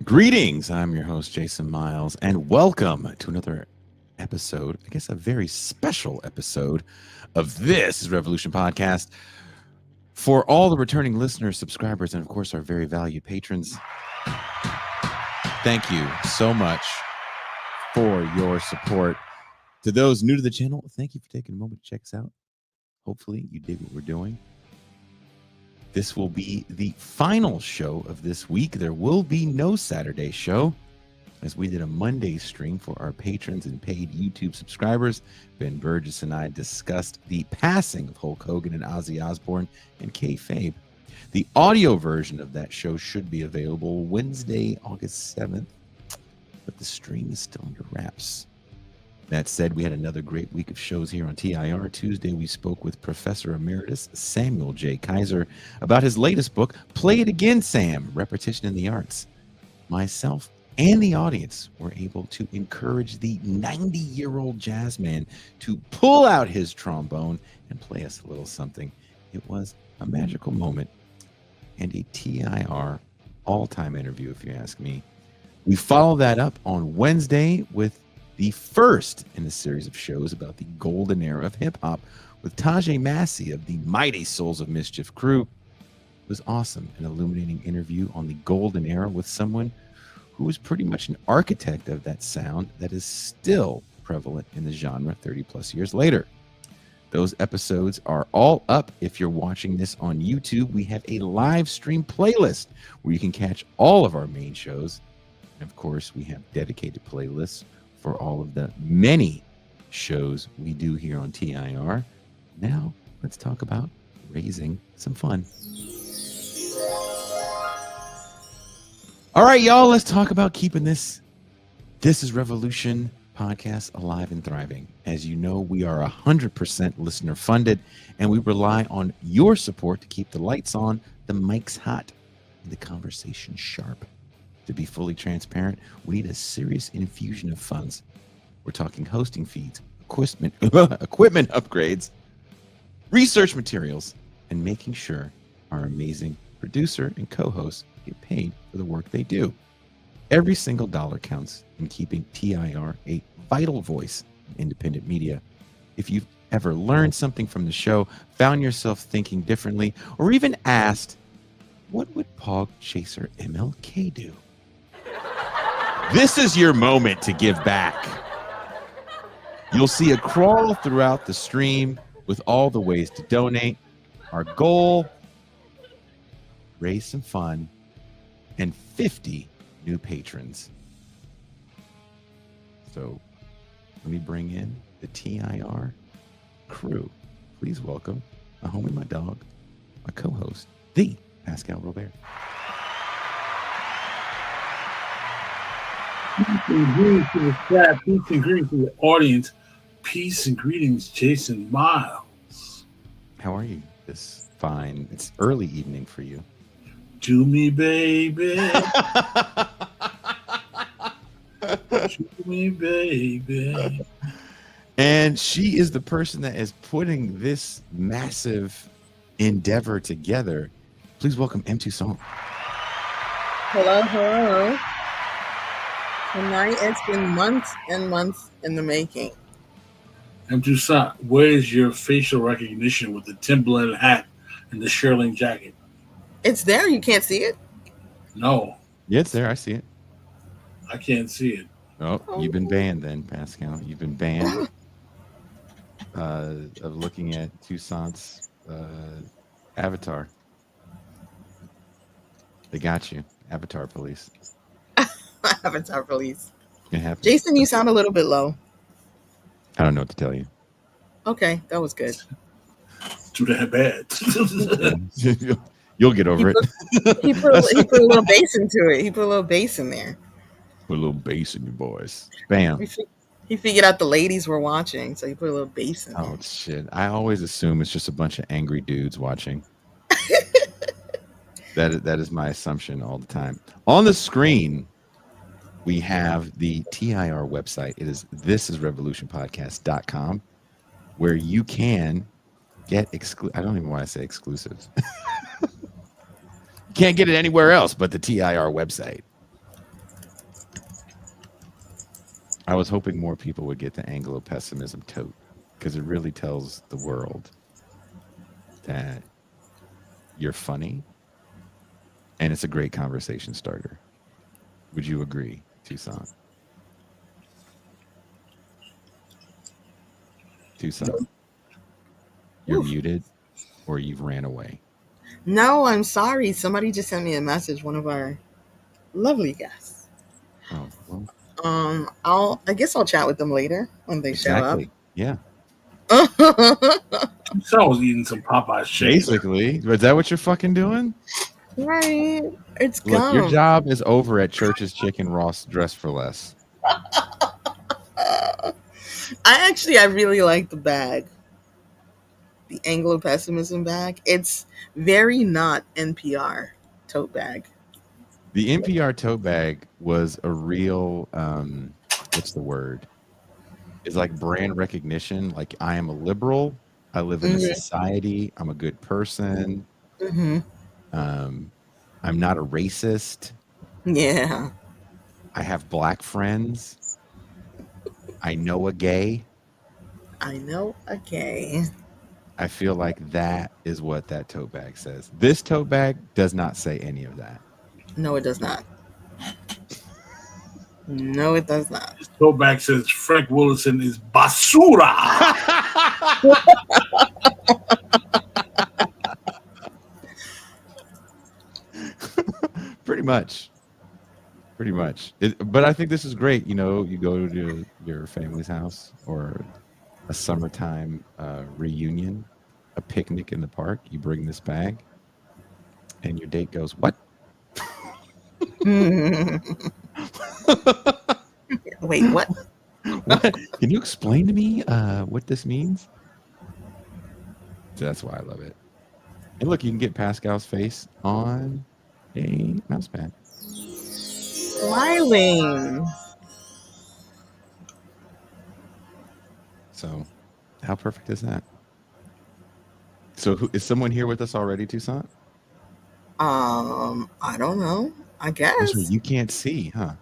Greetings, I'm your host, Jason Miles, and welcome to another episode, I guess a very special episode of This is Revolution Podcast. For all the returning listeners, subscribers, and of course our very valued patrons, thank you so much for your support. To those new to the channel, thank you for taking a moment to check us out. Hopefully you dig what we're doing. This will be the final show of this week. There will be no Saturday show, as we did a Monday stream for our patrons and paid YouTube subscribers. Ben Burgess and I discussed the passing of Hulk Hogan and Ozzy Osbourne and kayfabe. The audio version of that show should be available Wednesday, August 7th, but the stream is still under wraps. That said, we had another great week of shows here on TIR. Tuesday, we spoke with Professor Emeritus Samuel J. Kaiser about his latest book, Play It Again, Sam, Repetition in the Arts. Myself and the audience were able to encourage the 90-year-old jazz man to pull out his trombone and play us a little something. It was a magical moment and a TIR all-time interview, if you ask me. We follow that up on Wednesday with the first in a series of shows about the golden era of hip-hop with Tajay Massey of the Mighty Souls of Mischief crew. It was awesome, an illuminating interview on the golden era with someone who was pretty much an architect of that sound that is still prevalent in the genre 30 plus years later. Those episodes are all up. If you're watching this on YouTube, we have a live stream playlist where you can catch all of our main shows. And of course, we have dedicated playlists for all of the many shows we do here on TIR. Now, let's talk about raising some fun. All right, y'all, let's talk about keeping This is Revolution podcast alive and thriving. As you know, we are 100% listener funded, and we rely on your support to keep the lights on, the mics hot, and the conversation sharp. To be fully transparent, we need a serious infusion of funds. We're talking hosting fees, equipment upgrades, research materials, and making sure our amazing producer and co-hosts get paid for the work they do. Every single dollar counts in keeping TIR a vital voice in independent media. If you've ever learned something from the show, found yourself thinking differently, or even asked, what would Pog Chaser MLK do? This is your moment to give back. You'll see a crawl throughout the stream with all the ways to donate. Our goal, raise some fun, and 50 new patrons. So let me bring in the TIR crew. Please welcome my homie, my dog, my co-host, the Pascal Robert. Peace and greetings to the chat. Peace and greetings to the audience. Peace and greetings, Jason Miles. How are you this fine? It's early evening for you. Do me, baby. Do me, baby. And she is the person that is putting this massive endeavor together. Please welcome M2 Song. Hello, hello. Tonight, it's been months and months in the making. M2 where's your facial recognition with the Timberland hat and the shearling jacket? It's there. You can't see it? No. Yeah, it's there. I see it. I can't see it. Oh, you've been banned then, Pascal. You've been banned of looking at Toussaint's avatar. They got you. Avatar police. Avatar police. It happens. Jason, you sound a little bit low. I don't know what to tell you. Okay, that was good. Too that bad. You'll get over it. He put a little bass into it. He put a little bass in there. Put a little bass in your voice. Bam. He figured out the ladies were watching, so he put a little bass in there. Oh, shit. I always assume it's just a bunch of angry dudes watching. That is my assumption all the time. On the screen, we have the TIR website. It is thisisrevolutionpodcast.com, where you can get I don't even want to say exclusives. You can't get it anywhere else but the TIR website. I was hoping more people would get the Anglo pessimism tote because it really tells the world that you're funny and it's a great conversation starter. Would you agree, Tucson? Tucson, you're Oof. muted or you've ran away. No, I'm sorry. Somebody just sent me a message. One of our lovely guests. Oh, well, I guess I'll chat with them later when they exactly. Yeah. show up. So I was eating some Popeye shake. Basically, is that what you're fucking doing? Right. It's Look, your gone. job is over at Church's Chicken Ross Dress for Less. I really like the bag. The Anglo pessimism bag. It's very not NPR tote bag. The NPR tote bag was a real, what's the word? It's like brand recognition. Like, I am a liberal. I live in a society. I'm a good person. Mm-hmm. I'm not a racist. Yeah. I have black friends. I know a gay. I know. Okay. I feel like that is what that tote bag says. This tote bag does not say any of that. No, it does not. No, it does not. His throwback says Frank Willison is basura. Pretty much. But I think this is great. You know, you go to your family's house or a summertime reunion, a picnic in the park. You bring this bag, and your date goes, "What? Wait, what? What? Can you explain to me what this means?" So that's why I love it. And look, you can get Pascal's face on a mouse pad. Smiling. So, how perfect is that? So, is someone here with us already, Tucson? I don't know. I Oh, guess. so you can't see, huh?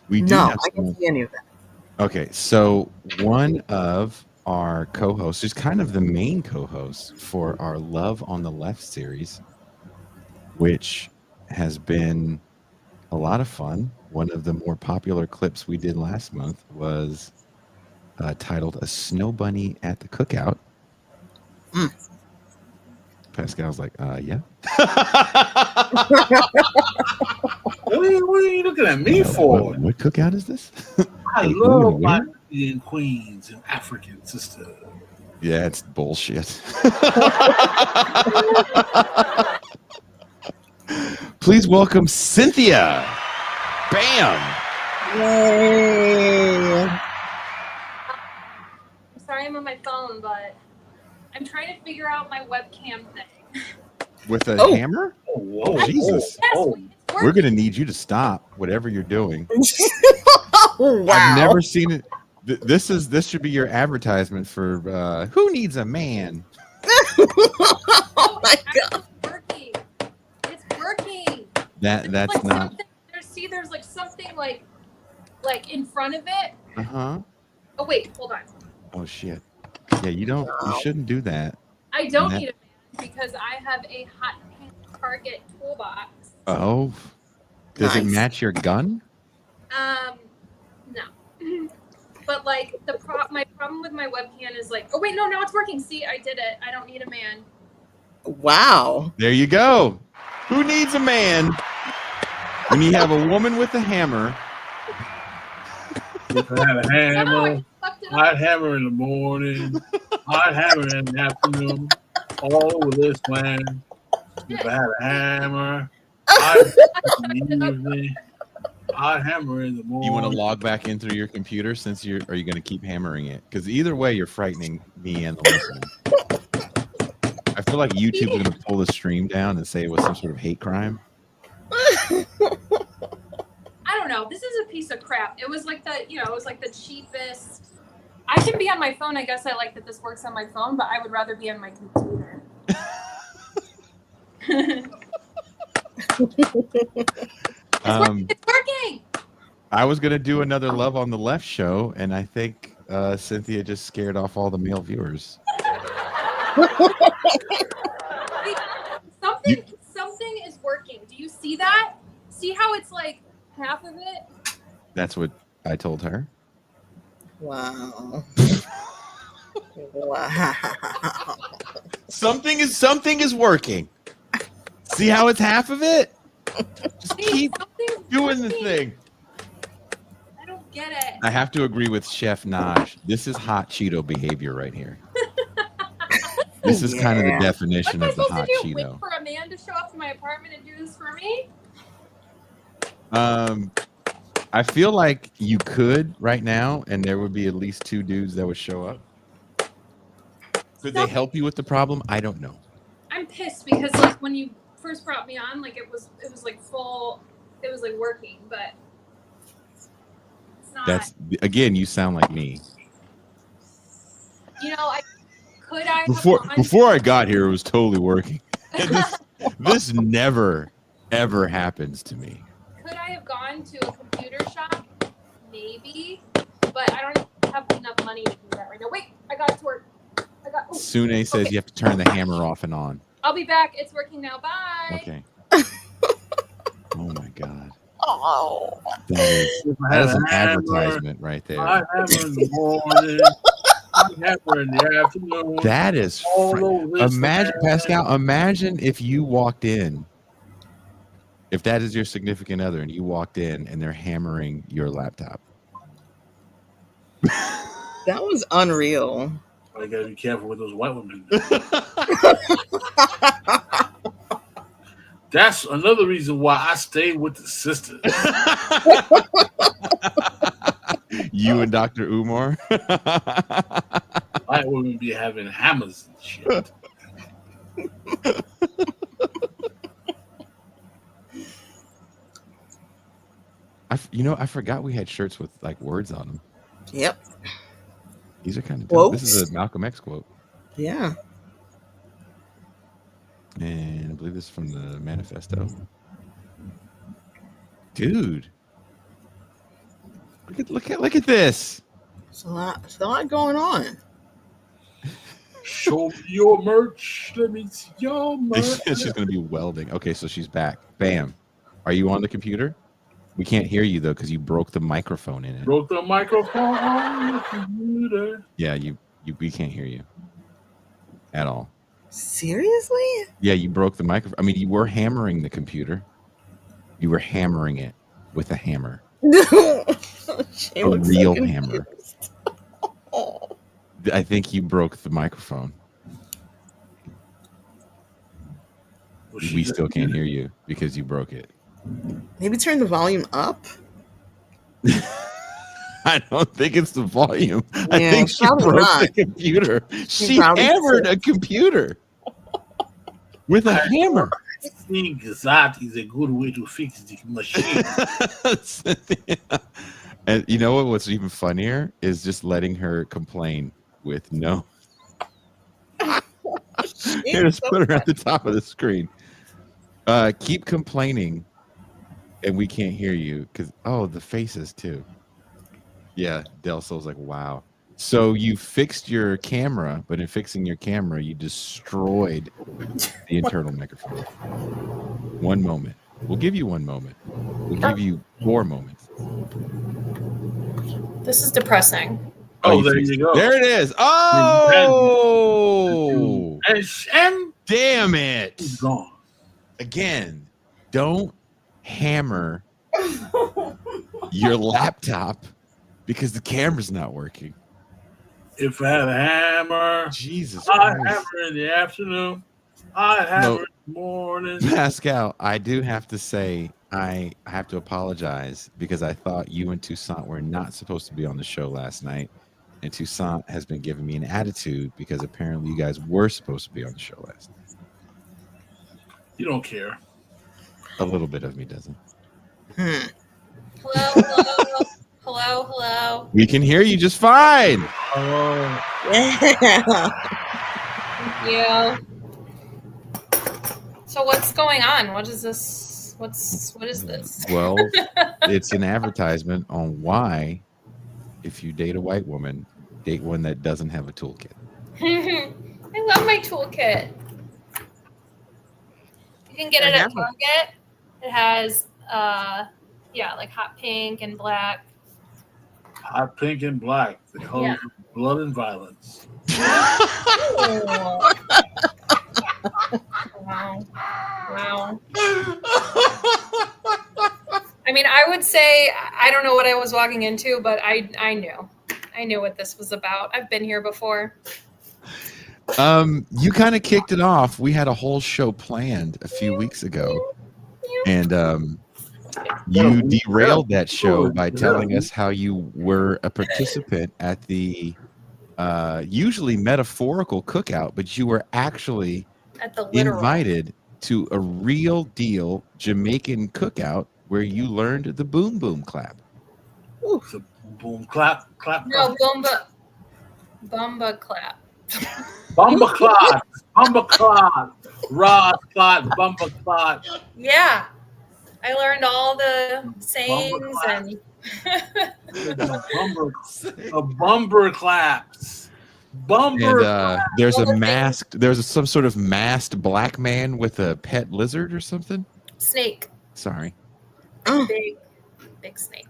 We do No, have I can't someone. see any of that. Okay, so one of our co-hosts is kind of the main co-host for our Love on the Left series, which has been a lot of fun. One of the more popular clips we did last month was titled "A Snow Bunny at the Cookout." Mm. Pascal's like, yeah. What are you looking at me for? What cookout is this? I Hey, who and love my where? Indian queens and African sisters. Yeah, it's bullshit. Please welcome Cynthia. Bam. Yay. I'm sorry I'm on my phone, but I'm trying to figure out my webcam thing. With a Oh. hammer? Oh, Jesus. Yes, Oh. it's We're going to need you to stop whatever you're doing. Wow. I've never seen it. This should be your advertisement for who needs a man? Oh my god. It's working. It's working. That's like not. there's like something like in front of it. Uh-huh. Oh wait, hold on. Oh shit. Yeah, you shouldn't do that. I don't need a man because I have a hot pink Target toolbox. Oh. Does it Nice. match your gun? No. But like my problem with my webcam is like, oh wait, no, now it's working. See, I did it. I don't need a man. Wow. There you go. Who needs a man when you have a woman with a hammer? If I had a No, I hammer, just fucked it up. I'd hammer in the morning, I'd hammer in the afternoon, all over this land. If I had a hammer, I'd hammer in the evening, I'd hammer in the morning. You want to log back in through your computer are you going to keep hammering it? Because either way, you're frightening me and the listener. I feel like YouTube is going to pull the stream down and say it was some sort of hate crime. I don't know. This is a piece of crap. It was like the cheapest. I can be on my phone. I guess I like that this works on my phone, but I would rather be on my computer. Um, It's working. I was gonna do another Love on the Left show, and I think Cynthia just scared off all the male viewers. Something is working. Do you see that? See how it's like half of it? That's what I told her. Wow. Wow. Something is working. See how it's half of it? Just keep doing the thing. I don't get it. I have to agree with Chef Naj. This is hot Cheeto behavior right here. This is kind of the definition What am I of the supposed hot to do? Cheeto. Wait for a man to show up to my apartment and do this for me? I feel like you could right now, and there would be at least 2 dudes that would show up. Could they help you with the problem? I don't know. I'm pissed because like when you first brought me on, like it was like full, it was like working, but it's not. That's again, you sound like me. You know, could I before I got here, it was totally working. This never ever happens to me. Could I have gone to a computer shop? Maybe, but I don't have enough money to do that right now. Wait, I got it to work. Sune says you have to turn the hammer off and on. I'll be back. It's working now. Bye. Okay. Oh my God. Oh. That is an advertisement right there. I hammer in the morning. I hammer in the afternoon. That is imagine, Pascal, imagine if you walked in, if that is your significant other and you walked in and they're hammering your laptop. That was unreal. I gotta be careful with those white women. That's another reason why I stay with the sisters. You and Dr. Umar. White women be having hammers and shit. I forgot we had shirts with like words on them. Yep. These are kind of dope. This is a Malcolm X quote. Yeah. And I believe this is from the manifesto. Dude. Look at this. It's a lot going on. Show me your merch. Let me see your merch. She's gonna be welding. Okay, so she's back. Bam. Are you on the computer? We can't hear you though because you broke the microphone in it. Broke the microphone on the computer. Yeah, we can't hear you at all. Seriously? Yeah, you broke the microphone. I mean, you were hammering the computer. You were hammering it with a hammer. A real hammer. I think you broke the microphone. We still can't hear you because you broke it. Maybe turn the volume up. I don't think it's the volume. Yeah, I think she broke the computer. She hammered a computer with a hammer. I think that is a good way to fix the machine. Yeah. And you know what's even funnier is just letting her complain with no. Here, just put her at the top of the screen. Keep complaining, and we can't hear you because the faces too. Yeah, Del Sol's like, wow. So you fixed your camera, but in fixing your camera, you destroyed the internal microphone. 1 moment. We'll give you 1 moment. We'll give you 4 moments. This is depressing. Oh, there you go. There it is. Oh! And damn it. He's gone. Again, don't hammer your laptop because the camera's not working. If I had a hammer, Jesus I'd Christ. hammer in the afternoon. I'd hammer in the morning. Pascal, I do have to say, I have to apologize because I thought you and Toussaint were not supposed to be on the show last night. And Toussaint has been giving me an attitude because apparently you guys were supposed to be on the show last night. You don't care. A little bit of me doesn't. Hello. We can hear you just fine. Thank you. So what's going on? What is this? What is this? Well, It's an advertisement on why, if you date a white woman, date one that doesn't have a toolkit. I love my toolkit. You can get it at Target. It has, like hot pink and black. Hot pink and black, the colors of blood and violence. Wow. I mean, I would say I don't know what I was walking into, but I knew what this was about. I've been here before. You kind of kicked it off. We had a whole show planned a few weeks ago, and you derailed that show by telling us how you were a participant at the usually metaphorical cookout, but you were actually At the literal. invited to a real deal Jamaican cookout where you learned the boom boom clap. So boom, clap, clap. No, Bumba clap. Bumba clot, Bumba clot, Rod clot, Bumba clot. Yeah. I learned all the sayings and Bumber claps. Bumber And there's some sort of masked black man with a pet lizard or something. snake. Sorry. Big snake.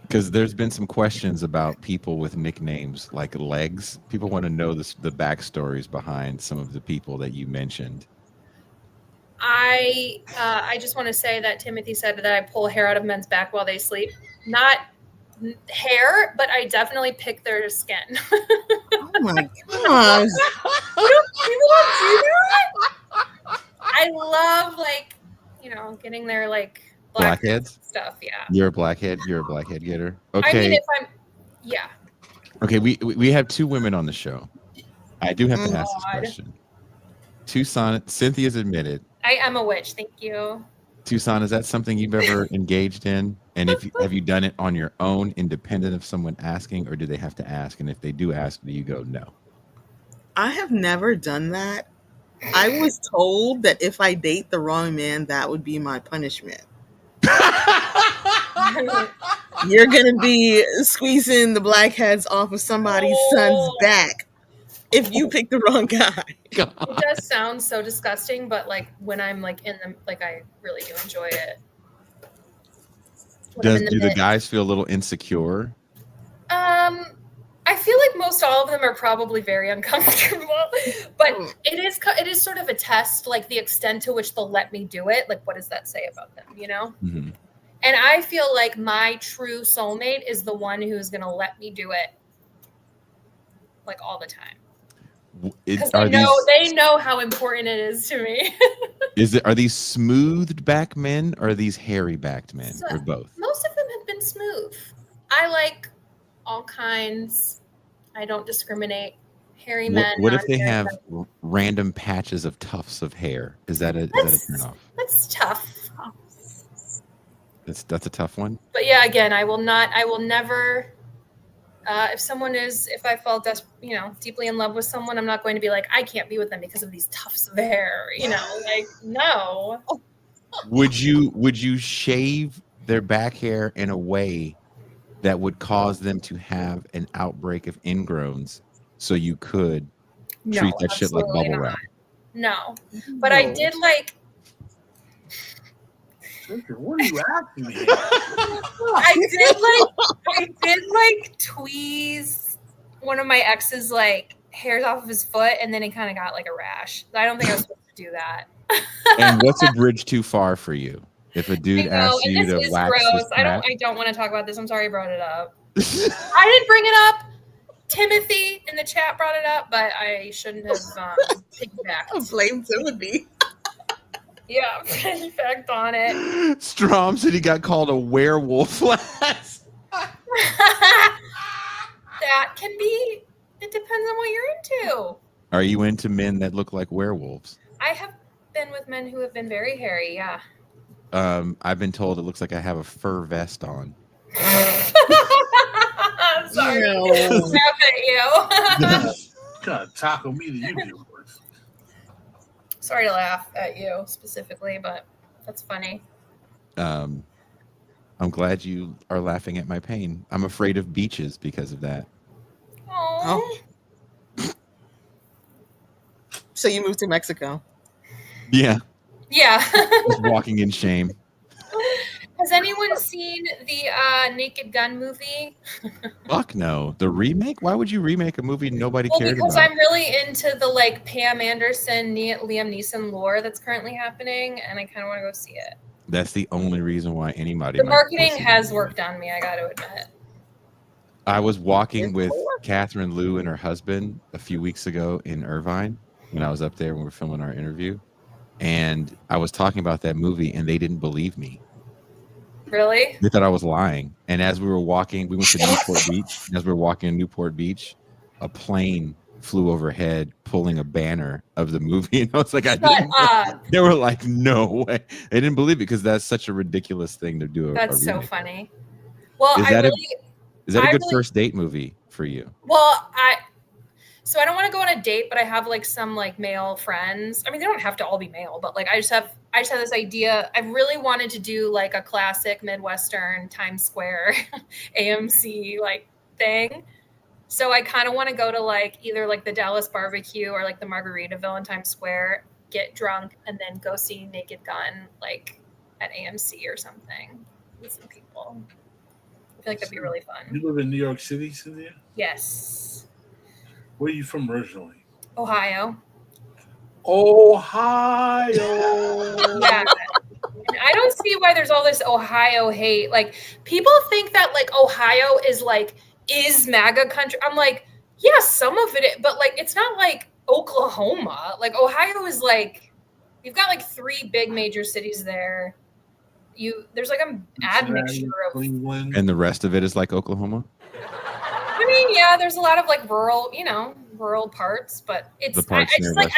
Because there's been some questions about people with nicknames like Legs. People want to know the backstories behind some of the people that you mentioned. I just want to say that Timothy said that I pull hair out of men's back while they sleep. Not hair, but I definitely pick their skin. Oh my gosh. People don't do that? I love getting their Blackheads stuff. Yeah. You're a blackhead. You're a blackhead getter. I Okay. mean, if I'm, yeah. Okay. We have two women on the show. I do have to ask this question. Tucson, Cynthia's admitted. I am a witch. Thank you. Tucson, is that something you've ever engaged in? And have you done it on your own, independent of someone asking, or do they have to ask? And if they do ask, do you go no? I have never done that. I was told that if I date the wrong man, that would be my punishment. You're gonna be squeezing the blackheads off of somebody's son's back if you pick the wrong guy. God. It does sound so disgusting, but when I'm in them, I really do enjoy it. Do the guys feel a little insecure? I feel like most all of them are probably very uncomfortable, but it is sort of a test, the extent to which they'll let me do it. What does that say about them, Mm-hmm. And I feel like my true soulmate is the one who's going to let me do it all the time. Because they know how important it is to me. Are these smoothed back men or are these hairy backed men or both? Most of them have been smooth. I like all kinds. I don't discriminate. Hairy men. What if they have random patches of tufts of hair? Is that a turn off? That's tough. That's a tough one. But yeah, again, I will never. If I fall deeply in love with someone, I'm not going to be I can't be with them because of these tufts of hair. No. Would you shave their back hair in a way that would cause them to have an outbreak of ingrowns, so you could treat that shit like bubble wrap? No, but I did What are you asking me? I did tweeze one of my ex's hairs off of his foot, and then he kind of got a rash. I don't think I was supposed to do that. And what's a bridge too far for you? If a dude asks you to wax his back? I don't want to talk about this. I'm sorry I brought it up. I didn't bring it up. Timothy in the chat brought it up, but I shouldn't have piggybacked. Blame Timothy. Yeah, piggybacked on it. Strom said he got called a werewolf last. That can be. It depends on what you're into. Are you into men that look like werewolves? I have been with men who have been very hairy. Yeah. I've been told it looks like I have a fur vest on. Sorry. Snap at you. Trying to tackle me to you do worse. Sorry to laugh at you specifically, but that's funny. I'm glad you are laughing at my pain. I'm afraid of beaches because of that. Oh. So you moved to Mexico? Yeah. Yeah. Just walking in shame. Has anyone seen the Naked Gun movie? Fuck no. The remake? Why would you remake a movie nobody cared because about? I'm really into the like Pam Anderson, Liam Neeson lore that's currently happening, and I kind of want to go see it. That's the only reason why anybody. The marketing has worked on me, I got to admit. I was walking with Catherine Liu and her husband a few weeks ago in Irvine when I was up there when we were filming our interview, and I was talking about that movie, and they didn't believe me. Really? They thought I was lying. And as we were walking, we went to Newport Beach. As we were walking in Newport Beach, a plane flew overhead pulling a banner of the movie. And I was like, they were like, no way. They didn't believe it because that's such a ridiculous thing to do. That's so funny. Well, is that a good first date movie for you? Well, so I don't want to go on a date, but I have like some like male friends. I mean, they don't have to all be male, but like I just have this idea. I really wanted to do like a classic Midwestern Times Square AMC like thing. So I kind of want to go to like either like the Dallas barbecue or like the Margaritaville in Times Square, get drunk, and then go see Naked Gun like at AMC or something with some people. I feel like that'd be really fun. You live in New York City, Cynthia? Yes. Where are you from originally? Ohio. Ohio. Yeah. And I don't see why there's all this Ohio hate. Like, people think that like Ohio is MAGA country. I'm like, yeah, some of it, but like it's not like Oklahoma. Like Ohio is like, you've got like 3 big major cities there. There's like an admixture of Cleveland. And the rest of it is like Oklahoma? I mean, yeah, there's a lot of like rural parts, but it's I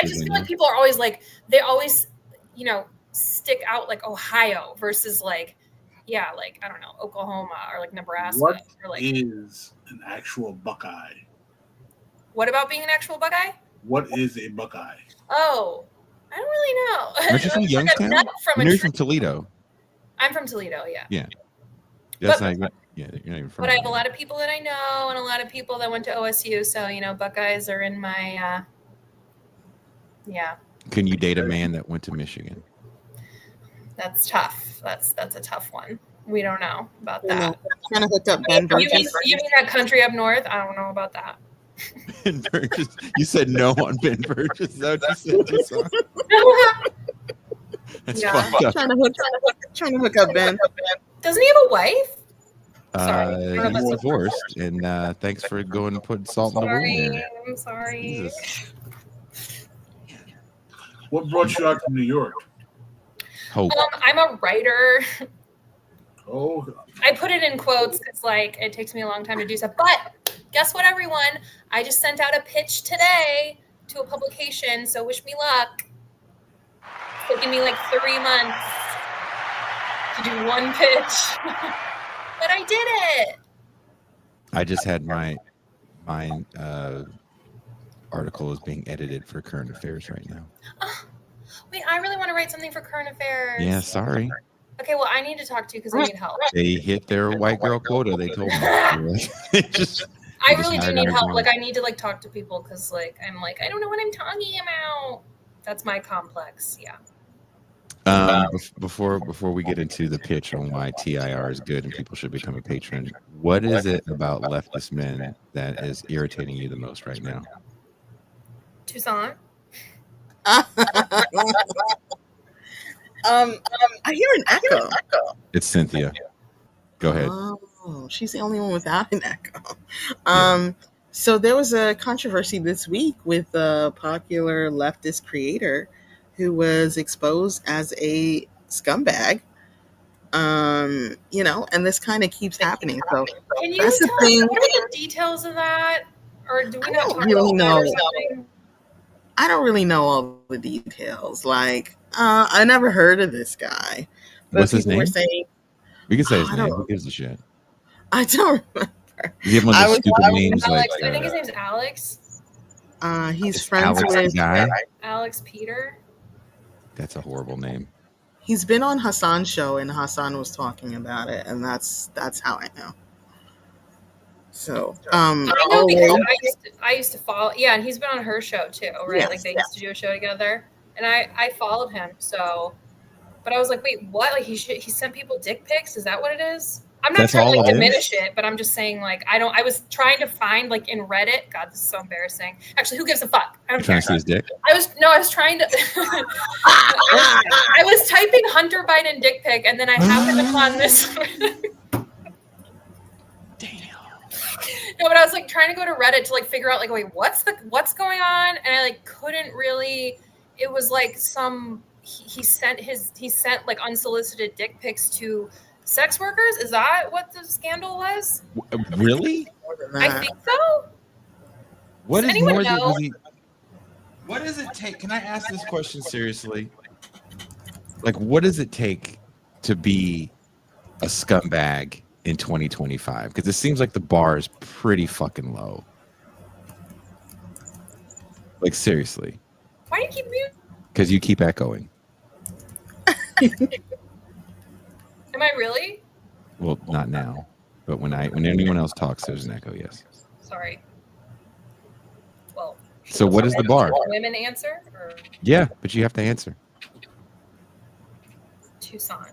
just feel like people are always like, they always, stick out like Ohio versus like, yeah, like I don't know, Oklahoma or like Nebraska. What or like, is an actual Buckeye? What about being an actual Buckeye? What is a Buckeye? Oh, I don't really know. Aren't you from Youngstown? You're from Toledo. I'm from Toledo, yeah. Yeah. That's not even, you're not even from. But I have a lot of people that I know and a lot of people that went to OSU. So, Buckeyes are in my, yeah. Can you date a man that went to Michigan? That's tough. That's a tough one. We don't know about that. Kind of hooked up Ben Burgess. You mean that country up north? I don't know about that. Ben Burgess. You said no on Ben Burgess. That's what you said. That's fucked up. Trying to hook up Ben. Doesn't he have a wife? Sorry. He's divorced, and thanks for going and putting salt in the wound. I'm sorry. Jesus. What brought you out to New York? Hope. I'm a writer. Oh. I put it in quotes because, like, it takes me a long time to do stuff. But guess what, everyone? I just sent out a pitch today to a publication, so wish me luck. It's taking me like 3 months to do one pitch. But I did it. I just had my article is being edited for Current Affairs right now. Wait, I really want to write something for Current Affairs. Yeah, sorry. Okay, well, I need to talk to you because I need help. They hit their white girl quota. They told me. I really do need help. Like, I need to like talk to people because, like, I'm like, I don't know what I'm talking about. That's my complex. Yeah. Before we get into the pitch on why TIR is good and people should become a patron, what is it about leftist men that is irritating you the most right now? Toussaint. I hear an echo. It's Cynthia. Go ahead. Oh, she's the only one without an echo. So there was a controversy this week with a popular leftist creator who was exposed as a scumbag. And this kind of keeps happening. So can you tell us the details of that? Or do we not really know? I don't really know all the details. Like, I never heard of this guy. But what's his name? We can say his name. Who gives a shit? I don't remember. You have one of those stupid names Alex, I think his name's Alex. He's friends Alex with guy? Alex Peter. That's a horrible name. He's been on Hassan's show, and Hassan was talking about it, and that's how I know. So, I know because I used to follow. Yeah, and he's been on her show too, right? Yes, like they used to do a show together, and I followed him. So, but I was like, wait, what? Like he sent people dick pics? Is that what it is? I'm not trying to like diminish it, but I'm just saying like I was trying to find like in Reddit. God, this is so embarrassing. Actually, who gives a fuck? I don't care. Trying to see his dick? I was trying to. I was typing Hunter Biden dick pic, and then I happened upon this. No, but I was like trying to go to Reddit to like figure out like, wait, what's going on? And I like couldn't really. It was like he sent like unsolicited dick pics to sex workers. Is that what the scandal was? Really? I think so. What does anyone know? What does it take? Can I ask this question seriously? Like, what does it take to be a scumbag in 2025? Because it seems like the bar is pretty fucking low. Like, seriously. Why do you keep muting? Because you keep echoing. Am I really? Well, not now. But when anyone else talks, there's an echo, yes. Sorry. Well. So what is the bar? Women answer? Or? Yeah, but you have to answer. Tucson.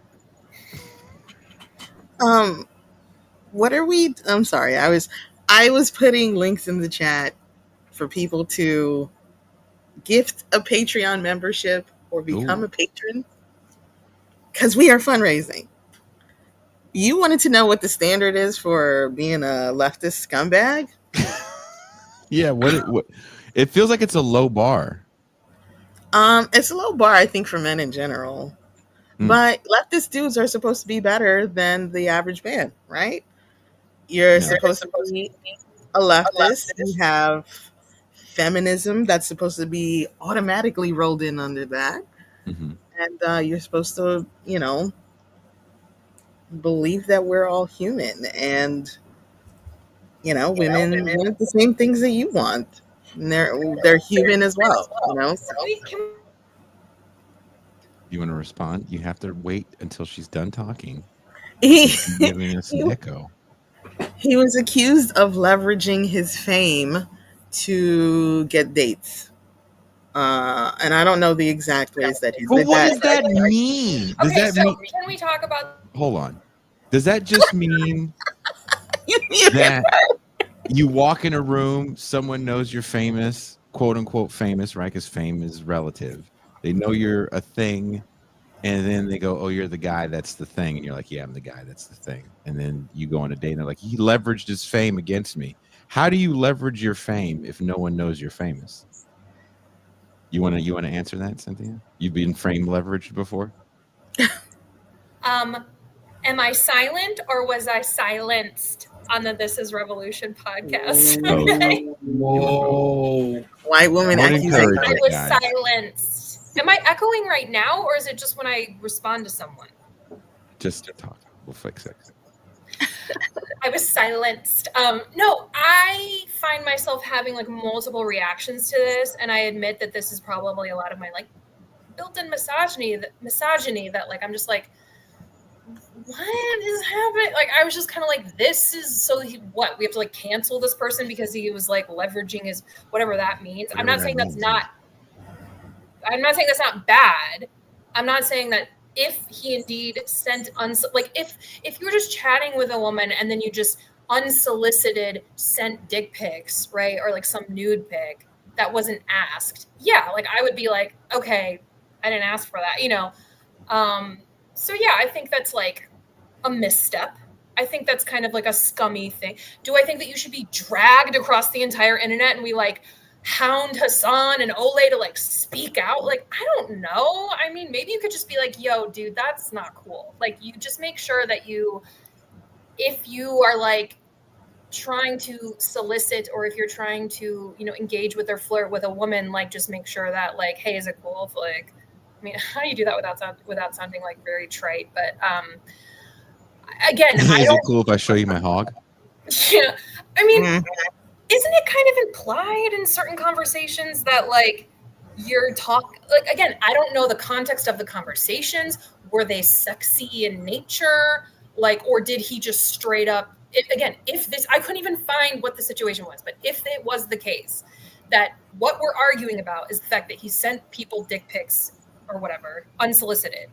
What are we? I'm sorry. I was putting links in the chat for people to gift a Patreon membership or become a patron because we are fundraising. You wanted to know what the standard is for being a leftist scumbag? Yeah, what it feels like it's a low bar. It's a low bar, I think, for men in general. But leftist dudes are supposed to be better than the average man, right? You're supposed to be a leftist. You have feminism that's supposed to be automatically rolled in under that. Mm-hmm. And you're supposed to, believe that we're all human and, women want the same things that you want. And they're human as well, So. You want to respond? You have to wait until she's done talking. Giving us an echo. He was accused of leveraging his fame to get dates. And I don't know the exact ways that he did that. What does that mean? Does that mean? Can we talk about? Hold on. Does that just mean that you walk in a room, someone knows you're famous, quote unquote famous, right? Because fame is relative. They know you're a thing, and then they go, "Oh, you're the guy that's the thing," and you're like, "Yeah, I'm the guy that's the thing." And then you go on a date, and they're like, "He leveraged his fame against me." How do you leverage your fame if no one knows you're famous? You want to answer that, Cynthia? You've been fame leveraged before? Am I silent or was I silenced on the This Is Revolution podcast? Whoa. White woman accusation. I was silenced. Am I echoing right now, or is it just when I respond to someone? Just talk. We'll fix it. I was silenced. No, I find myself having like multiple reactions to this, and I admit that this is probably a lot of my like built-in misogyny that like I'm just like, what is happening? Like I was just kind of like, this is what we have to like cancel this person because he was like leveraging his whatever that means. I'm not saying that's not bad. I'm not saying that if he indeed sent if you're just chatting with a woman and then you just unsolicited sent dick pics, right? Or like some nude pic that wasn't asked. Yeah, like I would be like, okay, I didn't ask for that, So yeah, I think that's like a misstep. I think that's kind of like a scummy thing. Do I think that you should be dragged across the entire internet and we like hound Hassan and Ole to like speak out? Like, I don't know. I mean, maybe you could just be like, yo, dude, that's not cool. Like, you just make sure that if you are like trying to solicit or if you're trying to, engage with or flirt with a woman, like just make sure that like, hey, is it cool if like, I mean, how do you do that without sounding like very trite? But again, is it cool if I show you my hog? Yeah, I mean, isn't it kind of implied in certain conversations that like you're again, I don't know the context of the conversations, were they sexy in nature? Like, or did he just straight up, if this, I couldn't even find what the situation was, but if it was the case that what we're arguing about is the fact that he sent people dick pics or whatever, unsolicited.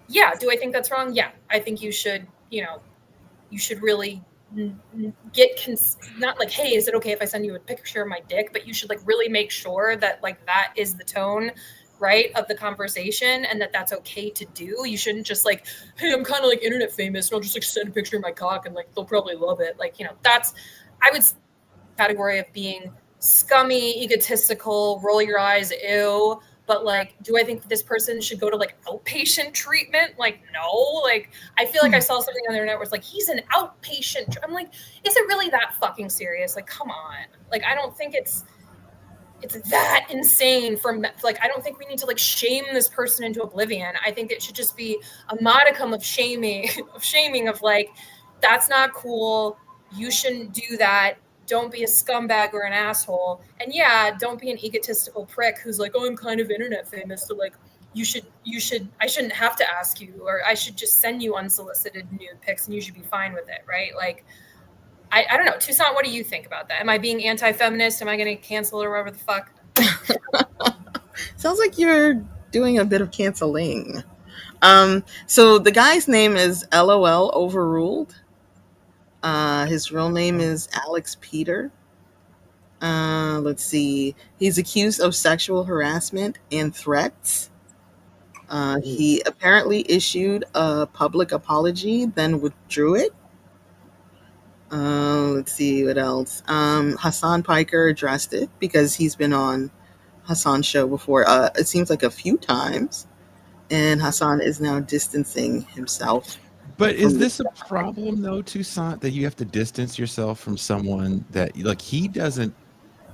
Yeah. Do I think that's wrong? Yeah. I think you should, you should really get not like, hey, is it okay if I send you a picture of my dick? But you should like really make sure that like that is the tone, right, of the conversation, and that's okay to do. You shouldn't just like, hey, I'm kind of like internet famous, and I'll just like send a picture of my cock, and like they'll probably love it. Like, that's, I would category of being scummy, egotistical, roll your eyes, ew. But like, do I think this person should go to like outpatient treatment? Like, no. Like, I feel like I saw something on the internet where it's like, he's an outpatient. I'm like, is it really that fucking serious? Like, come on. Like, I don't think it's that insane I don't think we need to like shame this person into oblivion. I think it should just be a modicum of shaming of like, that's not cool. You shouldn't do that. Don't be a scumbag or an asshole. And yeah, don't be an egotistical prick who's like, oh, I'm kind of internet famous. So like, I shouldn't have to ask you, or I should just send you unsolicited nude pics and you should be fine with it. Right. Like, I don't know. Toussaint, what do you think about that? Am I being anti-feminist? Am I going to cancel it or whatever the fuck? Sounds like you're doing a bit of canceling. So the guy's name is LOL Overruled. His real name is Alex Peter. Let's see. He's accused of sexual harassment and threats. He apparently issued a public apology, then withdrew it. Let's see what else. Hassan Piker addressed it because he's been on Hassan's show before. It seems like a few times, and Hassan is now distancing himself. But is this a problem though, Toussaint, that you have to distance yourself from someone that like he doesn't?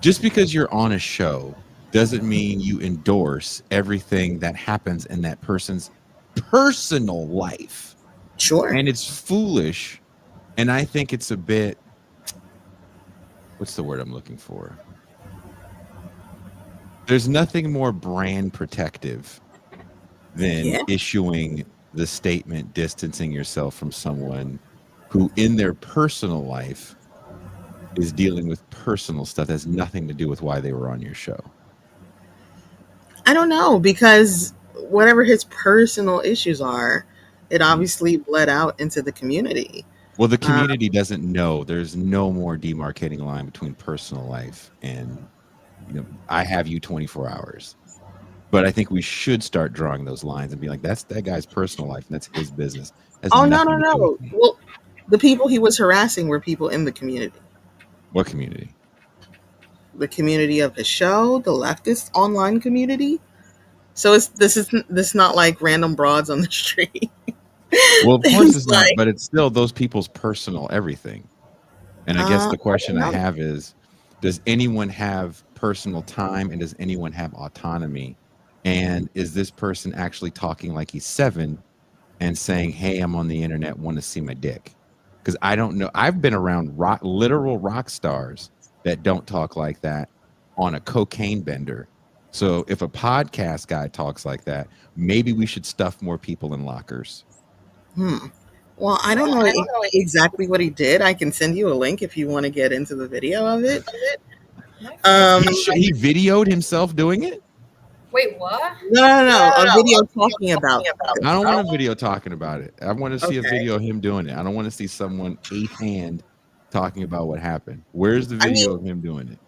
Just because you're on a show doesn't mean you endorse everything that happens in that person's personal life. Sure. And it's foolish. And I think it's a bit, what's the word I'm looking for? There's nothing more brand protective than issuing the statement distancing yourself from someone who in their personal life is dealing with personal stuff that has nothing to do with why they were on your show. I don't know, because whatever his personal issues are, it obviously bled out into the community. Well, the community doesn't know. There's no more demarcating line between personal life and, I have you 24 hours. But I think we should start drawing those lines and be like, that's that guy's personal life and that's his business. No. Well, the people he was harassing were people in the community. What community? The community of his show, the leftist online community. So this is not like random broads on the street. Well, of course it's not, but it's still those people's personal everything. And I guess the question I have is, does anyone have personal time and does anyone have autonomy? And is this person actually talking like he's 7 and saying, hey, I'm on the internet, want to see my dick? Because I don't know. I've been around literal rock stars that don't talk like that on a cocaine bender. So if a podcast guy talks like that, maybe we should stuff more people in lockers. Well, I don't know exactly what he did. I can send you a link if you want to get into the video of it. He videoed himself doing it? Wait, what? No. A video talking about it. I don't want a video talking about it. I want to see a video of him doing it. I don't want to see someone 8th hand talking about what happened. Where's the video of him doing it?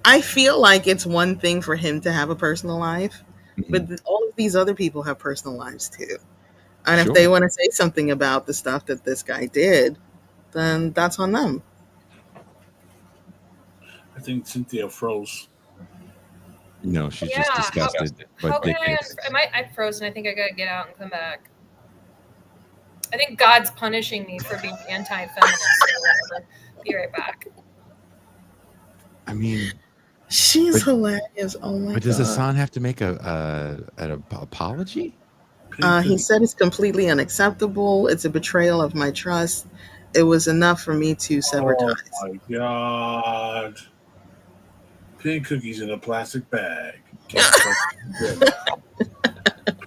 I feel like it's one thing for him to have a personal life, but all of these other people have personal lives too. And if they want to say something about the stuff that this guy did, then that's on them. I think Cynthia froze. No, she's just disgusted. How can I'm frozen. I think I gotta get out and come back. I think God's punishing me for being anti-feminist. Be right back. I mean, she's hilarious. Oh my god! But does Hassan have to make an apology? He said it's completely unacceptable. It's a betrayal of my trust. It was enough for me to sever ties. Oh my god! Pink cookies in a plastic bag.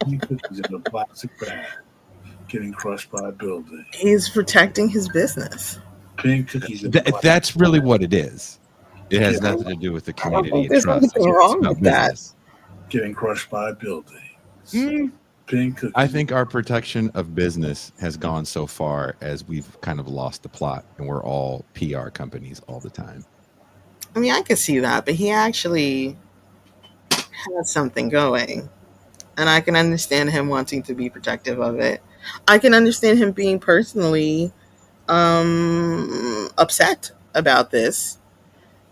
Pink cookies in a plastic bag, getting crushed by a building. He's protecting his business. Pink cookies in a plastic That's really what it is. It has Yeah. nothing to do with the I don't community think and there's trust. anything It's wrong about with that. business. getting crushed by a building. Pink cookies. I think our protection of business has gone so far as we've kind of lost the plot, and we're all PR companies all the time. I mean, I could see that, but he actually has something going. And I can understand him wanting to be protective of it. I can understand him being personally upset about this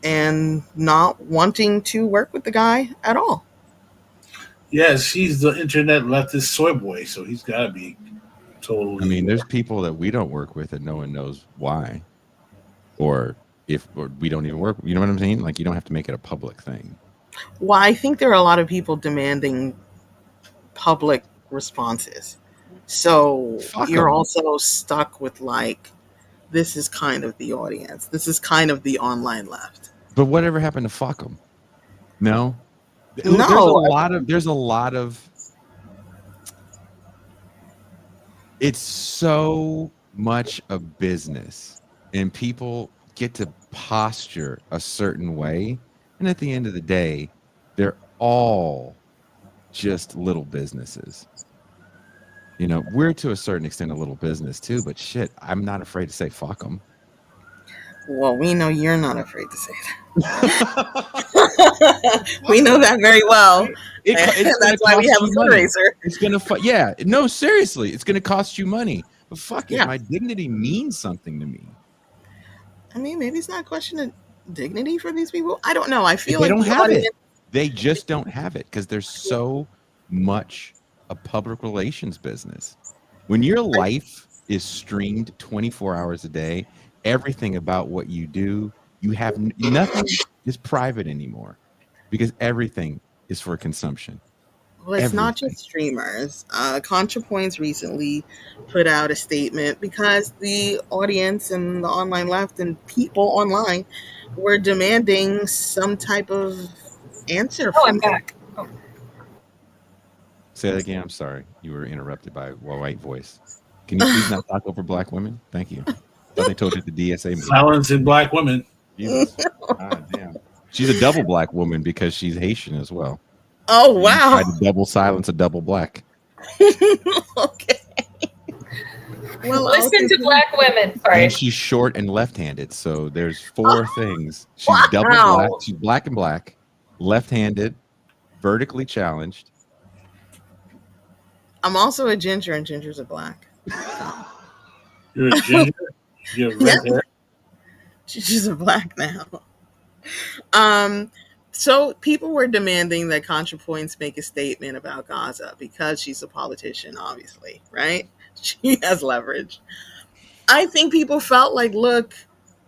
and not wanting to work with the guy at all. Yes, he's the internet leftist soy boy, so he's got to be totally. I mean, there's people that we don't work with and no one knows why, or we don't even work. You know what I'm saying? Like, you don't have to make it a public thing. Well, I think there are a lot of people demanding public responses. So you're also stuck with like, this is kind of the audience. This is kind of the online left. But whatever happened to fuck them? No. No. There's a lot of. It's so much a business, and people get to posture a certain way, and at the end of the day, they're all just little businesses. You know, we're to a certain extent a little business too, but shit, I'm not afraid to say fuck them. Well, we know you're not afraid to say that. We know that very well. That's why we have a fundraiser. It's gonna, yeah. No, seriously, it's gonna cost you money. But fuck it, my dignity means something to me. I mean, maybe it's not a question of dignity for these people. I don't know. I feel they like don't have it. They just don't have it because there's so much a public relations business. When your life is streamed 24 hours a day, everything about what you do, you have nothing is private anymore because everything is for consumption. Well, it's not just streamers. ContraPoints recently put out a statement because the audience and the online left and people online were demanding some type of answer. Oh, I'm back. Oh. Say that again. I'm sorry. You were interrupted by a white voice. Can you please not talk over black women? Thank you. I thought they told you at the DSA meeting. Silencing black women. Jesus. God damn. She's a double black woman because she's Haitian as well. Oh, wow. Tried to double silence a double black. Okay. Well, listen to black women. Sorry. And she's short and left-handed, so there's four things. She's double black. She's black and black, left-handed, vertically challenged. I'm also a ginger, and gingers are black. You're a ginger? You have red hair? Gingers are black now. So people were demanding that ContraPoints make a statement about Gaza because she's a politician, obviously, right? She has leverage. I think people felt like, look,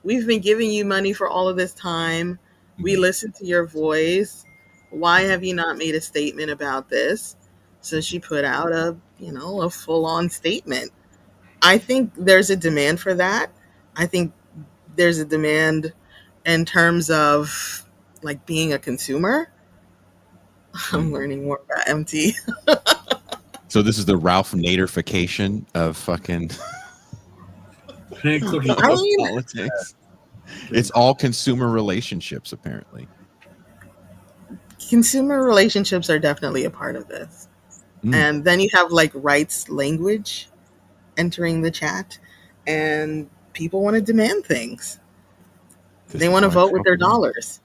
we've been giving you money for all of this time. We listened to your voice. Why have you not made a statement about this? So she put out a full-on statement. I think there's a demand for that. I think there's a demand in terms of like being a consumer. I'm learning more about MT. So this is the Ralph Naderification of fucking politics. It's all consumer relationships, apparently. Consumer relationships are definitely a part of this. And then you have like rights language entering the chat, and people want to demand things. They want to vote with their dollars,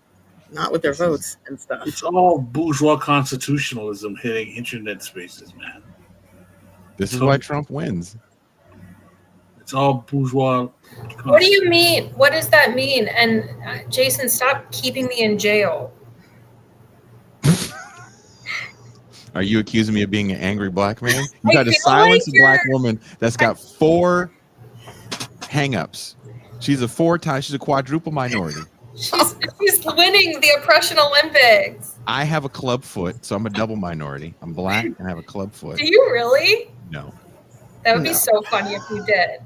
not with their votes and stuff. It's all bourgeois constitutionalism hitting internet spaces, man. This is why Trump wins. It's all bourgeois. What do you mean? What does that mean? And Jason, stop keeping me in jail. Are you accusing me of being an angry black man? You got to silence a black woman that's got 4 hang-ups. She's a quadruple minority. She's winning the oppression Olympics. I have a club foot, so I'm a double minority. I'm black and I have a club foot. Do you really? No. That would be so funny if you did.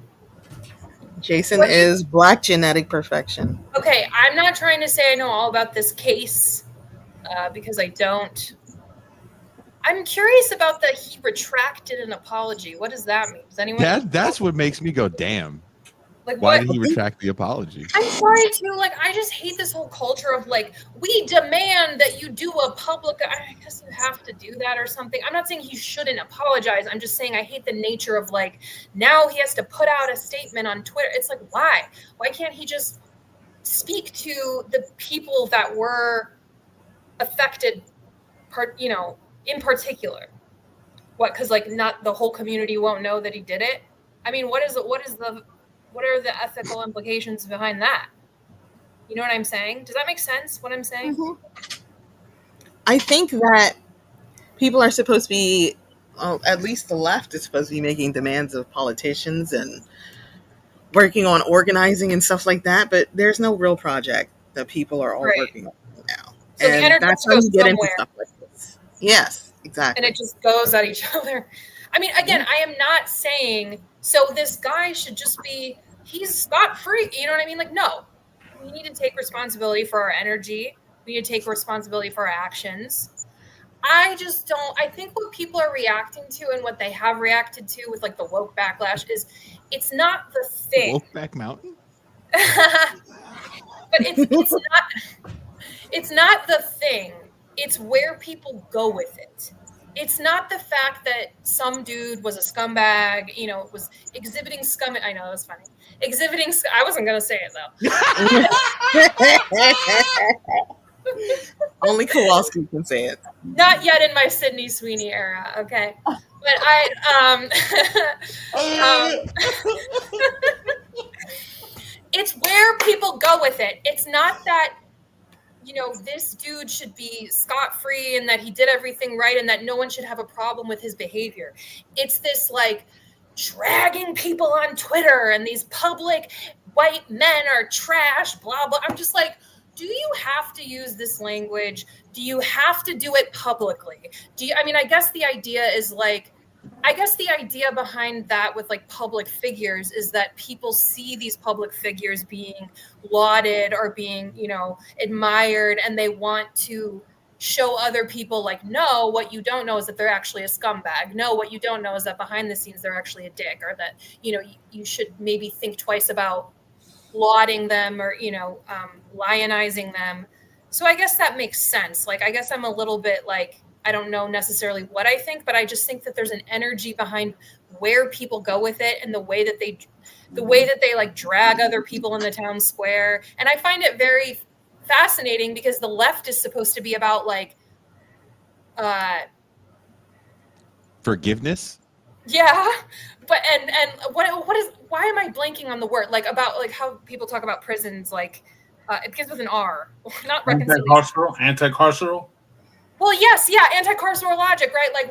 Jason is black genetic perfection. Okay, I'm not trying to say I know all about this case because I don't. I'm curious about that. He retracted an apology. What does that mean? Does anyone? That's what makes me go, damn. Like, why what? did he retract the apology? I'm sorry too. Like, I just hate this whole culture of like, we demand that you do a public. I guess you have to do that or something. I'm not saying he shouldn't apologize. I'm just saying I hate the nature of like, now he has to put out a statement on Twitter. It's like, why? Why can't he just speak to the people that were affected? In particular, what? Because like, not the whole community won't know that he did it. I mean, what are the ethical implications behind that? You know what I'm saying? Does that make sense, what I'm saying? Mm-hmm. I think that people are supposed to be, well, at least the left is supposed to be making demands of politicians and working on organizing and stuff like that, but there's no real project that people are all working on now. So and the energy that's how you get into stuff like this. Yes, exactly. And it just goes at each other. I mean, again, I am not saying, so this guy should just be, he's scot-free. You know what I mean? Like, no. We need to take responsibility for our energy. We need to take responsibility for our actions. I just don't, I think what people are reacting to and what they have reacted to with like the woke backlash is it's not the thing. Woke back mountain? But it's not the thing. It's where people go with it. It's not the fact that some dude was a scumbag, was exhibiting scum. I know, that was funny. I wasn't going to say it though. Only Kowalski can say it. Not yet in my Sydney Sweeney era, okay? But it's where people go with it. It's not that, this dude should be scot-free and that he did everything right and that no one should have a problem with his behavior. It's this like dragging people on Twitter and these public white men are trash, blah, blah. I'm just like, do you have to use this language? Do you have to do it publicly? I guess the idea is like, the idea behind that with like public figures is that people see these public figures being lauded or being, admired, and they want to show other people like, no, what you don't know is that they're actually a scumbag. No, what you don't know is that behind the scenes, they're actually a dick, or that, you should maybe think twice about lauding them or, lionizing them. So I guess that makes sense. Like, I guess I'm a little bit like, I don't know necessarily what I think, but I just think that there's an energy behind where people go with it and the way that they like drag other people in the town square. And I find it very fascinating because the left is supposed to be about like, forgiveness. Yeah. But, and what is, why am I blanking on the word? Like about like how people talk about prisons, like it begins with an R, not reconciliation. Anti-carceral. Well, yes, yeah, anti-carceral logic, right? Like,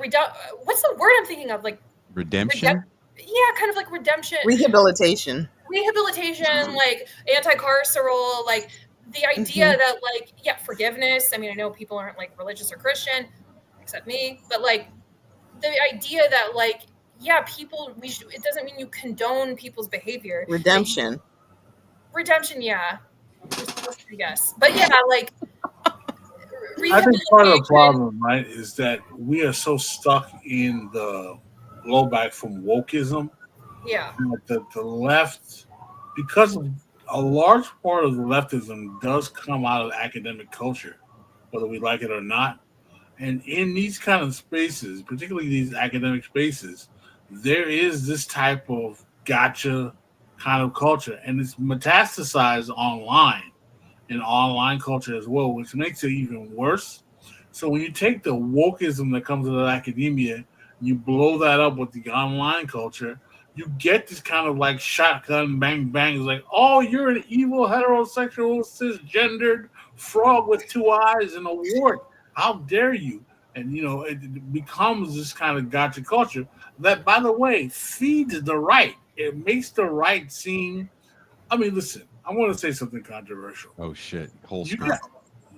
what's the word I'm thinking of? Like redemption. Yeah, kind of like redemption. Rehabilitation, like anti-carceral, like the idea that like, yeah, forgiveness. I mean, I know people aren't like religious or Christian, except me, but like the idea that like, yeah, it doesn't mean you condone people's behavior. Redemption, yeah, I guess. But yeah, like, I think part of the problem, right, is that we are so stuck in the blowback from wokeism. Yeah. The left, because a large part of the leftism does come out of academic culture, whether we like it or not. And in these kind of spaces, particularly these academic spaces, there is this type of gotcha kind of culture, and it's metastasized online. In online culture as well, which makes it even worse. So when you take the wokeism that comes out of academia, you blow that up with the online culture, you get this kind of like shotgun bang bang. It's like, oh, you're an evil heterosexual cisgendered frog with two eyes and a wart. How dare you? And it becomes this kind of gotcha culture that, by the way, feeds the right. It makes the right seem. I mean, listen. I want to say something controversial. Oh shit!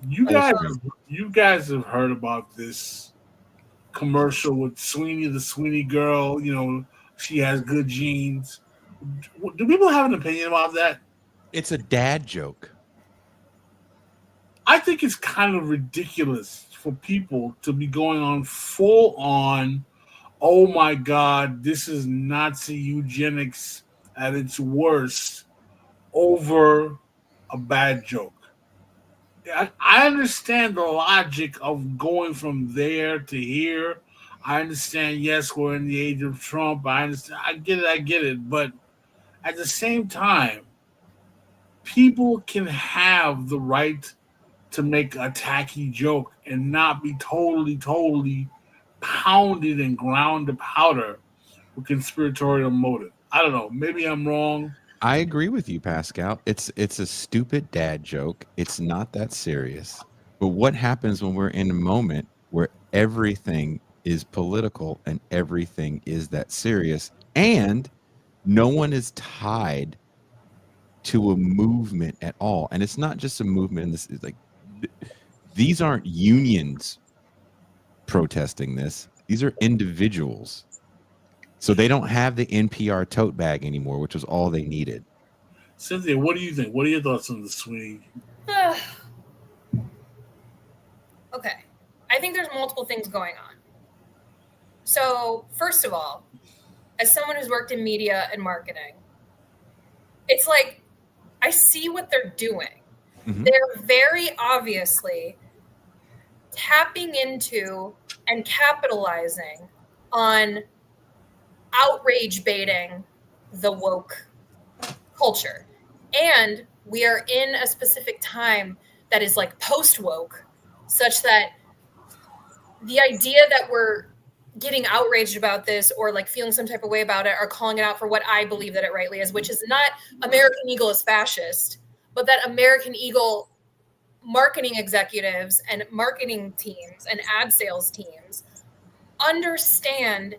You guys have heard about this commercial with Sweeney, the Sweeney girl. She has good genes. Do people have an opinion about that? It's a dad joke. I think it's kind of ridiculous for people to be going on full on, oh my God, this is Nazi eugenics at its worst over a bad joke. I understand the logic of going from there to here. I understand, yes, we're in the age of Trump. I understand. I get it. But at the same time, people can have the right to make a tacky joke and not be totally pounded and ground to powder with conspiratorial motive. I don't know. Maybe I'm wrong. I agree with you, Pascal. It's a stupid dad joke. It's not that serious. But what happens when we're in a moment where everything is political and everything is that serious and no one is tied to a movement at all? And it's not just a movement. This is like, these aren't unions protesting this. These are individuals. So they don't have the NPR tote bag anymore, which was all they needed. Cynthia, what do you think? What are your thoughts on the swing? Okay. I think there's multiple things going on. So, first of all, as someone who's worked in media and marketing, it's like I see what they're doing. Mm-hmm. They're very obviously tapping into and capitalizing on outrage baiting the woke culture. And we are in a specific time that is like post-woke, such that the idea that we're getting outraged about this or like feeling some type of way about it or calling it out for what I believe that it rightly is, which is not American Eagle is fascist, but that American Eagle marketing executives and marketing teams and ad sales teams understand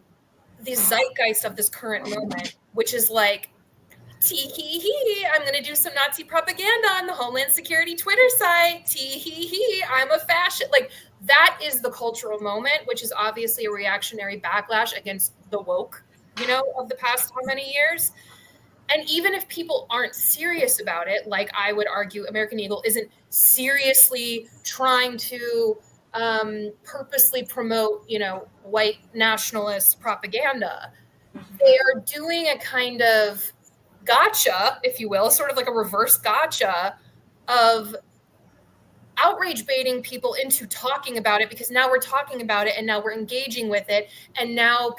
the zeitgeist of this current moment, which is like, tee-hee-hee, I'm going to do some Nazi propaganda on the Homeland Security Twitter site. Tee-hee-hee, I'm a fascist. Like, that is the cultural moment, which is obviously a reactionary backlash against the woke, of the past how many years. And even if people aren't serious about it, like I would argue American Eagle isn't seriously trying to purposely promote, white nationalist propaganda, they are doing a kind of gotcha, if you will, sort of like a reverse gotcha of outrage baiting people into talking about it, because now we're talking about it and now we're engaging with it, and now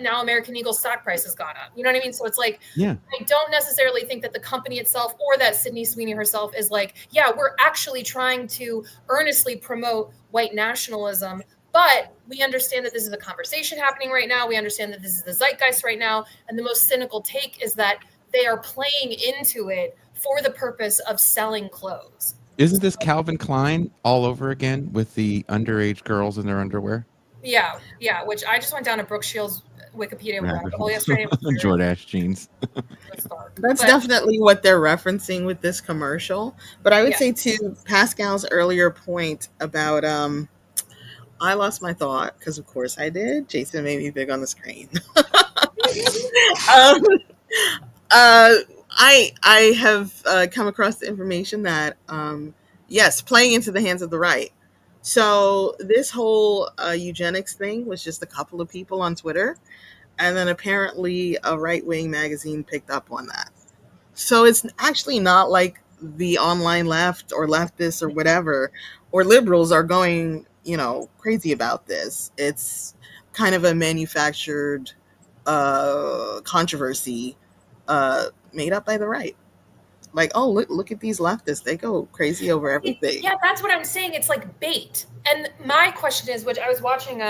now American Eagle stock price has gone up. You know what I mean? So it's like, yeah, I don't necessarily think that the company itself or that Sydney Sweeney herself is like, yeah, we're actually trying to earnestly promote white nationalism. But we understand that this is a conversation happening right now. We understand that this is the zeitgeist right now. And the most cynical take is that they are playing into it for the purpose of selling clothes. Isn't this Calvin Klein all over again with the underage girls in their underwear? Yeah, which I just went down to Brooke Shields' Wikipedia rabbit hole yesterday. Jordache jeans. That's definitely what they're referencing with this commercial. But I would say to Pascal's earlier point about I lost my thought because, of course, I did. Jason made me big on the screen. I have come across the information that, yes, playing into the hands of the right. So this whole eugenics thing was just a couple of people on Twitter. And then apparently a right-wing magazine picked up on that. So it's actually not like the online left or leftists or whatever, or liberals are going crazy about this. It's kind of a manufactured controversy made up by the right. Like, oh, look at these leftists. They go crazy over everything. Yeah, that's what I'm saying. It's like bait. And my question is, which I was watching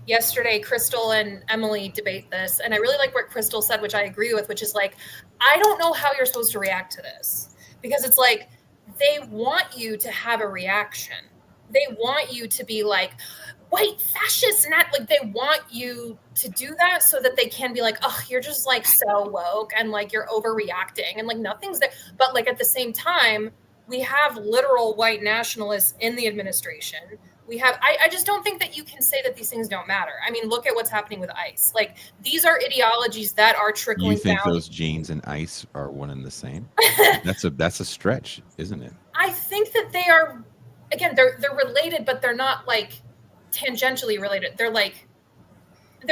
yesterday, Crystal and Emily debate this, and I really like what Crystal said, which I agree with, which is like, I don't know how you're supposed to react to this. Because it's like, they want you to have a reaction. They want you to be like, white fascists, and that, like, they want you to do that so that they can be like, oh, you're just like so woke and like you're overreacting and like nothing's there. But like at the same time, we have literal white nationalists in the administration. We have, I just don't think that you can say that these things don't matter. I mean, look at what's happening with ICE. Like, these are ideologies that are trickling down. You think those genes and ICE are one and the same? That's a stretch, isn't it? I think that they are again, they're related, but they're not like tangentially related. They're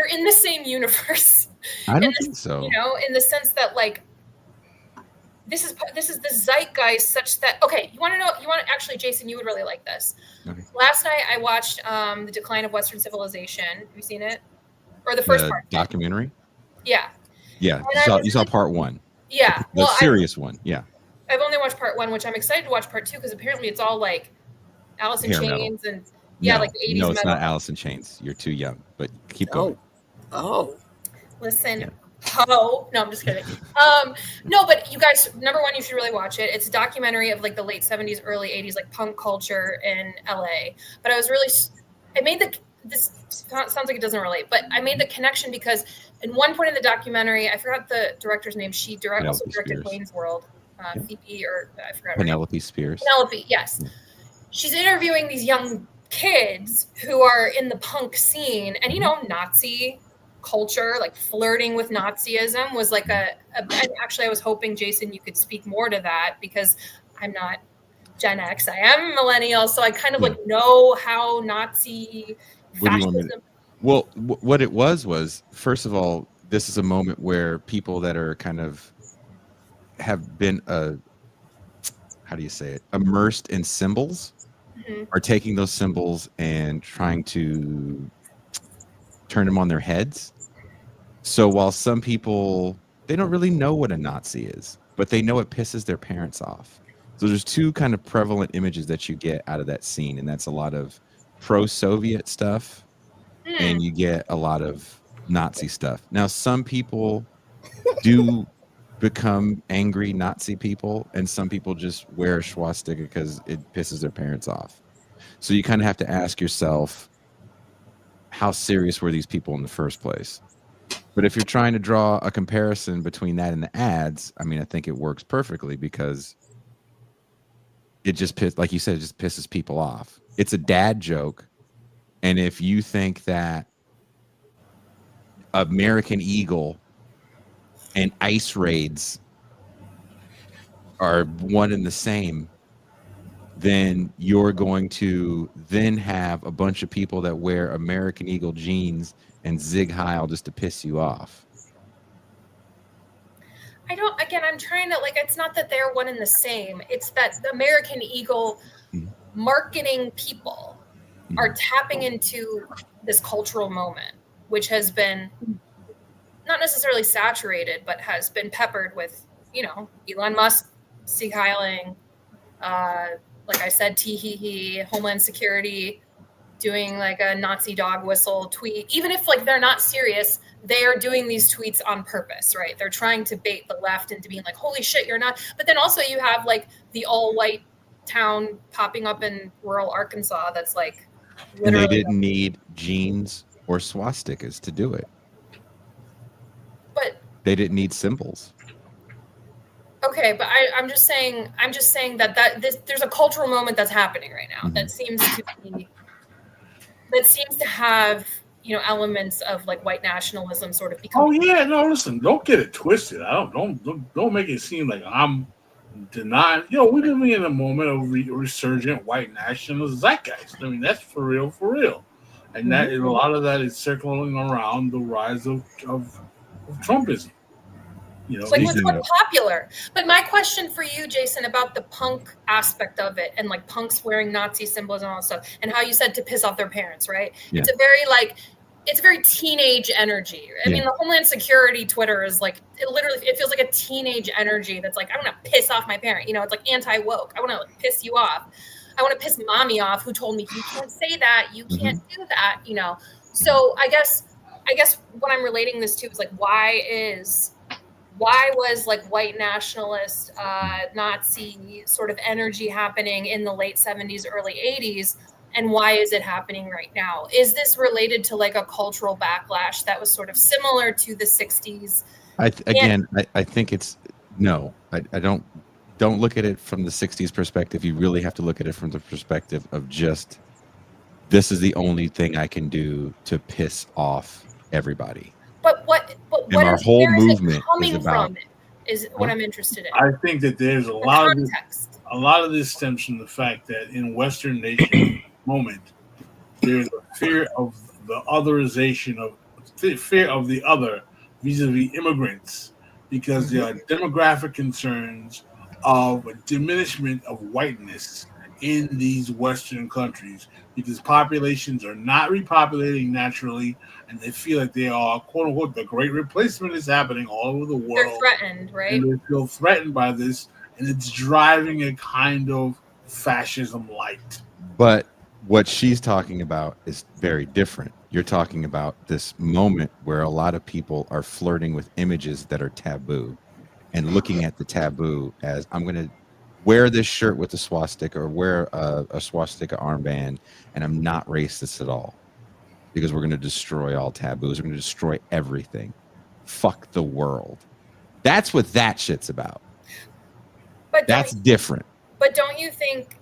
in the same universe. I don't think so. You know, in the sense that like this is the zeitgeist such that actually, Jason, you would really like this. Okay. Last night I watched The Decline of Western Civilization. Have you seen it? Or the first part? Documentary? Yeah. Yeah. You saw part one. Yeah. The serious one. Yeah. I've only watched part one, which I'm excited to watch part two because apparently it's all like Alice in Chains and like the 80s. No, it's not Alice in Chains. You're too young, but keep going. Oh. Listen. Yeah. Oh, no, I'm just kidding. No, but you guys, number one, you should really watch it. It's a documentary of like the late 70s, early 80s, like punk culture in LA. But this sounds like it doesn't relate, but I made the connection because in one point in the documentary, I forgot the director's name. She also directed Wayne's World. Phoebe, or I forgot. Penelope Spears. Penelope, yes. She's interviewing these young kids who are in the punk scene, and you know, Nazi culture, like flirting with Nazism was like actually I was hoping, Jason, you could speak more to that because I'm not Gen X, I am millennial, so I kind of like know how Nazi fascism. Well, what it was first of all, this is a moment where people that are kind of have been immersed in symbols are taking those symbols and trying to turn them on their heads. So while some people, they don't really know what a Nazi is, but they know it pisses their parents off. So there's two kind of prevalent images that you get out of that scene, and that's a lot of pro-Soviet stuff, and you get a lot of Nazi stuff. Now, some people do become angry Nazi people, and some people just wear a swastika because it pisses their parents off. So you kind of have to ask yourself, how serious were these people in the first place? But if you're trying to draw a comparison between that and the ads, I mean, I think it works perfectly because it just like you said, it just pisses people off. It's a dad joke. And if you think that American Eagle and ice raids are one and the same, then you're going to then have a bunch of people that wear American Eagle jeans and Zig Heil just to piss you off. I'm trying to, like, it's not that they're one and the same. It's that the American Eagle marketing people are tapping into this cultural moment, which has been not necessarily saturated, but has been peppered with, you know, Elon Musk, Zig Heiling, like I said, tee-hee-hee, Homeland Security, doing like a Nazi dog whistle tweet. Even if like they're not serious, they are doing these tweets on purpose, right? They're trying to bait the left into being like, holy shit, you're not. But then also you have like the all-white town popping up in rural Arkansas that's like literally. And they didn't need jeans or swastikas to do it. But they didn't need symbols. Okay, but I'm just saying that there's a cultural moment that's happening right now that seems to have, you know, elements of like white nationalism sort of becoming. Oh yeah, no, listen, don't get it twisted. Don't make it seem like I'm denying. You know, we're living in a moment of resurgent white nationalist zeitgeist. I mean, that's for real, and that a lot of that is circling around the rise of Trumpism. You know, like what's popular. But my question for you, Jason, about the punk aspect of it and like punks wearing Nazi symbols and all that stuff, and how you said to piss off their parents, right? Yeah. It's a very teenage energy. I mean, the Homeland Security Twitter is like, it feels like a teenage energy that's like, I want to piss off my parent. You know, it's like anti-woke. I want to like, piss you off. I want to piss mommy off who told me you can't say that, you can't do that, you know. So I guess what I'm relating this to is like, why was like white nationalist Nazi sort of energy happening in the late 70s, early 80s, and why is it happening right now? Is this related to like a cultural backlash that was sort of similar to the 60s? I think it's no. I don't look at it from the 60s perspective. You really have to look at it from the perspective of just, this is the only thing I can do to piss off everybody. But what our whole movement coming from it is what I'm interested in. I think that there's a lot of a lot of this stems from the fact that in Western nations, moment, there's a fear of the otherization of fear of the other vis-a-vis immigrants, because there are demographic concerns of a diminishment of whiteness in these Western countries, because populations are not repopulating naturally, and they feel like they are, quote unquote, the great replacement is happening all over the world. They're threatened, right? And they feel threatened by this, and it's driving a kind of fascism light. But what she's talking about is very different. You're talking about this moment where a lot of people are flirting with images that are taboo and looking at the taboo as, I'm going to wear this shirt with a swastika or wear a swastika armband, and I'm not racist at all, because we're going to destroy all taboos. We're going to destroy everything. Fuck the world. That's what that shit's about. But that's different. But don't you think,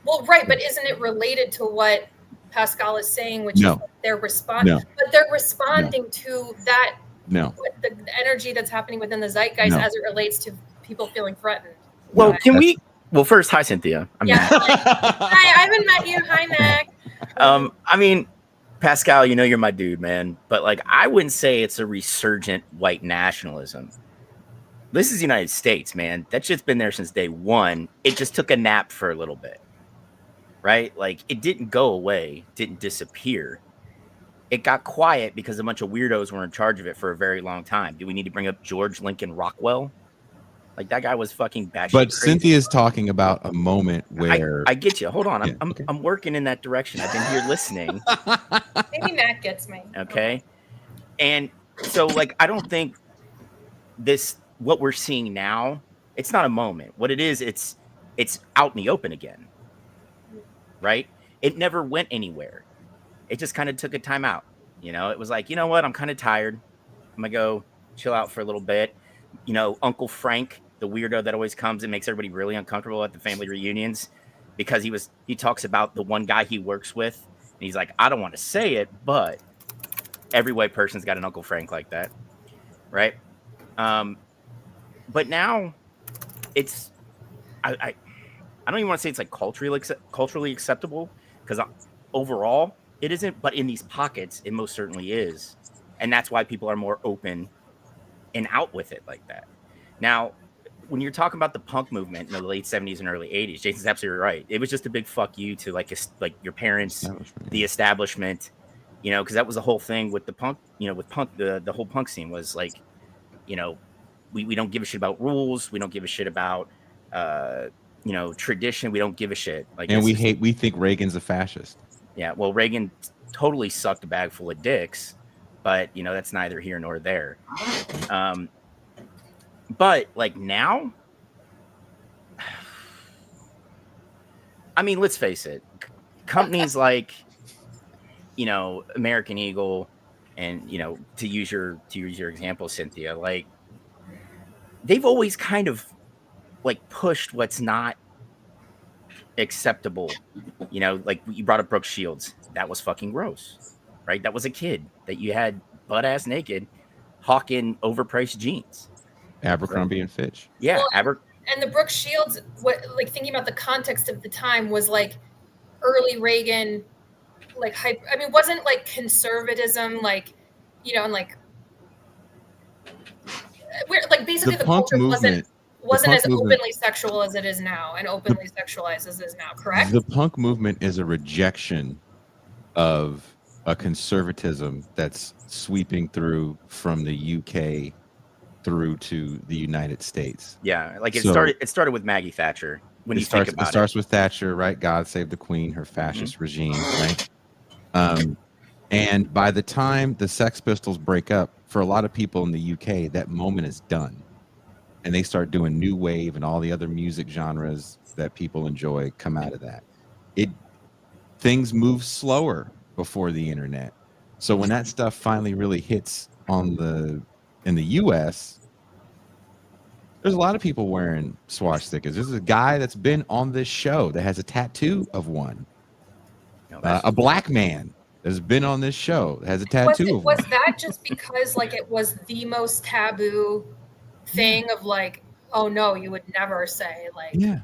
well, right, but isn't it related to what Pascal is saying, which is they're responding, but they're responding to that, the energy that's happening within the zeitgeist as it relates to people feeling threatened. Well, well, first, hi, Cynthia. Hi, I haven't met you. Hi, Mac. I mean, Pascal, you know you're my dude, man. But like, I wouldn't say it's a resurgent white nationalism. This is the United States, man. That shit's been there since day one. It just took a nap for a little bit, right? Like, it didn't go away, didn't disappear. It got quiet because a bunch of weirdos were in charge of it for a very long time. Do we need to bring up George Lincoln Rockwell? Like, that guy was fucking batshit But crazy. Cynthia's talking about a moment where I get you. Hold on, I'm working in that direction. I've been here listening. Maybe Mac gets me. Okay, and so like, I don't think this, what we're seeing now, it's not a moment. What it is, it's out in the open again, right? It never went anywhere. It just kind of took a time out. You know, it was like, you know what? I'm kind of tired. I'm gonna go chill out for a little bit. You know, Uncle Frank, the weirdo that always comes and makes everybody really uncomfortable at the family reunions, because he talks about the one guy he works with, and he's like, I don't want to say it, but every white person's got an Uncle Frank like that, right? But now it's, I don't even want to say it's like culturally acceptable, because overall it isn't, but in these pockets it most certainly is, and that's why people are more open and out with it like that. Now, when you're talking about the punk movement in the late 70s and early 80s, Jason's absolutely right. It was just a big fuck you to like your parents, the establishment, you know, because that was the whole thing with the punk, you know, with punk, the whole punk scene was like, you know, we don't give a shit about rules. We don't give a shit about, you know, tradition. We don't give a shit. Like, and we think Reagan's a fascist. Yeah. Well, Reagan totally sucked a bag full of dicks, but you know, that's neither here nor there. But like now, I mean, let's face it, companies like, you know, American Eagle, and, you know, to use your example, Cynthia, like, they've always kind of like pushed what's not acceptable. You know, like you brought up Brooke Shields. That was fucking gross, right? That was a kid that you had butt ass naked hawking overpriced jeans. Abercrombie and Fitch. Yeah. Well, and the Brooke Shields, like thinking about the context of the time, was like early Reagan, like hype. I mean, wasn't like conservatism, like, you know, and like, we're like basically the culture wasn't as openly sexual as it is now, and openly sexualized as it is now. Correct. The punk movement is a rejection of a conservatism that's sweeping through from the UK through to the United States. Yeah, like it started with Maggie Thatcher. When you think about it, starts with Thatcher, right? God save the Queen, her fascist regime, right? And by the time the Sex Pistols break up, for a lot of people in the UK, that moment is done, and they start doing new wave, and all the other music genres that people enjoy come out of that. Things move slower before the internet, so when that stuff finally really hits in the US, there's a lot of people wearing swastikas. There's a guy that's been on this show that has a tattoo of one. A black man has been on this show that has a tattoo of one. Was that just because like it was the most taboo thing of like, oh no, you would never say, like, yeah.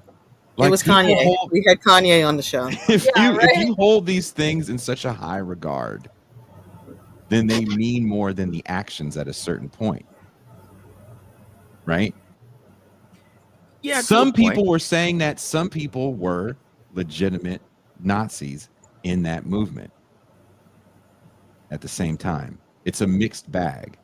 It was Kanye. We had Kanye on the show. If you hold these things in such a high regard, then they mean more than the actions at a certain point. Right? Yeah. Some people were saying that some people were legitimate Nazis in that movement at the same time. It's a mixed bag.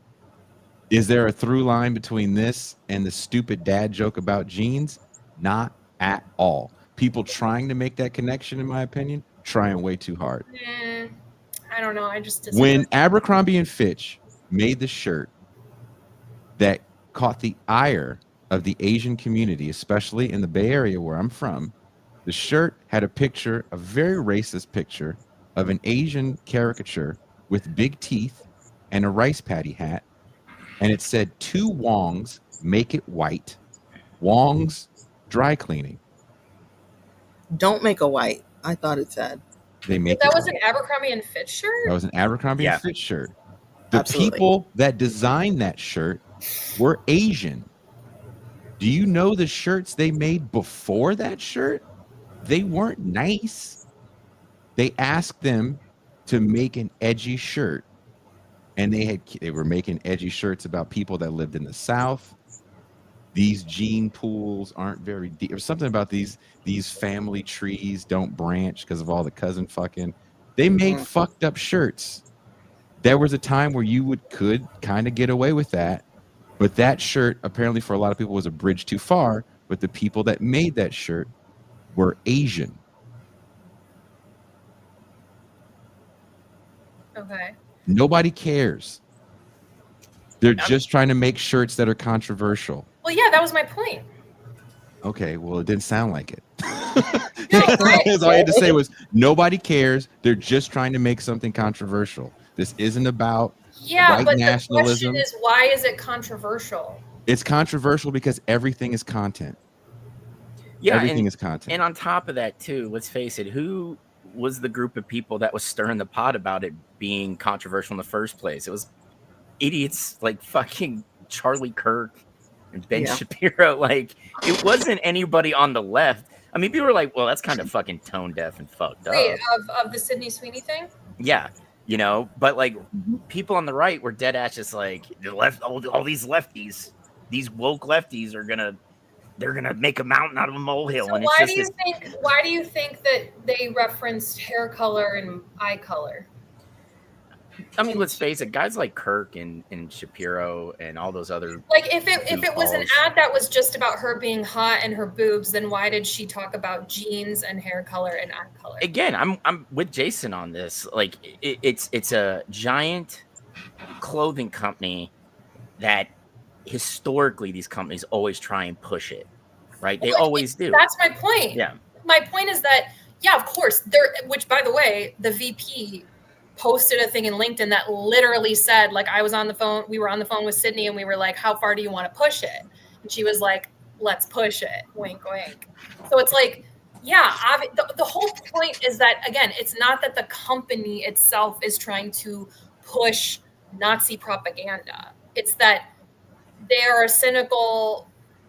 Is there a through line between this and the stupid dad joke about jeans? Not at all. People trying to make that connection, in my opinion, trying way too hard. I don't know. I just disagree. When Abercrombie and Fitch made the shirt that caught the ire of the Asian community, especially in the Bay Area where I'm from, the shirt had a picture, a very racist picture of an Asian caricature with big teeth and a rice patty hat. And it said, "To Wong's, make it white. Wong's dry cleaning." Don't make a white. I thought it said. They make that was an Abercrombie and Fitch shirt? That was an Abercrombie and Fitch shirt. The people that designed that shirt were Asian. Do you know the shirts they made before that shirt? They weren't nice. They asked them to make an edgy shirt. And they were making edgy shirts about people that lived in the South. These gene pools aren't very deep. Or something about these family trees don't branch because of all the cousin fucking. They made fucked up shirts. There was a time where you could kind of get away with that. But that shirt, apparently for a lot of people, was a bridge too far. But the people that made that shirt were Asian. Okay. Nobody cares. They're just trying to make shirts that are controversial. Well, yeah, that was my point. Okay, well, it didn't sound like it. All I had to say was nobody cares. They're just trying to make something controversial. This isn't about white nationalism. The question is, why is it controversial? It's controversial because everything is content. Yeah, everything is content. And on top of that, too, let's face it, who was the group of people that was stirring the pot about it being controversial in the first place? It was idiots like fucking Charlie Kirk and Ben Shapiro. Like, it wasn't anybody on the left. I mean, people were like, well, that's kind of fucking tone deaf and fucked up. Wait, of the Sydney Sweeney thing? Yeah, you know, but like people on the right were dead ass just like the left, all these lefties, these woke lefties they're gonna make a mountain out of a molehill. So and why do you think that they referenced hair color and eye color? I mean, let's face it, guys like Kirk and Shapiro and all those other if it was an ad that was just about her being hot and her boobs, then why did she talk about jeans and hair color and eye color? Again, I'm with Jason on this. Like it's a giant clothing company that historically these companies always try and push it, right? They always do. That's my point. Yeah. My point is that, yeah, of course, which by the way, the VP posted a thing in LinkedIn that literally said, like, we were on the phone with Sydney and we were like, how far do you want to push it? And she was like, let's push it. Wink, wink. So it's like, yeah, the whole point is that, again, it's not that the company itself is trying to push Nazi propaganda. It's that they are a cynical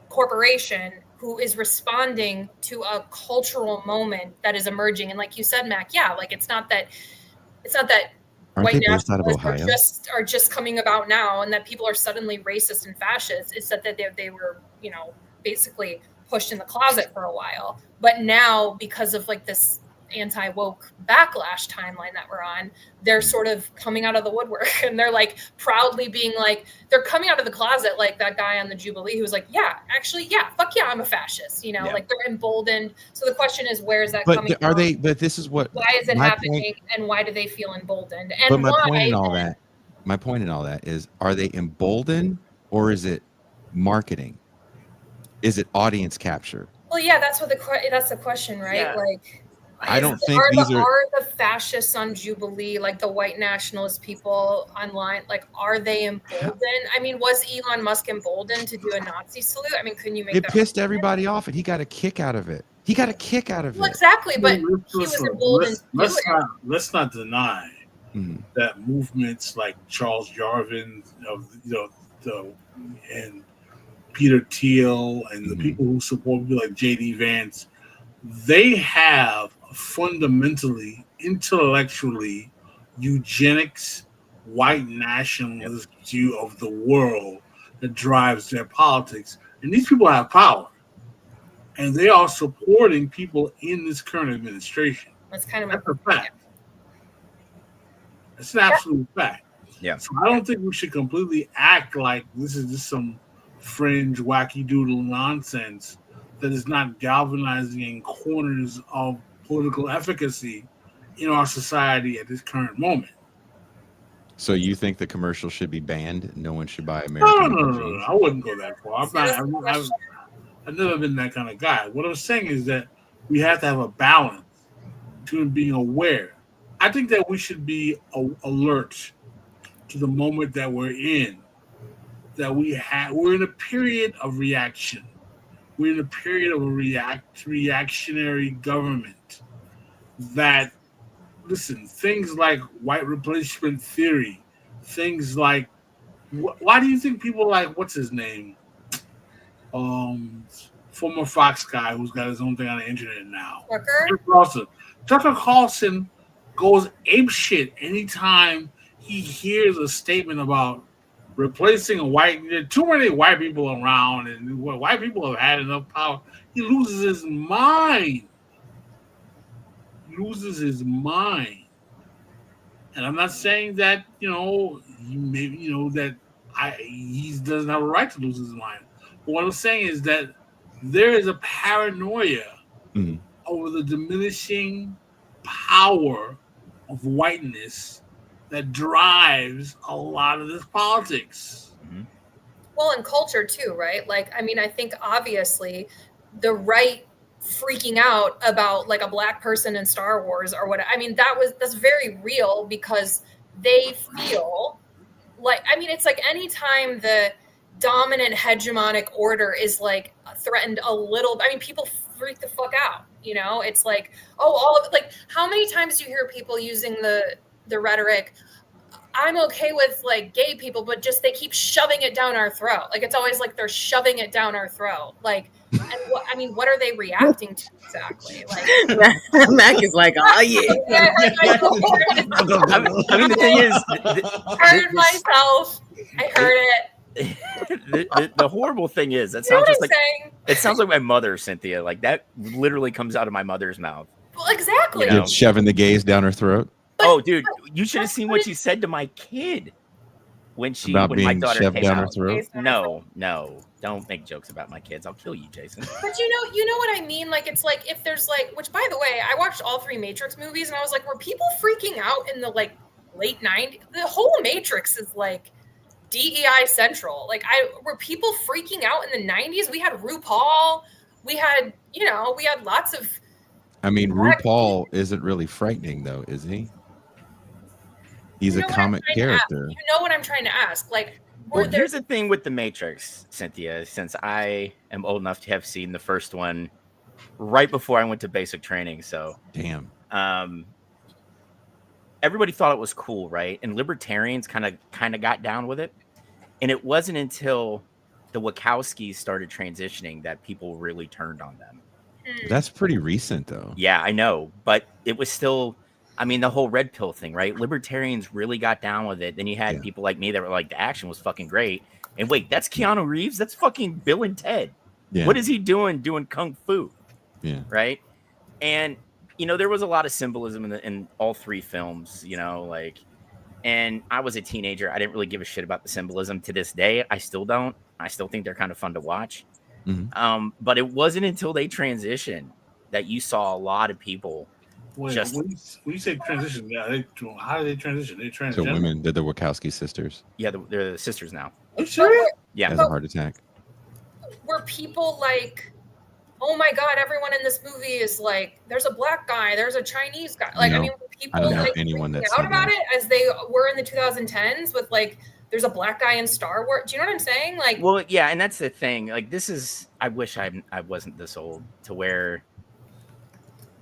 corporation who is responding to a cultural moment that is emerging. And like you said, Mac, yeah, like it's not that white nationalists are just coming about now and that people are suddenly racist and fascist. It's that they were, basically pushed in the closet for a while. But now, because of like this anti-woke backlash timeline that we're on, they're sort of coming out of the woodwork and they're like proudly being like, they're coming out of the closet like that guy on the Jubilee who was like, yeah, actually, yeah, fuck yeah, I'm a fascist, like they're emboldened. So the question is, where is that coming from? But this is what, why is it happening and why do they feel emboldened? And my point in all that is, are they emboldened or is it marketing? Is it audience capture? Well, yeah, that's the question, right? Yeah. Like, I don't think are the fascists on Jubilee, like the white nationalist people online, like, are they emboldened? I mean, was Elon Musk emboldened to do a Nazi salute? I mean, couldn't you make it pissed everybody off and he got a kick out of it. Well, exactly, but he was emboldened. Let's not deny that movements like Charles Jarvin and Peter Thiel and the people who support people like J.D. Vance they have fundamentally, intellectually, eugenics, white nationalist view of the world that drives their politics. And these people have power. And they are supporting people in this current administration. That's kind of That's a fact. That's an absolute fact. Yeah. So I don't think we should completely act like this is just some fringe, wacky doodle nonsense that is not galvanizing in corners of political efficacy in our society at this current moment. So you think the commercial should be banned? No one should buy American. No. I wouldn't go that far. I've never been that kind of guy. What I'm saying is that we have to have a balance to being aware. I think that we should be alert to the moment that we're in. That we're in a period of reaction. We're in a period of a reactionary government. That, listen, things like white replacement theory, things like, why do you think people like, what's his name? Former Fox guy who's got his own thing on the internet now. Tucker Carlson goes apeshit anytime he hears a statement about replacing too many white people around and white people have had enough power. He loses his mind. And I'm not saying that, he doesn't have a right to lose his mind. But what I'm saying is that there is a paranoia over the diminishing power of whiteness that drives a lot of this politics. Well, and culture too, right? Like, I mean, I think obviously the right freaking out about like a black person in Star Wars or what. I mean, that's very real because they feel like, I mean, it's like anytime the dominant hegemonic order is like threatened a little, I mean, people freak the fuck out, it's like, all of it. Like, how many times do you hear people using the rhetoric, I'm okay with like gay people, but just they keep shoving it down our throat. Like, it's always like they're shoving it down our throat. Like, and what are they reacting to exactly? Like, Mac is like, oh yeah. I mean, the thing is, I heard myself. I heard it. The horrible thing is that sounds like my mother, Cynthia. Like, that literally comes out of my mother's mouth. Well, exactly. It's shoving the gays down her throat. Oh, dude, you should have seen what she said to my kid when my daughter shoved came down her out. throat. No, don't make jokes about my kids. I'll kill you, Jason. But you know what I mean? Like, it's like if there's like, which by the way, I watched all 3 Matrix movies and I was like, were people freaking out in the like late 90s? The whole Matrix is like DEI central. Like, were people freaking out in the 90s? We had RuPaul. We had lots of. I mean, RuPaul isn't really frightening though, is he? He's a comic character. You know what I'm trying to ask? Like, here's the thing with the Matrix, Cynthia. Since I am old enough to have seen the first one right before I went to basic training, so damn. Everybody thought it was cool, right? And libertarians kind of got down with it. And it wasn't until the Wachowskis started transitioning that people really turned on them. That's pretty recent, though. Yeah, I know, but it was still. I mean, the whole red pill thing, right? Libertarians really got down with it. Then you had people like me that were like, the action was fucking great. And wait, that's Keanu Reeves? That's fucking Bill and Ted. Yeah. What is he doing kung fu? Yeah. Right? And, there was a lot of symbolism in all 3 films, and I was a teenager. I didn't really give a shit about the symbolism. To this day, I still don't. I still think they're kind of fun to watch. Mm-hmm. But it wasn't until they transitioned that you saw a lot of people. When you say transition, how do they transition? They transition to women. They're the Wachowski sisters. Yeah, they're the sisters now. Are you serious? Yeah, has a heart attack. Were people like, oh my god, everyone in this movie is like, there's a black guy, there's a Chinese guy. Like, No, I mean, were people I don't know like anyone that's out about it as they were in the 2010s with like, there's a black guy in Star Wars. Do you know what I'm saying? Like, well, yeah, and that's the thing. Like, this is. I wish I wasn't this old to where.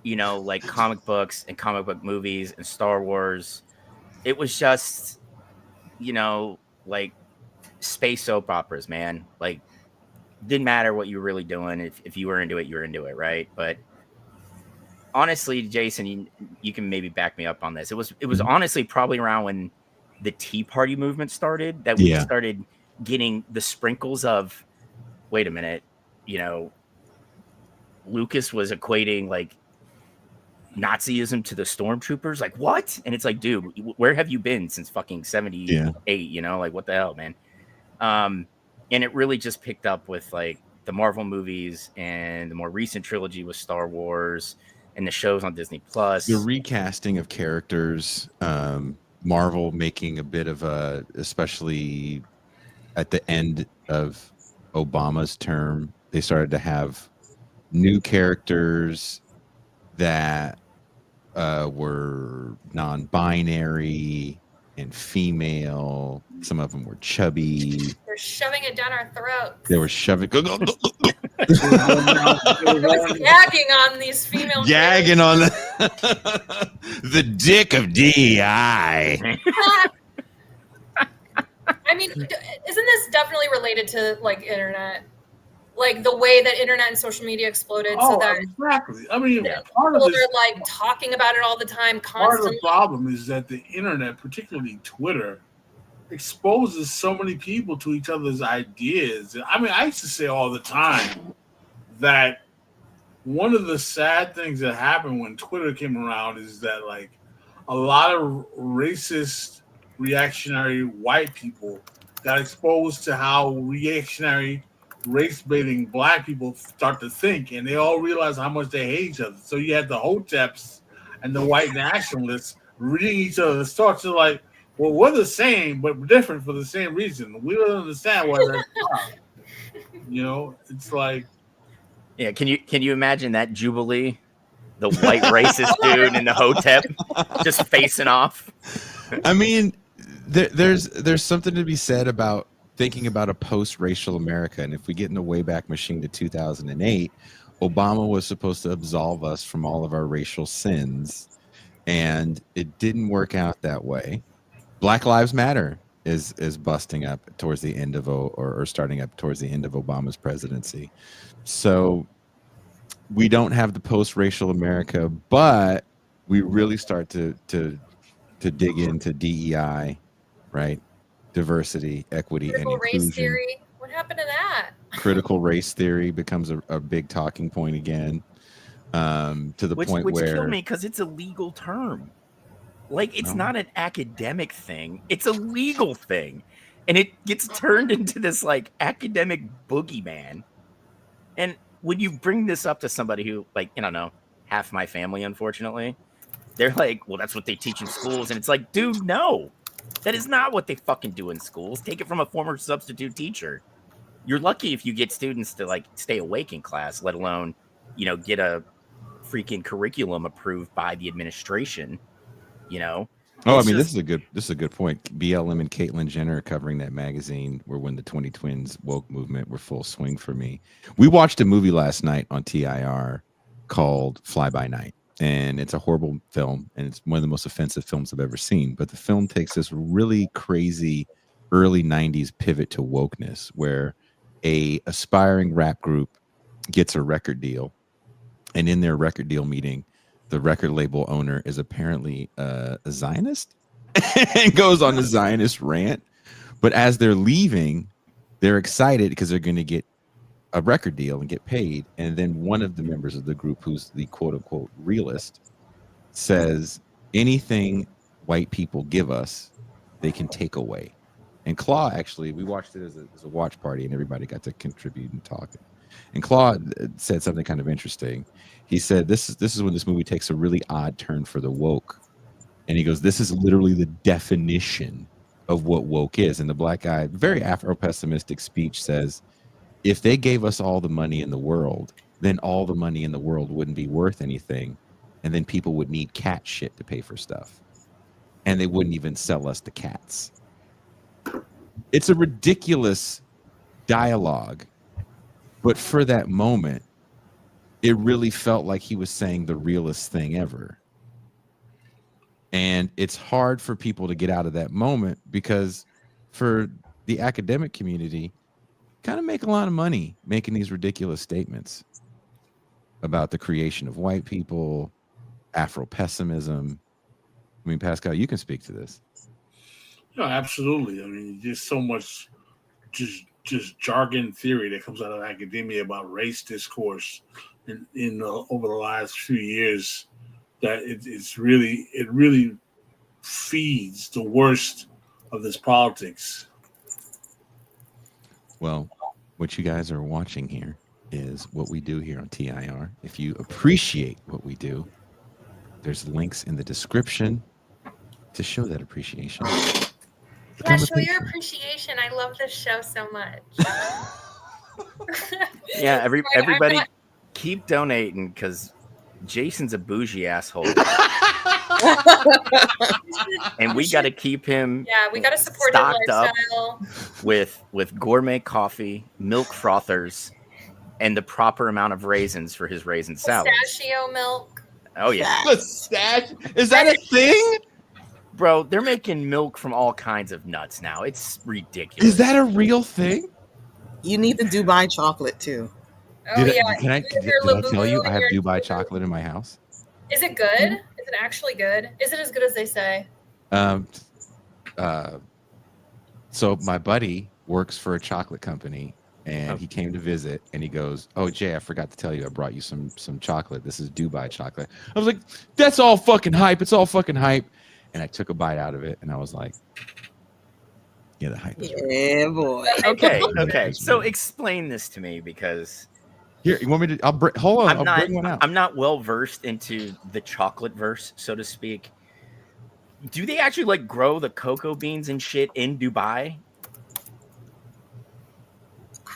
Like comic books and comic book movies and Star Wars, it was just, like space soap operas, man. Like, didn't matter what you were really doing. If you were into it, you were into it, right? But honestly, Jason, you can maybe back me up on this. It was honestly probably around when the Tea Party movement started that we started getting the sprinkles of, wait a minute, you know, Lucas was equating like Nazism to the stormtroopers. Like, what? And it's like, dude, where have you been since fucking 78? You know, like, what the hell, man? And it really just picked up with like the Marvel movies and the more recent trilogy with Star Wars and the shows on Disney Plus. The recasting of characters, Marvel making a bit of a, especially at the end of Obama's term, they started to have new characters that were non-binary and female. Some of them were chubby. They're shoving it down our throats. They were shoving. It was gagging on these female. Gagging on the dick of DEI. I mean, isn't this definitely related to like internet? Like the way that internet and social media exploded, so that exactly. I mean, part of they're like talking about it all the time, constantly. Part of the problem is that the internet, particularly Twitter, exposes so many people to each other's ideas. I mean, I used to say all the time that one of the sad things that happened when Twitter came around is that like a lot of racist, reactionary white people got exposed to how reactionary, race-baiting black people start to think, and they all realize how much they hate each other. So you had the Hoteps and the white nationalists reading each other's thoughts. They're like, well, we're the same, but different for the same reason. We don't understand why that's wrong. You know, it's like, yeah. Can you imagine that Jubilee, the white racist dude and the Hotep just facing off? I mean, there's something to be said about thinking about a post-racial America. And if we get in the Wayback Machine to 2008, Obama was supposed to absolve us from all of our racial sins, and it didn't work out that way. Black Lives Matter is busting up towards the end of or starting up towards the end of Obama's presidency. So we don't have the post-racial America, but we really start to dig into DEI, right? Diversity, equity, critical and inclusion. Race theory. What happened to that? Critical race theory becomes a big talking point again, to the point where killed me because it's a legal term. Like, it's not an academic thing; it's a legal thing, and it gets turned into this like academic boogeyman. And when you bring this up to somebody who, like, I don't know, half my family, unfortunately, they're like, "Well, that's what they teach in schools," and it's like, dude, no. That is not what they fucking do in schools. Take it from a former substitute teacher. You're lucky if you get students to like stay awake in class, let alone, you know, get a freaking curriculum approved by the administration. You know. Oh, I mean, this is a good point. BLM and Caitlyn Jenner covering that magazine were when the 20 Twins woke movement were full swing for me. We watched a movie last night on TIR called Fly By Night. And it's a horrible film, and it's one of the most offensive films I've ever seen. But the film takes this really crazy early 90s pivot to wokeness, where a aspiring rap group gets a record deal. And in their record deal meeting, the record label owner is apparently a Zionist and goes on a Zionist rant. But as they're leaving, they're excited because they're going to get a record deal and get paid. And then one of the members of the group, who's the quote unquote realist, says anything white people give us, they can take away. And Claw, actually, we watched it as a watch party, and everybody got to contribute and talk. And Claw said something kind of interesting. He said, this is when this movie takes a really odd turn for the woke. And he goes, this is literally the definition of what woke is. And the black guy, very Afro-pessimistic speech, says, if they gave us all the money in the world, then all the money in the world wouldn't be worth anything. And then people would need cat shit to pay for stuff. And they wouldn't even sell us the cats. It's a ridiculous dialogue. But for that moment, it really felt like he was saying the realest thing ever. And it's hard for people to get out of that moment because for the academic community, kind of make a lot of money making these ridiculous statements about the creation of white people, Afro-pessimism. I mean, Pascal, you can speak to this. No, absolutely. I mean, just so much just jargon theory that comes out of academia about race discourse in over the last few years that it really feeds the worst of this politics. Well, what you guys are watching here is what we do here on TIR. If you appreciate what we do, there's links in the description to show that appreciation. Yeah, show your appreciation. I love this show so much. Yeah, everybody keep donating because Jason's a bougie asshole. And we got to keep him we got to support his lifestyle with gourmet coffee, milk frothers, and the proper amount of raisins for his raisin salad. Pistachio milk. Oh, yeah. Pistachio? Is that a thing? Bro, they're making milk from all kinds of nuts now. It's ridiculous. Is that a real thing? You need the Dubai chocolate too. Oh, did I tell you I have Dubai chocolate in my house? Is it good? Is it actually good? Is it as good as they say? So my buddy works for a chocolate company, and he came to visit, and he goes, "Oh, Jay, I forgot to tell you, I brought you some chocolate. This is Dubai chocolate." I was like, "That's all fucking hype. It's all fucking hype." And I took a bite out of it, and I was like, "Yeah, the hype is real." Boy. Okay. So explain this to me because here, you want me to? Hold on. I'll bring one out. I'm not well versed into the chocolate verse, so to speak. Do they actually grow the cocoa beans and shit in Dubai?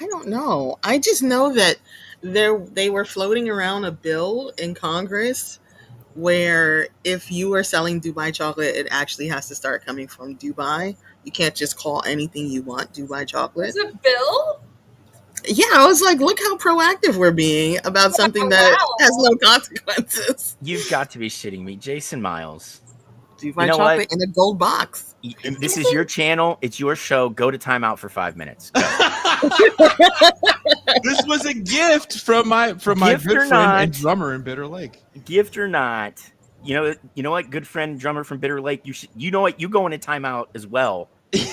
I don't know. I just know that they were floating around a bill in Congress where if you are selling Dubai chocolate, it actually has to start coming from Dubai. You can't just call anything you want Dubai chocolate. Is it bill? Yeah, I was like, look how proactive we're being about something that has no consequences. You've got to be shitting me. Jason Miles. Dubai chocolate in a gold box. This is your channel. It's your show. Go to timeout for 5 minutes. This was a gift from my good friend and drummer in Bitter Lake. Gift or not, you know what? Good friend drummer from Bitter Lake. You know what? You go into timeout as well,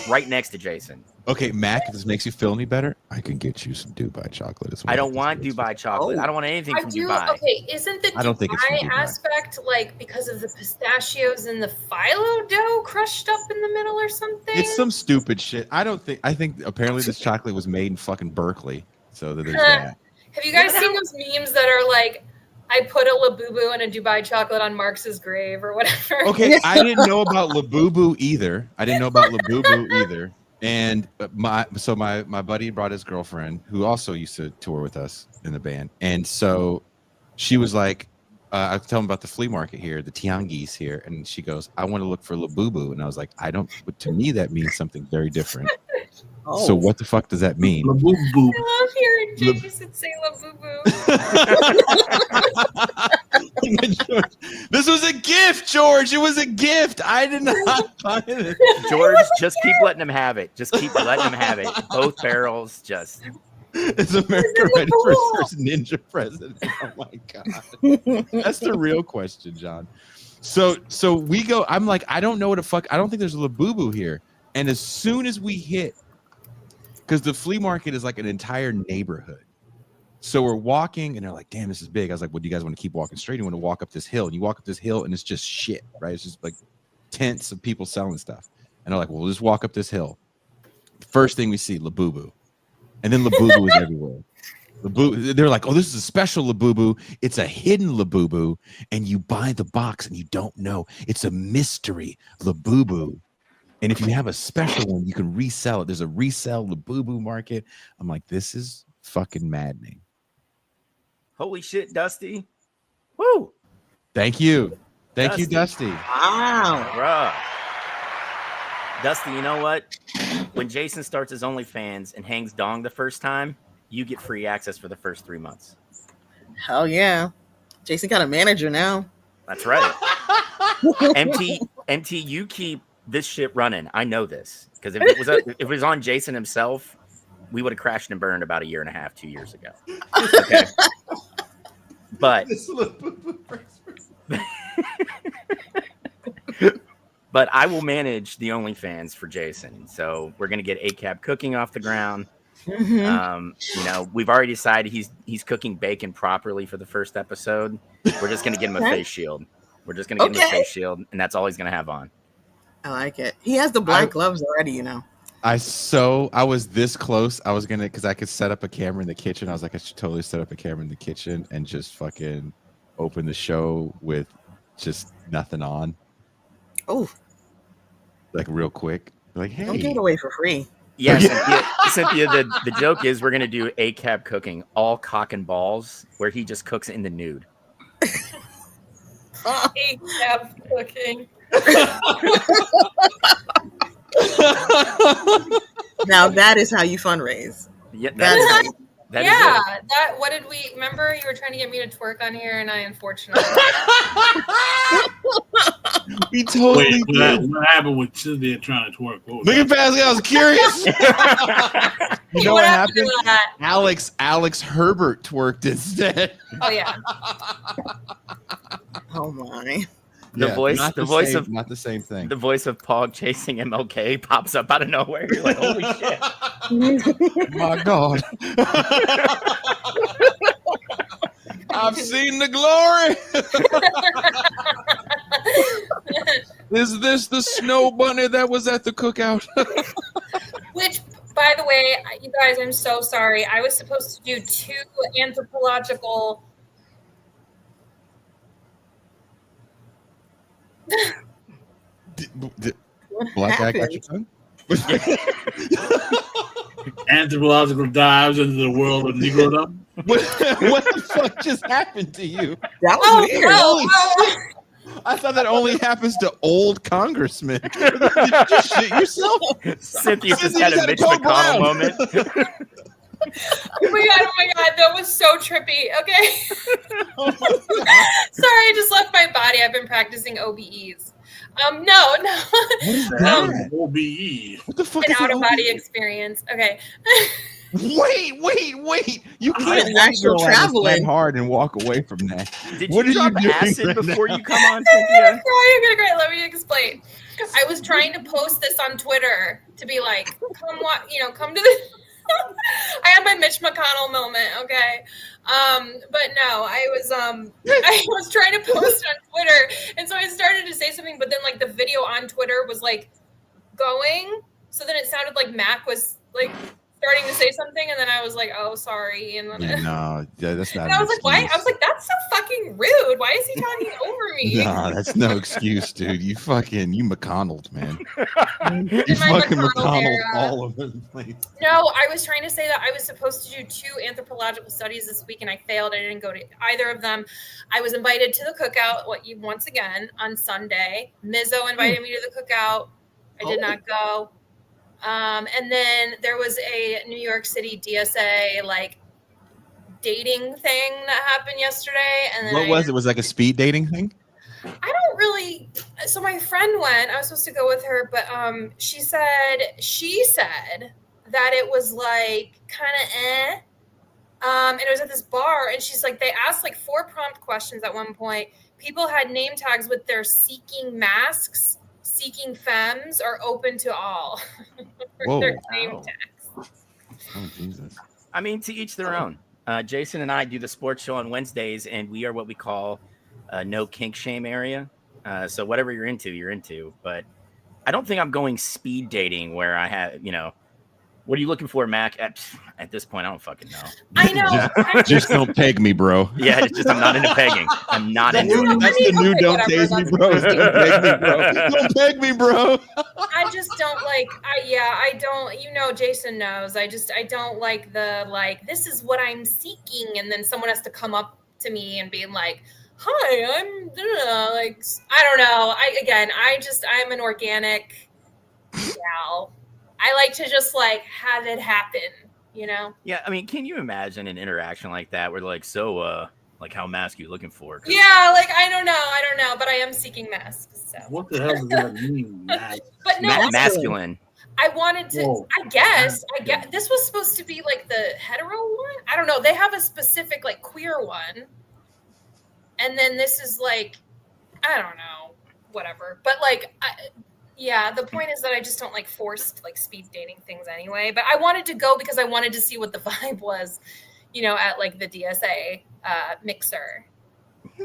right next to Jason. Okay, Mac, if this makes you feel any better, I can get you some Dubai chocolate as well. I don't want Dubai chocolate. I don't want anything from Dubai. Okay, isn't the Dubai aspect because of the pistachios and the phyllo dough crushed up in the middle or something? It's some stupid shit. I think apparently this chocolate was made in fucking Berkeley. So there's that. Have you guys seen those memes that are like, I put a Labubu and a Dubai chocolate on Marx's grave or whatever? Okay, I didn't know about Labubu either. And my buddy brought his girlfriend, who also used to tour with us in the band. And so she was like, I was telling him about the flea market here, the Tianguis here. And she goes, I want to look for Labubu. And I was like, but to me, that means something very different. Oh. So what the fuck does that mean? Labubu. I love hearing Jason say Labubu. This was a gift, George. It was a gift. I did not buy it. George, just keep letting him have it. Just keep letting him have it. Both barrels, just. Is America ready for its first ninja president? Oh my god, that's the real question, John. So we go. I'm like, I don't know what the fuck. I don't think there's a Labubu here. And as soon as we hit, because the flea market is like an entire neighborhood. So we're walking, and they're like, "Damn, this is big." I was like, "Well, do you guys want to keep walking straight? You want to walk up this hill?" And you walk up this hill, and it's just shit, right? It's just like tents of people selling stuff. And they're like, "Well, we'll just walk up this hill." First thing we see, Labubu. And then Labubu is everywhere. They're like, "Oh, this is a special Labubu. It's a hidden Labubu, and you buy the box and you don't know. It's a mystery Labubu. And if you have a special one, you can resell it. There's a resell Labubu market." I'm like, this is fucking maddening. Holy shit, Dusty. Woo. Thank you. Thank you, Dusty. Wow. Bruh. Dusty, you know what? When Jason starts his OnlyFans and hangs dong the first time, you get free access for the first 3 months. Hell yeah. Jason got a manager now. That's right. MT, you keep this shit running. I know this. Because if it was on Jason himself, we would have crashed and burned about 1.5 years, 2 years ago. Okay. But But I will manage the OnlyFans for Jason. So we're gonna get ACAB cooking off the ground. We've already decided he's cooking bacon properly for the first episode. We're just gonna get him a face shield. We're just gonna get him a face shield, and that's all he's gonna have on. I like it. He has the black gloves already, I was this close. I was gonna, because I could set up a camera in the kitchen. I was like, I should totally set up a camera in the kitchen and just fucking open the show with just nothing on. Oh, like real quick. Like, hey, don't give it away for free. Yeah, Cynthia. The joke is we're gonna do ACAB cooking, all cock and balls, where he just cooks in the nude. ACAB cooking. Now that is how you fundraise. Yeah, what did we remember? You were trying to get me to twerk on here, and I unfortunately. We totally did. What happened with Cynthia trying to twerk? Look at Pascal. I was curious. You know what happened? Alex Herbert twerked instead. Oh yeah. Oh my. The voice of not the same thing. The voice of Pog chasing MLK pops up out of nowhere. You're like, holy shit! My God! I've seen the glory. Is this the snow bunny that was at the cookout? Which, by the way, you guys, I'm so sorry. I was supposed to do 2 anthropological. Black guy got your tongue? Anthropological dives into the world of Negrodom. What the fuck just happened to you? That was weird. I thought that only happens to old congressmen. Did you just shit yourself? Cynthia just had a Mitch McConnell moment. Oh my god, that was so trippy. Okay. Sorry, I just left my body. I've been practicing OBEs. No. OBE. What the fuck An is out-of-body experience. Okay. Wait. You can't actual traveling hard and walk away from that. Did what you drop acid before you come on, Cynthia? I'm gonna cry. Let me explain. I was trying to post this on Twitter to be like, come to the I had my Mitch McConnell moment, okay? But no, I was trying to post on Twitter, and so I started to say something, but then like the video on Twitter was like going, so then it sounded like Mac was like starting to say something, and then I was like, oh, sorry, and then that's not. And I was like, why? I was like, that's so fucking rude. Why is he talking over me? No, that's no excuse, dude. You McConnelled, man. You fucking McConnelled all over the place. No, I was trying to say that I was supposed to do 2 anthropological studies this week, and I failed. I didn't go to either of them. I was invited to the cookout once again on Sunday. Mizzo invited me to the cookout. I did not go. And then there was a New York City DSA dating thing that happened yesterday. And then what was it? Was it like a speed dating thing? I don't really. So my friend went. I was supposed to go with her, but she said that it was like kind of and it was at this bar, and she's like, they asked 4 prompt questions at one point. People had name tags with their seeking masks, seeking femmes, or open to all. Whoa. Their name tags. Oh, Jesus. I mean, to each their own. Jason and I do the sports show on Wednesdays, and we are what we call no kink shame area. So whatever you're into. But I don't think I'm going speed dating where I have, what are you looking for, Mac? At this point, I don't fucking know. I know. Just don't peg me, bro. Yeah, I'm not into pegging. I'm not into it. That's the new don't tase me, bro. Don't peg me, bro. Don't peg me, bro. I just don't I don't, Jason knows. I don't like the, this is what I'm seeking. And then someone has to come up to me and be like, hi, I'm, I don't know. I'm an organic gal. I like to just have it happen, Yeah, I mean, can you imagine an interaction like that where how mask you looking for? Yeah, I don't know, but I am seeking masks. So. What the hell does that mean? But no, masculine. I wanted to. Whoa. I guess this was supposed to be the hetero one. I don't know. They have a specific queer one, and then this is I don't know. whatever. But like, the point is that I just don't like forced like speed dating things anyway. But I wanted to go because I wanted to see what the vibe was, at like the DSA mixer.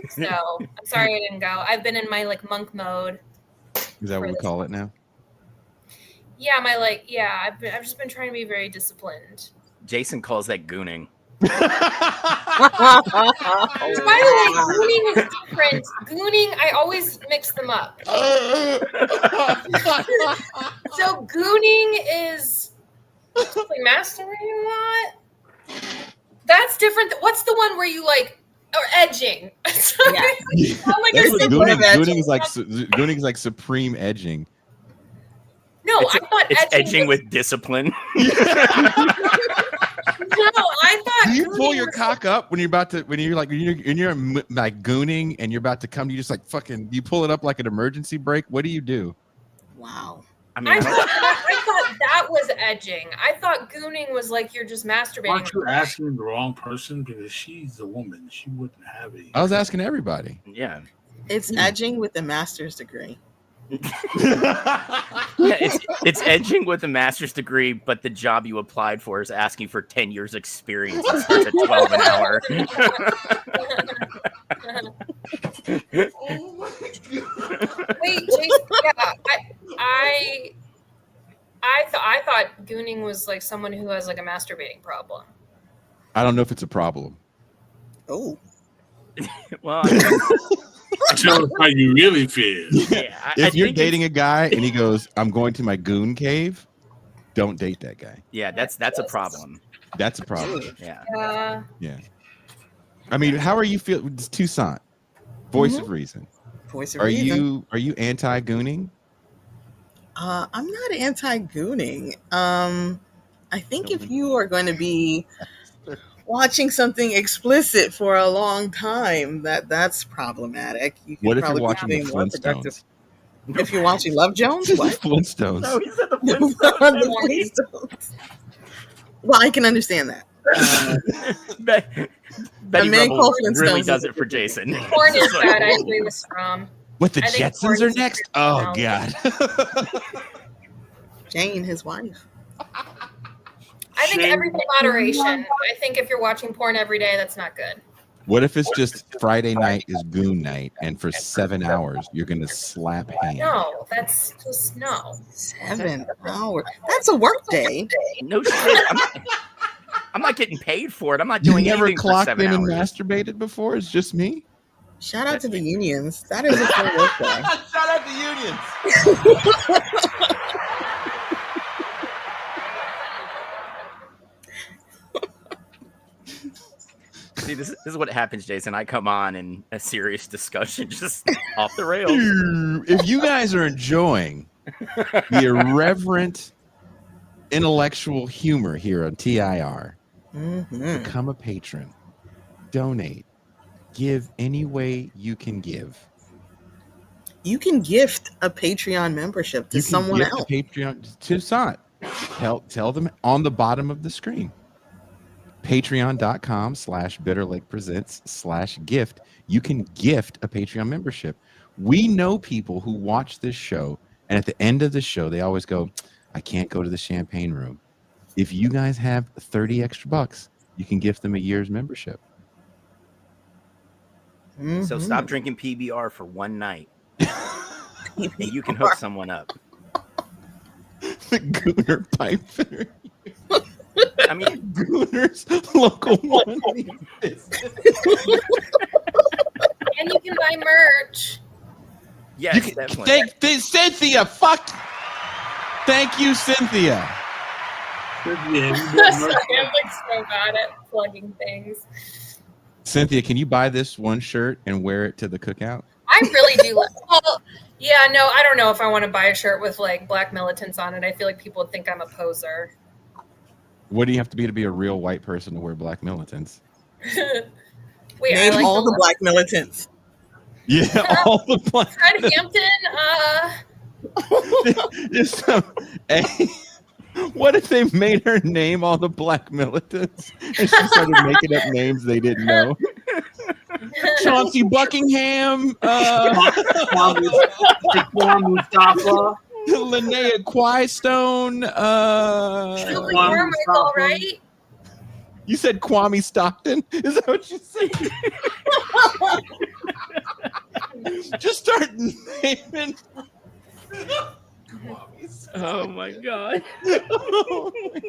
So I'm sorry I didn't go. I've been in my like monk mode. Is that what we call it now? Yeah, I've just been trying to be very disciplined. Jason calls that gooning. By the way, gooning is different. Gooning, I always mix them up. So gooning is just like masturbating a lot. That's different. What's the one where you like or edging? Sorry. Yeah. Gooning is like supreme edging. No, I thought it's edging with discipline. No, I thought. Do you pull your cock up when you're like gooning and you're about to come? You just like fucking. You pull it up like an emergency brake. What do you do? Wow. I thought that was edging. I thought gooning was like you're just masturbating. Aren't you asking the wrong person? Because she's a woman. She wouldn't have it. I was asking everybody. Yeah. It's edging with a master's degree. It's edging with a master's degree, but the job you applied for is asking for 10 years experience and starts at $12 an hour. Oh my God. Wait, Jason, I thought gooning was like someone who has like a masturbating problem. I don't know if it's a problem. Oh. Well, shows how you really feel. Yeah, if you're dating a guy and he goes, "I'm going to my goon cave," don't date that guy. Yeah, that's a problem. That's a problem. Yeah. Yeah. I mean, how are you feeling? It's Toussaint, voice of reason. Voice of reason. Are you anti-gooning? I'm not anti-gooning. I think if you are going to be watching something explicit for a long time, that's problematic. What if you're watching the Flintstones? If you're watching Love Jones, what? Flintstones. No, he said the Flintstones. The Flintstones. Well, I can understand that. Betty Rubble really does it for Jason. Porn is bad. I agree with Strom. What, the Jetsons are next? Oh, God. Jane, his wife. I think everything moderation. I think if you're watching porn every day, that's not good. What if it's just Friday night is goon night, and for 7 hours you're gonna slap hands? No, that's just no. 7 hours. That's a work day. No shit. I'm not getting paid for it. I'm not doing anything for 7 hours. You never clocked in and masturbated before? It's just me? Shout out to the unions. That is a full work day. Shout out to unions. See, this is what happens, Jason. I come on in a serious discussion, just off the rails. If you guys are enjoying the irreverent intellectual humor here on TIR, become a patron, donate, give any way you can give. You can gift a Patreon membership to someone else. Patreon to Toussaint. Tell them on the bottom of the screen. Patreon.com/BitterLakePresents/gift. You can gift a Patreon membership. We know people who watch this show, and at the end of the show, they always go, "I can't go to the champagne room." If you guys have 30 extra bucks, you can gift them a year's membership. So stop drinking PBR for one night, and you can hook someone up. The Gooner Piper. I mean, Gooners local one. And you can buy merch. Yes, definitely. Thank Cynthia. Fuck. Thank you, Cynthia. I'm like so bad at plugging things. Cynthia, can you buy this one shirt and wear it to the cookout? I really do. Well, yeah, no, I don't know if I want to buy a shirt with like black militants on it. I feel like people would think I'm a poser. What do you have to be a real white person to wear black militants? Wait, name all the black militants. Yeah, all the black. Fred Hampton. What if they made her name all the black militants and she started making up names they didn't know? Chauncey Buckingham, Mustafa. Linnea Quistone. Julie Warm is all right. You said Kwame Stockton? Is that what you said? Just start naming. Oh my god! Oh my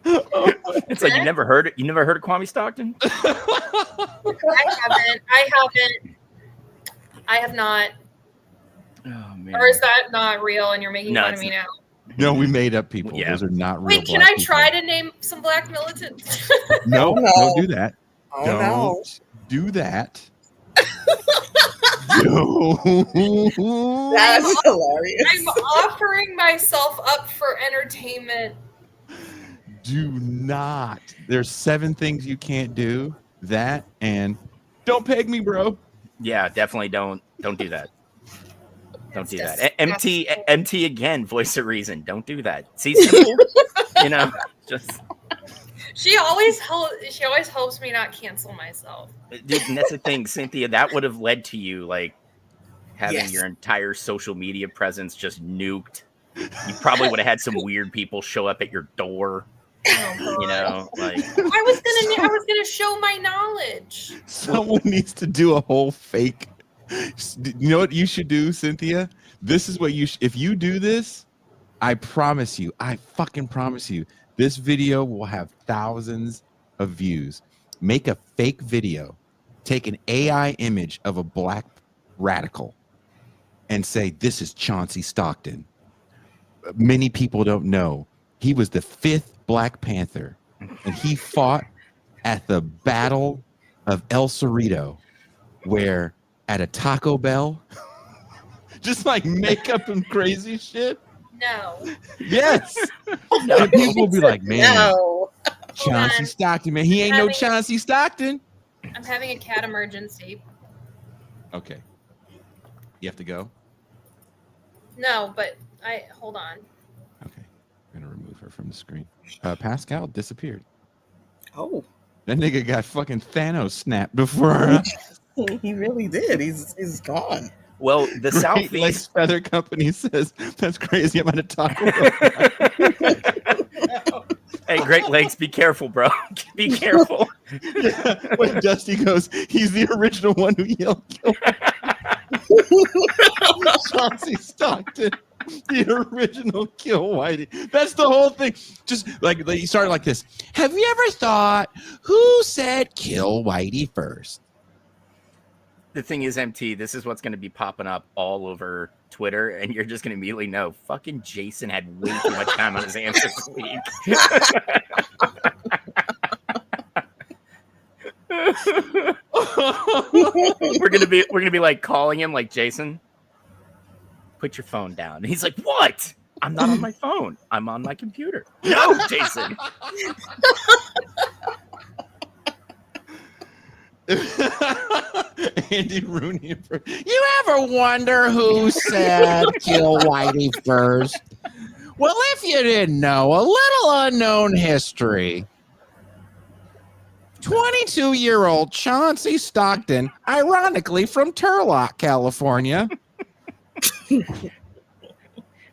God. It's like you never heard of Kwame Stockton? I have not. Oh man! Or is that not real? And you're making fun of me now? No, we made up people. Yeah. Those are not real. Wait, can I try to name some black militants? No, No. don't do that. Oh Don't no. do that. That's hilarious. I'm offering myself up for entertainment. Do not. There's 7 things you can't do. That and don't peg me, bro. Yeah, definitely don't do that. Don't do that. MT again, voice of reason. Don't do that. See, simple, just. She always helps me not cancel myself. Dude, and that's the thing, Cynthia. That would have led to you like having your entire social media presence just nuked. You probably would have had some weird people show up at your door. Like I was gonna show my knowledge. Someone needs to do a whole fake. You know what you should do, Cynthia? This is what you if you do this, I promise you, I fucking promise you, this video will have thousands of views. Make a fake video, take an AI image of a black radical and say, this is Chauncey Stockton. Many people don't know. He was the 5th Black Panther, and he fought at the Battle of El Cerrito, where at a Taco Bell, just like make up and crazy shit. No. Yes. And people will be like, man, No. Chauncey Stockton, man. He ain't no Chauncey Stockton. I'm having a cat emergency. Okay. You have to go? No, but hold on. Okay. I'm going to remove her from the screen. Pascal disappeared. Oh. That nigga got fucking Thanos snapped before her. He really did. He's gone. well, the Great Lakes Southeast. Feather Company says, that's crazy. I'm at a Taco Bell. Hey, Great Lakes, be careful, bro. Be careful. Yeah, when Dusty goes, he's the original one who yelled kill. Chauncey Stockton, the original kill Whitey. That's the whole thing. Just like you started like this. Have you ever thought who said kill Whitey first? The thing is, MT, this is what's going to be popping up all over Twitter, and you're just going to immediately know fucking Jason had way too much time on his hands this week. we're gonna be like calling him like, Jason, put your phone down. And he's like, what? I'm not on my phone. I'm on my computer. No, Jason. Andy Rooney. You ever wonder who said kill Whitey first? Well, if you didn't know, a little unknown history. 22-year-old Chauncey Stockton, ironically from Turlock, California.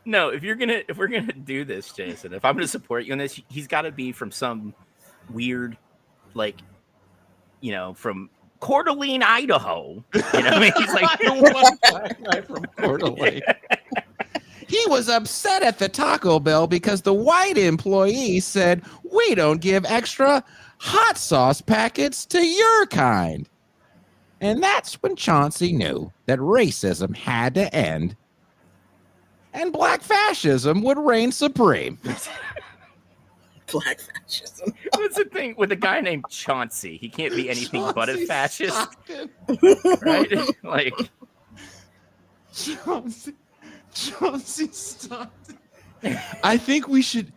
No, if we're gonna do this, Jason, if I'm gonna support you in this, he's got to be from some weird, like, from Coeur d'Alene, Idaho. I mean, he's like one black guy from Coeur d'Alene. He was upset at the Taco Bell because the white employee said, "We don't give extra hot sauce packets to your kind." And that's when Chauncey knew that racism had to end and black fascism would reign supreme. Black fascism. What's the thing with a guy named Chauncey? He can't be anything but a fascist, Stockton. right? Like Chauncey Stockton. I think we should.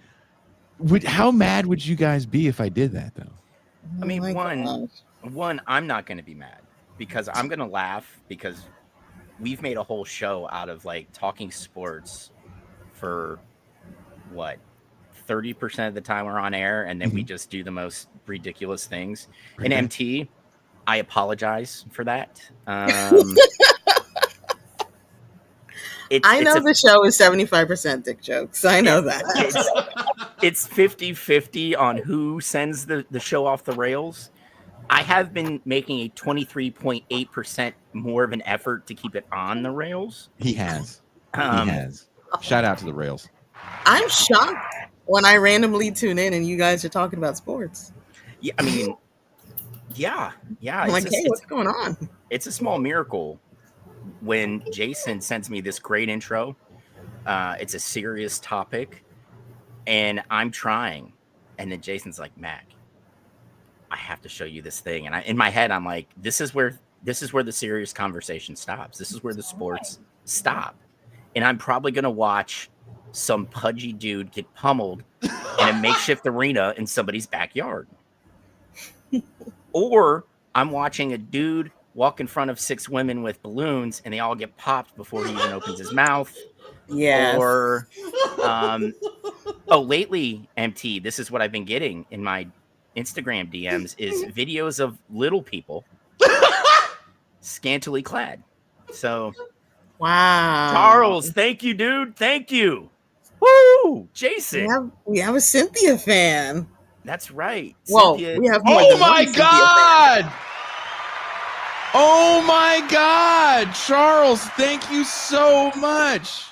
How mad would you guys be if I did that, though? I mean, Oh my one, I'm not going to be mad because I'm going to laugh because we've made a whole show out of like talking sports for what 30% of the time we're on air, and then we just do the most ridiculous things. And MT, I apologize for that. I know the show is 75% dick jokes. I know that. It's 50-50 on who sends the show off the rails. I have been making a 23.8% more of an effort to keep it on the rails. He has. He has. Shout out to the rails. I'm shocked when I randomly tune in and you guys are talking about sports. Yeah, I mean, yeah. I'm like, hey, what's going on? It's a small miracle when Jason sends me this great intro. It's a serious topic, and I'm trying. And then Jason's like, Mac, I have to show you this thing. And in my head, I'm like, this is where the serious conversation stops. This is where the sports stop. And I'm probably going to watch some pudgy dude get pummeled in a makeshift arena in somebody's backyard. Or I'm watching a dude walk in front of 6 women with balloons and they all get popped before he even opens his mouth. Yeah. Or, lately, MT, this is what I've been getting in my Instagram DMs is videos of little people scantily clad. So, wow. Charles, thank you, dude. Thank you. Woo! Jason. We have a Cynthia fan. That's right. Whoa, Cynthia. we have more than my one God! Oh my God! Charles, thank you so much.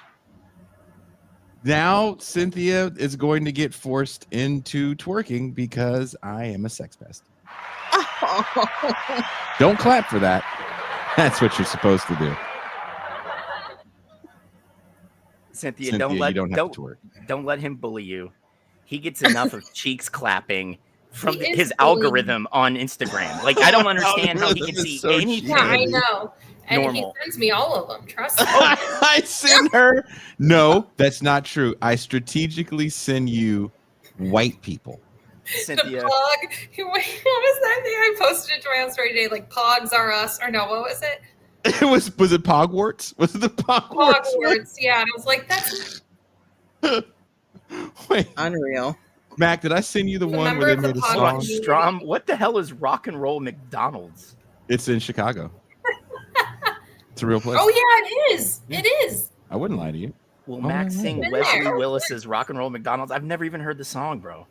Now Cynthia is going to get forced into twerking because I am a sex pest. Don't clap for that. That's what you're supposed to do. Cynthia, don't let him bully you. He gets enough of cheeks clapping from his algorithm on Instagram. Like, I don't understand how he can see anything. Yeah, I know. And normal. He sends me all of them. Trust me. I send her. No, that's not true. I strategically send you white people. Cynthia. The pog. What was that thing I posted it to my own story today? Like, pogs are us. Or no, what was it? Was it Pogwarts? Was it the Pogwarts? Pogwarts, yeah. And I was like, that's... Wait. Unreal. Mac, did I send you the one where they made a song? Strom, what the hell is Rock and Roll McDonald's? It's in Chicago. It's a real place. Oh, yeah, it is. It is. I wouldn't lie to you. Will Mac sing Wesley Willis's Rock and Roll McDonald's? I've never even heard the song, bro.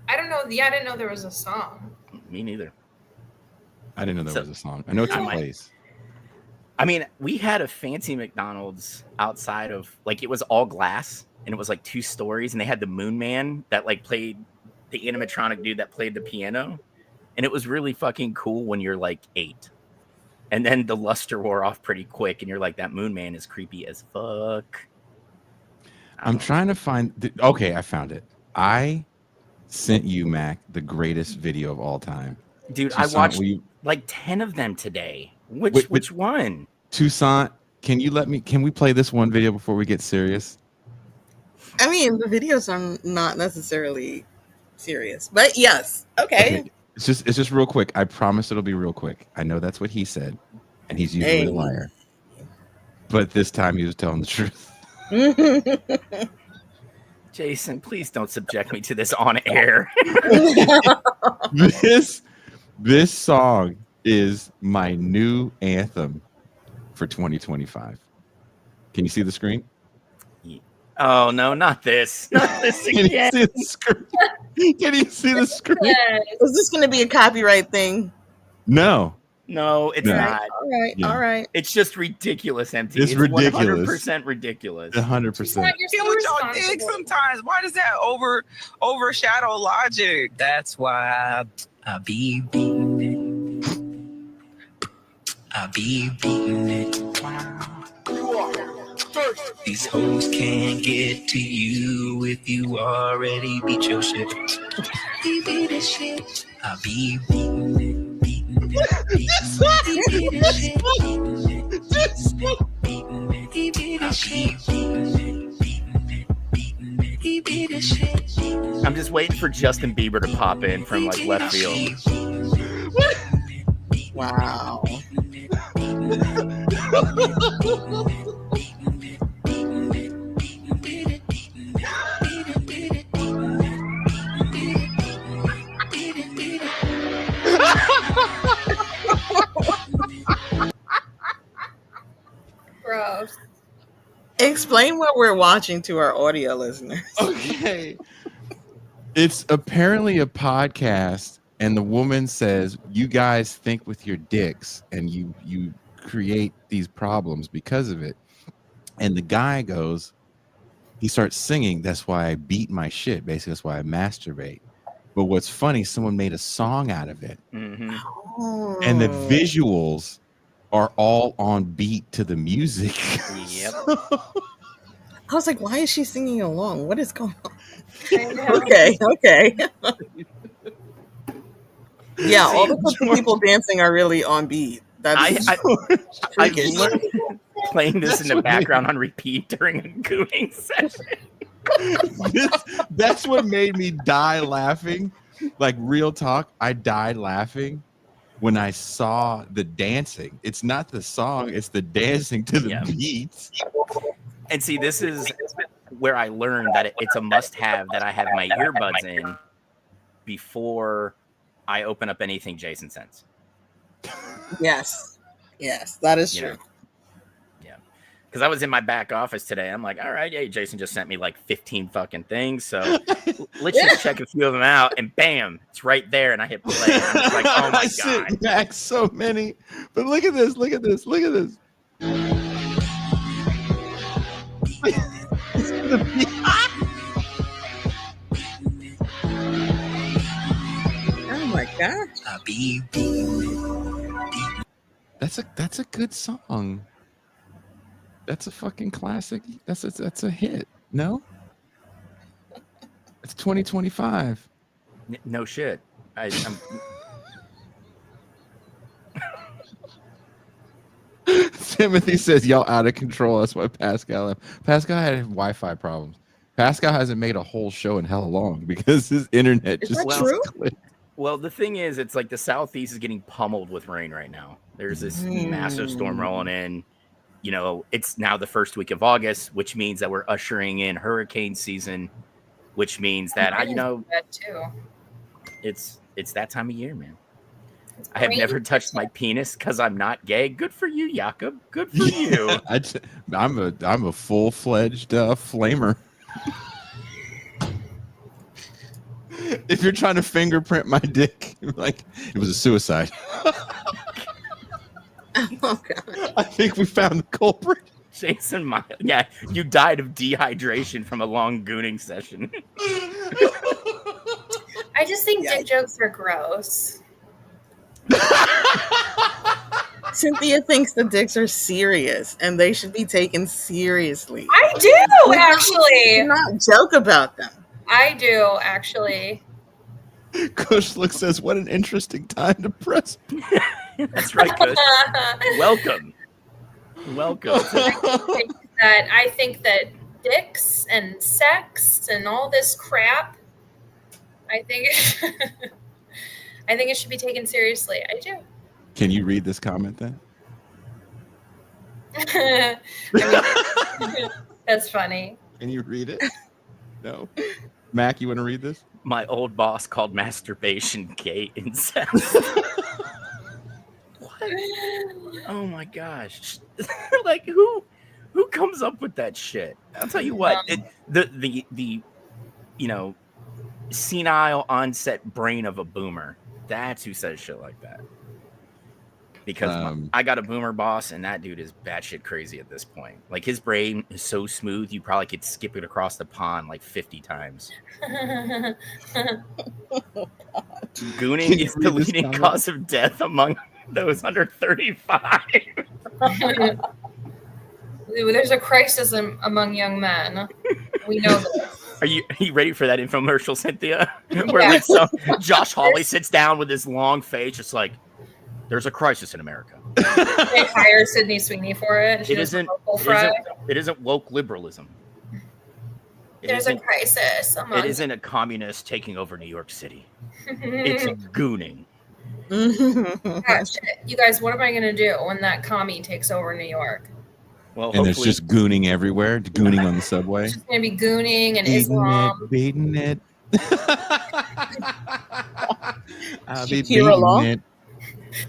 I don't know. Yeah, I didn't know there was a song. Me neither. I didn't know there was a song. I know it's in place. I mean, we had a fancy McDonald's outside of, like, it was all glass, and it was like 2 stories, and they had the Moon Man that, like, played the animatronic dude that played the piano, and it was really fucking cool when you're, like, 8. And then the luster wore off pretty quick, and you're like, that Moon Man is creepy as fuck. I'm trying to find... Okay, I found it. I sent you, Mac, the greatest video of all time. Dude, Toussaint, I watched like 10 of them today. Which one? Toussaint, can we play this one video before we get serious? I mean, the videos are not necessarily serious, but yes. Okay. It's just real quick. I promise it'll be real quick. I know that's what he said, and he's usually a liar. But this time he was telling the truth. Jason, please don't subject me to this on air. This song is my new anthem for 2025. Can you see the screen? Oh no, not this. Not this again. Can you see the screen? Is this going to be a copyright thing? No, it's not. All right. It's just ridiculous, MT. It's ridiculous. 100% ridiculous. 100%. Get what y'all dig sometimes. Why does that overshadow logic? That's why I be beating it. I be beating it. These hoes can't get to you if you already beat your shit. We beat this shit. I be beating it, beating it, beating it, beating it, beating it. I'm just waiting for Justin Bieber to pop in from like left field. Wow. Explain what we're watching to our audio listeners. Okay. It's apparently a podcast, and the woman says, you guys think with your dicks, and you create these problems because of it. And the guy goes, he starts singing, that's why I beat my shit. Basically, that's why I masturbate. But what's funny, someone made a song out of it. Mm-hmm. Oh. And the visuals are all on beat to the music. Yep. I was like, why is she singing along? What is going on? Okay. Yeah, all the people dancing are really on beat. That's I've learned playing this in the background on repeat during a gooning session. That's what made me die laughing. Like, real talk, I died laughing when I saw the dancing. It's not the song, it's the dancing to the beats. And see, this is where I learned that it's a must-have that I have my earbuds in before I open up anything Jason sends. Yes, that is true. Yeah, because I was in my back office today. I'm like, all right, hey, Jason just sent me like 15 fucking things, so let's just check a few of them out. And bam, it's right there, and I hit play. And I'm like, oh my god, back so many. But look at this. Oh my gosh. That's a good song. That's a fucking classic. That's a hit. No? It's 2025. No shit. I'm Timothy says y'all out of control. That's why Pascal had Wi-Fi problems. Pascal hasn't made a whole show in hell long because his internet Is just that true? clicked. Well, the thing is, it's like the Southeast is getting pummeled with rain right now. There's this massive storm rolling in. You know, it's now the first week of August, which means that we're ushering in hurricane season, which means that that too. It's that time of year, man. I have never touched my penis because I'm not gay. Good for you, Jakob. Good for you. I'm a full-fledged flamer. If you're trying to fingerprint my dick, like, it was a suicide. Oh god! I think we found the culprit. Jason Miles. Yeah, you died of dehydration from a long gooning session. I just think dick jokes are gross. Cynthia thinks the dicks are serious and they should be taken seriously. I do, actually. Do not joke about them. I do, actually. Kushlik says, what an interesting time to press. That's right, Kush. Welcome. I think that dicks and sex and all this crap, I think it should be taken seriously. I do. Can you read this comment then? That's funny. Can you read it? No. Mac, you want to read this? My old boss called masturbation gay incest. What? Oh my gosh. Like, who comes up with that shit? I'll tell you what, the senile onset brain of a boomer. That's who says shit like that. Because I got a boomer boss, and that dude is batshit crazy at this point. Like, his brain is so smooth, you probably could skip it across the pond like 50 times. Gooning is the leading cause of death among those under 35. There's a crisis among young men. We know this. Are you ready for that infomercial, Cynthia? Where Josh Hawley sits down with his long face, just like, there's a crisis in America. They hire Sydney Sweeney for it. It isn't woke liberalism. There's a crisis. It isn't a communist taking over New York City. It's gooning. Gosh, you guys, what am I going to do when that commie takes over New York? Well, and there's just gooning everywhere. Gooning on the subway. It's going to be gooning and Islam. Beating it. I'll be Shakira law? beating it.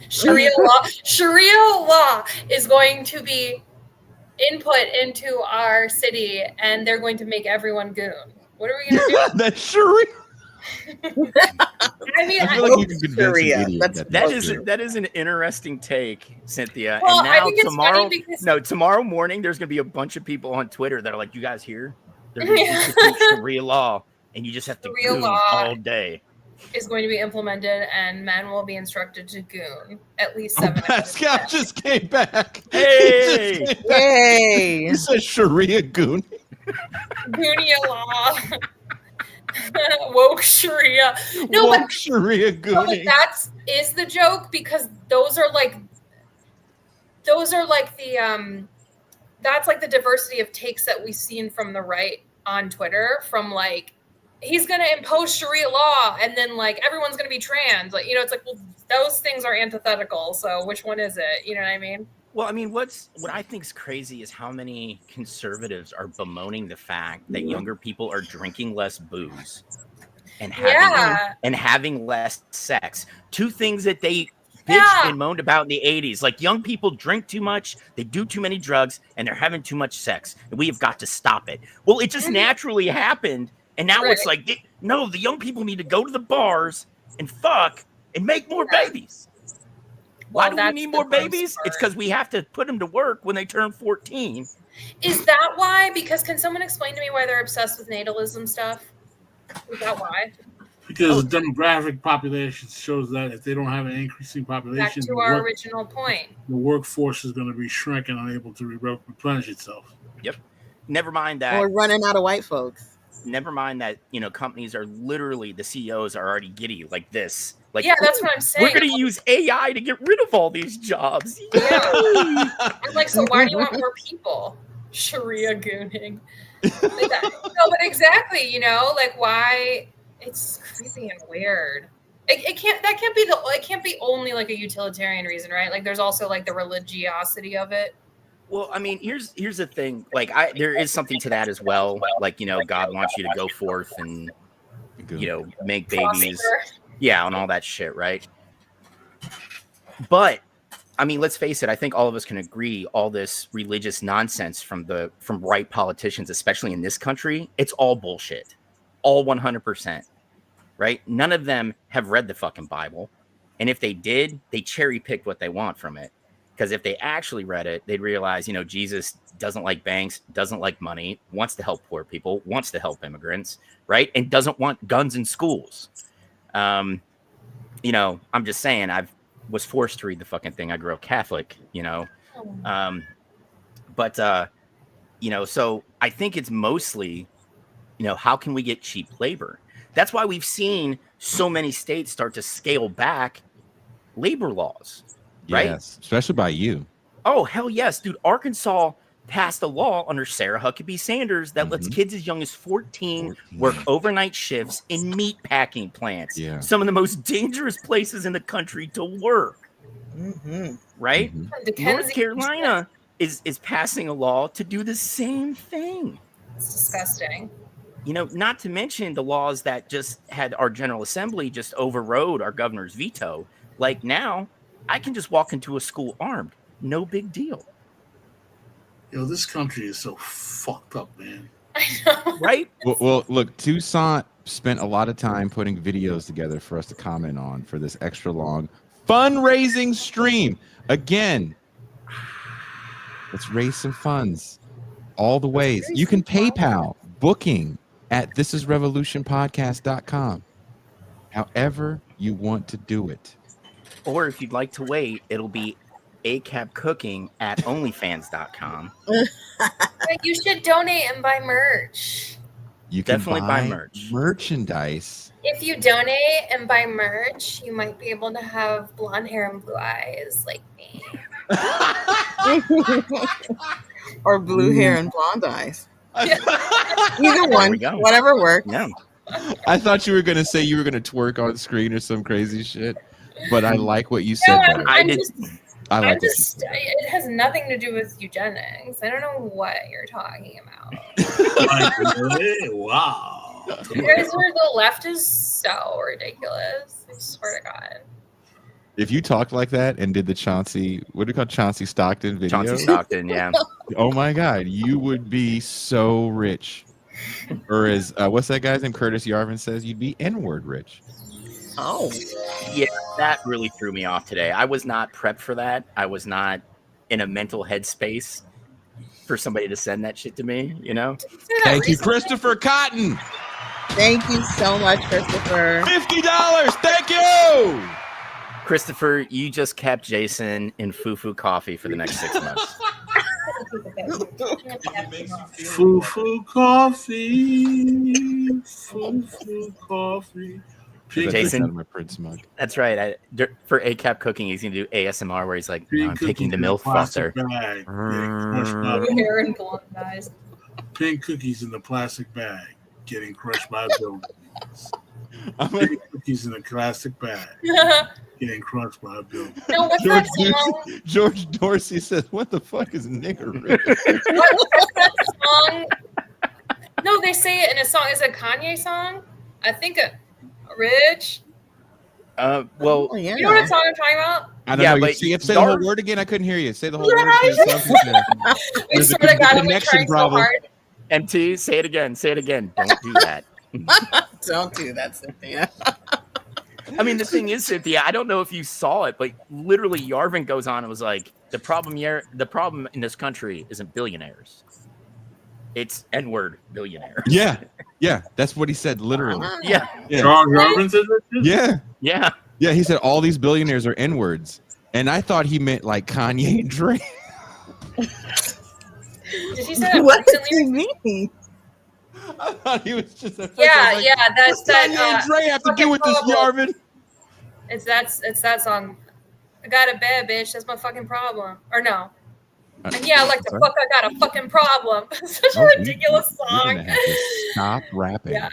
Sharia law is going to be input into our city, and they're going to make everyone goon. What are we going to do? That's Sharia. I mean, I feel like you can convince an idiot. That is an interesting take, Cynthia. Well, and now I think it's funny because tomorrow morning there's gonna be a bunch of people on Twitter that are like, "You guys here? They're gonna institute Sharia law, and you just have to goon all day." Is going to be implemented, and men will be instructed to goon at least 7 hours. Pascal just came back. Hey! Yay! He said Sharia goon. Goonia law. Woke Sharia. No, Woke but Sharia gooning. That's the joke, because those are like the that's like the diversity of takes that we've seen from the right on Twitter, from like, he's going to impose Sharia law and then like everyone's going to be trans. Like, it's like, well, those things are antithetical. So which one is it? You know what I mean? Well, I mean, what I think is crazy is how many conservatives are bemoaning the fact that younger people are drinking less booze and having less sex. Two things that they bitched and moaned about in the 80s. Like, young people drink too much, they do too many drugs, and they're having too much sex. And we have got to stop it. Well, it just naturally happened. And now it's like, no, the young people need to go to the bars and fuck and make more babies. Why do we need more babies? It's because we have to put them to work when they turn 14. Is that why? Because can someone explain to me why they're obsessed with natalism stuff? Is that why? Because the demographic population shows that if they don't have an increasing population, back to our original point, the workforce is going to be shrinking, unable to replenish itself. Yep. Never mind that. Or running out of white folks. Never mind that, companies are literally, the CEOs are already giddy like this. Like, yeah, that's what I'm saying. We're going to use AI to get rid of all these jobs. Yeah. I'm like, so why do you want more people? Sharia gooning. No, but exactly, like, why? It's creepy and weird. It can't be only like a utilitarian reason, right? Like, there's also like the religiosity of it. Well, I mean, here's the thing. Like, there is something to that as well. Like, God wants you to go forth and, make babies. Yeah, and all that shit, right? But, I mean, let's face it. I think all of us can agree all this religious nonsense from right politicians, especially in this country, it's all bullshit. All 100%, right? None of them have read the fucking Bible. And if they did, they cherry-picked what they want from it. Because if they actually read it, they'd realize, Jesus doesn't like banks, doesn't like money, wants to help poor people, wants to help immigrants, right? And doesn't want guns in schools. I'm just saying, I was forced to read the fucking thing. I grew up Catholic, so I think it's mostly, how can we get cheap labor? That's why we've seen so many states start to scale back labor laws. Right? Yes, especially by you. Oh, hell yes, dude. Arkansas passed a law under Sarah Huckabee Sanders that lets kids as young as 14 work overnight shifts in meat packing plants. Yeah. Some of the most dangerous places in the country to work. Right? North Carolina is passing a law to do the same thing. It's disgusting. Not to mention the laws that just had our General Assembly just overrode our governor's veto. Like, now, I can just walk into a school armed. No big deal. This country is so fucked up, man. I know. Right? Well, look, Toussaint spent a lot of time putting videos together for us to comment on for this extra long fundraising stream. Again, let's raise some funds all the ways. You can PayPal booking at thisisrevolutionpodcast.com. However you want to do it. Or if you'd like to wait, it'll be acapcooking at onlyfans.com. You should donate and buy merch. You can definitely buy merch. Merchandise. If you donate and buy merch, you might be able to have blonde hair and blue eyes like me. Or blue hair and blonde eyes. Either one, whatever works. Yeah. I thought you were going to say you were going to twerk on screen or some crazy shit. But I like what you said. No, it has nothing to do with eugenics. I don't know what you're talking about. Wow. You guys are, the left is so ridiculous. I swear to God. If you talked like that and did the Chauncey, what do you call Chauncey Stockton video? Chauncey Stockton, yeah. Oh my God, you would be so rich. Or as what's that guy's name? Curtis Yarvin says you'd be N-word rich. Oh, Yeah, that really threw me off today. I was not prepped for that. I was not in a mental headspace for somebody to send that shit to me, you know? Thank you, Christopher Cotton. thank you so much, Christopher. $50. Thank you. Christopher, you just kept Jason in foo-foo coffee for the next 6 months. Foo-foo coffee. Foo-foo coffee. Jason, Out of my Prince mug. that's right. For ACAP cooking, he's going to do ASMR where he's like, I'm taking the milk frother. Bag. Hair and blonde eyes. Pink cookies in the plastic bag getting crushed by buildings. I'm like, Pink cookies in a plastic bag getting crushed by a building. No, what's that song? George Dorsey says, "What the fuck is nigger rich?" What's that song? No, they say it in a song. Is it a Kanye song? I think Rich. Well, Oh, yeah. You know what song I'm talking about? I don't Yeah, know. but Say the whole word again. I couldn't hear you. Say the whole Yeah, word. I Say something there. We There's a sort of got him connection trying so problem. hard. MT, say it again. Say it again. Don't do that. Don't do that, Cynthia. I mean, the thing is, Cynthia, I don't know if you saw it, but literally Yarvin goes on and was like, the problem in this country isn't billionaires. It's N-word billionaires. Yeah, yeah. That's what he said. Literally. Yeah. Yeah. Charles Robinson said that too? Yeah. Yeah. Yeah. He said all these billionaires are N-words, and I thought he meant like Kanye and Drake. Did he say that What does recently? he mean? I thought he was just. At first I Yeah, was like, yeah, that's What's Kanye that. and Drake have to do with this, problem. Yarvin? It's that song. I got a bad bitch. That's my fucking problem. Or no. And yeah, like the Sorry? fuck, I got a fucking problem. Such a Oh, ridiculous You're song. gonna have to stop rapping. Yeah.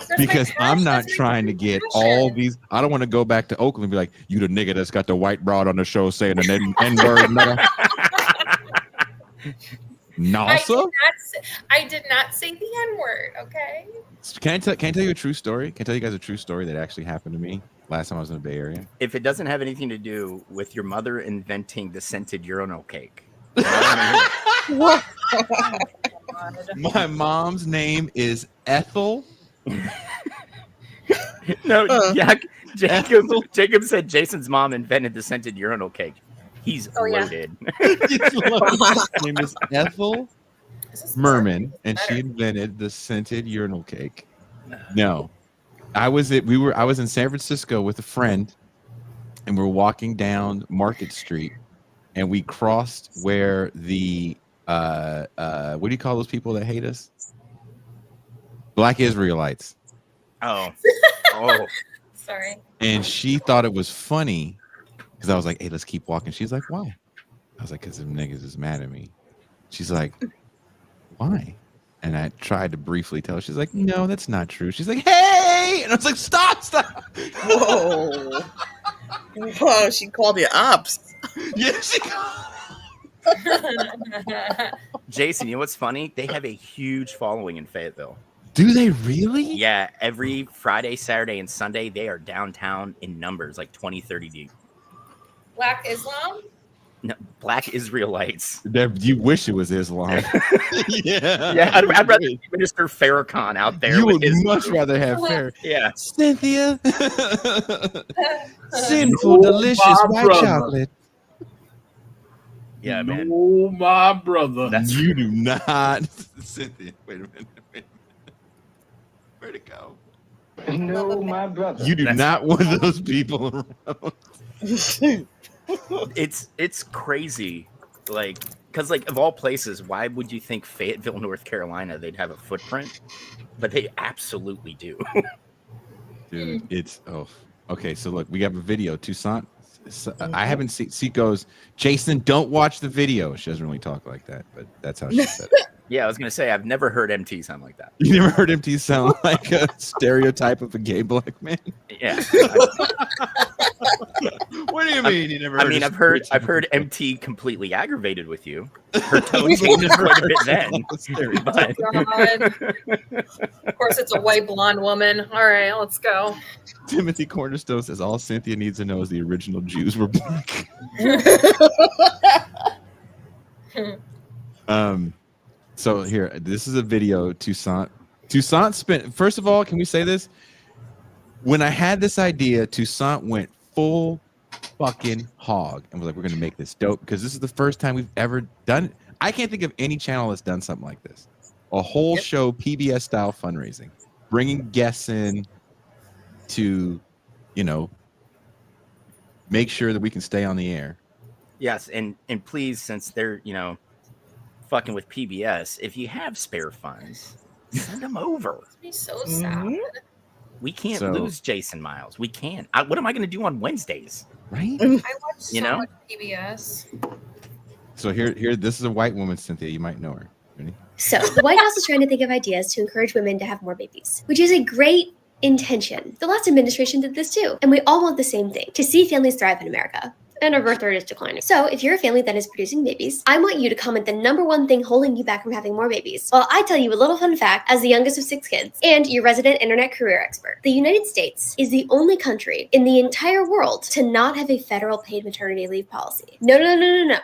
That's my Because I'm passion. not That's my trying to get passion. all these. I don't want to go back to Oakland and be like, you the nigga that's got the white broad on the show saying the N-word. NASA? I did not say the N-word, okay? Can I tell you a true story? Can I tell you guys a true story that actually happened to me last time I was in the Bay Area? If it doesn't have anything to do with your mother inventing the scented urinal cake. You know what I mean? What? My mom's name is Ethel. No, Jacob said Jason's mom invented the scented urinal cake. He's Oh, yeah. loaded. Her name is Ethel Is this Merman, and better? she invented the scented urinal cake. No, I was in San Francisco with a friend, and we're walking down Market Street, and we crossed where the what do you call those people that hate us? Black Israelites. Oh. Sorry. And she thought it was funny because I was like, hey, let's keep walking. She's like, why? I was like, because them niggas is mad at me. She's like, why? And I tried to briefly tell her. She's like, no, that's not true. She's like, hey! And I was like, stop. Whoa. Whoa, she called you ups. Yeah, she Jason, you know what's funny? They have a huge following in Fayetteville. Do they really? Yeah, every Friday, Saturday, and Sunday, they are downtown in numbers, like 20, 30 deep. Black Islam? No, Black Israelites. You wish it was Islam. Yeah. Yeah, I'd rather Minister Farrakhan out there. You with would his- much rather have fair. Yeah. Cynthia. Sinful, delicious my white brother. chocolate. Yeah, man. Oh, my brother. That's You do not. Cynthia, wait a minute. Where'd it go? No, my brother. You do That's- not want those people around. it's crazy. Like, because like of all places, why would you think Fayetteville, North Carolina, they'd have a footprint? But they absolutely do. Dude, it's okay. So look, we have a video. Toussaint, I haven't seen. She goes, Jason, don't watch the video. She doesn't really talk like that, but that's how she said it. Yeah, I was gonna say I've never heard MT sound like that. You never heard MT sound like a stereotype of a gay black man? Yeah. What What do you mean? You never? I mean, I've heard MT completely aggravated with you. Her tone changes quite a bit then. But... Of course, it's a white blonde woman. All right, let's go. Timothy Cornerstone says all Cynthia needs to know is the original Jews were black. So here, this is a video. Toussaint spent. First of all, can we say this? When I had this idea, Toussaint went full fucking hog and was like, "We're gonna make this dope," because this is the first time we've ever done it. I can't think of any channel that's done something like this. A whole show, PBS style fundraising, bringing guests in to, make sure that we can stay on the air. Yes, and please, since they're fucking with PBS, if you have spare funds, send them over. It'd be so sad. We can't lose Jason Miles. We can't. What am I going to do on Wednesdays? Right? I watch so much PBS. So here, this is a white woman, Cynthia. You might know her. Ready? So the White House is trying to think of ideas to encourage women to have more babies, which is a great intention. The last administration did this too, and we all want the same thing: to see families thrive in America. And our birth rate is declining. So if you're a family that is producing babies, I want you to comment the #1 thing holding you back from having more babies. Well, I tell you a little fun fact as the youngest of 6 kids and your resident internet career expert. The United States is the only country in the entire world to not have a federal paid maternity leave policy. No.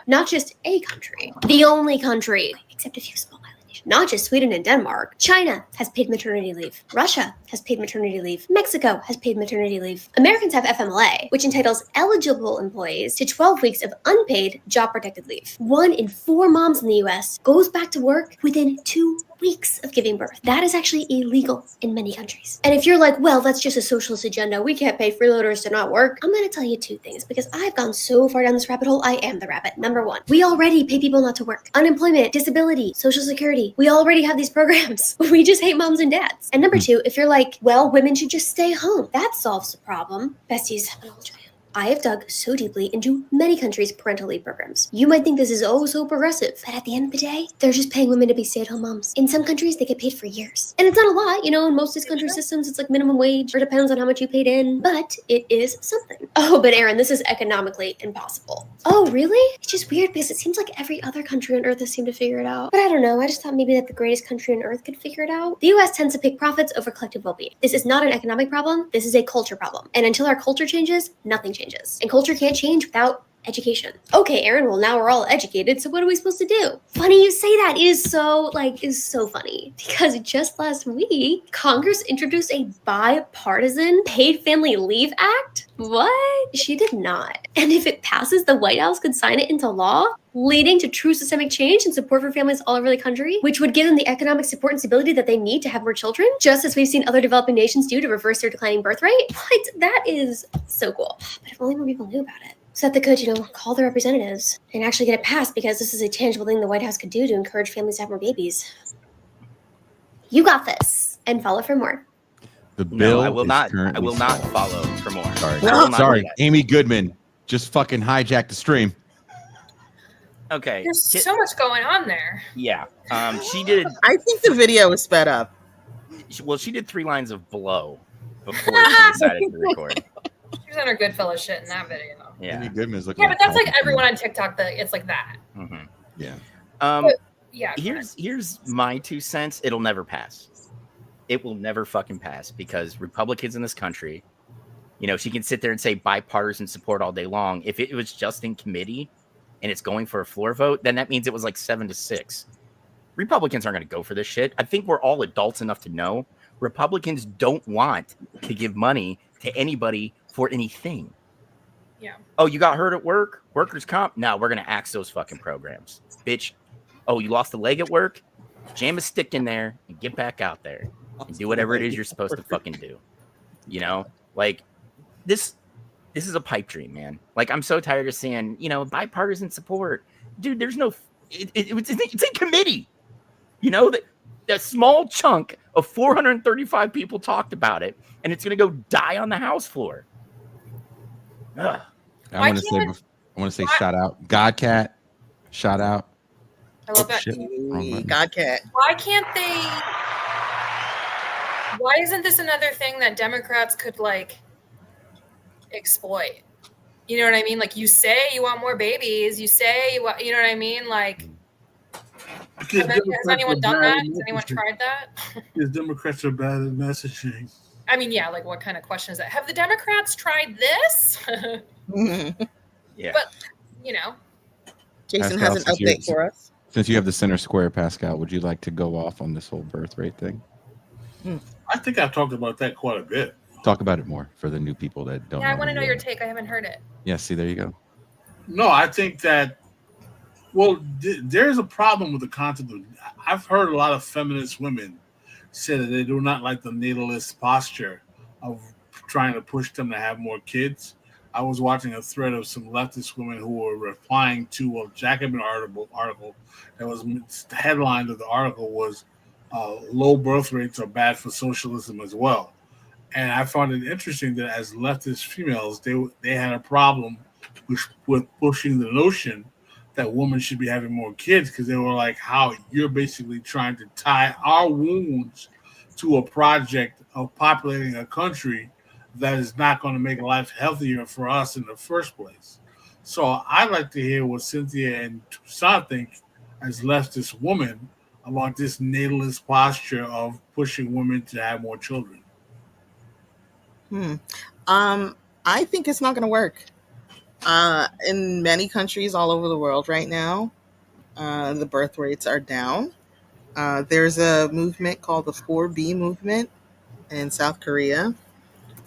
Not just a country. The only country, except a few small islands. Not just Sweden and Denmark. China has paid maternity leave. Russia has paid maternity leave. Mexico has paid maternity leave. Americans have FMLA, which entitles eligible employees to 12 weeks of unpaid job-protected leave. 1 in 4 moms in the U.S. goes back to work within 2 weeks of giving birth. That is actually illegal in many countries. And if you're like, well, that's just a socialist agenda, we can't pay freeloaders to not work, I'm going to tell you 2 things because I've gone so far down this rabbit hole, I am the rabbit. #1, we already pay people not to work. Unemployment, disability, Social Security, we already have these programs. We just hate moms and dads. And #2, if you're like, well, women should just stay home, that solves the problem. Besties, I'm gonna try. I have dug so deeply into many countries' parental leave programs. You might think this is oh so progressive, but at the end of the day, they're just paying women to be stay-at-home moms. In some countries, they get paid for years. And it's not a lot, in most of these country systems, it's like minimum wage, or depends on how much you paid in, but it is something. Oh, but Aaron, this is economically impossible. Oh, really? It's just weird because it seems like every other country on earth has seemed to figure it out. But I don't know, I just thought maybe that the greatest country on earth could figure it out. The US tends to pick profits over collective well-being. This is not an economic problem, this is a culture problem. And until our culture changes, nothing changes. And culture can't change without education. Okay, Aaron, well now we're all educated, so what are we supposed to do? Funny you say that. Is so funny. Because just last week, Congress introduced a bipartisan paid family leave act. What? She did not. And if it passes, the White House could sign it into law, leading to true systemic change and support for families all over the country, which would give them the economic support and stability that they need to have more children, just as we've seen other developing nations do to reverse their declining birth rate. What? That is so cool. But if only more people knew about it. So that they could, call their representatives and actually get it passed, because this is a tangible thing the White House could do to encourage families to have more babies. You got this, and follow for more. The bill. No, I will not follow for more. Sorry. Amy Goodman just fucking hijacked the stream. Okay. There's so much going on there. Yeah. She did. I think the video was sped up. Well, she did 3 lines of blow before she decided to record. She was on her Goodfellas shit in that video. Yeah. Amy Goodman's looking. Yeah, but that's like everyone on TikTok. That it's like that. Mm-hmm. Yeah. Yeah. Here's my 2 cents. It'll never pass. It will never fucking pass because Republicans in this country, she can sit there and say bipartisan support all day long. If it was just in committee and it's going for a floor vote, then that means it was like 7-6. Republicans aren't going to go for this shit. I think we're all adults enough to know Republicans don't want to give money to anybody for anything. Yeah. Oh, you got hurt at work? Workers' comp? No, we're going to axe those fucking programs. Bitch. Oh, you lost a leg at work? Jam a stick in there and get back out there and do whatever it is you're supposed to fucking do. Like this is a pipe dream, man. Like, I'm so tired of seeing, bipartisan support. Dude, there's no, it's in committee. That small chunk of 435 people talked about it, and it's going to go die on the House floor. Ugh. I want to say shout out Godcat. Shout out. I love that. Godcat. Why isn't this another thing that Democrats could exploit? You know what I mean? Like, you say you want more babies. You say you want, you know what I mean? Like, has anyone done that? Has anyone tried that? Because Democrats are bad at messaging. I mean, yeah, like, what kind of question is that? Have the Democrats tried this? Yeah. But, you know. Jason Pascal, has an update for us. Since you have the center square, Pascal, would you like to go off on this whole birth rate thing? I think I've talked about that quite a bit. Talk about it more for the new people that don't know. Yeah, I want to know your take. I haven't heard it. Yeah, see, there you go. No, I think that, well, there's a problem with the concept of, I've heard a lot of feminist women say that they do not like the natalist posture of trying to push them to have more kids. I was watching a thread of some leftist women who were replying to a Jacobin article that was, the headline of the article was, low birth rates are bad for socialism as well. And I found it interesting that as leftist females, they had a problem with pushing the notion that women should be having more kids, because they were like, how you're basically trying to tie our wounds to a project of populating a country that is not going to make life healthier for us in the first place. So I'd like to hear what Cynthia and Toussaint think as leftist women about this natalist posture of pushing women to have more children. I think it's not going to work. In many countries all over the world right now, the birth rates are down. There's a movement called the 4B movement in South Korea.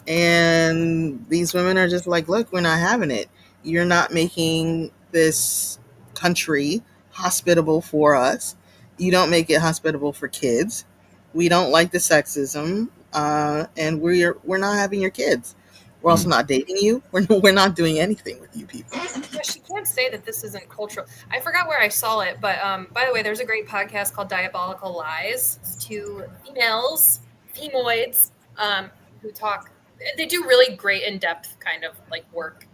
And these women are just like, look, we're not having it. You're not making this country hospitable for us. You don't make it hospitable for kids. We don't like the sexism, and we're not having your kids. We're also not dating you. We're not doing anything with you people. Yeah, she can't say that this isn't cultural. I forgot where I saw it, but by the way, there's a great podcast called Diabolical Lies. It's two females, femoids, who talk. They do really great in-depth kind of like work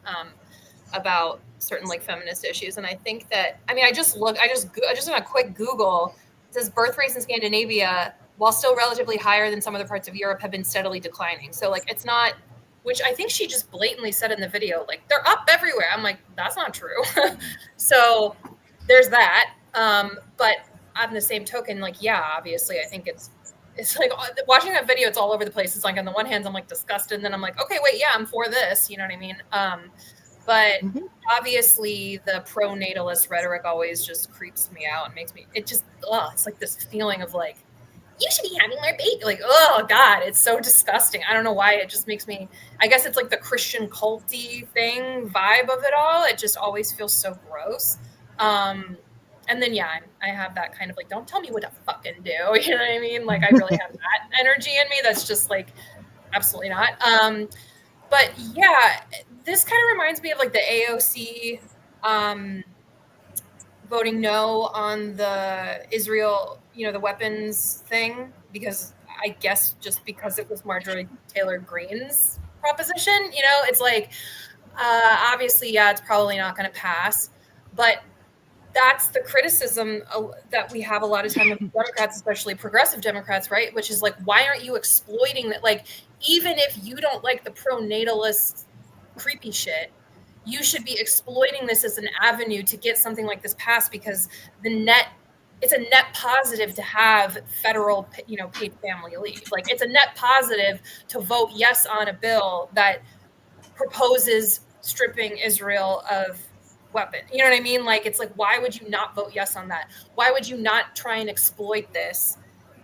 about certain like feminist issues. And I think that, I mean, I just did a quick Google. It says birth rates in Scandinavia, while still relatively higher than some other parts of Europe, have been steadily declining. So like, it's not, which I think she just blatantly said in the video, like, they're up everywhere. I'm like, that's not true. So there's that. But on the same token, like, yeah, obviously I think it's like watching that video, it's all over the place. It's like, on the one hand, I'm like disgusted. And then I'm like, okay, wait, yeah, I'm for this. You know what I mean? But obviously the pro-natalist rhetoric always just creeps me out and makes me, it's like this feeling of like, you should be having more baby. Like, oh God, it's so disgusting. I don't know why. It just makes me, I guess it's like the Christian culty thing vibe of it all. It just always feels so gross. And then, yeah, I have that kind of like, don't tell me what to fucking do. You know what I mean? Like, I really have that energy in me. That's just like, absolutely not. But yeah, this kind of reminds me of like the AOC voting no on the Israel, the weapons thing, because I guess just because it was Marjorie Taylor Greene's proposition, it's like, obviously, yeah, it's probably not going to pass, but that's the criticism that we have a lot of time with Democrats, especially progressive Democrats, right? Which is like, why aren't you exploiting that? Like, even if you don't like the pro-natalist creepy shit, you should be exploiting this as an avenue to get something like this passed, because it's a net positive to have federal, paid family leave. Like, it's a net positive to vote yes on a bill that proposes stripping Israel of weapon. You know what I mean? Like, it's like, why would you not vote yes on that? Why would you not try and exploit this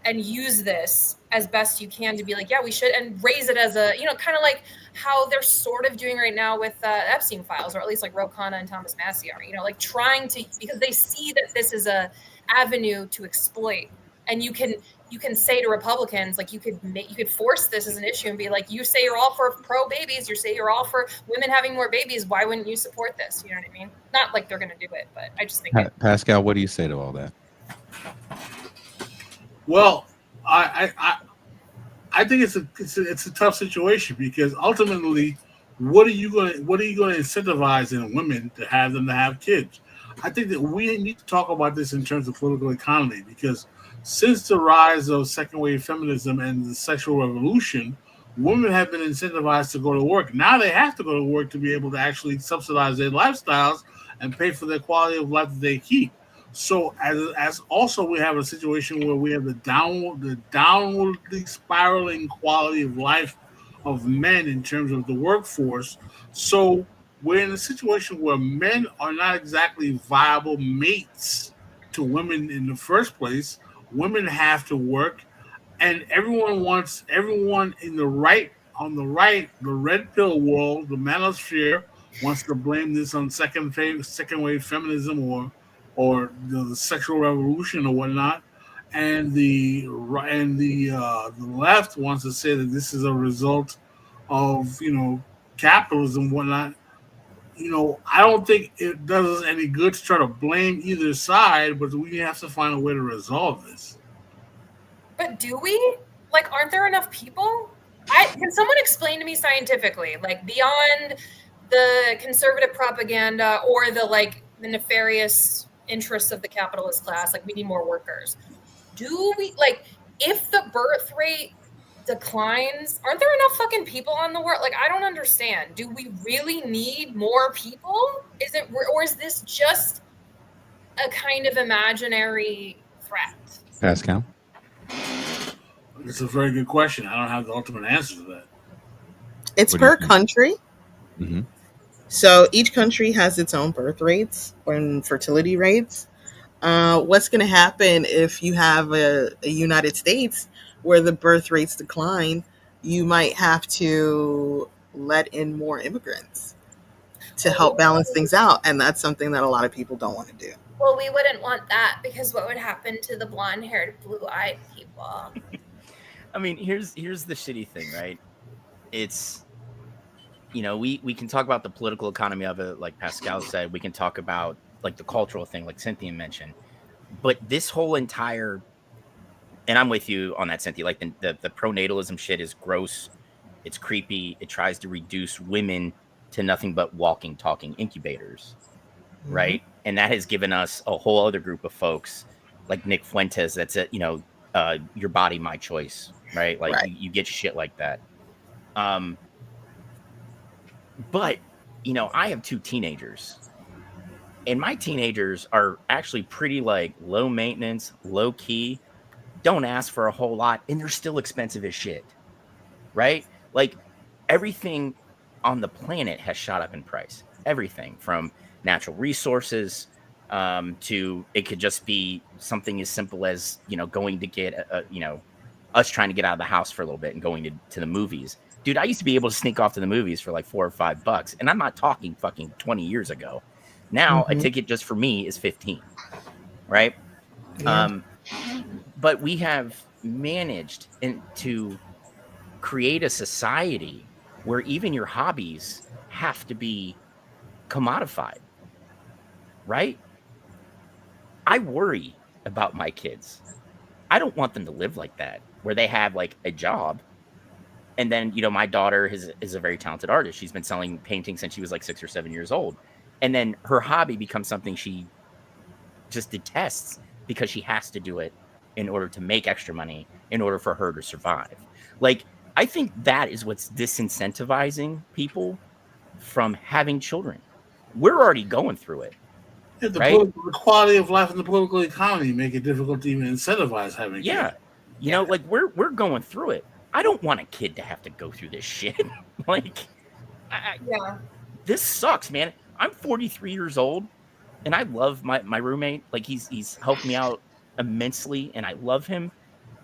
and use this as best you can to be like, yeah, we should, and raise it as a, kind of like how they're sort of doing right now with Epstein files, or at least like Ro Khanna and Thomas Massie are, like trying to, because they see that this is a avenue to exploit. And you can say to Republicans, like, you could force this as an issue and be like, you say you're all for pro babies, you say you're all for women having more babies, why wouldn't you support this? You know what I mean? Not like they're going to do it, but I just think Pascal, what do you say to all that? Well, I think it's a tough situation, because ultimately, what are you going to incentivize in women to have them to have kids? I think that we need to talk about this in terms of political economy, because since the rise of second wave feminism and the sexual revolution, women have been incentivized to go to work. Now they have to go to work to be able to actually subsidize their lifestyles and pay for their quality of life that they keep. So as also we have a situation where we have the downwardly spiraling quality of life of men in terms of the workforce. So we're in a situation where men are not exactly viable mates to women in the first place. Women have to work, and everyone in the right on the right, the red pill world, the manosphere wants to blame this on second wave feminism or the sexual revolution or whatnot, and the left wants to say that this is a result of capitalism and whatnot. I don't think it does us any good to try to blame either side, but we have to find a way to resolve this. But do we? Like, aren't there enough people? Can someone explain to me scientifically, like beyond the conservative propaganda or the nefarious interests of the capitalist class, like we need more workers. Do we, if the birth rate declines, aren't there enough fucking people on the world? Like, I don't understand. Do we really need more people? Or is this just a kind of imaginary threat? Pascal? It's a very good question. I don't have the ultimate answer to that. It's per country. Mm-hmm. So each country has its own birth rates and fertility rates. What's going to happen if you have a United States where the birth rates decline? You might have to let in more immigrants to help balance things out. And that's something that a lot of people don't want to do. Well, we wouldn't want that, because what would happen to the blonde-haired, blue-eyed people? I mean, here's the shitty thing, right? It's, we can talk about the political economy of it, like Pascal said. We can talk about like the cultural thing, like Cynthia mentioned. But this whole entire, and I'm with you on that, Cynthia, like the pronatalism shit is gross. It's creepy. It tries to reduce women to nothing but walking, talking incubators, right? And that has given us a whole other group of folks like Nick Fuentes. That's it, your body, my choice, right? Like right. You get shit like that. But I have 2 teenagers, and my teenagers are actually pretty like low maintenance, low key, don't ask for a whole lot, and they're still expensive as shit, right? Like everything on the planet has shot up in price. Everything from natural resources to it could just be something as simple as going to get us trying to get out of the house for a little bit and going to the movies. Dude, I used to be able to sneak off to the movies for like $4 or $5, and I'm not talking fucking 20 years ago. Now a ticket just for me is $15, right? Yeah. But we have managed to create a society where even your hobbies have to be commodified, right? I worry about my kids. I don't want them to live like that, where they have like a job. And then, my daughter is a very talented artist. She's been selling paintings since she was like 6 or 7 years old. And then her hobby becomes something she just detests because she has to do it in order to make extra money, in order for her to survive. Like, I think that is what's disincentivizing people from having children. We're already going through it. Yeah, the quality of life and the political economy make it difficult to even incentivize having kids. Yeah. Like we're going through it. I don't want a kid to have to go through this shit. This sucks, man. I'm 43 years old, and I love my roommate. Like he's helped me out immensely, and I love him.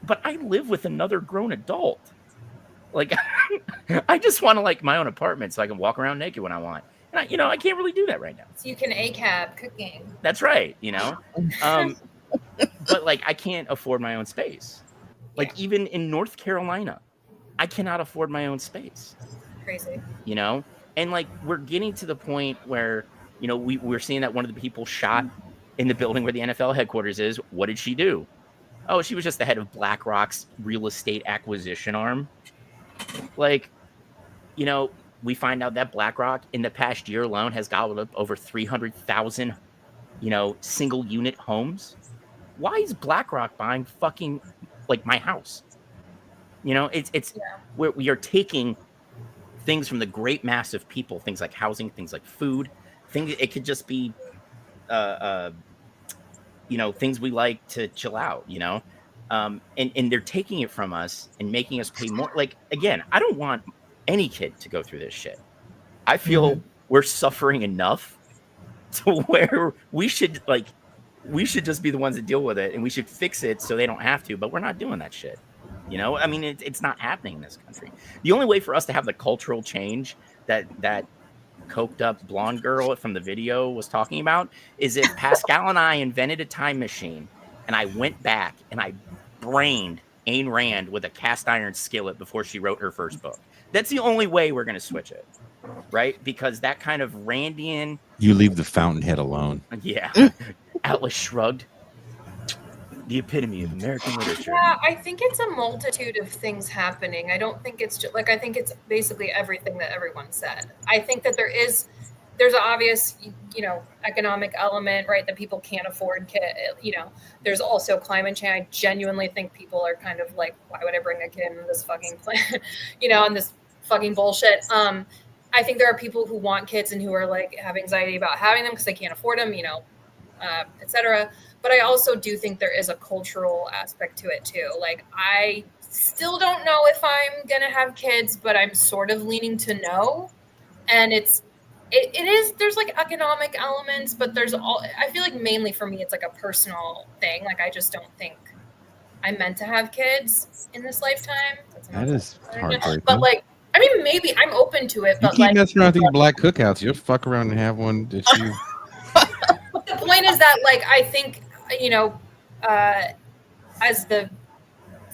But I live with another grown adult. Like, I just want to like my own apartment so I can walk around naked when I want. And I can't really do that right now. So you can ACAB cooking. That's right. But like I can't afford my own space. Like even in North Carolina, I cannot afford my own space. Crazy. And like we're getting to the point where, we're seeing that one of the people shot in the building where the NFL headquarters is. What did she do? Oh, she was just the head of BlackRock's real estate acquisition arm. Like, we find out that BlackRock in the past year alone has gobbled up over 300,000, single unit homes. Why is BlackRock buying fucking like my house? You know, it's we are taking things from the great mass of people, things like housing, things like food, things. It could just be, you know, things we like to chill out, you know, and they're taking it from us and making us pay more. Like, again, I don't want any kid to go through this shit. I feel we're suffering enough to where we should just be the ones that deal with it, and we should fix it so they don't have to, but we're not doing that shit. You know, I mean, it's not happening in this country. The only way for us to have the cultural change that coked up blonde girl from the video was talking about is if Pascal and I invented a time machine and I went back and I brained Ayn Rand with a cast iron skillet before she wrote her first book. That's the only way we're going to switch it, right? Because that kind of Randian... You leave the fountainhead alone. Yeah. Atlas Shrugged. The epitome of American literature. Yeah, I think it's a multitude of things happening. I don't think it's just like, I think it's basically everything that everyone said. I think that there's an obvious, you know, economic element, right? That people can't afford kid, you know, there's also climate change. I genuinely think people are kind of like, why would I bring a kid into this fucking planet, you know, and this fucking bullshit. I think there are people who want kids and who are like have anxiety about having them because they can't afford them, you know, etc. But I also do think there is a cultural aspect to it too. Like, I still don't know if I'm going to have kids, but I'm sort of leaning to no. And it is, there's like economic elements, but I feel like mainly for me, it's like a personal thing. Like, I just don't think I'm meant to have kids in this lifetime. That is heartbreaking. But like, I mean, maybe I'm open to it, but you keep messing around with these black cookouts, you'll fuck around and have one that you... The point is that, like, I think, you know, as the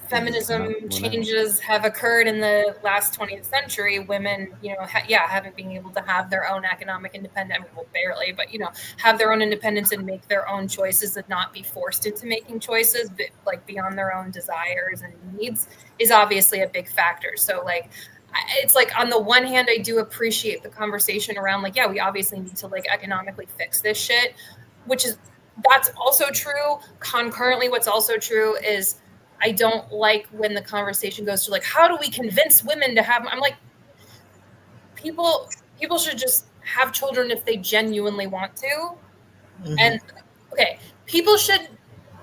feminism changes have occurred in the last 20th century, women, you know, haven't been able to have their own economic independence. I mean, well, barely, but, you know, have their own independence and make their own choices and not be forced into making choices, but like beyond their own desires and needs is obviously a big factor. So, like, it's like, on the one hand, I do appreciate the conversation around, like, yeah, we obviously need to like economically fix this shit, that's also true. Concurrently, what's also true is I don't like when the conversation goes to like, how do we convince women to have, I'm like, people should just have children if they genuinely want to. Mm-hmm. And okay, people should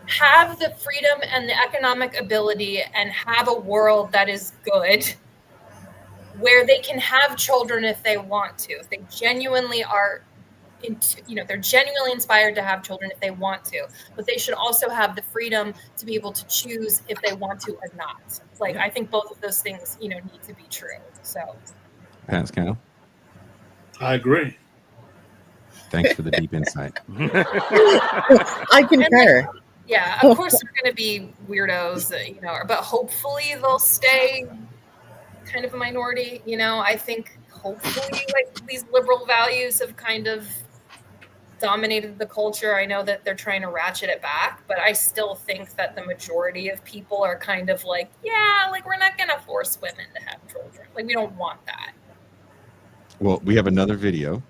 have the freedom and the economic ability and have a world that is good where they can have children if they want to, if they genuinely are they're genuinely inspired to have children if they want to, but they should also have the freedom to be able to choose if they want to or not. Like, I think both of those things, you know, need to be true. So, Pascal, I agree. Thanks for the deep insight. I concur. Then, yeah, of course there are going to be weirdos, you know, but hopefully they'll stay kind of a minority. You know, I think hopefully like these liberal values have kind of dominated the culture. I know that they're trying to ratchet it back, but I still think that the majority of people are kind of like, yeah, like, we're not going to force women to have children. Like, we don't want that. Well, we have another video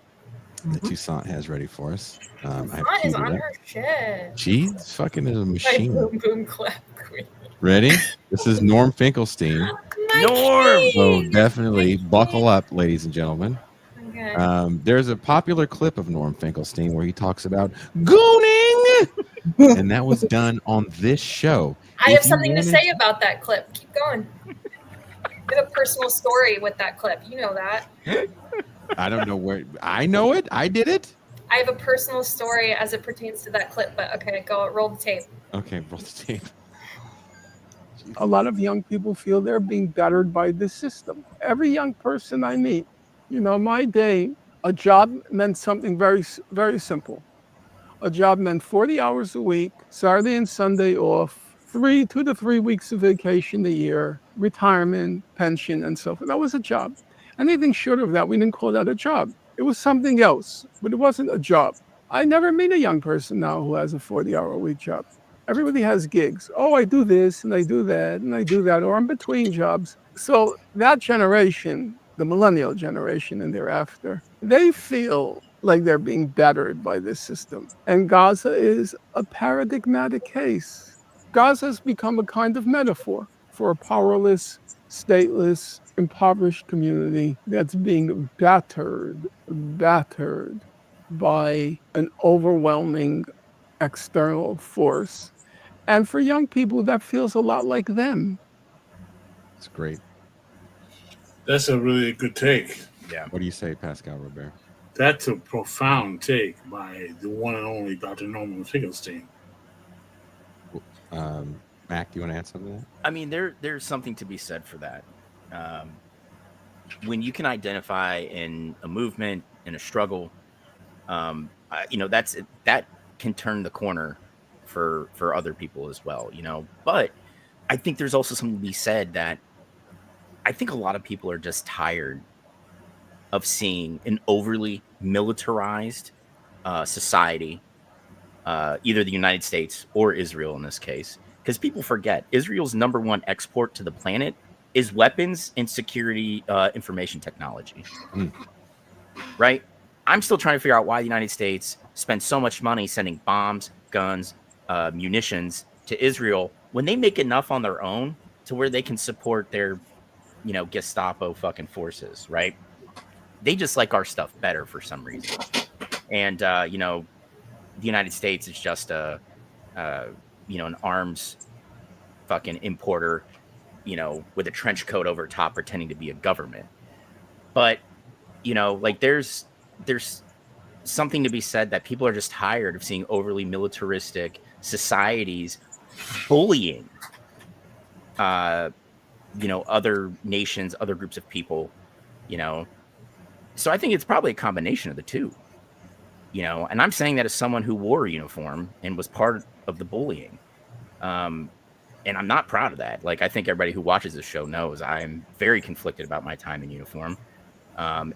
that Toussaint has ready for us. Toussaint is on her shit. She fucking is a machine. Boom, boom, clap, queen. Ready? This is Norm Finkelstein. Norm! So definitely buckle up, ladies and gentlemen. Okay. There's a popular clip of Norm Finkelstein where he talks about gooning, and that was done on this show. I have something to say about that clip. Keep going. I have a personal story with that clip. You know that. I don't know where. I know it. I did it. I have a personal story as it pertains to that clip, but okay, go roll the tape. Okay, roll the tape. A lot of young people feel they're being battered by this system. Every young person I meet, you know, my day, a job meant something very, very simple. A job meant 40 hours a week, Saturday and Sunday off, 2 to 3 weeks of vacation a year, retirement, pension, and so forth. That was a job. Anything short of that, we didn't call that a job. It was something else, but it wasn't a job. I never meet a young person now who has a 40-hour-a-week job. Everybody has gigs. Oh, I do this and I do that and I do that, or I'm between jobs. So that generation, the millennial generation and thereafter, they feel like they're being battered by this system. And Gaza is a paradigmatic case. Gaza has become a kind of metaphor for a powerless, stateless, impoverished community that's being battered by an overwhelming external force. And for young people, that feels a lot like them. It's great. That's a really good take. Yeah. What do you say, Pascal Robert? That's a profound take by the one and only Dr. Norman Finkelstein. Mac, do you want to add something to that? I mean, there's something to be said for that. When you can identify in a movement, in a struggle, that can turn the corner for other people as well, But I think there's also something to be said that I think a lot of people are just tired of seeing an overly militarized society, either the United States or Israel in this case, because people forget Israel's number one export to the planet is weapons and security information technology. Right? I'm still trying to figure out why the United States spends so much money sending bombs, guns, munitions to Israel when they make enough on their own to where they can support their, Gestapo fucking forces, right? They just like our stuff better for some reason. And, the United States is just an arms fucking importer, with a trench coat over top pretending to be a government. But, there's something to be said that people are just tired of seeing overly militaristic societies bullying, other nations, other groups of people, So I think it's probably a combination of the two, and I'm saying that as someone who wore a uniform and was part of the bullying. And I'm not proud of that. Like, I think everybody who watches this show knows I'm very conflicted about my time in uniform.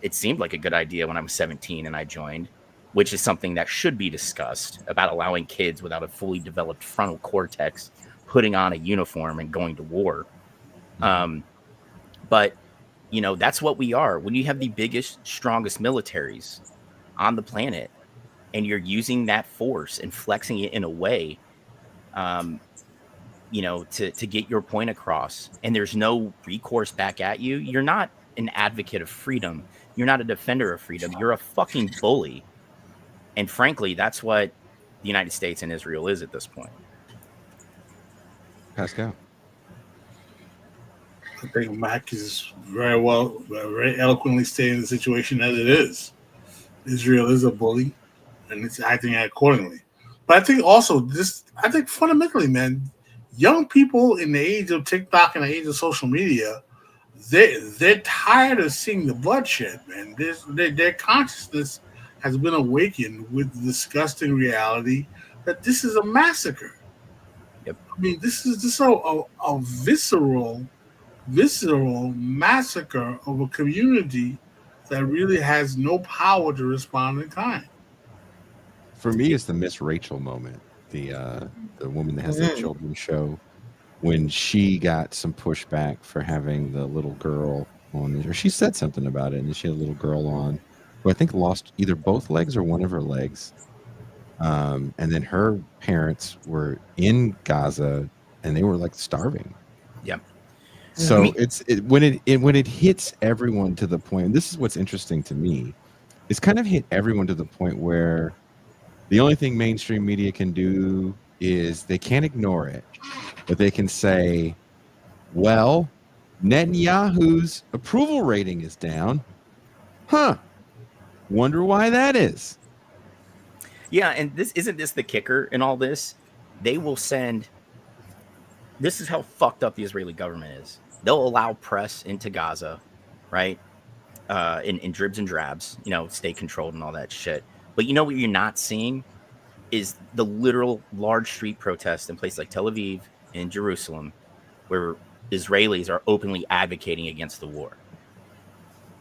It seemed like a good idea when I was 17 and I joined, which is something that should be discussed about allowing kids without a fully developed frontal cortex putting on a uniform and going to war. But, that's what we are. When you have the biggest, strongest militaries on the planet and you're using that force and flexing it in a way, to get your point across, and there's no recourse back at you, you're not an advocate of freedom. You're not a defender of freedom. You're a fucking bully. And frankly, that's what the United States and Israel is at this point. Pascal. I think Mac is very eloquently stating the situation as it is. Israel is a bully, and it's acting accordingly. But I think also fundamentally, man, young people in the age of TikTok and the age of social media, they're tired of seeing the bloodshed, man. Their consciousness has been awakened with the disgusting reality that this is a massacre. Yep. I mean, this is just a visceral massacre of a community that really has no power to respond in time. For me, it's the Miss Rachel moment. The woman that has the children's show, when she got some pushback for having the little girl on, or she said something about it, and she had a little girl on who I think lost either both legs or one of her legs. And then her parents were in Gaza and they were like starving. Yeah. So when it hits everyone to the point, and this is what's interesting to me, it's kind of hit everyone to the point where the only thing mainstream media can do is they can't ignore it, but they can say, well, Netanyahu's approval rating is down. Huh. Wonder why that is. Yeah, and isn't this the kicker in all this? They will send. This is how fucked up the Israeli government is. They'll allow press into Gaza, right? In dribs and drabs, state controlled and all that shit. But what you're not seeing is the literal large street protests in places like Tel Aviv and Jerusalem, where Israelis are openly advocating against the war.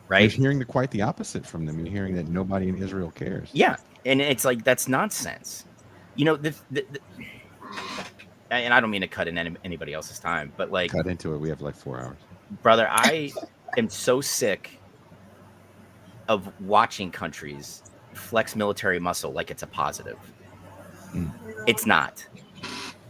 Right? You're hearing quite the opposite from them. You're hearing that nobody in Israel cares. Yeah, and it's like, that's nonsense. And I don't mean to cut in anybody else's time, but like, cut into it. We have like 4 hours. Brother, I am so sick of watching countries flex military muscle like it's a positive. It's not,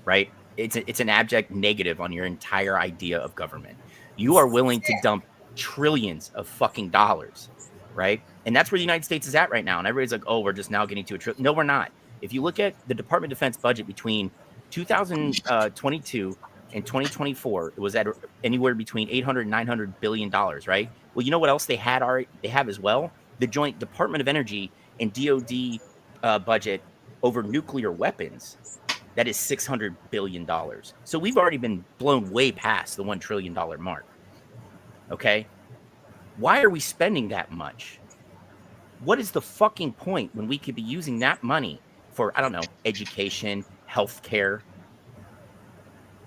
right? It's an abject negative on your entire idea of government. You are willing to dump trillions of fucking dollars, right? And that's where the United States is at right now. And everybody's like, oh, we're just now getting to a trillion. No, we're not. If you look at the Department of Defense budget between 2022 and 2024, it was at anywhere between 800 and 900 billion dollars, right? Well, you know what else they have as well? The Joint Department of Energy and DoD budget over nuclear weapons. That is $600 billion. So we've already been blown way past the $1 trillion mark. Okay? Why are we spending that much? What is the fucking point when we could be using that money for, I don't know, education, healthcare,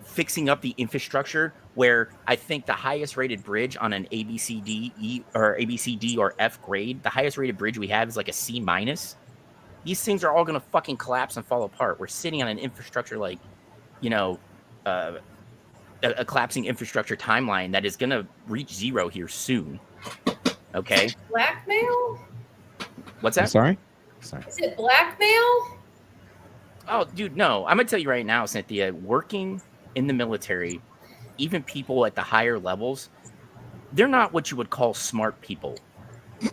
fixing up the infrastructure, where I think the highest rated bridge on an ABCD or F grade, the highest rated bridge we have is like a C minus. These things are all going to fucking collapse and fall apart. We're sitting on an infrastructure like, you know, a collapsing infrastructure timeline that is going to reach zero here soon. Okay. Blackmail? What's that? I'm sorry? Is it blackmail? Oh, dude, no. I'm going to tell you right now, Cynthia, working in the military, even people at the higher levels, they're not what you would call smart people.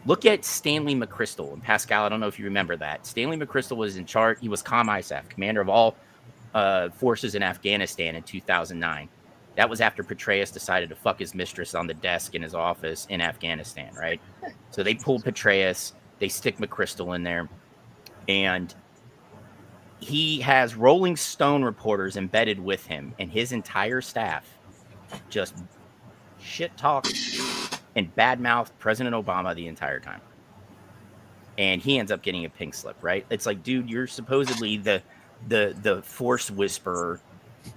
Look at Stanley McChrystal and Pascal. I don't know if you remember that. Stanley McChrystal was in charge. He was COM-ISAF, commander of all forces in Afghanistan in 2009. That was after Petraeus decided to fuck his mistress on the desk in his office in Afghanistan, right? So they pulled Petraeus. They stick McChrystal in there. And he has Rolling Stone reporters embedded with him, and his entire staff just shit talk and badmouth President Obama the entire time. And he ends up getting a pink slip, right? It's like, dude, you're supposedly the force whisperer.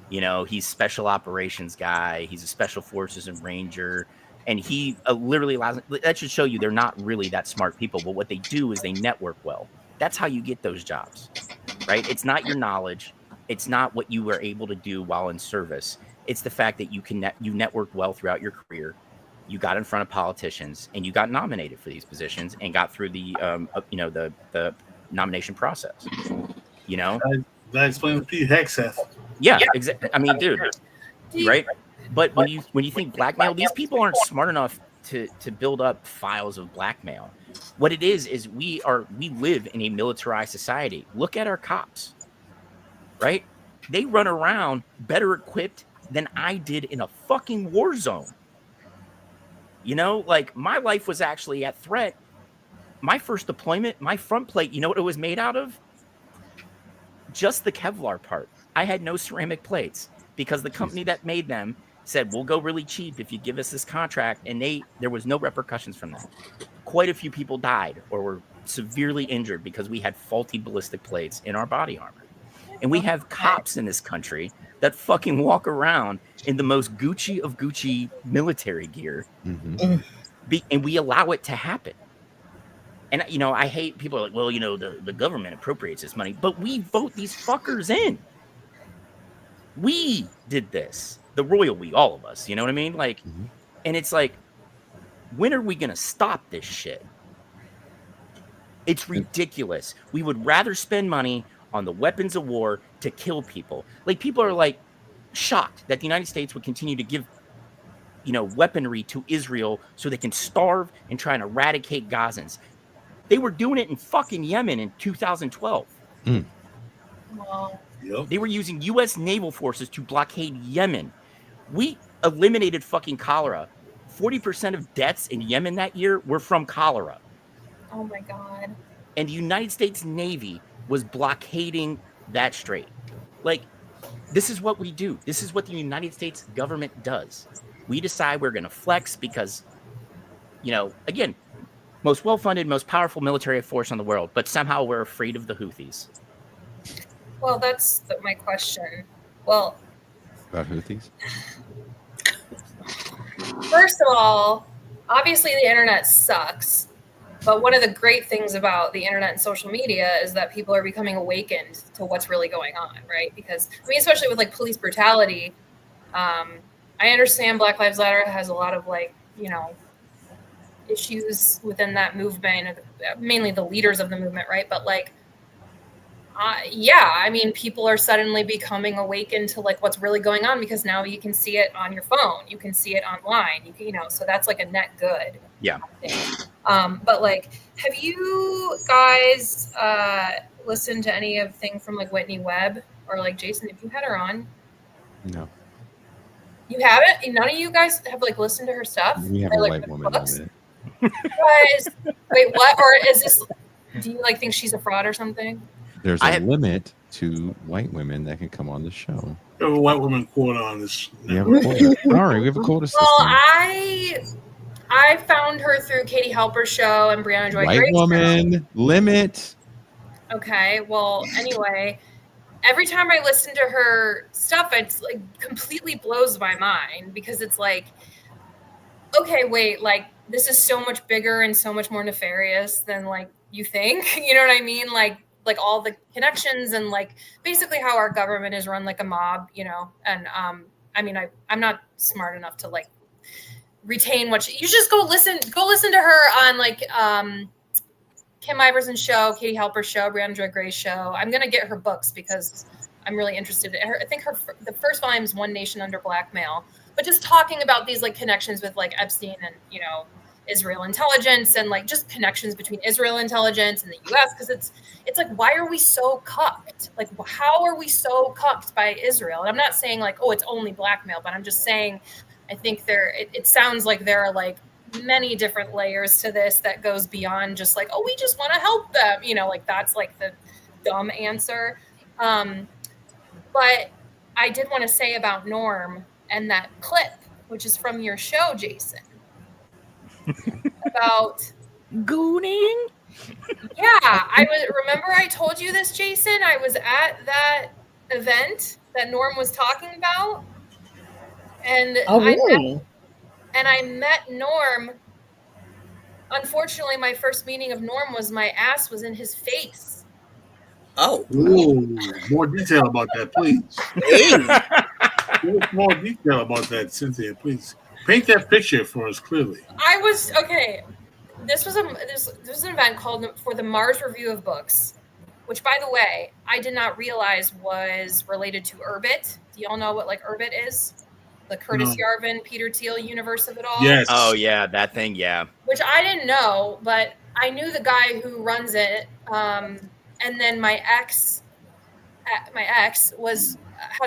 You know, he's special operations guy. He's a special forces and ranger. And he literally allows, that should show you they're not really that smart people. But what they do is they network well. That's how you get those jobs, right? It's not your knowledge. It's not what you were able to do while in service. It's the fact that you networked well throughout your career. You got in front of politicians and you got nominated for these positions and got through the the nomination process. You know, that explains what Pete Heck says. Yeah, exactly. I mean, dude, right? But when you think blackmail, these people aren't smart enough to build up files of blackmail. What it is we live in a militarized society. Look at our cops, right? They run around better equipped than I did in a fucking war zone. You know, like my life was actually at threat. My first deployment, my front plate, you know what it was made out of? Just the Kevlar part. I had no ceramic plates because the company that made them said, we'll go really cheap if you give us this contract. And there was no repercussions from that. Quite a few people died or were severely injured because we had faulty ballistic plates in our body armor. And we have cops in this country that fucking walk around in the most Gucci of Gucci military gear. Mm-hmm. And we allow it to happen. And, you know, I hate people are like, well, you know, the government appropriates this money, but we vote these fuckers in. We did this. The royal we, all of us, you know what I mean? Like, and it's like, when are we going to stop this shit? It's ridiculous. We would rather spend money on the weapons of war to kill people. Like, people are like shocked that the United States would continue to give, you know, weaponry to Israel so they can starve and try and eradicate Gazans. They were doing it in fucking Yemen in 2012. Wow. Yep. They were using U.S. naval forces to blockade Yemen. We eliminated fucking cholera. 40% of deaths in Yemen that year were from cholera. Oh my God. And the United States Navy was blockading that strait. Like, this is what we do. This is what the United States government does. We decide we're going to flex because, you know, again, most well-funded, most powerful military force in the world, but somehow we're afraid of the Houthis. Well, that's my question. Well, about Houthis? First of all, obviously the internet sucks. But one of the great things about the internet and social media is that people are becoming awakened to what's really going on, right? Because, I mean, especially with like police brutality, I understand Black Lives Matter has a lot of like, you know, issues within that movement, mainly the leaders of the movement, right? But like, Yeah, I mean, people are suddenly becoming awakened to like what's really going on because now you can see it on your phone, you can see it online, you know, so that's like a net good. Yeah. But like, have you guys listened to any of thing from like Whitney Webb or like Jason? Have you had her on? No. You haven't? None of you guys have like listened to her stuff? We have or, a like, white woman on it. Guys, wait, what? Or is this? Do you like think she's a fraud or something? There's a limit to white women that can come on the show. We have a white woman quota on this. We have a quota. Sorry, we have a quota system. Well, I found her through Katie Halper's show and Brianna Joy White Gray's woman show. limit. Okay, well, anyway, every time I listen to her stuff, it's like completely blows my mind because it's like, okay, wait, like this is so much bigger and so much more nefarious than like you think. You know what I mean? Like all the connections and like basically how our government is run like a mob, you know. And I mean, I'm not smart enough to like retain what you just go listen to her on like Kim Iverson's show, Katie Halper's show, Brianna Joy Gray's show. I'm gonna get her books because I'm really interested in her. I think the first volume is One Nation Under Blackmail, but just talking about these like connections with like Epstein and, you know, Israel intelligence and like just connections between Israel intelligence and the US, because it's like, why are we so cucked? Like, how are we so cucked by Israel? And I'm not saying like, oh, it's only blackmail, but I'm just saying I think it sounds like there are like many different layers to this that goes beyond just like, oh, we just want to help them, you know, like that's like the dumb answer. But I did want to say about Norm and that clip, which is from your show, Jason, about gooning. Yeah, remember I told you this, Jason. I was at that event that Norm was talking about, and I met Norm. Unfortunately, my first meeting of Norm was my ass was in his face. Oh. Ooh, more detail about that, please. More detail about that, Cynthia, please. Paint that picture for us clearly. I was okay. This was an event called for the Mars Review of Books, which, by the way, I did not realize was related to Urbit. Do y'all know what like Urbit is? The Curtis Yarvin, Peter Thiel universe of it all. Yes. Oh yeah, that thing. Yeah. Which I didn't know, but I knew the guy who runs it. And then my ex had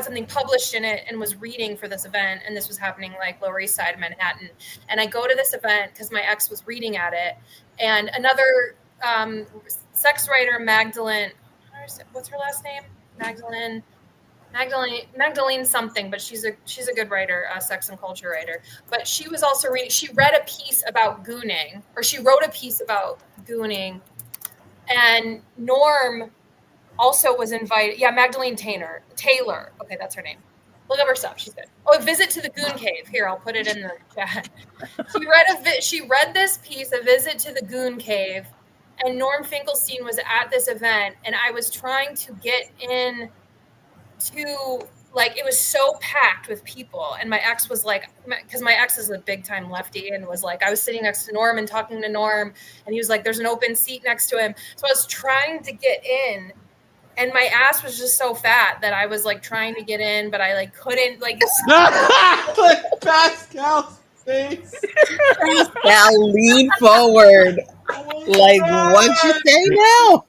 something published in it and was reading for this event, and this was happening like Lower East Side of Manhattan. And I go to this event because my ex was reading at it, and another sex writer, Magdalene, what's her last name? Magdalene something, but she's a good writer, sex and culture writer. But she was also reading. She read a piece about gooning, or she wrote a piece about gooning, and Norm also was invited. Yeah, Magdalene Taylor. Okay, that's her name. Look up her stuff. She's good. Oh, A Visit to the Goon Cave. Here, I'll put it in the chat. She read this piece, A Visit to the Goon Cave, and Norm Finkelstein was at this event, and I was trying to get in to, like, it was so packed with people, and my ex was like, because my ex is a big time lefty, and was like, I was sitting next to Norm and talking to Norm, and he was like, there's an open seat next to him. So I was trying to get in, and my ass was just so fat that I was like trying to get in, but I like couldn't like. Pascal's face. Pascal, lean forward. Like, what you say now?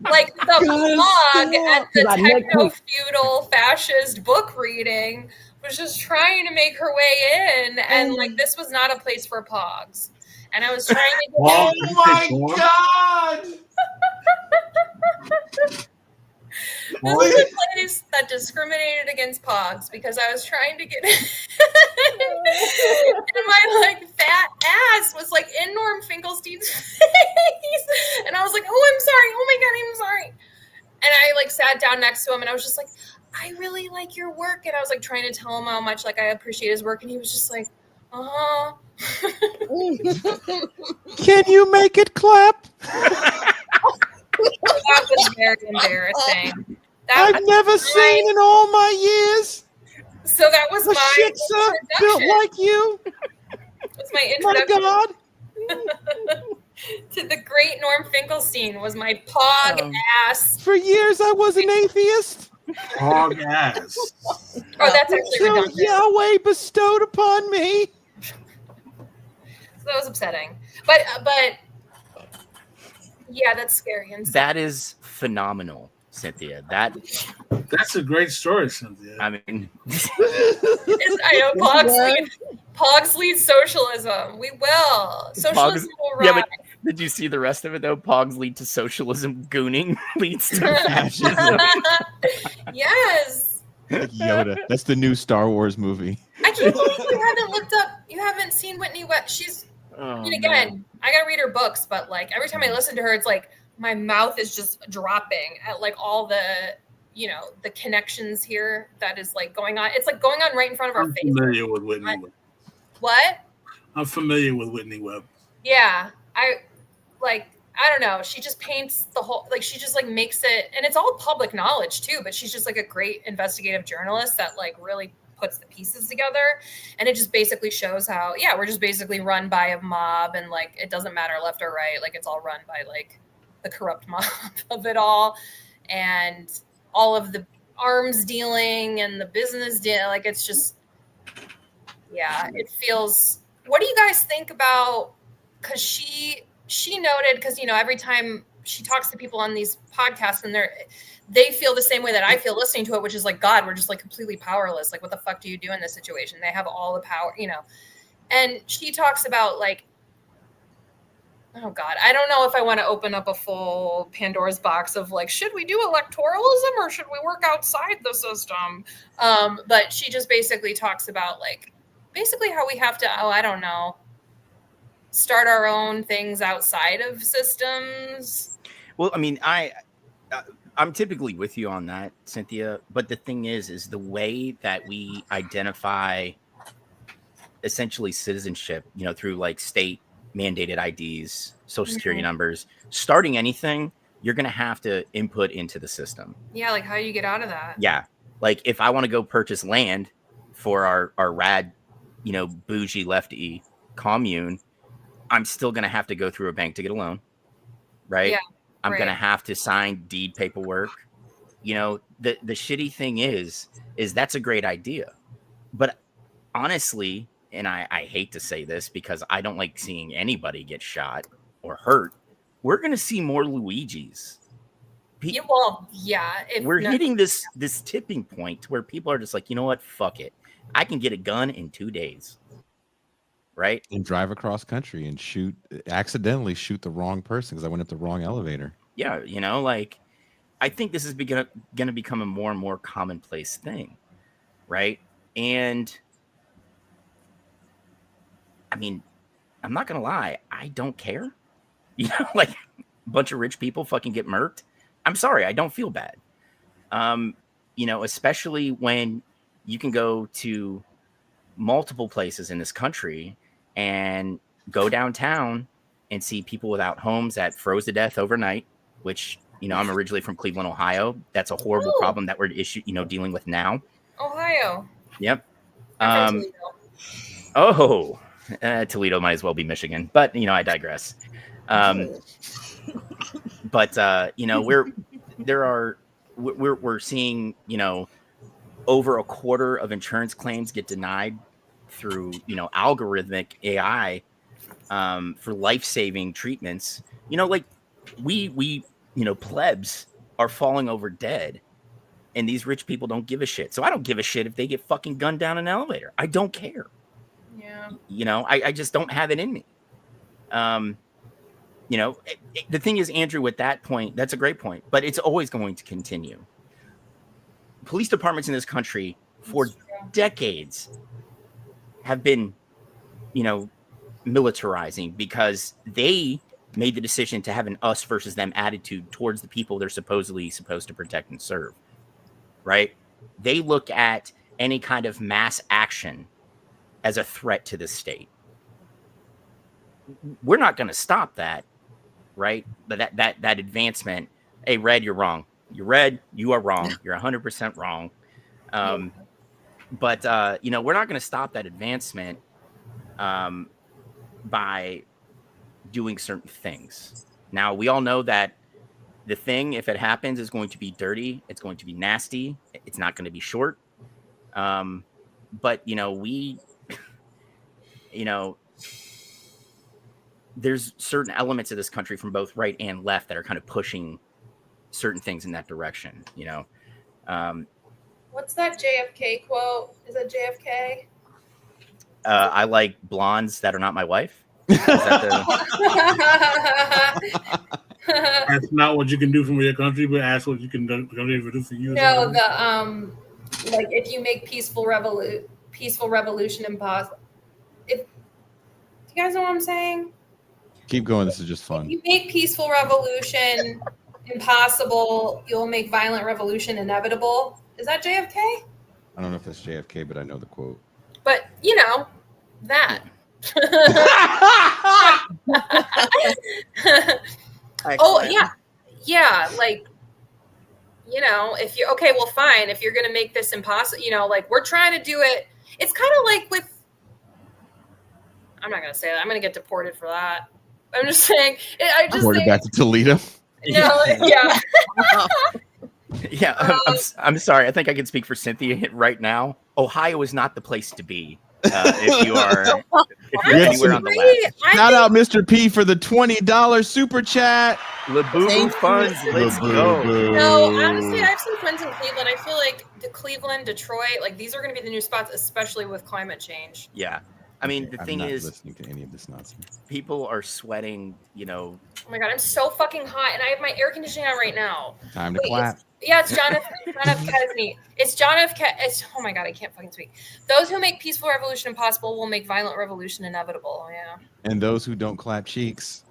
Like the blog at the techno-feudal fascist book reading was just trying to make her way in, and like this was not a place for pogs. And I was trying to get Oh my God! This is a place that discriminated against pogs because I was trying to get in. And my like fat ass was like in Norm Finkelstein's face. And I was like, oh, I'm sorry. Oh my God, I'm sorry. And I like sat down next to him and I was just like, I really like your work. And I was like trying to tell him how much like I appreciate his work. And he was just like, uh-huh. Can you make it clap? That was very embarrassing. I've never seen in all my years. So that was my shitzer built like you. That's my introduction. My God. to the great Norm Finkelstein was my pog ass. For years, I was an atheist. Hog ass. Oh, that's actually Until redundant. Yahweh bestowed upon me. So that was upsetting. But yeah, that's scary. And That is phenomenal, Cynthia. That's a great story, Cynthia. I mean, I know Pogs lead socialism. We will. Socialism will rise. yeah, but did you see the rest of it though? Pogs lead to socialism. Gooning leads to fascism. Yes. Like Yoda. That's the new Star Wars movie. I can't believe you haven't seen Whitney West. She's again, I gotta read her books, but like every time I listen to her, it's like my mouth is just dropping at like all the the connections here that is like going on. It's like going on right in front of our face. I'm familiar with Whitney Webb. What? I'm familiar with Whitney Webb. Yeah. I don't know. She just paints the whole, like, she just like makes it, and it's all public knowledge too, but she's just like a great investigative journalist that like really puts the pieces together. And it just basically shows how, we're just basically run by a mob, and like, it doesn't matter left or right. Like, it's all run by like the corrupt mob of it all. And all of the arms dealing and the business deal. Like, it's just, it feels, what do you guys think about, because she noted, because every time she talks to people on these podcasts, and they feel the same way that I feel listening to it, which is like, God, we're just like completely powerless. Like, what the fuck do you do in this situation? They have all the power, and she talks about like, oh God, I don't know if I want to open up a full Pandora's box of like, should we do electoralism or should we work outside the system? But she just basically talks about like, basically how we have to, I don't know, start our own things outside of systems. Well, I mean, I'm typically with you on that, Cynthia. But the thing is the way that we identify essentially citizenship, through like state mandated IDs, social security numbers, starting anything, you're going to have to input into the system. Yeah. Like, how do you get out of that? Yeah. Like, if I want to go purchase land for our rad, bougie lefty commune, I'm still going to have to go through a bank to get a loan. Right. Yeah, I'm going to have to sign deed paperwork. The shitty thing is that's a great idea. But honestly, and I hate to say this because I don't like seeing anybody get shot or hurt, we're going to see more Luigis. We're hitting this tipping point where people are just like, you know what? Fuck it. I can get a gun in 2 days. Right. And drive across country and accidentally shoot the wrong person because I went up the wrong elevator. Yeah. Like, I think this is going to become a more and more commonplace thing. Right. And I mean, I'm not going to lie. I don't care. Like a bunch of rich people fucking get murked. I'm sorry. I don't feel bad. Especially when you can go to multiple places in this country and go downtown and see people without homes that froze to death overnight, which, I'm originally from Cleveland, Ohio. That's a horrible problem that we're dealing with now. Ohio. Yep. Toledo might as well be Michigan, but I digress. But we're seeing, over a quarter of insurance claims get denied through, algorithmic AI for life-saving treatments. Like we plebs are falling over dead, and these rich people don't give a shit. So I don't give a shit if they get fucking gunned down in an elevator. I don't care. Yeah. I just don't have it in me. The thing is, Andrew, with that point, that's a great point, but it's always going to continue. Police departments in this country for decades have been, militarizing because they made the decision to have an us versus them attitude towards the people they're supposedly supposed to protect and serve. Right? They look at any kind of mass action as a threat to the state. We're not going to stop that, right? But that advancement. Hey, Red, you're wrong. You're Red. You are wrong. You're 100% wrong. But we're not going to stop that advancement by doing certain things. Now, we all know that the thing, if it happens, is going to be dirty. It's going to be nasty. It's not going to be short. But, you know, there's certain elements of this country from both right and left that are kind of pushing certain things in that direction, you know. What's that JFK quote? Is that JFK? I like blondes that are not my wife. Is that That's not what you can do for your country, but ask what you can do for you. No, like if you make peaceful revolution impossible. If you guys know what I'm saying? Keep going. This is just fun. If you make peaceful revolution impossible, you'll make violent revolution inevitable. Is that JFK? I don't know if that's JFK, but I know the quote. But you know that. Oh yeah, like, you know, if you okay, well, fine. If you're gonna make this impossible, you know, like we're trying to do it. It's kind of like with. I'm not gonna say that. I'm gonna get deported for that. I'm just saying. Deported back to Toledo. No, yeah. Yeah, I'm sorry. I think I can speak for Cynthia right now. Ohio is not the place to be if you're anywhere on the left. Shout out Mr. P for the $20 super chat. Labubu funds, let's go. No, honestly, I have some friends in Cleveland. I feel like the Cleveland, Detroit, like these are going to be the new spots, especially with climate change. Yeah. I mean, the thing is, listening to any of this nonsense. People are sweating, you know. Oh my God, I'm so fucking hot, and I have my air conditioning on right now. Time to clap. It's John F. Kennedy. It's John F. Oh my God, I can't fucking speak. Those who make peaceful revolution impossible will make violent revolution inevitable. Yeah. And those who don't clap cheeks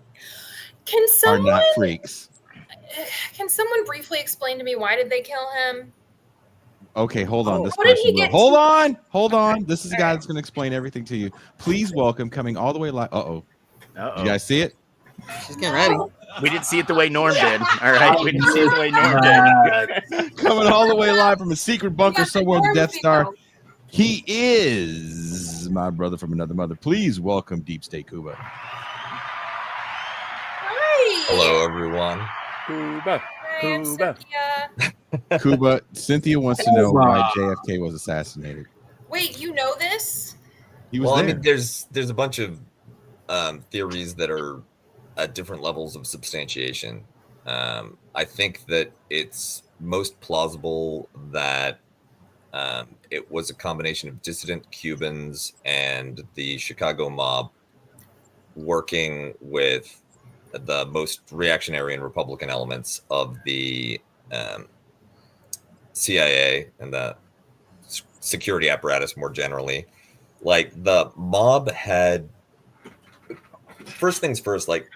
are not freaks. Can someone briefly explain to me why did they kill him? Okay, hold on. Hold on. This is a guy that's going to explain everything to you. Please welcome, coming all the way live. Uh-oh. You guys see it? She's getting ready. We didn't see it the way Norm did. All right. We didn't see it the way Norm did. Coming all the way live from a secret bunker somewhere on the Death Star. He is my brother from another mother. Please welcome Deep State Cuba. Hi. Hello, everyone. Cuba. Cuba, Cynthia wants to know why JFK was assassinated. Wait, you know this? He was there. I mean, there's a bunch of theories that are at different levels of substantiation. I think that it's most plausible that it was a combination of dissident Cubans and the Chicago mob working with the most reactionary and Republican elements of the CIA and the security apparatus more generally. Like the mob had, first things first, like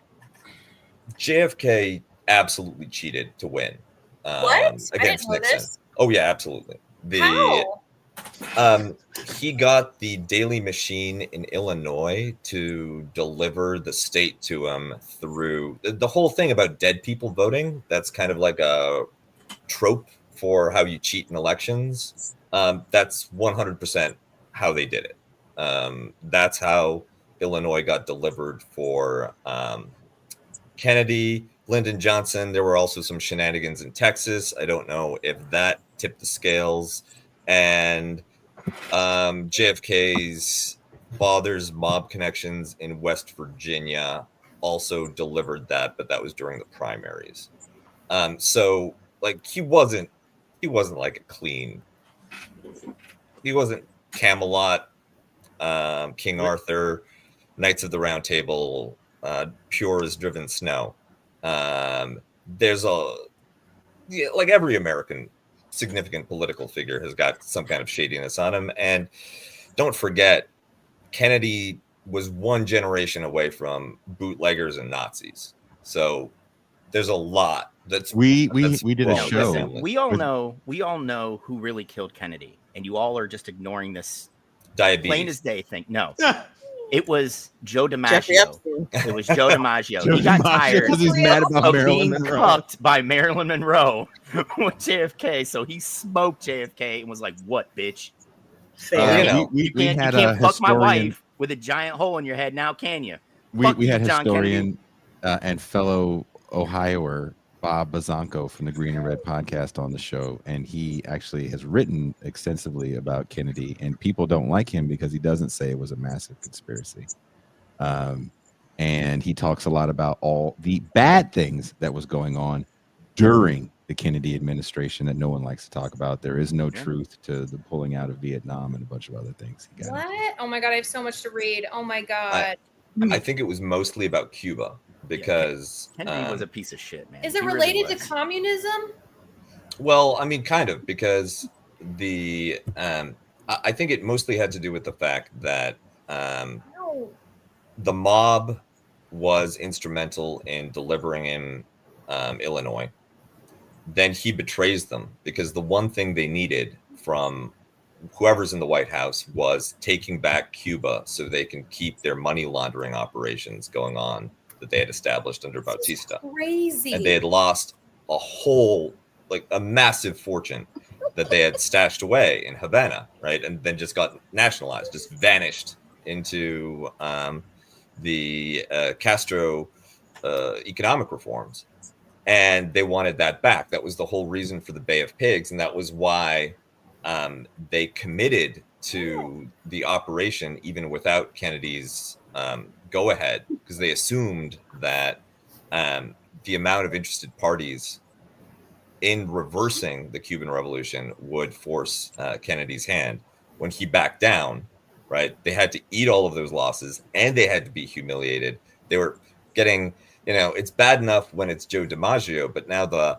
JFK absolutely cheated to win against Nixon. Oh yeah, absolutely. He got the Daily Machine in Illinois to deliver the state to him through the whole thing about dead people voting. That's kind of like a trope for how you cheat in elections. That's 100% how they did it. That's how Illinois got delivered for Kennedy, Lyndon Johnson. There were also some shenanigans in Texas. I don't know if that tipped the scales. And JFK's father's mob connections in West Virginia also delivered that, but that was during the primaries. So like he wasn't like a clean. He wasn't Camelot, King Arthur, Knights of the Round Table, pure as driven snow. There's like every American significant political figure has got some kind of shadiness on him. And don't forget, Kennedy was one generation away from bootleggers and Nazis. So there's a lot that's we did a show. Listen, we all know who really killed Kennedy, and you all are just ignoring this diabetes plain as day thing. No. It was Joe DiMaggio. It was Joe DiMaggio. He got tired because he's mad about being cucked by Marilyn Monroe with JFK. So he smoked JFK and was like, "What, bitch? We can't fuck my wife with a giant hole in your head now, can you?" we you, had John historian and fellow Ohioer Bob Bazanko from the Green and Red podcast on the show, and he actually has written extensively about Kennedy, and people don't like him because he doesn't say it was a massive conspiracy. And he talks a lot about all the bad things that was going on during the Kennedy administration that no one likes to talk about. There is no truth to the pulling out of Vietnam and a bunch of other things. What? Oh my God, I have so much to read. Oh my God. I think it was mostly about Cuba because Kennedy was a piece of shit, man. Is it related to communism? Well, I mean, kind of, because the I think it mostly had to do with the fact that the mob was instrumental in delivering in Illinois. Then he betrays them because the one thing they needed from whoever's in the White House was taking back Cuba so they can keep their money laundering operations going on that they had established under Bautista. Crazy. And they had lost a massive fortune that they had stashed away in Havana, right? And then just got nationalized, just vanished into the Castro economic reforms. And they wanted that back. That was the whole reason for the Bay of Pigs. And that was why they committed to the operation even without Kennedy's go-ahead, because they assumed that the amount of interested parties in reversing the Cuban Revolution would force Kennedy's hand. When he backed down, right, they had to eat all of those losses and they had to be humiliated. They were getting, it's bad enough when it's Joe DiMaggio, but now the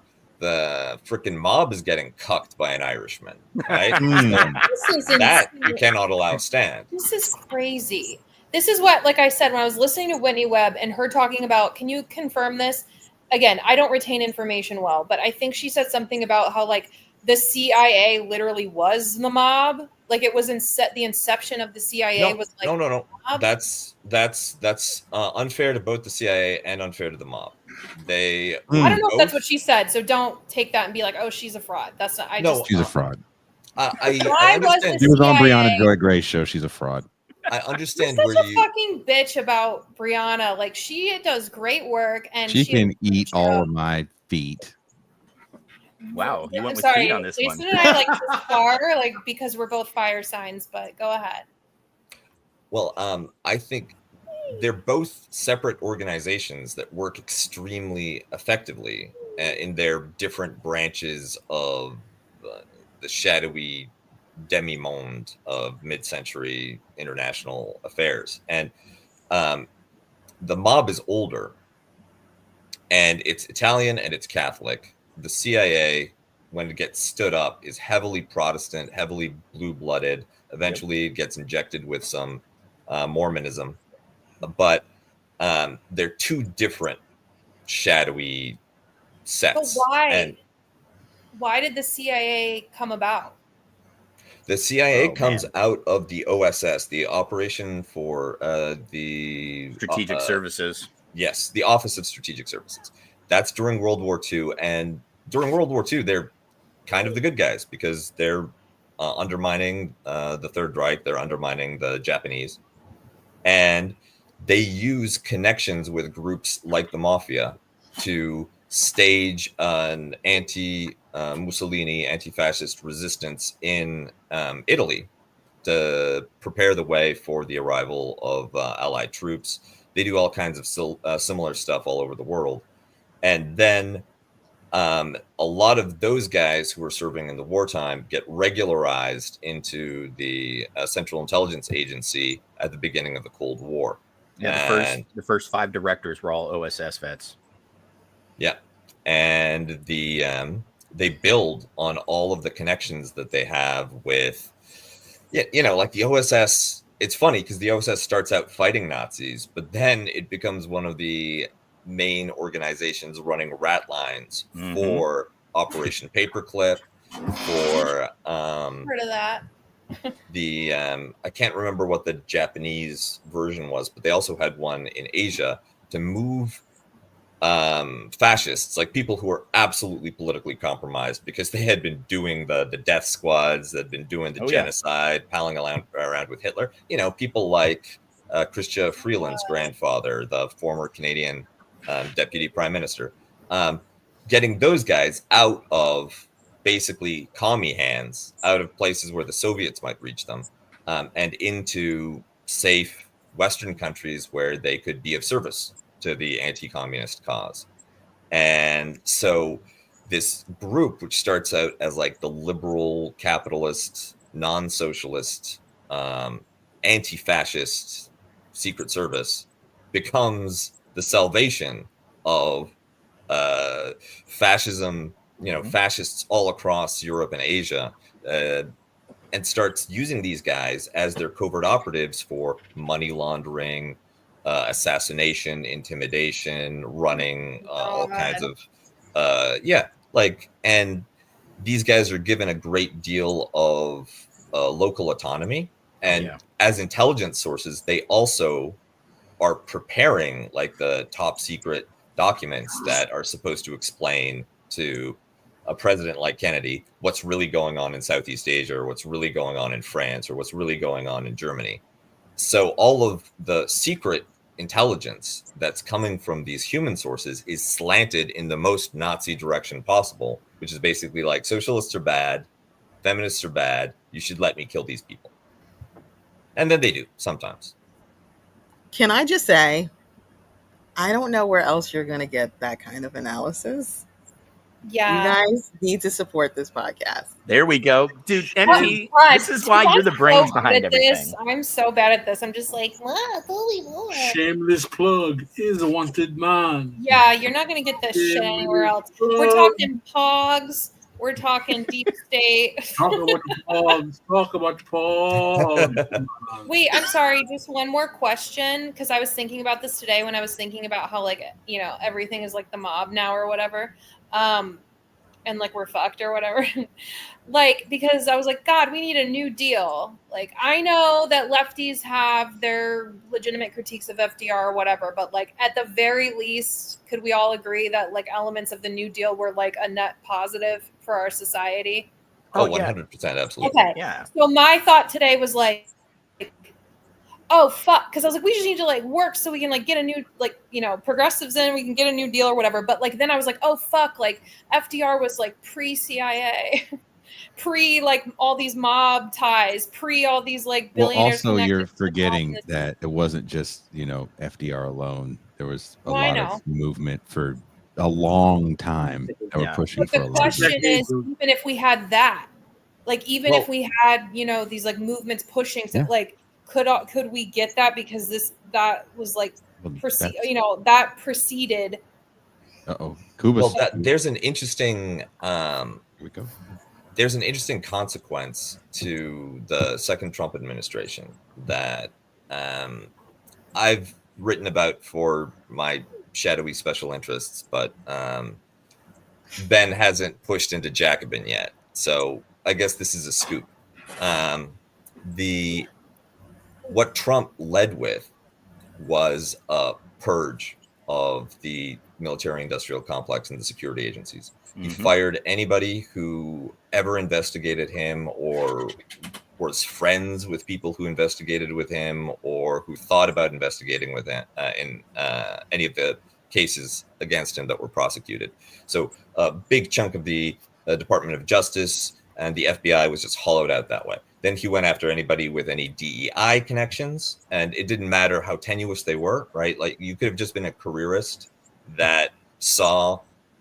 freaking mob is getting cucked by an Irishman, right? That you cannot allow stand. This is crazy. This is what, like I said, when I was listening to Whitney Webb and her talking about, can you confirm this? Again, I don't retain information well, but I think she said something about how like the CIA literally was the mob. Like it was the inception of the CIA was like no. That's unfair to both the CIA and unfair to the mob. I don't know if that's what she said, so don't take that and be like, "Oh, she's a fraud." That's not. She's a fraud. I understand. She was on Brianna Joy Gray's show. She's a fraud. I understand You're such a fucking bitch about Brianna. Like she does great work, and she can eat all of my feet. Wow, you went with sorry, feet on this Jason one. and I like this far, like because we're both fire signs. But go ahead. Well, I think they're both separate organizations that work extremely effectively in their different branches of the shadowy demi-monde of mid-century international affairs. And the mob is older, and it's Italian and it's Catholic. The CIA, when it gets stood up, is heavily Protestant, heavily blue-blooded. Eventually it gets injected with some Mormonism. But they're two different shadowy sets. But why did the CIA come about? The CIA comes out of the OSS, the Operation for the Strategic Services. Yes, the Office of Strategic Services. That's during World War II. And during World War II, they're kind of the good guys because they're undermining the Third Reich. They're undermining the Japanese. And they use connections with groups like the Mafia to stage an anti-Mussolini, anti-fascist resistance in Italy to prepare the way for the arrival of Allied troops. They do all kinds of similar stuff all over the world. And then a lot of those guys who are serving in the wartime get regularized into the Central Intelligence Agency at the beginning of the Cold War. Yeah, the first 5 directors were all OSS vets. Yeah, and they build on all of the connections that they have with, like the OSS. It's funny because the OSS starts out fighting Nazis, but then it becomes one of the main organizations running rat lines for Operation Paperclip, for heard of that. the I can't remember what the Japanese version was, but they also had one in Asia to move fascists, like people who were absolutely politically compromised because they had been doing the death squads, that had been doing the genocide, palling around with Hitler. People like Chrystia Freeland's grandfather, the former Canadian deputy prime minister, getting those guys out of basically commie hands, out of places where the Soviets might reach them, and into safe Western countries where they could be of service to the anti-communist cause. And so this group, which starts out as like the liberal, capitalist, non-socialist, anti-fascist secret service, becomes the salvation of fascism, fascists all across Europe and Asia, and starts using these guys as their covert operatives for money laundering, assassination, intimidation, running all kinds of, and these guys are given a great deal of local autonomy. And as intelligence sources, they also are preparing like the top secret documents that are supposed to explain to a president like Kennedy what's really going on in Southeast Asia, or what's really going on in France, or what's really going on in Germany. So all of the secret intelligence that's coming from these human sources is slanted in the most Nazi direction possible, which is basically like, socialists are bad, feminists are bad, you should let me kill these people. And then they do sometimes. Can I just say, I don't know where else you're going to get that kind of analysis. Yeah. You guys need to support this podcast. There we go. Dude, MT, this is why you're the brains behind everything. I'm so bad at this. I'm just like, what? Shameless plug is a wanted man. Yeah, you're not going to get this shit anywhere else. We're talking pogs. We're talking deep state. Talk about the pogs. Talk about the pogs. Wait, I'm sorry. Just one more question, because I was thinking about this today when I was thinking about how, like, everything is like the mob now or whatever. And like we're fucked or whatever. Like, because I was like, God, we need a new deal. Like, I know that lefties have their legitimate critiques of FDR or whatever, but like at the very least, could we all agree that like elements of the New Deal were like a net positive for our society? Oh, 100%, absolutely. Okay. Yeah. So my thought today was like, oh fuck, because I was like, we just need to like work so we can like get a new, like, progressives in, we can get a new deal or whatever. But like then I was like, oh fuck, like FDR was like pre-CIA, pre like all these mob ties, pre all these like billionaires. Well, also you're forgetting that it wasn't just FDR alone. There was a lot of movement for a long time that were pushing for a long time. The question is, even if we had that, like even if we had these like movements pushing to like. Could we get that, because that was like that preceded. Cuba. Well, there's an interesting there's an interesting consequence to the second Trump administration that I've written about for my shadowy special interests, but Ben hasn't pushed into Jacobin yet. So I guess this is a scoop. What Trump led with was a purge of the military-industrial complex and the security agencies. He fired anybody who ever investigated him or was friends with people who investigated with him or who thought about investigating with him in any of the cases against him that were prosecuted. So a big chunk of the Department of Justice and the FBI was just hollowed out that way. Then he went after anybody with any DEI connections, and it didn't matter how tenuous they were, right? Like you could have just been a careerist that saw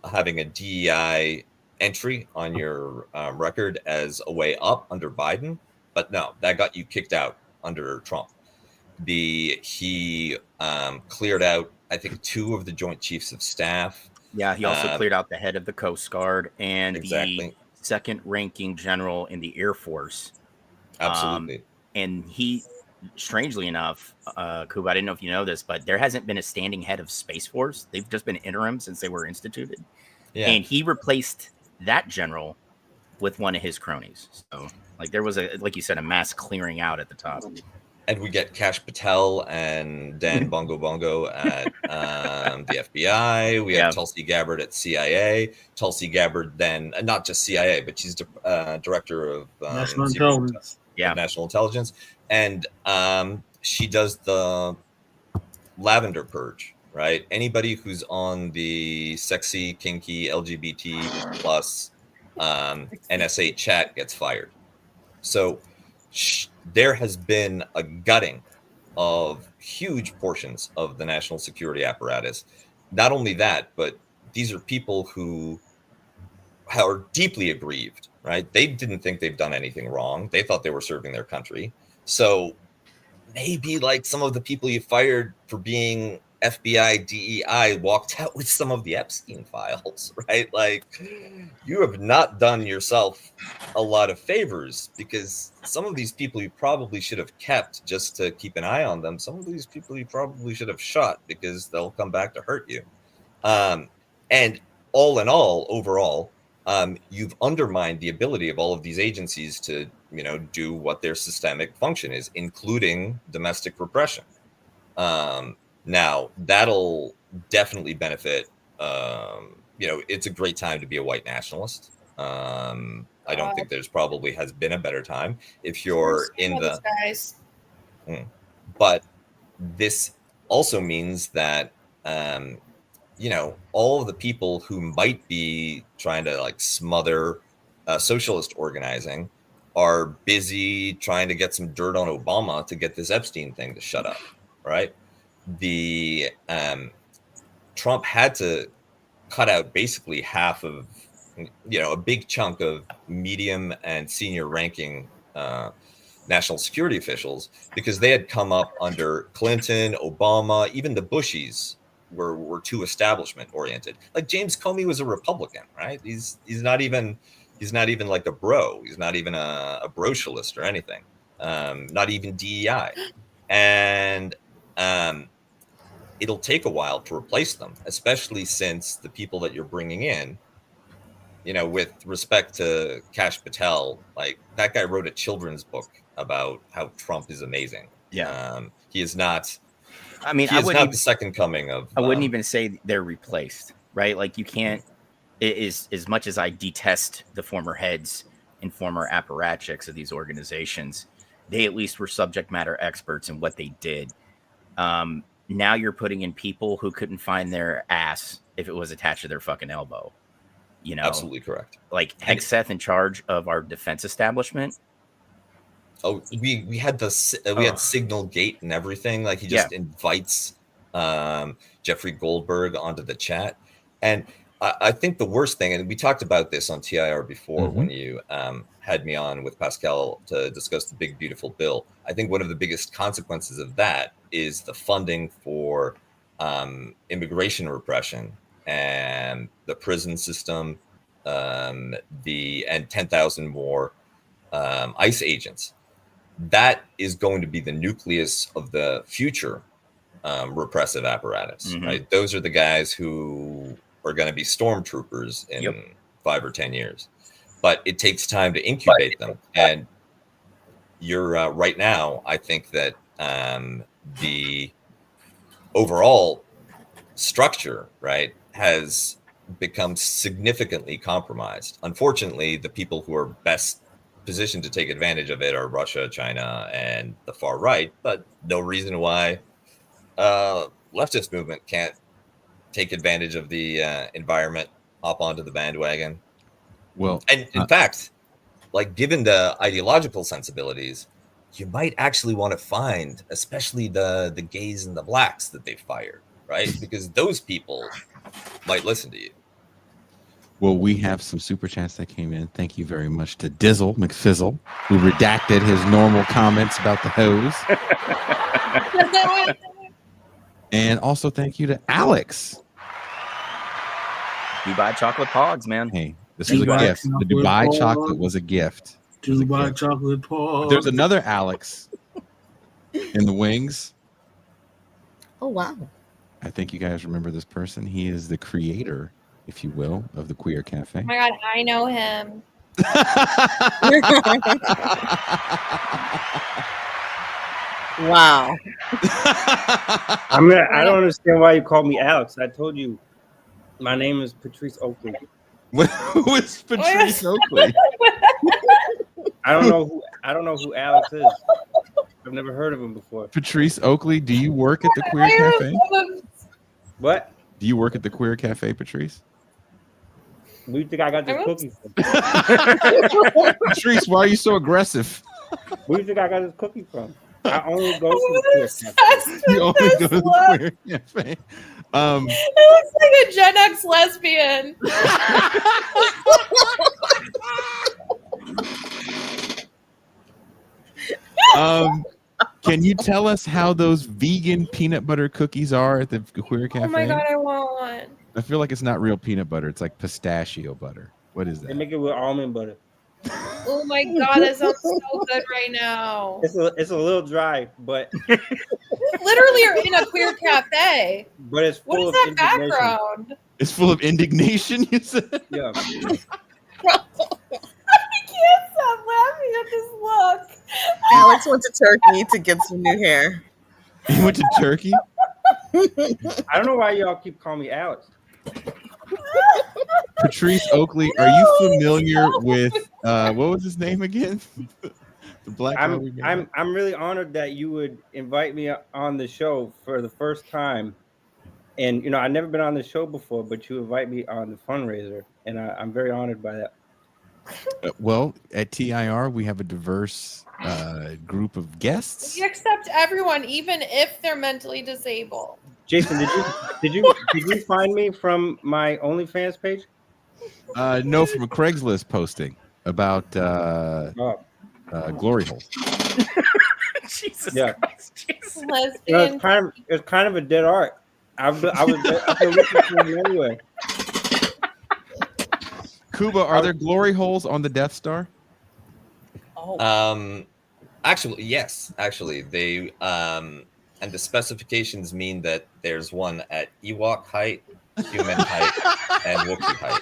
having a DEI entry on your record as a way up under Biden, but no, that got you kicked out under Trump. He cleared out, I think, 2 of the Joint Chiefs of Staff. Yeah, he also cleared out the head of the Coast Guard and the second-ranking general in the Air Force. Absolutely. And he, strangely enough, Kuba, I didn't know if you know this, but there hasn't been a standing head of Space Force. They've just been interim since they were instituted. Yeah. And he replaced that general with one of his cronies. So, like, there was like you said, a mass clearing out at the top. And we get Kash Patel and Dan Bongo at the FBI. We have Tulsi Gabbard at CIA. Tulsi Gabbard then, not just CIA, but she's director of National Intelligence. National Intelligence. And she does the lavender purge, right? Anybody who's on the sexy, kinky, LGBT plus NSA chat gets fired. So there has been a gutting of huge portions of the national security apparatus. Not only that, but these are people who are deeply aggrieved, right? They didn't think they've done anything wrong. They thought they were serving their country. So maybe like some of the people you fired for being FBI, DEI walked out with some of the Epstein files, right? Like you have not done yourself a lot of favors, because some of these people you probably should have kept just to keep an eye on them. Some of these people you probably should have shot, because they'll come back to hurt you. And all in all, overall, you've undermined the ability of all of these agencies to, do what their systemic function is, including domestic repression. Now, that'll definitely benefit. It's a great time to be a white nationalist. I don't think there's probably has been a better time if you're in the guys. But this also means that all of the people who might be trying to like smother socialist organizing are busy trying to get some dirt on Obama to get this Epstein thing to shut up, right? The Trump had to cut out basically half of, a big chunk of medium and senior ranking national security officials, because they had come up under Clinton, Obama, even the Bushies were too establishment oriented. Like James Comey was a Republican, right? He's not even like a bro. He's not even a brocialist or anything. Not even DEI. And it'll take a while to replace them, especially since the people that you're bringing in, with respect to Kash Patel, like that guy wrote a children's book about how Trump is amazing. Yeah. He is not. I mean, he is not the second coming of. I wouldn't even say they're replaced, right? Like you can't. It is as much as I detest the former heads and former apparatchiks of these organizations, they at least were subject matter experts in what they did. Now you're putting in people who couldn't find their ass if it was attached to their fucking elbow. Absolutely correct. Like Hegseth in charge of our defense establishment. Oh, we had had Signal Gate and everything. Like he just invites Jeffrey Goldberg onto the chat, and I think the worst thing, and we talked about this on TIR before when you had me on with Pascal to discuss the big beautiful bill. I think one of the biggest consequences of that is the funding for immigration repression and the prison system, and 10,000 more ICE agents. That is going to be the nucleus of the future repressive apparatus, right? Those are the guys who are going to be stormtroopers in 5 or 10 years. But it takes time to incubate them. And you're right now, I think that the overall structure, right, has become significantly compromised. Unfortunately, the people who are best positioned to take advantage of it are Russia, China, and the far right, but no reason why leftist movement can't take advantage of the environment, hop onto the bandwagon. Well, and in fact, like given the ideological sensibilities, you might actually want to find, especially the gays and the blacks that they fired, right? Because those people might listen to you. Well, we have some super chats that came in. Thank you very much to Dizzle McFizzle, who redacted his normal comments about the hose. And also thank you to Alex. Dubai chocolate pods, man. Hey, this was a gift. The Dubai chocolate was a gift. Dubai chocolate pods. There's another Alex in the wings. Oh, wow. I think you guys remember this person. He is the creator, if you will, of the Queer Cafe. Oh my God, I know him. Wow. I don't understand why you called me Alex. I told you my name is Patrice Oakley. Who is Patrice Oakley? I don't know who Alex is. I've never heard of him before. Patrice Oakley, do you work at the Queer Cafe? What? Do you work at the Queer Cafe, Patrice? Where do you think I got this cookie from? Patrice, why are you so aggressive? Where do you think I got this cookie from? I only go to the Queer Cafe. You only go to the Queer Cafe. It looks like a Gen X lesbian. Can you tell us how those vegan peanut butter cookies are at the Queer Cafe? Oh my god, I want one. I feel like it's not real peanut butter. It's like pistachio butter. What is They that? make it with almond butter. Oh my god, that sounds so good right now. It's a little dry, but Literally, you're in a queer cafe. but it's What full is of that indignation. background? It's full of indignation, you said? Yeah. I can't stop laughing at this look. Alex went to Turkey to get some new hair. You went to Turkey? I don't know why y'all keep calling me Alex. Patrice Oakley, are you familiar with what was his name again? The black guy we met? I'm really honored that you would invite me on the show for the first time. And you know, I've never been on the show before, but you invite me on the fundraiser, and I'm very honored by that. Well, at TIR we have a diverse group of guests. We accept everyone, even if they're mentally disabled. Jason, did you find me from my OnlyFans page? No, from a Craigslist posting about glory hole. Jesus Yeah. Christ, Jesus. You know, it's kind of a dead art. I've been looking for him anyway. Kuba, are there glory holes on the Death Star? Actually, yes. Actually, they and the specifications mean that there's one at Ewok height, human height, and Wookiee height.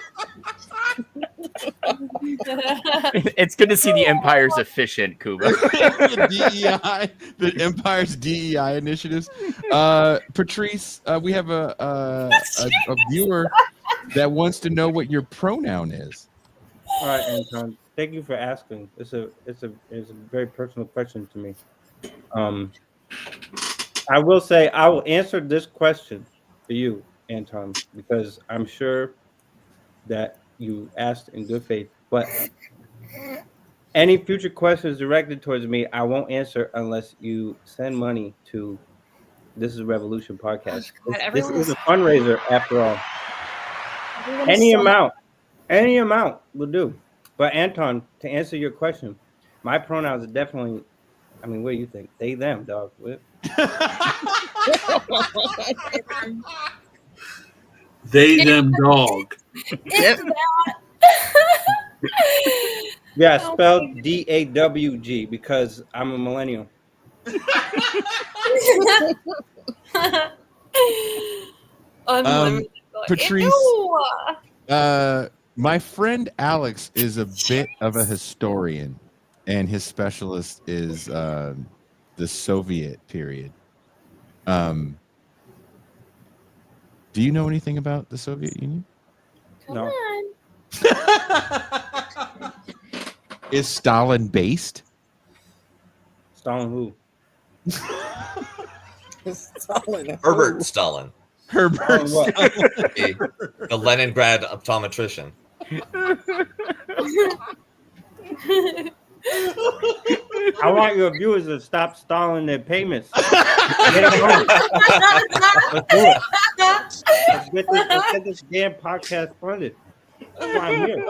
It's good to see the Empire's efficient, Kuba. the Empire's DEI initiatives. Patrice, we have a viewer that wants to know what your pronoun is. All right, Anton. Thank you for asking. It's a very personal question to me. I will say I will answer this question for you, Anton, because I'm sure that you asked in good faith. But any future questions directed towards me, I won't answer unless you send money to This Is Revolution podcast. This is a fundraiser after all. Any amount will do. But Anton, to answer your question, my pronouns are definitely, I mean, what do you think? They, them, dog. What? They, them, dog. Yep. Yeah, spelled DAWG because I'm a millennial. Patrice, my friend Alex is a bit of a historian, and his specialist is the Soviet period. Do you know anything about the Soviet Union? No. Is Stalin based? Stalin who? Herbert Stalin. Herbert Stalin. The Leningrad optometrician. I want your viewers to stop stalling their payments. Get them home. Let's do it. Let's get this damn podcast funded. That's why I'm here.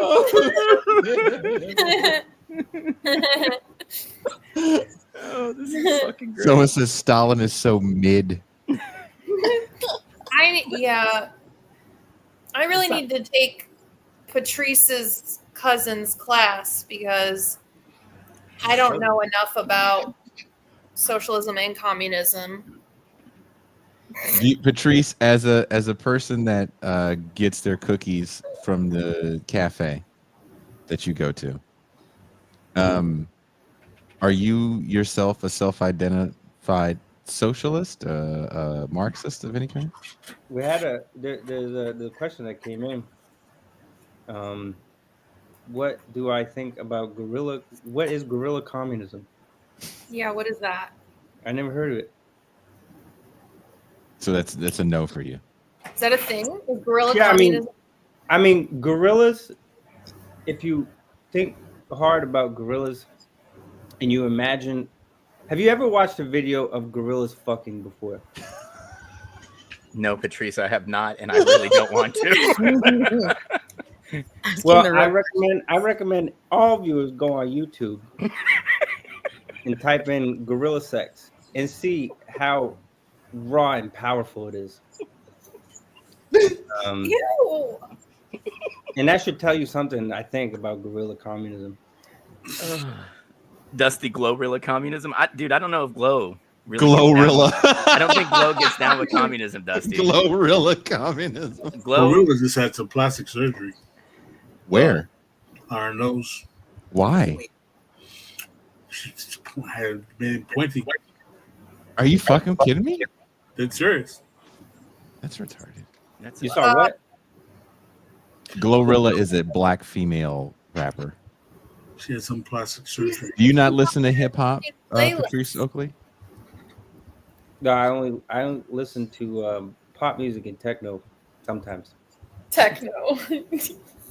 Oh, this is fucking great. Someone says Stalin is so mid. I really need to take Patrice's cousin's class because I don't know enough about socialism and communism. Patrice, as a person that gets their cookies from the cafe that you go to, are you yourself a self-identified socialist, a Marxist of any kind? We had the question that came in. What do I think about what is guerrilla communism? Yeah, what is that? I never heard of it. So that's a no for you. Is that a thing? Is gorilla Yeah, communism? I mean, gorillas. If you think hard about gorillas, and you imagine, have you ever watched a video of gorillas fucking before? No, Patrice, I have not, and I really don't want to. Well, I recommend all viewers go on YouTube and type in gorilla sex and see how raw and powerful it is. Ew. And that should tell you something, I think, about gorilla communism. Dusty Glorilla communism? Dude, I don't know if Glow really Glorilla. I don't think Glow gets down with communism, Dusty. Glorilla communism. Gorilla just had some plastic surgery. Where? On her nose. Why? She's had been pointing. Are you fucking kidding me? It's serious. That's retarded. You saw what? Glorilla is a black female rapper. She had some plastic surgery. Do you not listen to hip hop, Patrice Oakley? No, I only listen to pop music and techno sometimes. Techno. That's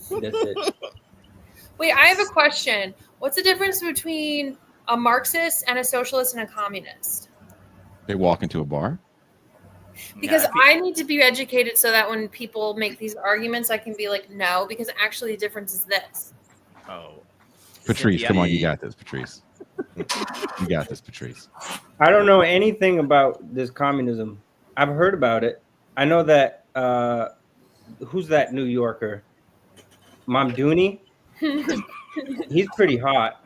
it. Wait, I have a question. What's the difference between a Marxist and a socialist and a communist? They walk into a bar. Because I need to be educated so that when people make these arguments, I can be like, no, because actually the difference is this. Oh. Patrice, come on, you got this, Patrice. You got this, Patrice. I don't know anything about this communism. I've heard about it. I know that who's that New Yorker? Mamdouni? He's pretty hot.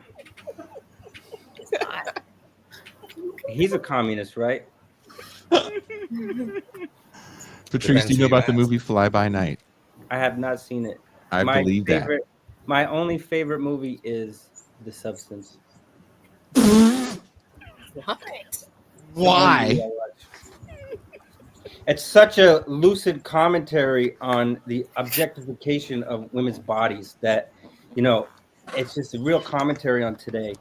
He's a communist, right? Patrice, do you know about the movie Fly By Night? I have not seen it. I believe that. My only favorite movie is The Substance. What? Why? It's such a lucid commentary on the objectification of women's bodies that, you know, it's just a real commentary on today.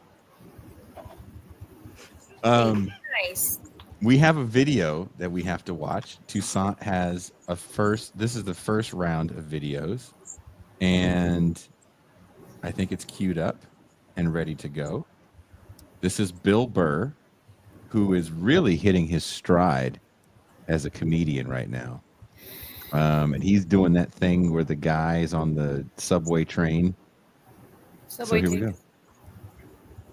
Nice. We have a video that we have to watch. Toussaint has this is the first round of videos, and I think it's queued up and ready to go. This is Bill Burr, who is really hitting his stride as a comedian right now. And he's doing that thing where the guy is on the subway train. So here we go.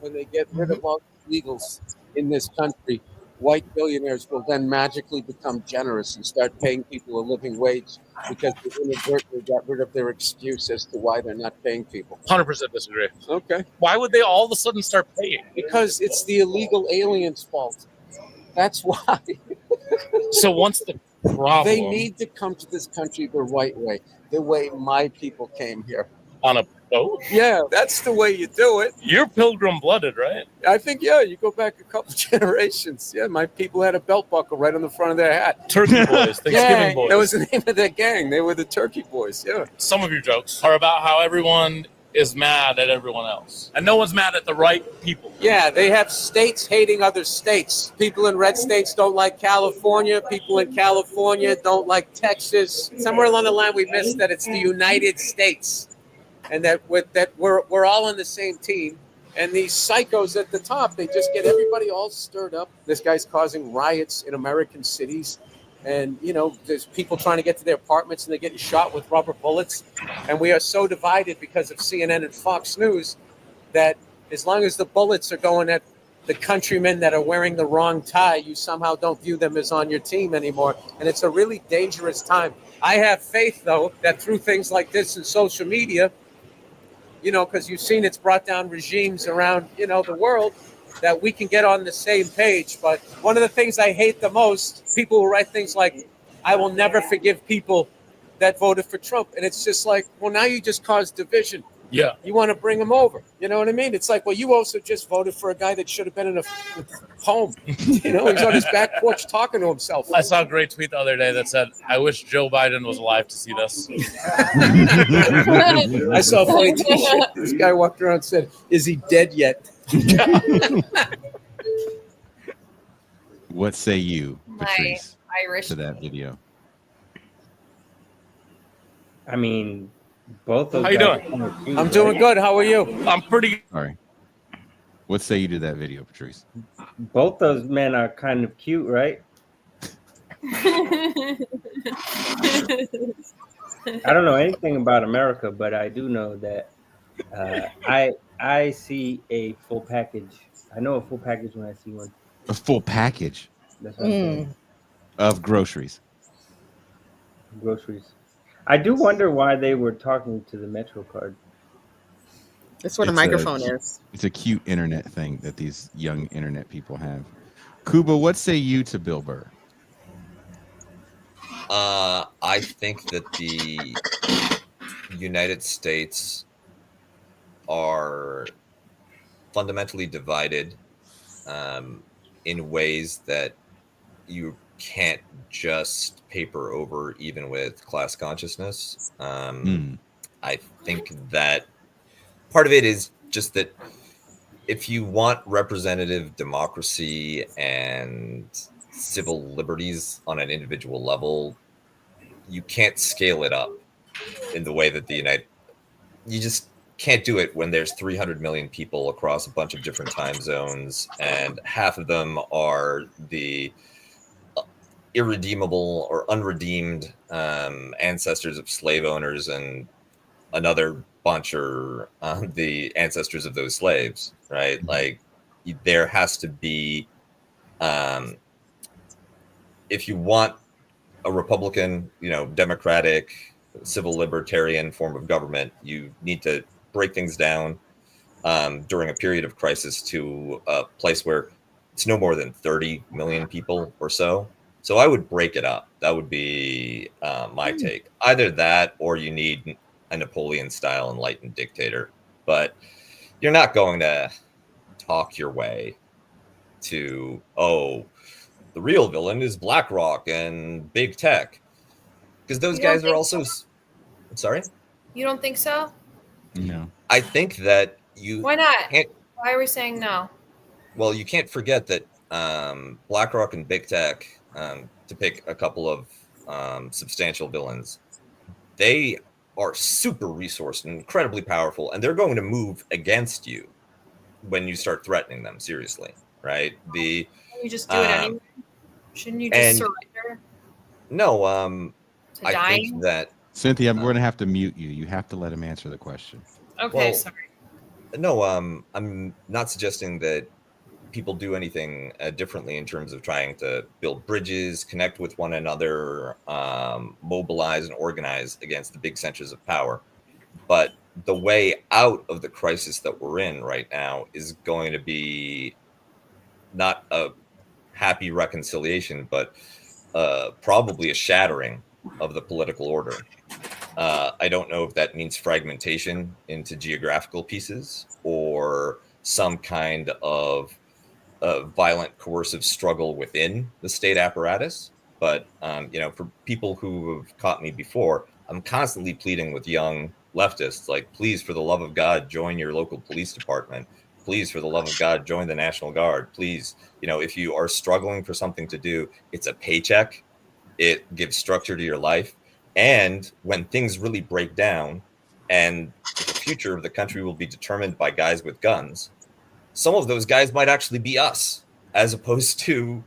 When they get rid of all the illegals in this country, white billionaires will then magically become generous and start paying people a living wage because they inadvertently got rid of their excuse as to why they're not paying people. 100% disagree. Okay. Why would they all of a sudden start paying? Because it's the illegal aliens' fault. That's why. So once the problem... They need to come to this country the right way, the way my people came here. On a boat? Yeah, that's the way you do it. You're pilgrim-blooded, right? I think, yeah, you go back a couple generations. Yeah, my people had a belt buckle right on the front of their hat. Turkey Boys, Thanksgiving Boys. That was the name of their gang. They were the Turkey Boys, yeah. Some of your jokes are about how everyone is mad at everyone else. And no one's mad at the right people. Yeah, they have states hating other states. People in red states don't like California. People in California don't like Texas. Somewhere along the line we missed that it's the United States. And that we're all on the same team. And these psychos at the top, they just get everybody all stirred up. This guy's causing riots in American cities. And, you know, there's people trying to get to their apartments and they're getting shot with rubber bullets. And we are so divided because of CNN and Fox News that as long as the bullets are going at the countrymen that are wearing the wrong tie, you somehow don't view them as on your team anymore. And it's a really dangerous time. I have faith, though, that through things like this and social media, you know, because you've seen it's brought down regimes around, you know, the world, that we can get on the same page. But one of the things I hate the most, people who write things like, I will never forgive people that voted for Trump. And it's just like, well, now you just caused division. Yeah. You want to bring them over. You know what I mean? It's like, well, you also just voted for a guy that should have been in a home. You know, he's on his back porch talking to himself. I saw a great tweet the other day that said, I wish Joe Biden was alive to see this. I saw a funny t-shirt. This guy walked around and said, is he dead yet? What say you, My Patrice, Irish. to that video? I mean, both those How you guys. doing? I'm doing good. How are you? I'm pretty. Sorry. What say you to that video, Patrice? Both those men are kind of cute, right? I don't know anything about America, but I do know that I see a full package. I know a full package when I see one. A full package That's what I'm saying. of groceries. Groceries. I do wonder why they were talking to the Metro card. That's what a It's microphone is. It's a cute internet thing that these young internet people have. Kuba, what say you to Bill Burr? I think that the United States are fundamentally divided in ways that you can't just paper over, even with class consciousness. I think that part of it is just that if you want representative democracy and civil liberties on an individual level, you can't scale it up in the way that you just can't do it when there's 300 million people across a bunch of different time zones, and half of them are the irredeemable or unredeemed ancestors of slave owners, and another bunch are the ancestors of those slaves, right? Like, there has to be, if you want a Republican, democratic, civil libertarian form of government, you need to break things down during a period of crisis to a place where it's no more than 30 million people or so. So I would break it up. That would be my take. Either that, or you need a Napoleon-style enlightened dictator. But you're not going to talk your way to, the real villain is BlackRock and big tech, because those guys are also. I'm sorry. You don't think so? No. I think that you. Why not? Can't, Why are we saying no? well, you can't forget that BlackRock and big tech, to pick a couple of substantial villains, they are super resourced and incredibly powerful, and they're going to move against you when you start threatening them seriously, right? You just do it anyway. Shouldn't you just surrender? No, To I dying? think that Cynthia, we're gonna have to mute you. You have to let him answer the question. Okay, sorry. No, I'm not suggesting that people do anything differently in terms of trying to build bridges, connect with one another, mobilize and organize against the big centers of power. But the way out of the crisis that we're in right now is going to be not a happy reconciliation, but probably a shattering of the political order. I don't know if that means fragmentation into geographical pieces or some kind of violent, coercive struggle within the state apparatus. But, for people who have caught me before, I'm constantly pleading with young leftists, like, please, for the love of God, join your local police department. Please, for the love of God, join the National Guard. Please, if you are struggling for something to do, it's a paycheck. It gives structure to your life. And when things really break down and the future of the country will be determined by guys with guns, some of those guys might actually be us, as opposed to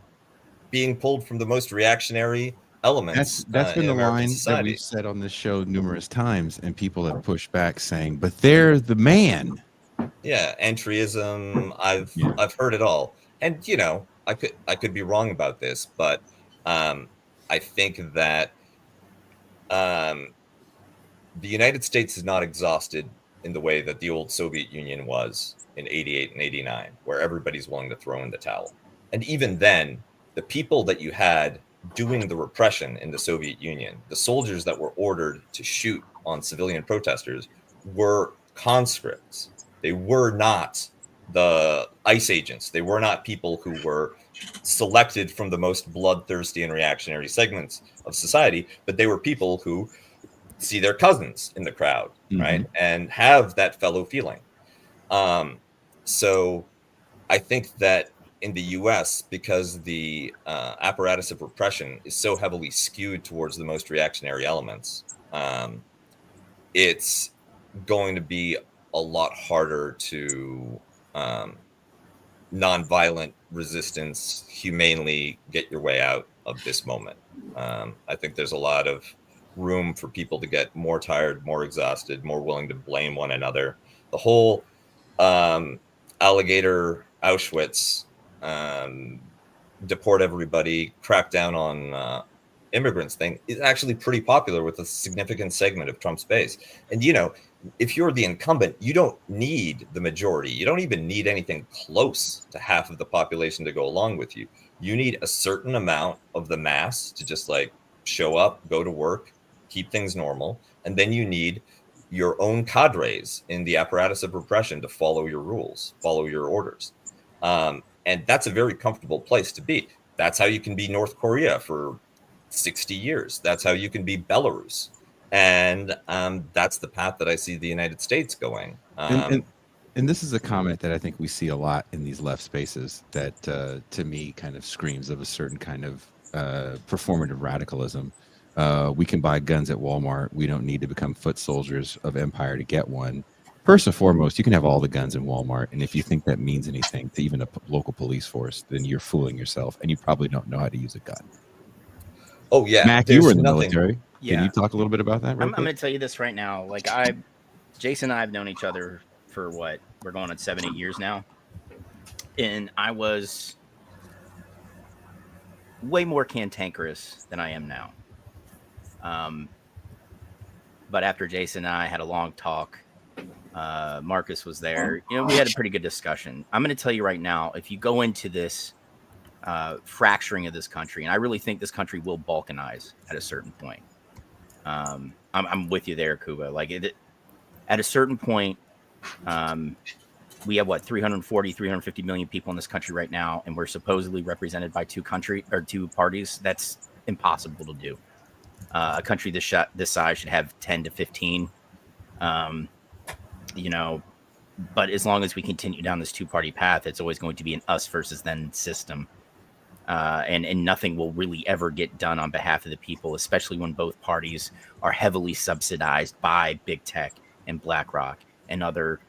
being pulled from the most reactionary elements That's been in the American line society. that we've said on this show numerous times, and people have pushed back saying, but they're the man. Yeah, entryism. I've heard it all. And I could be wrong about this, but I think that the United States is not exhausted in the way that the old Soviet Union was in 88 and 89, where everybody's willing to throw in the towel. And even then, the people that you had doing the repression in the Soviet Union, the soldiers that were ordered to shoot on civilian protesters, were conscripts. They were not the ICE agents. They were not people who were selected from the most bloodthirsty and reactionary segments of society, but they were people who see their cousins in the crowd, right? And have that fellow feeling. So I think that in the U.S., because the apparatus of repression is so heavily skewed towards the most reactionary elements, it's going to be a lot harder to nonviolent resistance, humanely get your way out of this moment. I think there's a lot of room for people to get more tired, more exhausted, more willing to blame one another. The whole alligator Auschwitz, deport everybody, crack down on immigrants thing is actually pretty popular with a significant segment of Trump's base. And, you know, if you're the incumbent, you don't need the majority. You don't even need anything close to half of the population to go along with you. You need a certain amount of the mass to just like show up, go to work, keep things normal. And then you need your own cadres in the apparatus of repression to follow your rules, follow your orders. And that's a very comfortable place to be. That's how you can be North Korea for 60 years. That's how you can be Belarus. And that's the path that I see the United States going. And this is a comment that I think we see a lot in these left spaces that to me kind of screams of a certain kind of performative radicalism. We can buy guns at Walmart. We don't need to become foot soldiers of empire to get one. First and foremost, you can have all the guns in Walmart. And if you think that means anything to even a local police force, then you're fooling yourself. And you probably don't know how to use a gun. Oh, yeah. Mac, you were in the military. Yeah. Can you talk a little bit about that? I'm going to tell you this right now. Like Jason and I have known each other for what? We're going on 7-8 years now. And I was way more cantankerous than I am now. But after Jason and I had a long talk, Marcus was there. You know, we had a pretty good discussion. I'm going to tell you right now, if you go into this fracturing of this country, and I really think this country will balkanize at a certain point. I'm with you there, Kuba. Like at a certain point, we have 350 million people in this country right now, and we're supposedly represented by two parties. That's impossible to do. A country this size should have 10 to 15. You know, but as long as we continue down this two-party path, it's always going to be an us versus them system. And nothing will really ever get done on behalf of the people, especially when both parties are heavily subsidized by big tech and BlackRock and other,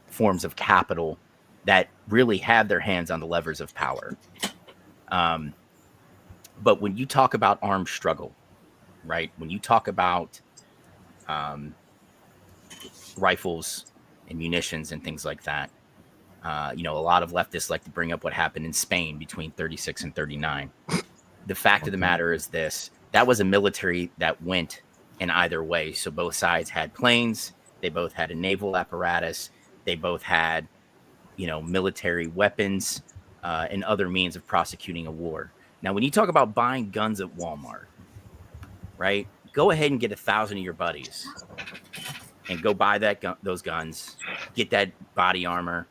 forms of capital that really have their hands on the levers of power. But when you talk about armed struggle, right? When you talk about rifles and munitions and things like that, a lot of leftists like to bring up what happened in Spain between 36 and 39. The fact of the matter is this: that was a military that went in either way. So both sides had planes. They both had a naval apparatus. They both had, military weapons and other means of prosecuting a war. Now, when you talk about buying guns at Walmart, right, go ahead and get 1,000 of your buddies and go buy those guns, get that body armor,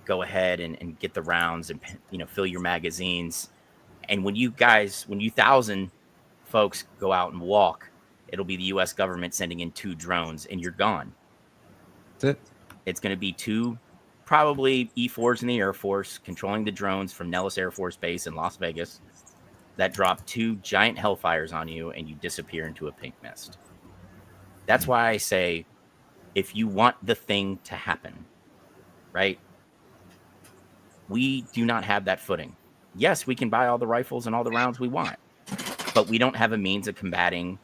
go ahead and get the rounds and, fill your magazines. And when you 1,000 folks go out and walk, it'll be the U.S. government sending in 2 drones and you're gone. That's it. It's going to be 2 probably E-4s in the Air Force controlling the drones from Nellis Air Force Base in Las Vegas that drop 2 giant hellfires on you and you disappear into a pink mist. That's why I say, if you want the thing to happen, right? We do not have that footing. Yes, we can buy all the rifles and all the rounds we want, but we don't have a means of combating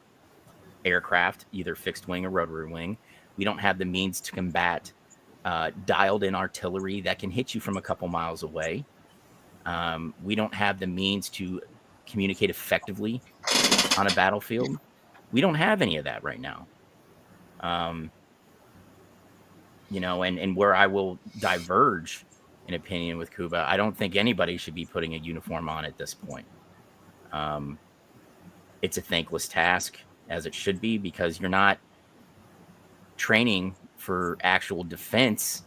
aircraft, either fixed wing or rotary wing. We don't have the means to combat dialed in artillery that can hit you from a couple miles away. We don't have the means to communicate effectively on a battlefield. We don't have any of that right now. And where I will diverge in opinion with Kuba, I don't think anybody should be putting a uniform on at this point. It's a thankless task, as it should be, because you're not training for actual defense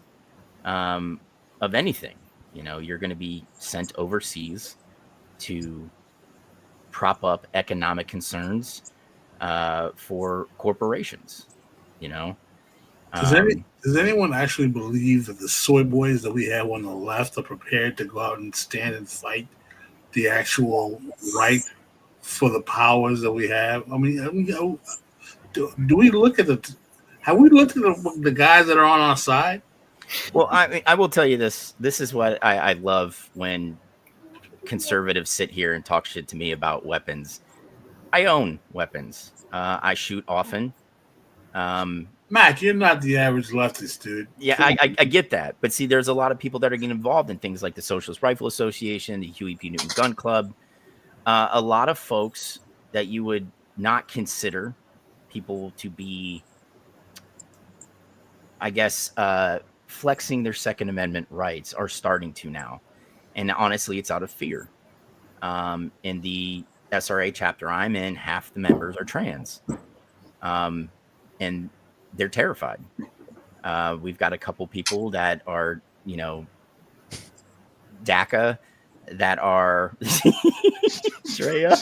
of anything. You're going to be sent overseas to prop up economic concerns for corporations. Does anyone actually believe that the soy boys that we have on the left are prepared to go out and stand and fight the actual right for the powers that we have? I mean do we look at have we looked at the guys that are on our side? Well, I will tell you this. This is what I love when conservatives sit here and talk shit to me about weapons. I own weapons. I shoot often. Matt, you're not the average leftist, dude. Yeah, I get that. But see, there's a lot of people that are getting involved in things like the Socialist Rifle Association, the Huey P. Newton Gun Club. A lot of folks that you would not consider people to be, I guess, flexing their Second Amendment rights are starting to now. And honestly, it's out of fear. In the SRA chapter I'm in, half the members are trans. And they're terrified. We've got a couple people that are, DACA, that are Drea.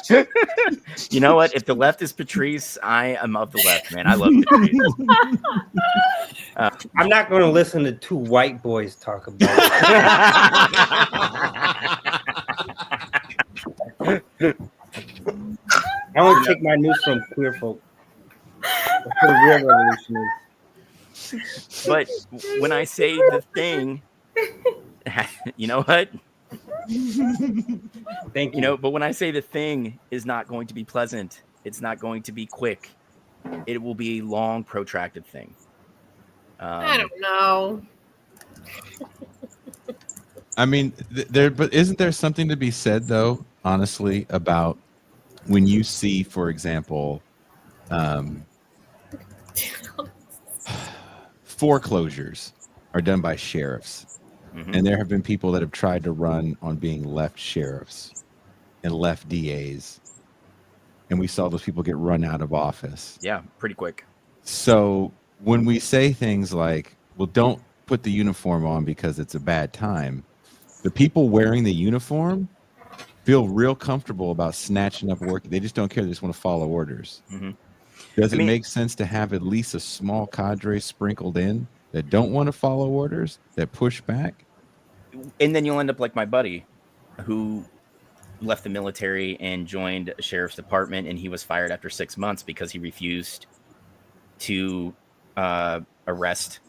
You know what? If the left is Patrice, I am of the left, man. I love Patrice. I'm not going to listen to two white boys talk about it. I want to take my news from queer folk. That's what the real revolution is. But when I say the thing, you know what? Thank you. But when I say the thing is not going to be pleasant, it's not going to be quick. It will be a long, protracted thing. I don't know. I mean, but isn't there something to be said, though, honestly, about when you see, for example, foreclosures are done by sheriffs. And there have been people that have tried to run on being left sheriffs and left DAs. And we saw those people get run out of office. Yeah, pretty quick. So when we say things like, well, don't put the uniform on because it's a bad time, the people wearing the uniform feel real comfortable about snatching up work. They just don't care. They just want to follow orders. Does it make sense to have at least a small cadre sprinkled in that don't want to follow orders, that push back? And then you'll end up like my buddy who left the military and joined a sheriff's department, and he was fired after 6 months because he refused to arrest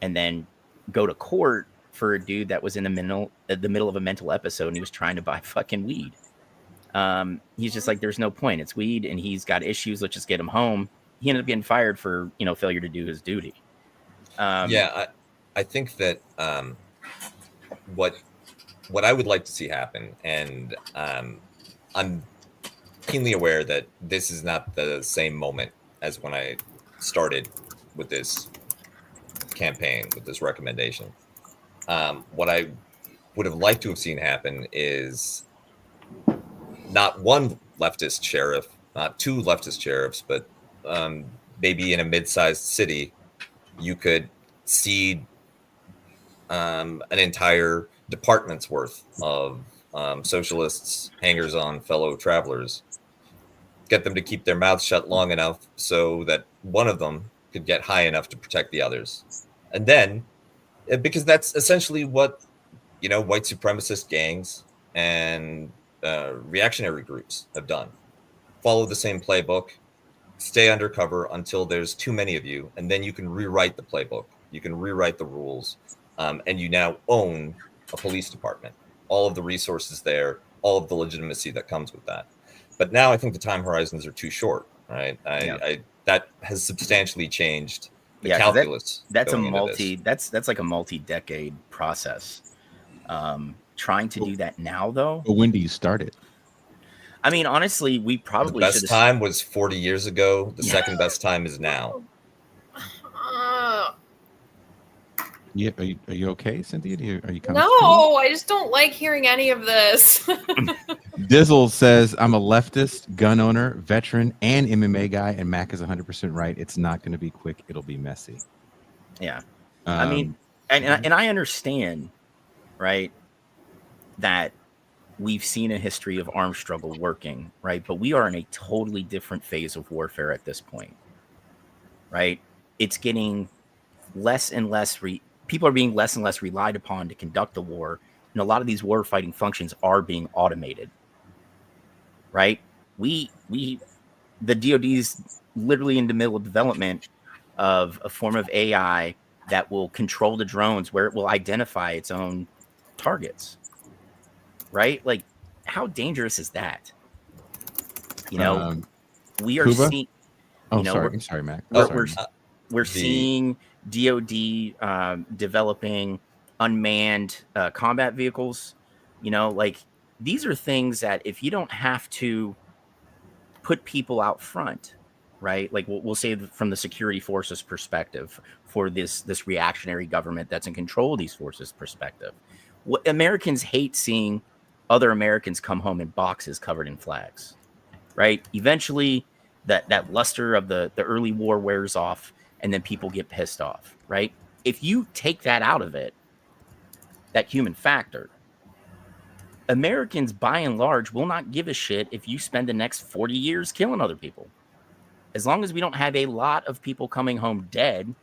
and then go to court for a dude that was in the middle of a mental episode, and he was trying to buy fucking weed. He's just like, there's no point. It's weed, and he's got issues. Let's just get him home. He ended up getting fired for failure to do his duty. I think that what I would like to see happen, and I'm keenly aware that this is not the same moment as when I started with this campaign, with this recommendation. What I would have liked to have seen happen is not one leftist sheriff, not two leftist sheriffs, but maybe in a mid-sized city, you could seed an entire department's worth of socialists, hangers-on, fellow travelers, get them to keep their mouths shut long enough so that one of them could get high enough to protect the others. And then, because that's essentially what, white supremacist gangs and reactionary groups have done. Follow the same playbook, stay undercover until there's too many of you, and then you can rewrite the playbook. You can rewrite the rules, and you now own a police department. All of the resources there, all of the legitimacy that comes with that. But now I think the time horizons are too short, right? That has substantially changed the calculus. That's like a multi-decade process. Trying to do that now, though. But when do you start it? I mean, honestly, we probably the best time was 40 years ago. The second best time is now. Yeah, are you okay, Cynthia? Are you coming? No, I just don't like hearing any of this. Dizzle says, I'm a leftist, gun owner, veteran, and MMA guy, and Mac is 100% right. It's not going to be quick. It'll be messy. Yeah. I mean, and I understand, right, that we've seen a history of armed struggle working, right? But we are in a totally different phase of warfare at this point, right? It's getting people are being less and less relied upon to conduct the war, and a lot of these war fighting functions are being automated. Right? The DoD's literally in the middle of development of a form of AI that will control the drones, where it will identify its own targets. Right? Like, how dangerous is that? You know, we are Cuba? seeing. I'm sorry, Mac. We're seeing DoD developing unmanned combat vehicles. You know, like, these are things that if you don't have to put people out front, right? Like, we'll say from the security forces perspective, for this reactionary government that's in control of these forces perspective, what Americans hate seeing other Americans come home in boxes covered in flags, right? Eventually that luster of the early war wears off, and then people get pissed off, right? If you take that out of it, that human factor, Americans by and large will not give a shit if you spend the next 40 years killing other people. As long as we don't have a lot of people coming home dead,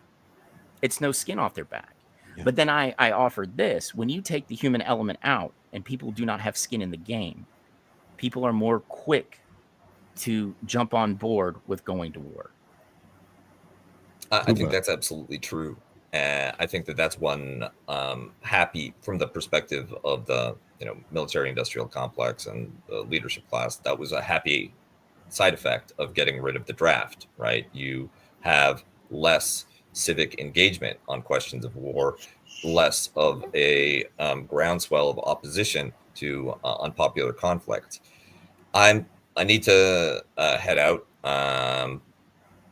it's no skin off their back. Yeah. But then I offered this: when you take the human element out and people do not have skin in the game, people are more quick to jump on board with going to war. I think that's absolutely true. I think that's one happy, from the perspective of the military industrial complex and the leadership class, that was a happy side effect of getting rid of the draft, right? You have less civic engagement on questions of war, less of a groundswell of opposition to unpopular conflict. I need to head out.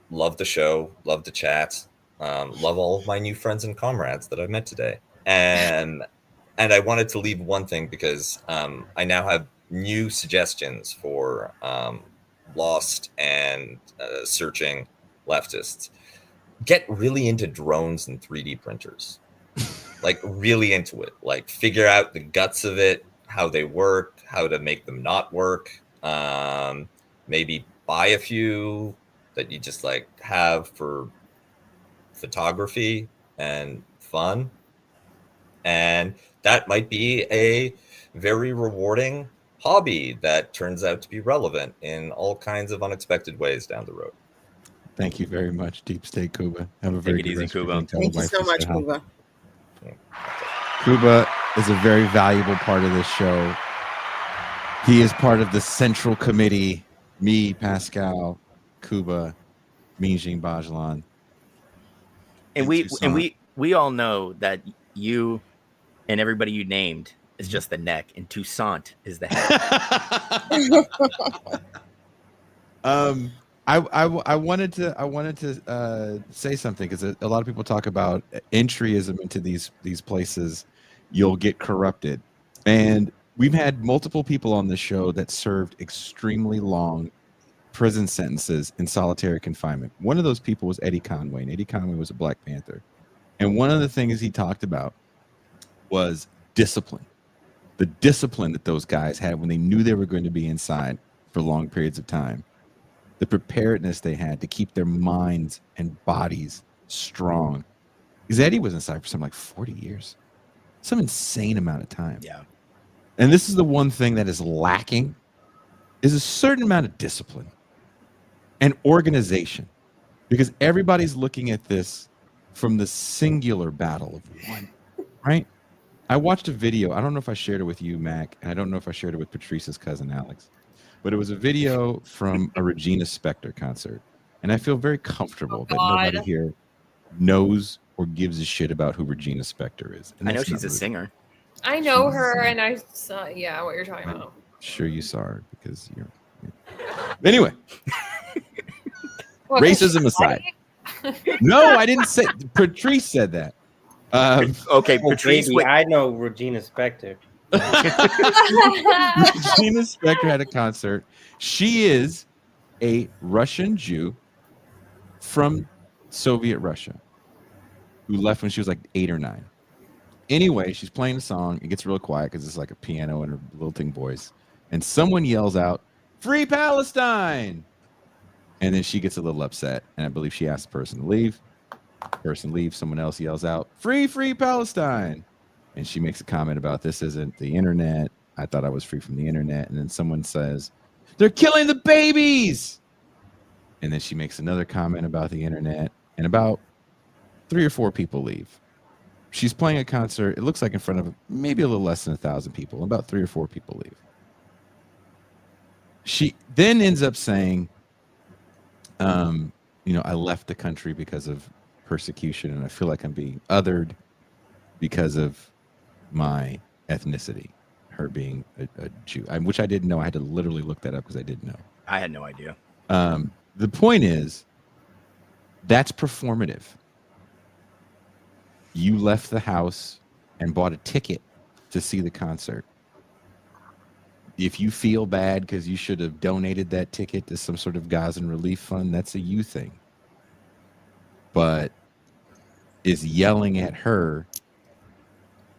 Love the show, love the chat, love all of my new friends and comrades that I've met today. And I wanted to leave one thing, because I now have new suggestions for lost and searching leftists. Get really into drones and 3D printers. Like, really into it. Like, figure out the guts of it, how they work, how to make them not work. Maybe buy a few that you just like have for photography and fun. And that might be a very rewarding hobby that turns out to be relevant in all kinds of unexpected ways down the road. Thank you very much, Deep State Cuba. Have a very good rest of your day. Thank you so much, Cuba. Cuba is a very valuable part of this show. He is part of the central committee. Me, Pascal, Cuba, Minjing Bajlan. And we all know that you and everybody you named is just the neck, and Toussaint is the head. I wanted to say something, because a lot of people talk about entryism into these places. You'll get corrupted, and we've had multiple people on this show that served extremely long prison sentences in solitary confinement. One of those people was Eddie Conway, and Eddie Conway was a Black Panther. And one of the things he talked about was discipline. The discipline that those guys had when they knew they were going to be inside for long periods of time. The preparedness they had to keep their minds and bodies strong. Because Eddie was inside for something like 40 years. Some insane amount of time. Yeah. And this is the one thing that is lacking, is a certain amount of discipline and organization. Because everybody's looking at this from the singular battle of one, right? I watched a video. I don't know if I shared it with you, Mac, and I don't know if I shared it with Patrice's cousin, Alex. But it was a video from a Regina Spektor concert. And I feel very comfortable that nobody here knows or gives a shit about who Regina Spektor is. And I know she's a singer. I know her, and I saw, what you're talking about. Sure you saw her, because you're... Anyway. What, racism aside. No, I didn't say... Patrice said that. Okay, Patrice... Baby, I know Regina Spektor. Regina Spektor had a concert. She is a Russian Jew from Soviet Russia who left when she was like 8 or 9. Anyway, she's playing a song. It gets real quiet because it's like a piano and her lilting voice. And someone yells out, "Free Palestine!" And then she gets a little upset. And I believe she asked the person to leave. Person leaves, someone else yells out, "Free, free Palestine." And she makes a comment about, "This isn't the internet. I thought I was free from the internet." And then someone says, "They're killing the babies." And then she makes another comment about the internet, and about 3 or 4 people leave. She's playing a concert. It looks like in front of maybe a little less than 1,000 people. About 3 or 4 people leave. She then ends up saying, I left the country because of persecution, and I feel like I'm being othered because of my ethnicity, her being a Jew, which I didn't know. I had to literally look that up because I didn't know. I had no idea. The point is, that's performative. You left the house and bought a ticket to see the concert. If you feel bad because you should have donated that ticket to some sort of Gazan relief fund, that's a you thing. But is yelling at her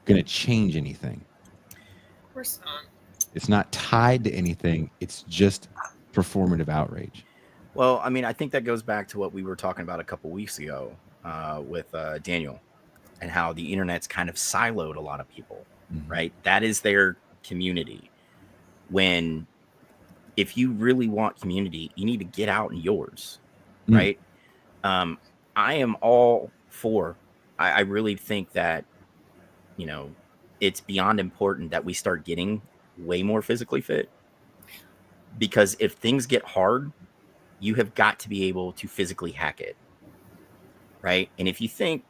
going to change anything? Of course not. It's not tied to anything. It's just performative outrage. Well, I mean, I think that goes back to what we were talking about a couple weeks ago with Daniel, and how the internet's kind of siloed a lot of people, right? That is their community. If you really want community, you need to get out in yours, right? I am all for, I really think that, it's beyond important that we start getting way more physically fit, because if things get hard, you have got to be able to physically hack it, right? And if you think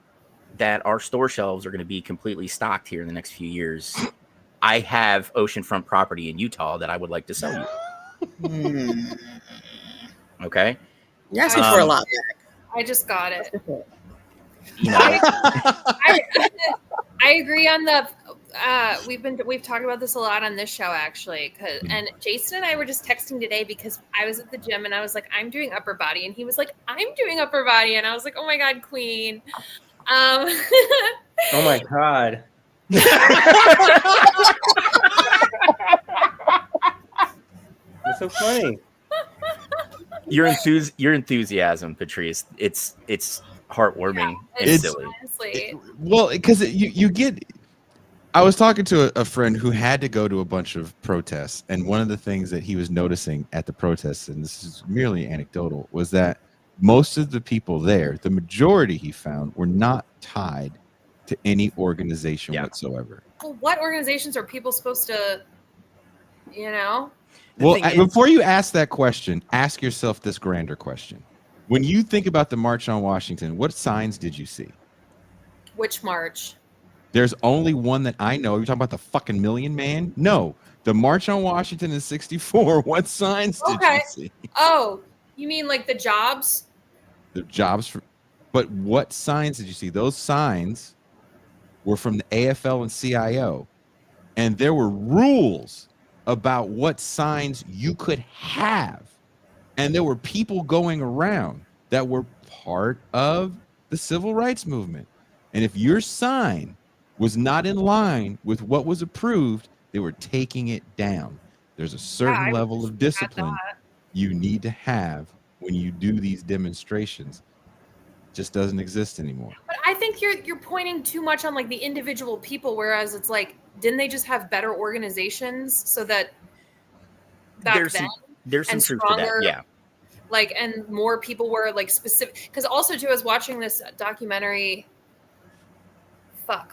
that our store shelves are going to be completely stocked here in the next few years, I have oceanfront property in Utah that I would like to sell you. Okay. You're asking for a lot. I just got it. You know, I agree on the. We've talked about this a lot on this show actually, and Jason and I were just texting today because I was at the gym and I was like, I'm doing upper body, and he was like, I'm doing upper body, and I was like, oh my god, queen. Oh my god. It's so funny. Your enthusiasm, Patrice. It's heartwarming and silly. Well, because you get. I was talking to a friend who had to go to a bunch of protests, and one of the things that he was noticing at the protests, and this is merely anecdotal, was that most of the people there, the majority he found, were not tied to any organization whatsoever. Well, what organizations are people supposed to, Well, before you ask that question, ask yourself this grander question. When you think about the March on Washington, what signs did you see? Which march? There's only one that I know. Are you talking about the fucking Million Man? No. The March on Washington in 1964. What signs did you see? Oh, you mean like the jobs? The jobs. But what signs did you see? Those signs were from the AFL and CIO. And there were rules about what signs you could have. And there were people going around that were part of the civil rights movement. And if your sign was not in line with what was approved, they were taking it down. There's a certain level of discipline you need to have when you do these demonstrations. It just doesn't exist anymore. But I think you're pointing too much on like the individual people, whereas it's like, didn't they just have better organizations so that there's some truth to that, yeah. Like, and more people were like specific, because also too, I was watching this documentary.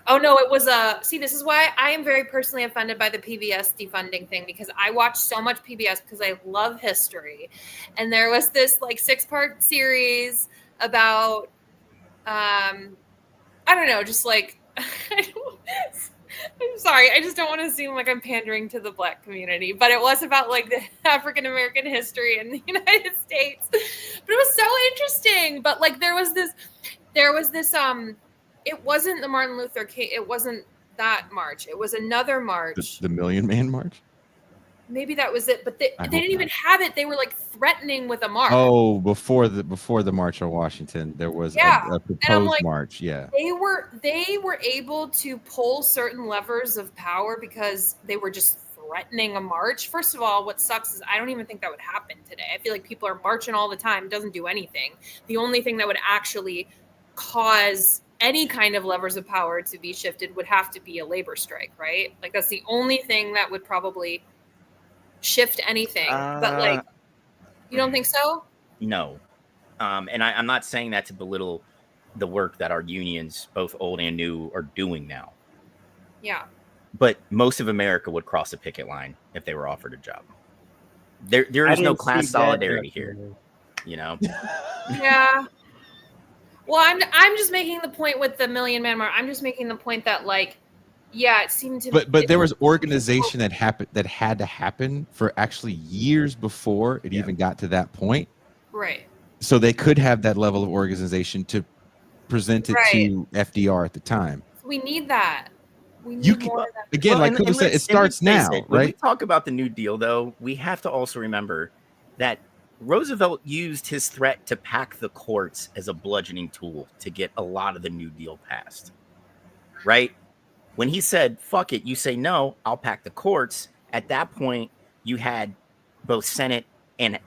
Oh no, it was see, this is why I am very personally offended by the PBS defunding thing, because I watch so much PBS because I love history. And there was this like 6-part series about I don't know, just like I'm sorry, I just don't want to seem like I'm pandering to the Black community, but it was about like the African American history in the United States. But it was so interesting. But like there was this it wasn't the Martin Luther King, it wasn't that march. It was another march. The Million Man March? Maybe that was it, but they didn't even have it. They were like threatening with a march. Oh, before the March on Washington, there was a proposed march. Yeah, they were able to pull certain levers of power because they were just threatening a march. First of all, what sucks is I don't even think that would happen today. I feel like people are marching all the time. It doesn't do anything. The only thing that would actually cause any kind of levers of power to be shifted would have to be a labor strike, right? Like that's the only thing that would probably shift anything. But like, you don't think so? No. And I'm not saying that to belittle the work that our unions, both old and new, are doing now. Yeah. But most of America would cross a picket line if they were offered a job. There is no class solidarity here, you know? Yeah. Well, I'm just making the point with the Million Man March. I'm just making the point that like, yeah, it seemed to. But there was organization that had to happen for actually years before it even got to that point. Right. So they could have that level of organization to present it to FDR at the time. We need that. We need more of that. Again, like Cooper said, it starts now, right? When we talk about the New Deal, though, we have to also remember that Roosevelt used his threat to pack the courts as a bludgeoning tool to get a lot of the New Deal passed, right? When he said, fuck it, you say no, I'll pack the courts. At that point, you had both Senate and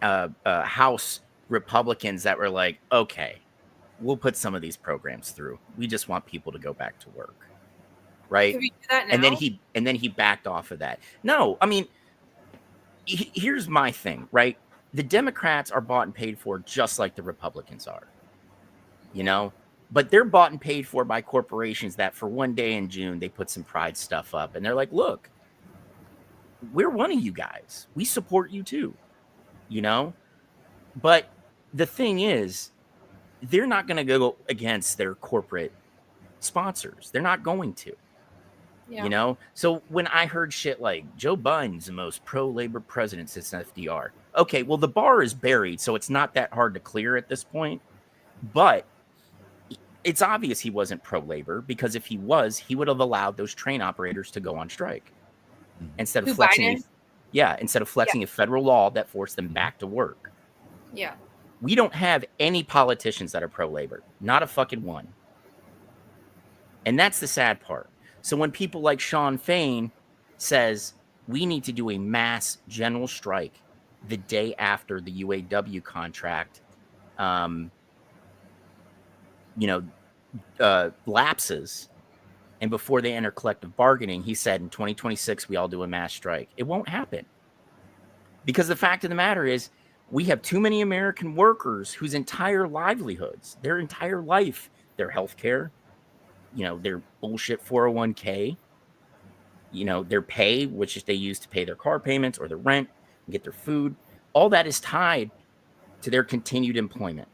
House Republicans that were like, okay, we'll put some of these programs through. We just want people to go back to work. Right. Can we do that now? And then he backed off of that. No, I mean, here's my thing, right? The Democrats are bought and paid for just like the Republicans are, you know, but they're bought and paid for by corporations that for one day in June, they put some pride stuff up and they're like, look, we're one of you guys. We support you too, you know, but the thing is, they're not going to go against their corporate sponsors. They're not going to. Yeah. You know, so when I heard shit like Joe Biden's the most pro-labor president since FDR. Okay, well, the bar is buried, so it's not that hard to clear at this point. But it's obvious he wasn't pro-labor because if he was, he would have allowed those train operators to go on strike instead of flexing. Instead of flexing a federal law that forced them back to work. Yeah. We don't have any politicians that are pro-labor, not a fucking one. And that's the sad part. So when people like Sean Fain says we need to do a mass general strike the day after the UAW contract, lapses, and before they enter collective bargaining, he said in 2026 we all do a mass strike. It won't happen because the fact of the matter is we have too many American workers whose entire livelihoods, their entire life, their health care, their bullshit 401k, their pay, which they use to pay their car payments or their rent and get their food. All that is tied to their continued employment.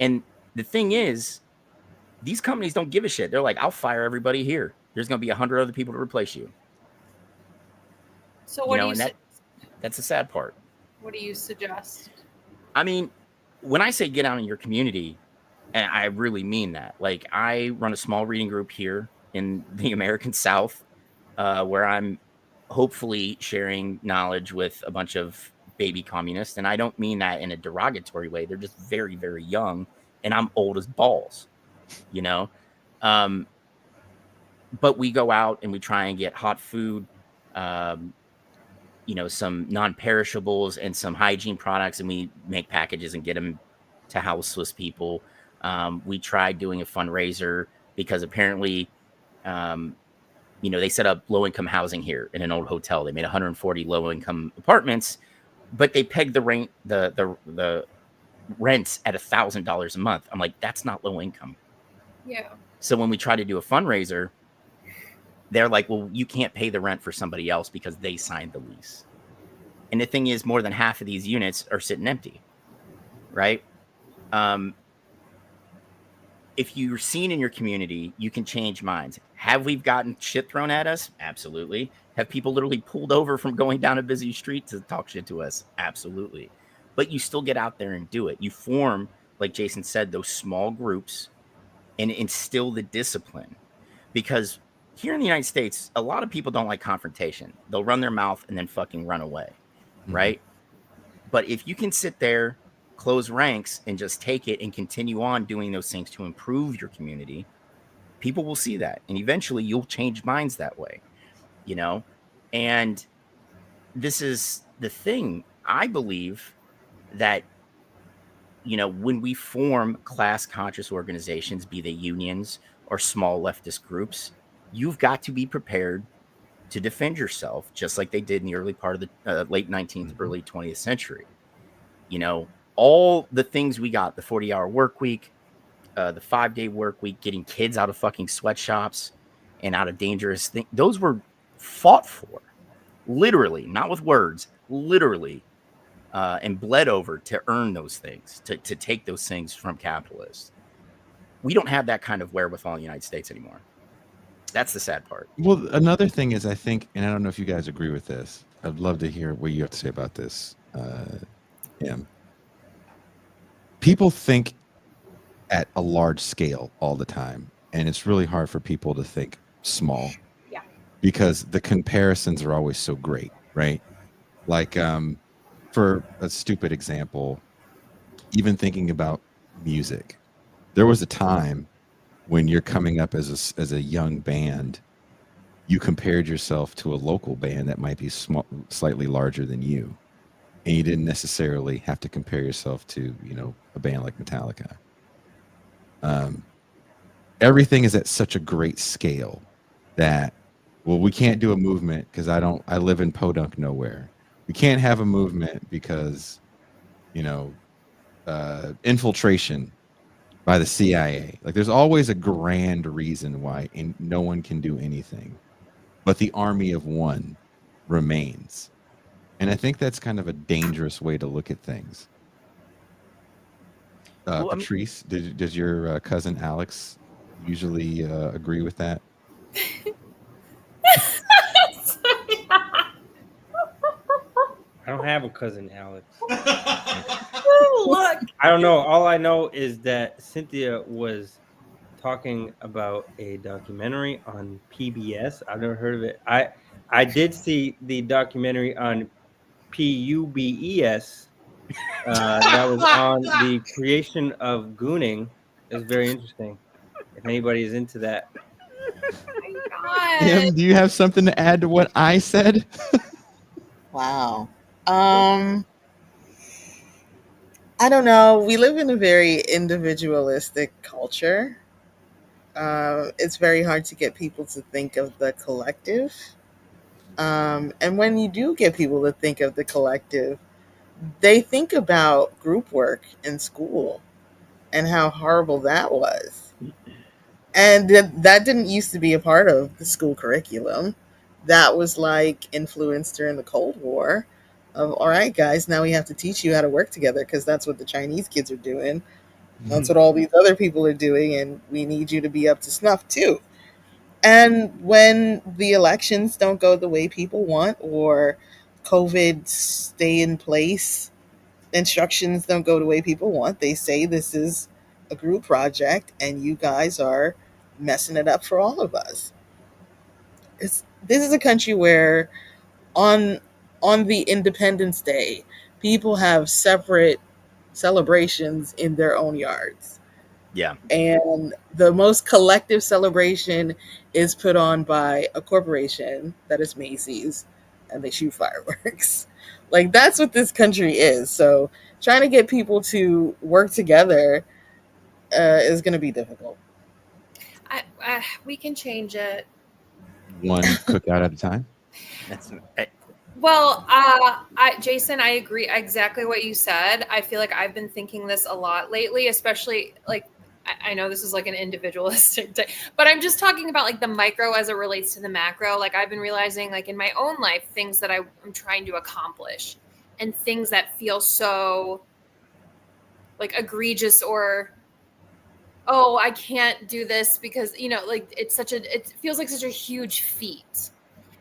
And the thing is, these companies don't give a shit. They're like, I'll fire everybody here. There's going to be 100 other people to replace you. So what do you that's the sad part. What do you suggest? I mean, when I say get out in your community, and I really mean that. Like, I run a small reading group here in the American South, where I'm hopefully sharing knowledge with a bunch of baby communists. And I don't mean that in a derogatory way. They're just very, very young, and I'm old as balls, But we go out and we try and get hot food, some non-perishables and some hygiene products, and we make packages and get them to houseless people. We tried doing a fundraiser because apparently, they set up low-income housing here in an old hotel. They made 140 low-income apartments, but they pegged the rent rents at $1,000 a month. I'm like, that's not low income. Yeah. So when we try to do a fundraiser, they're like, well, you can't pay the rent for somebody else because they signed the lease. And the thing is, more than half of these units are sitting empty, right? If you're seen in your community, you can change minds. Have we gotten shit thrown at us? Absolutely. Have people literally pulled over from going down a busy street to talk shit to us? Absolutely. But you still get out there and do it. You form, like Jason said, those small groups and instill the discipline. Because here in the United States, a lot of people don't like confrontation. They'll run their mouth and then fucking run away, right? But if you can sit there, close ranks, and just take it and continue on doing those things to improve your community, people will see that. And eventually you'll change minds that way, And this is the thing. I believe that you know, when we form class conscious organizations, be they unions or small leftist groups, you've got to be prepared to defend yourself, just like they did in the early part of the late 19th, early 20th century. You know, all the things we got, the 40-hour work week, the 5-day work week, getting kids out of fucking sweatshops and out of dangerous things, those were fought for, literally, not with words, literally, and bled over to earn those things, to take those things from capitalists. We don't have that kind of wherewithal in the United States anymore. That's the sad part. Well, another thing is, I think, and I don't know if you guys agree with this. I'd love to hear what you have to say about this, Em. People think at a large scale all the time, and it's really hard for people to think small. Yeah. Because the comparisons are always so great, right? Like, for a stupid example, even thinking about music, there was a time when you're coming up as a young band, you compared yourself to a local band that might be slightly larger than you, and you didn't necessarily have to compare yourself to, you know, a band like Metallica. Everything is at such a great scale that, well, we can't do a movement because I live in Podunk nowhere. We can't have a movement because, you know, infiltration by the CIA. Like, there's always a grand reason why no one can do anything, but the army of one remains. And I think that's kind of a dangerous way to look at things. Patrice, does your cousin Alex usually agree with that? I don't have a cousin Alex. Look. I don't know. All I know is that Cynthia was talking about a documentary on PBS. I've never heard of it. I did see the documentary on PUBES. That was on the creation of gooning. It was very interesting. If anybody is into that. Em, do you have something to add to what I said? Wow. I don't know. We live in a very individualistic culture. It's very hard to get people to think of the collective. And when you do get people to think of the collective, they think about group work in school and how horrible that was. And that didn't used to be a part of the school curriculum. That was like influenced during the Cold War. Of, all right, guys, now we have to teach you how to work together because that's what the Chinese kids are doing. That's what all these other people are doing, and we need you to be up to snuff too. And when the elections don't go the way people want, or COVID stay in place, instructions don't go the way people want, they say this is a group project and you guys are messing it up for all of us. This is a country where on the Independence Day, people have separate celebrations in their own yards. Yeah. And the most collective celebration is put on by a corporation that is Macy's, and they shoot fireworks. Like, that's what this country is. So trying to get people to work together is going to be difficult. We can change it. One cookout at a time. Well, Jason, I agree exactly what you said. I feel like I've been thinking this a lot lately, especially like, I know this is like an individualistic thing, but I'm just talking about like the micro as it relates to the macro. Like, I've been realizing, like, in my own life, things that I'm trying to accomplish and things that feel so like egregious, or, oh, I can't do this because, you know, like it feels like such a huge feat.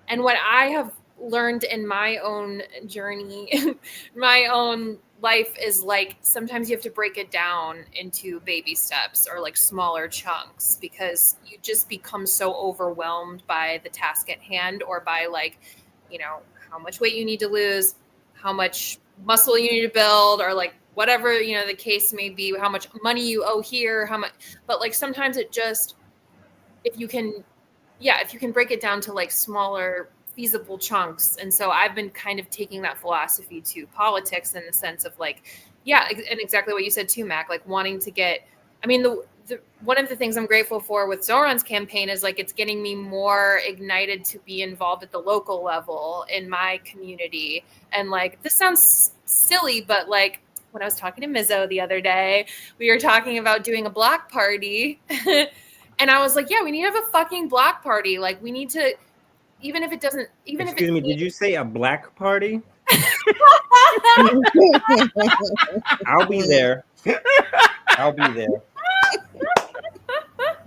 And what I have learned in my own journey, my own life, is like sometimes you have to break it down into baby steps or like smaller chunks, because you just become so overwhelmed by the task at hand, or by, like, you know, how much weight you need to lose, how much muscle you need to build, or like whatever, you know, the case may be, how much money you owe here, how much. But like sometimes it just, if you can break it down to like smaller feasible chunks. And so I've been kind of taking that philosophy to politics, in the sense of like, Yeah, and exactly what you said too, Mac. Like wanting to get. I mean, the one of the things I'm grateful for with Zoran's campaign is like it's getting me more ignited to be involved at the local level in my community. And like this sounds silly, but like when I was talking to Mizzo the other day, we were talking about doing a block party. And I was like, yeah, we need to have a fucking block party. Like we need to, even if it doesn't, even Excuse if me, did you say a black party? I'll be there. I'll be there.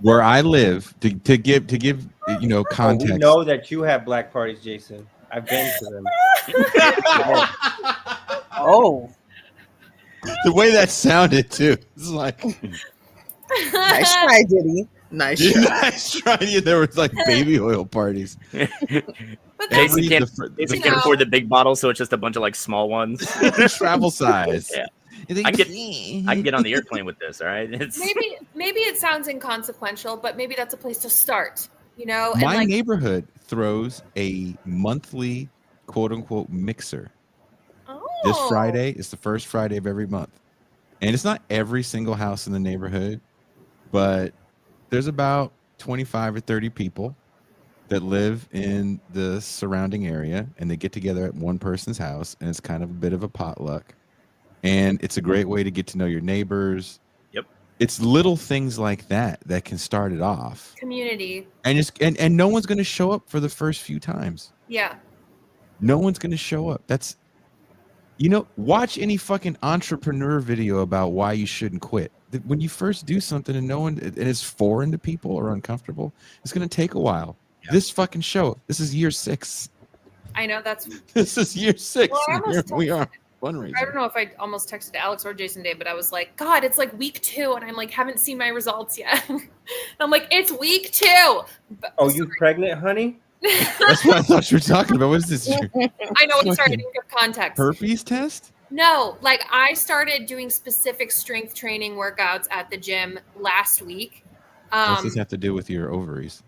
Where I live, to give context. Oh, we know that you have black parties, Jason. I've been to them. Oh, the way that sounded too. It's like nice try, Diddy. Nice try. Nice try. Yeah, there was like baby oil parties. Jason can't afford the big bottle, so it's just a bunch of like small ones. Travel size. Yeah. I can get on the airplane with this. All right. Maybe it sounds inconsequential, but maybe that's a place to start. You know, My neighborhood throws a monthly quote unquote mixer. This Friday is the first Friday of every month. And it's not every single house in the neighborhood, but there's about 25 or 30 people that live in the surrounding area, and they get together at one person's house, and it's kind of a bit of a potluck. And it's a great way to get to know your neighbors. Yep. It's little things like that that can start it off. Community. And no one's going to show up for the first few times. Yeah. No one's going to show up. That's, watch any fucking entrepreneur video about why you shouldn't quit. When you first do something and it's foreign to people or uncomfortable, it's going to take a while. Yeah. This fucking show, this is year 6. I know this is year 6. Well, here we are. Fundraising. I don't know if I almost texted Alex or Jason Day, but I was like, God, it's like week 2, and I'm like, haven't seen my results yet. I'm like, it's week 2. But, you pregnant, honey? That's what I thought you were talking about. What is this? I know it's starting to give context. Herpes test? No, like I started doing specific strength training workouts at the gym last week. What does this have to do with your ovaries?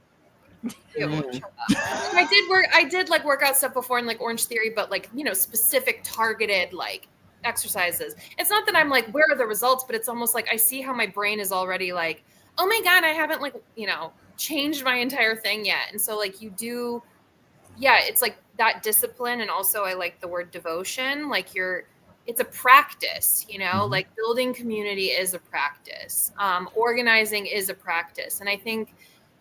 I did like workout stuff before in like Orange Theory, but like, specific targeted like exercises. It's not that I'm like, where are the results? But it's almost like I see how my brain is already like, oh my God, I haven't like, changed my entire thing yet. And so like it's like that discipline. And also I like the word devotion. Like it's a practice, Mm-hmm. like building community is a practice. Organizing is a practice. And I think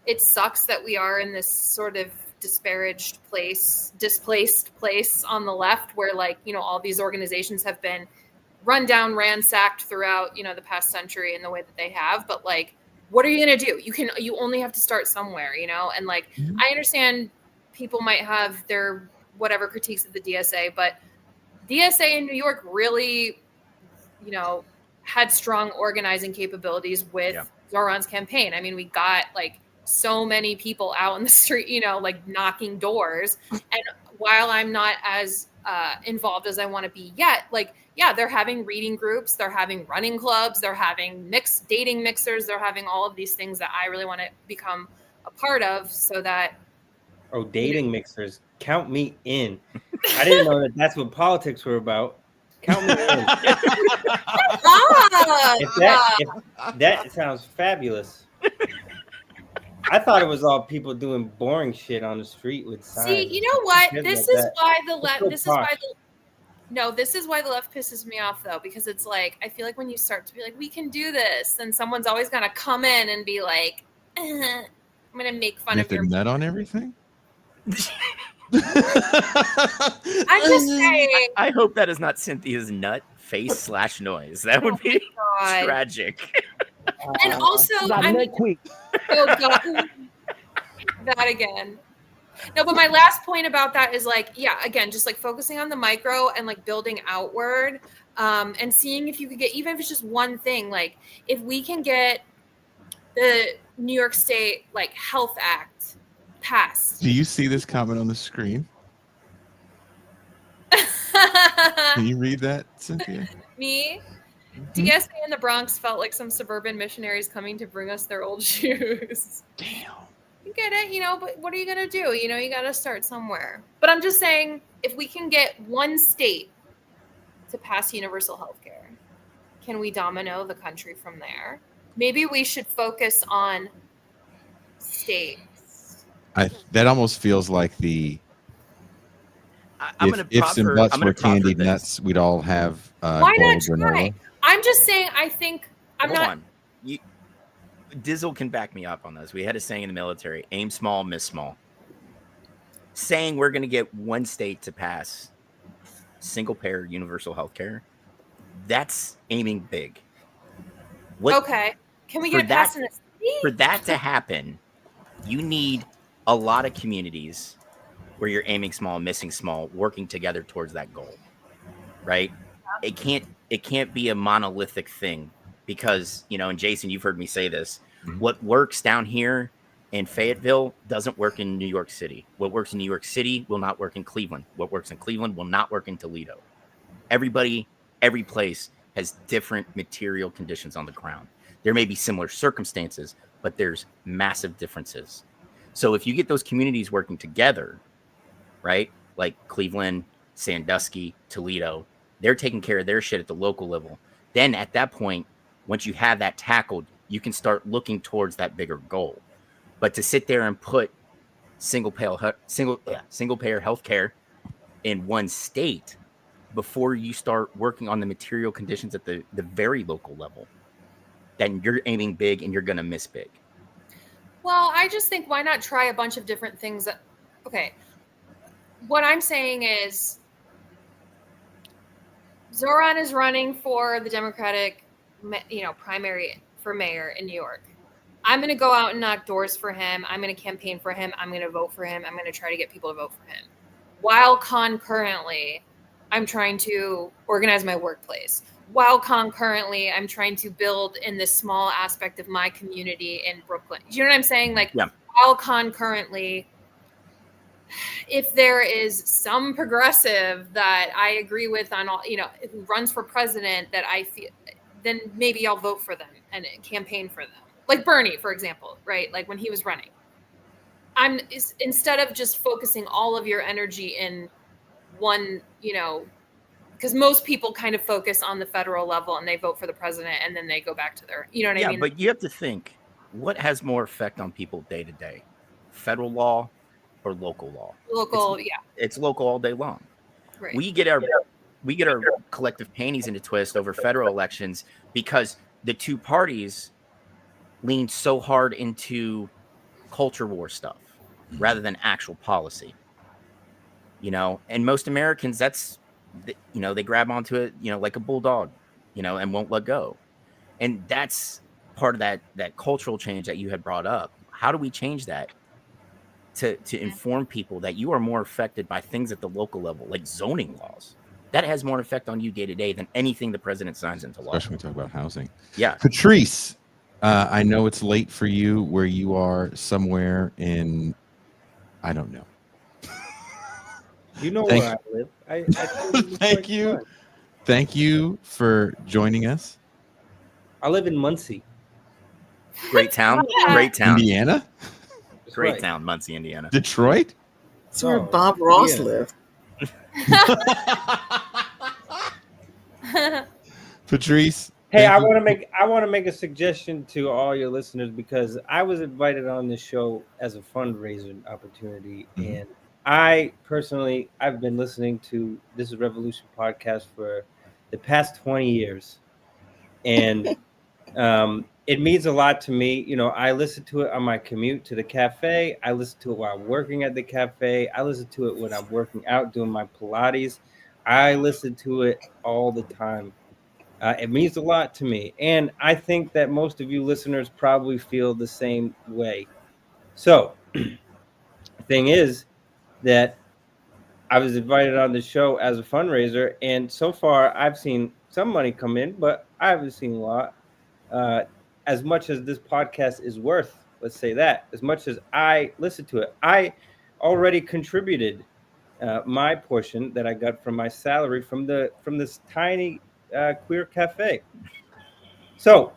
it sucks that we are in this sort of displaced place on the left where like, all these organizations have been run down, ransacked throughout, the past century in the way that they have. But like, what are you going to do? You only have to start somewhere, and like, Mm-hmm. I understand people might have their whatever critiques of the DSA, but DSA in New York really, had strong organizing capabilities with Zoran's campaign. I mean, we got like so many people out in the street, like knocking doors. And while I'm not as involved as I want to be yet, like, they're having reading groups, they're having running clubs, they're having dating mixers, they're having all of these things that I really want to become a part of so that. Oh, dating mixers. Count me in. I didn't know that's what politics were about. Count me in. If that sounds fabulous. I thought it was all people doing boring shit on the street with signs. See, you know what? This is why the left. This is why the left pisses me off, though, because it's like I feel like when you start to be like, we can do this, then someone's always gonna come in and be like, I'm gonna make fun of your nut on everything. I'm just saying. I hope that is not Cynthia's nut face / noise. That would be tragic. And also, I mean, that again. No, but my last point about that is like, again, just like focusing on the micro and like building outward, and seeing if you could get, even if it's just one thing, like if we can get the New York State like Health Act passed. Do you see this comment on the screen? Can you read that, Cynthia? Me? DSA in the Bronx felt like some suburban missionaries coming to bring us their old shoes. Damn. You get it, but what are you going to do? You got to start somewhere. But I'm just saying, if we can get one state to pass universal health care, can we domino the country from there? Maybe we should focus on states. That almost feels like the if ifs and buts were candied nuts, we'd all have why gold not try? granola. I'm just saying. I think Hold on. Dizzle can back me up on this. We had a saying in the military: aim small, miss small. Saying we're going to get one state to pass single payer universal health care, that's aiming big. Okay. Can we get past in a city? For that to happen, you need a lot of communities where you're aiming small, missing small, working together towards that goal. Right? It can't be a monolithic thing because, and Jason, you've heard me say this. Mm-hmm. What works down here in Fayetteville doesn't work in New York City. What works in New York City will not work in Cleveland. What works in Cleveland will not work in Toledo. Everybody, every place has different material conditions on the ground. There may be similar circumstances, but there's massive differences. So if you get those communities working together, right, like Cleveland, Sandusky, Toledo, they're taking care of their shit at the local level. Then at that point, once you have that tackled, you can start looking towards that bigger goal. But to sit there and put single payer healthcare in one state before you start working on the material conditions at the very local level, then you're aiming big and you're going to miss big. Well, I just think why not try a bunch of different things okay. What I'm saying is Zoran is running for the Democratic, primary for mayor in New York. I'm going to go out and knock doors for him. I'm going to campaign for him. I'm going to vote for him. I'm going to try to get people to vote for him. While concurrently, I'm trying to organize my workplace. While concurrently, I'm trying to build in this small aspect of my community in Brooklyn. Do you know what I'm saying? While concurrently, if there is some progressive that I agree with on all, who runs for president that I feel, then maybe I'll vote for them and campaign for them. Like Bernie, for example, right? Like when he was running. Instead of just focusing all of your energy in one, because most people kind of focus on the federal level and they vote for the president and then they go back to their, I mean? Yeah, but you have to think, what has more effect on people day to day? Federal law or local law? Local, It's local all day long. Right. We get our collective panties into twist over federal elections because the two parties lean so hard into culture war stuff rather than actual policy. And most Americans, that's, they grab onto it, like a bulldog, and won't let go. And that's part of that cultural change that you had brought up. How do we change that to inform people that you are more affected by things at the local level, like zoning laws? That has more effect on you day to day than anything the president signs into law. Especially when we talk about housing. Yeah. Patrice, I know it's late for you where you are somewhere in, I don't know. You know where I live. Thank you. Thank you for joining us. I live in Muncie. Great town. Great town. Indiana? Great town, Muncie, Indiana. Detroit? That's where Bob Ross lived. Patrice. Hey, I want to make a suggestion to all your listeners because I was invited on this show as a fundraising opportunity, and I personally I've been listening to This Is Revolution podcast for the past 20 years, and it means a lot to me. I listen to it on my commute to the cafe. I listen to it while I'm working at the cafe. I listen to it when I'm working out doing my Pilates. I listen to it all the time. It means a lot to me. And I think that most of you listeners probably feel the same way. So the thing is that I was invited on the show as a fundraiser. And so far, I've seen some money come in, but I haven't seen a lot. As much as this podcast is worth, let's say that, as much as I listen to it, I already contributed my portion that I got from my salary from this tiny queer cafe. So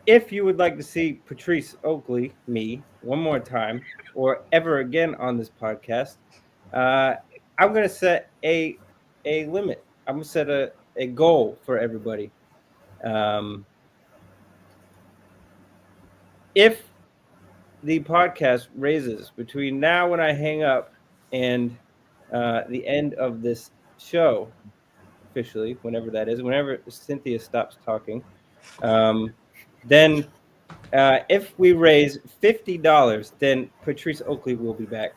if you would like to see Patrice Oakley, me, one more time or ever again on this podcast, I'm going to set a limit. I'm going to set a goal for everybody. If the podcast raises between now when I hang up and the end of this show, officially, whenever that is, whenever Cynthia stops talking, then if we raise $50, then Patrice Oakley will be back.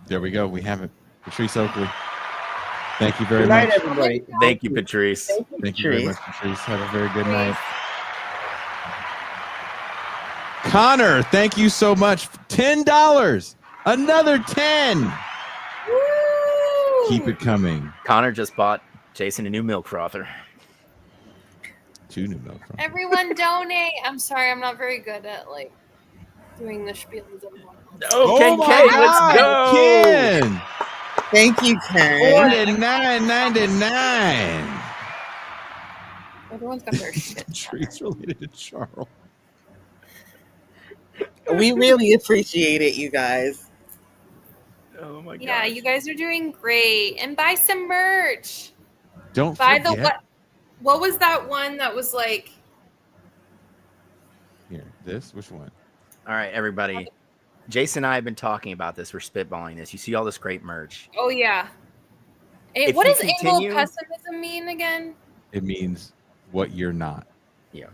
There we go. We have it. Patrice Oakley. Thank you very Good night, much. everybody. Thank you, Patrice. Thank you very much, Patrice. Have a very good night. Connor, thank you so much. $10. Another 10. Woo! Keep it coming. Connor just bought Jason a new milk frother. 2 new milk frothers. Everyone donate. I'm sorry, I'm not very good at like doing the spiels. Okay, Kay, let's go. Ken. Thank you, Ken. $49.99. Everyone's got their shit. Trees related to Charles. We really appreciate it, you guys. Oh my god. Yeah, you guys are doing great. And buy some merch. Don't Buy forget. the what was that one that was like Here, this? Which one? All right, everybody. Jason and I have been talking about this. We're spitballing this. You see all this great merch. oh yeah. Hey, If what you does continue- angle-pessimism mean again? It means what you're not. Yeah.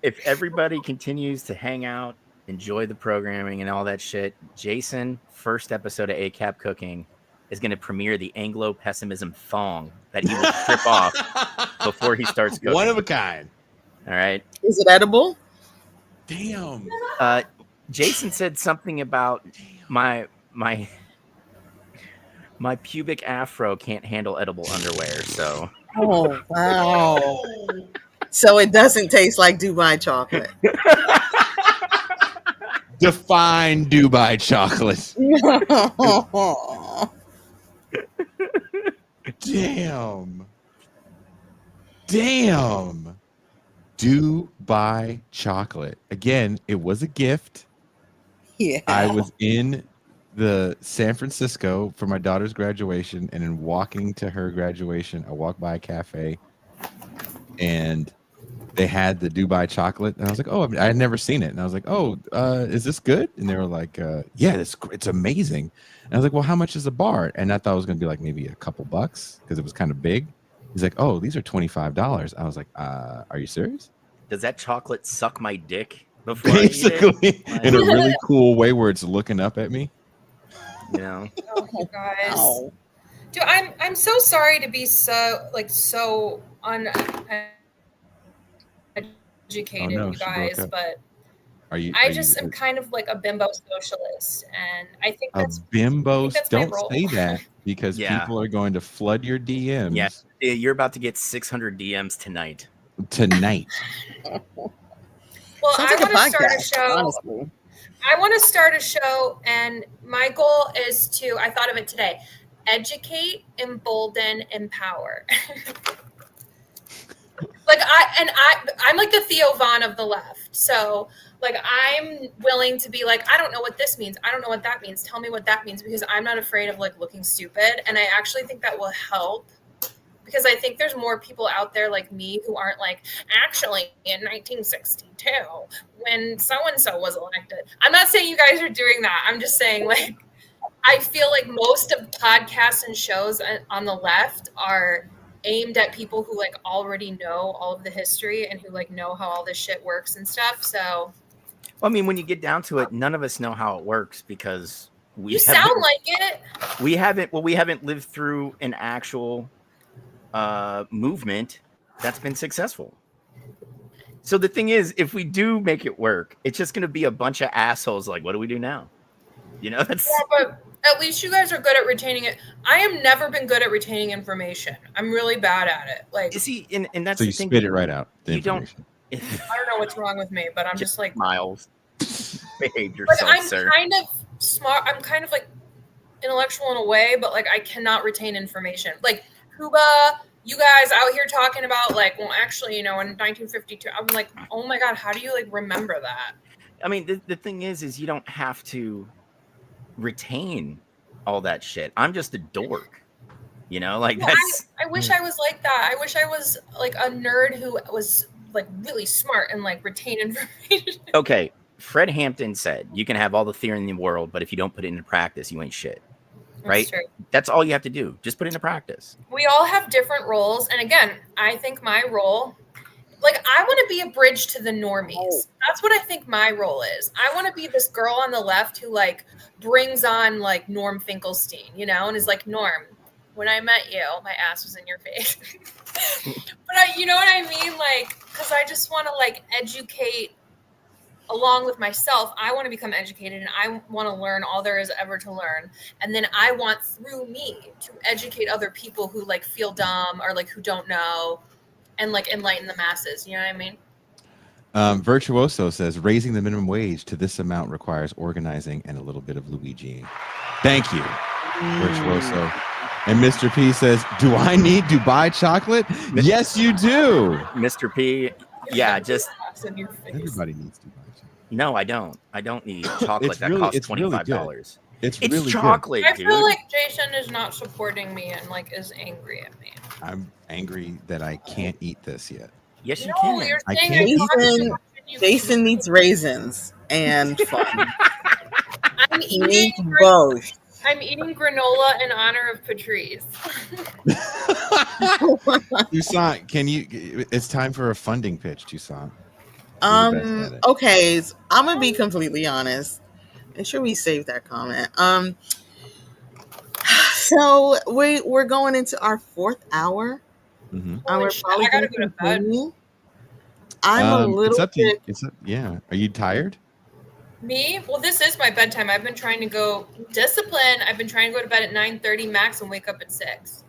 If everybody continues to hang out, enjoy the programming and all that shit, Jason, first episode of ACAP Cooking, is going to premiere the Anglo-pessimism thong that he will strip off before he starts cooking. One of a kind. All right. Is it edible? Damn. Jason said something about my pubic afro can't handle edible underwear, so. Oh, wow. So it doesn't taste like Dubai chocolate. Define Dubai chocolate. Damn. Dubai chocolate. Again, it was a gift. Yeah. I was in the San Francisco for my daughter's graduation, and in walking to her graduation, I walked by a cafe and they had the Dubai chocolate, and I was like, oh, I had never seen it. And I was like, oh, is this good? And they were like, yeah, it's amazing. And I was like, well, how much is a bar? And I thought it was going to be like maybe a couple bucks because it was kind of big. He's like, oh, these are $25. I was like, are you serious? Does that chocolate suck my dick before I eat Basically, it? in a really cool way where it's looking up at me. You know? Oh my guys. Wow. Dude, I'm so sorry to be so uneducated, Oh, no, you she broke guys, up. but Are you? I just am kind of like a bimbo socialist, and I think a that's bimbo. that's my Don't role. say that because Yeah. people are going to flood your DMs Yeah, you're about to get 600 DMs tonight. tonight. Well, Sounds I like a want to start a podcast, show. honestly. I want to start a show, and my goal is to, I thought of it today, educate, embolden, empower. I'm like the Theo Von of the left. So like, I'm willing to be like, I don't know what this means. I don't know what that means. Tell me what that means, because I'm not afraid of like looking stupid. And I actually think that will help, because I think there's more people out there like me who aren't like, actually in 1962 when so-and-so was elected. I'm not saying you guys are doing that. I'm just saying, like, I feel like most of podcasts and shows on the left are aimed at people who like already know all of the history and who like know how all this shit works and stuff. So Well, I mean, when you get down to it, none of us know how it works because you sound like it. We haven't lived through an actual movement that's been successful. So the thing is, if we do make it work, it's just going to be a bunch of assholes like, what do we do now? You know, that's but at least you guys are good at retaining it. I have never been good at retaining information. I'm really bad at it. Like, you see, and that's So the you thing. spit it right out. The You don't. information. I don't know what's wrong with me, but I'm just like, Miles, behave like yourself, I'm sir. kind of smart. I'm kind of like intellectual in a way, but like I cannot retain information. Like Cuba, you guys out here talking about like, well, actually, you know, in 1952, I'm like, oh my God, how do you like remember that? I mean, the thing is you don't have to retain all that shit. I'm just a dork, you know, like Well, that's. I wish I was like that. I wish I was like a nerd who was like really smart and like retain information. Okay, Fred Hampton said you can have all the theory in the world, but if you don't put it into practice, you ain't shit. Right? That's true. That's all you have to do. Just put it into practice. We all have different roles, and again, I think my role, like, I want to be a bridge to the normies. That's what I think my role is. I want to be this girl on the left who like brings on like Norm Finkelstein, you know, and is like, Norm, when I met you, my ass was in your face. But you know what I mean? Like, because I just want to like educate along with myself. I want to become educated and I want to learn all there is ever to learn. And then I want through me to educate other people who like feel dumb or like who don't know and like enlighten the masses. You know what I mean? Virtuoso says raising the minimum wage to this amount requires organizing and a little bit of Luigi. Thank you, Virtuoso. And Mr. P says, do I need Dubai chocolate? Yes, you do. Mr. P, yeah, just everybody needs Dubai chocolate. No, I don't. I don't need chocolate that costs $25. It's it's really chocolate, I dude. feel like Jason is not supporting me and like is angry at me. I'm angry that I can't eat this yet. Yes, you No, can. you're I saying can't I talk too Jason, much and you Jason needs raisins and fun. I'm He eating needs both. I'm eating granola in honor of Patrice. Toussaint, can you? It's time for a funding pitch, Toussaint. You're the best at it. Okay, so I'm gonna be completely honest. Make sure we save that comment. So we're going into our 4th hour. Mm-hmm. We're shit, probably I gotta gonna go to bed. continue. I'm a little It's up to you. bit. It's up, yeah. Are you tired? Me? Well, this is my bedtime. I've been trying to go discipline. I've been trying to go to bed at 9:30 max and wake up at 6.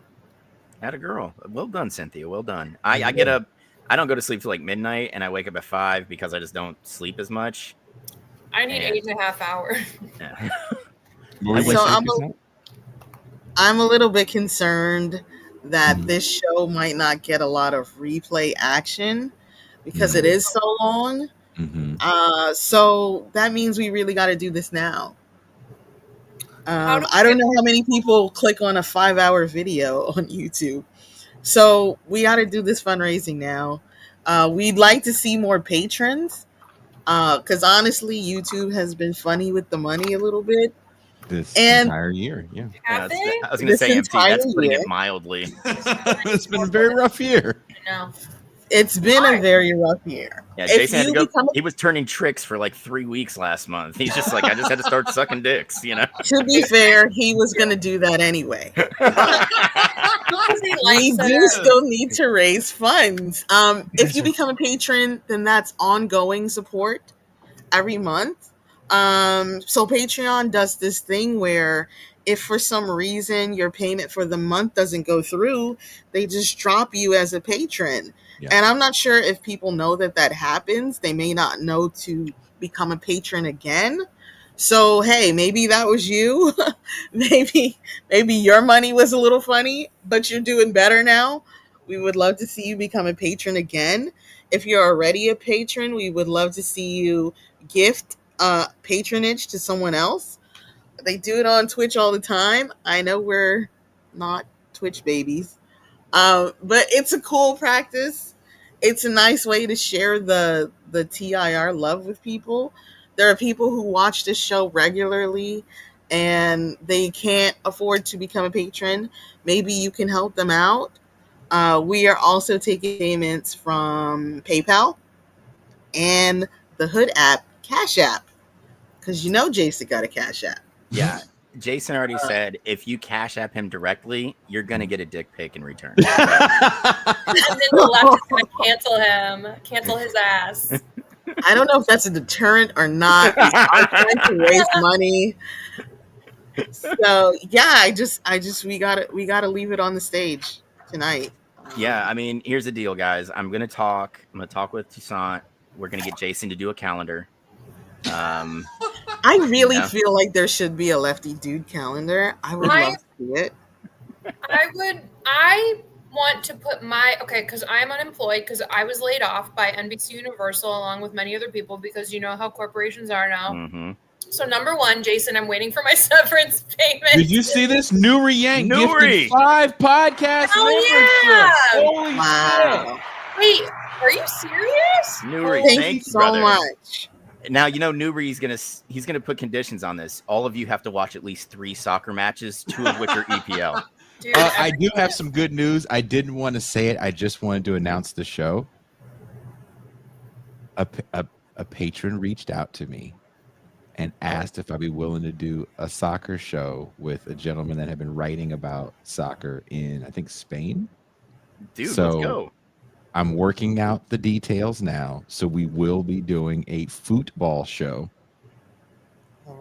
Atta girl. Well done, Cynthia. Well done. I get up. I don't go to sleep till like midnight, and I wake up at 5 because I just don't sleep as much. I need 8.5 hours. Yeah. So I'm a little bit concerned that this show might not get a lot of replay action because it is so long. So that means we really got to do this now. I don't know how many people click on a 5-hour video on YouTube. So we got to do this fundraising now. We'd like to see more patrons because honestly, YouTube has been funny with the money a little bit. This And entire year, yeah. I was going to This say, MT, that's entire putting year. it mildly. It's been a very rough year. No. It's been a very rough year. Yeah, If Jason had to you go. He was turning tricks for like 3 weeks last month. He's just like, I just had to start sucking dicks, you know? To be fair, he was going to do that anyway. We do still need to raise funds. If you become a patron, then that's ongoing support every month. So Patreon does this thing where if for some reason your payment for the month doesn't go through, they just drop you as a patron. Yeah. And I'm not sure if people know that happens. They may not know to become a patron again. So, hey, maybe that was you. maybe your money was a little funny, but you're doing better now. We would love to see you become a patron again. If you're already a patron, we would love to see you gift patronage to someone else. They do it on Twitch all the time. I know we're not Twitch babies, but it's a cool practice. It's a nice way to share the TIR love with people. There are people who watch this show regularly and they can't afford to become a patron. Maybe you can help them out. We are also taking payments from PayPal and the Hood app, Cash App, because you know Jason got a Cash App. Yeah. Jason already said if you Cash App him directly, you're going to get a dick pic in return. And then the left is going to cancel his ass. I don't know if that's a deterrent or not. It's our time to raise money. So yeah, we gotta leave it on the stage tonight. Yeah, I mean, here's the deal, guys. I'm gonna talk with Toussaint. We're gonna get Jason to do a calendar. I really feel like there should be a Lefty Dude calendar. I would love to see it. I want to put because I'm unemployed because I was laid off by NBC Universal along with many other people because you know how corporations are now. Mm-hmm. So number one, Jason, I'm waiting for my severance payment. Did you see this? Nuri Yank Nuri. gifted 5 podcast memberships. Yeah. Holy Wow. Wait, are you serious? Nuri, Thank thank you you, so brother. much. Now you know Nuri's he's gonna put conditions on this. All of you have to watch at least 3 soccer matches, 2 of which are EPL. Dude, I do have some good news. I didn't want to say it. I just wanted to announce the show. A patron reached out to me and asked if I'd be willing to do a soccer show with a gentleman that had been writing about soccer in, I think, Spain. Dude, So let's go. I'm working out the details now. So we will be doing a football show.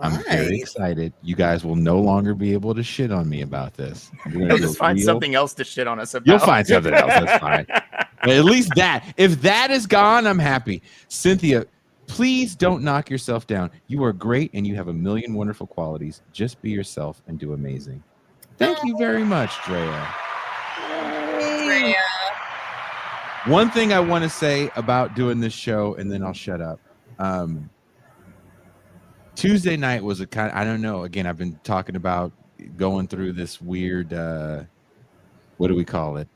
I'm very excited. You guys will no longer be able to shit on me about this. You'll just find something else to shit on us about. You'll find something else. That's fine. But at least that. If that is gone, I'm happy. Cynthia, please don't knock yourself down. You are great and you have a million wonderful qualities. Just be yourself and do amazing. Thank you very much, Drea. Drea. One thing I want to say about doing this show, and then I'll shut up. Tuesday night was a kind of, I don't know. Again, I've been talking about going through this weird, what do we call it?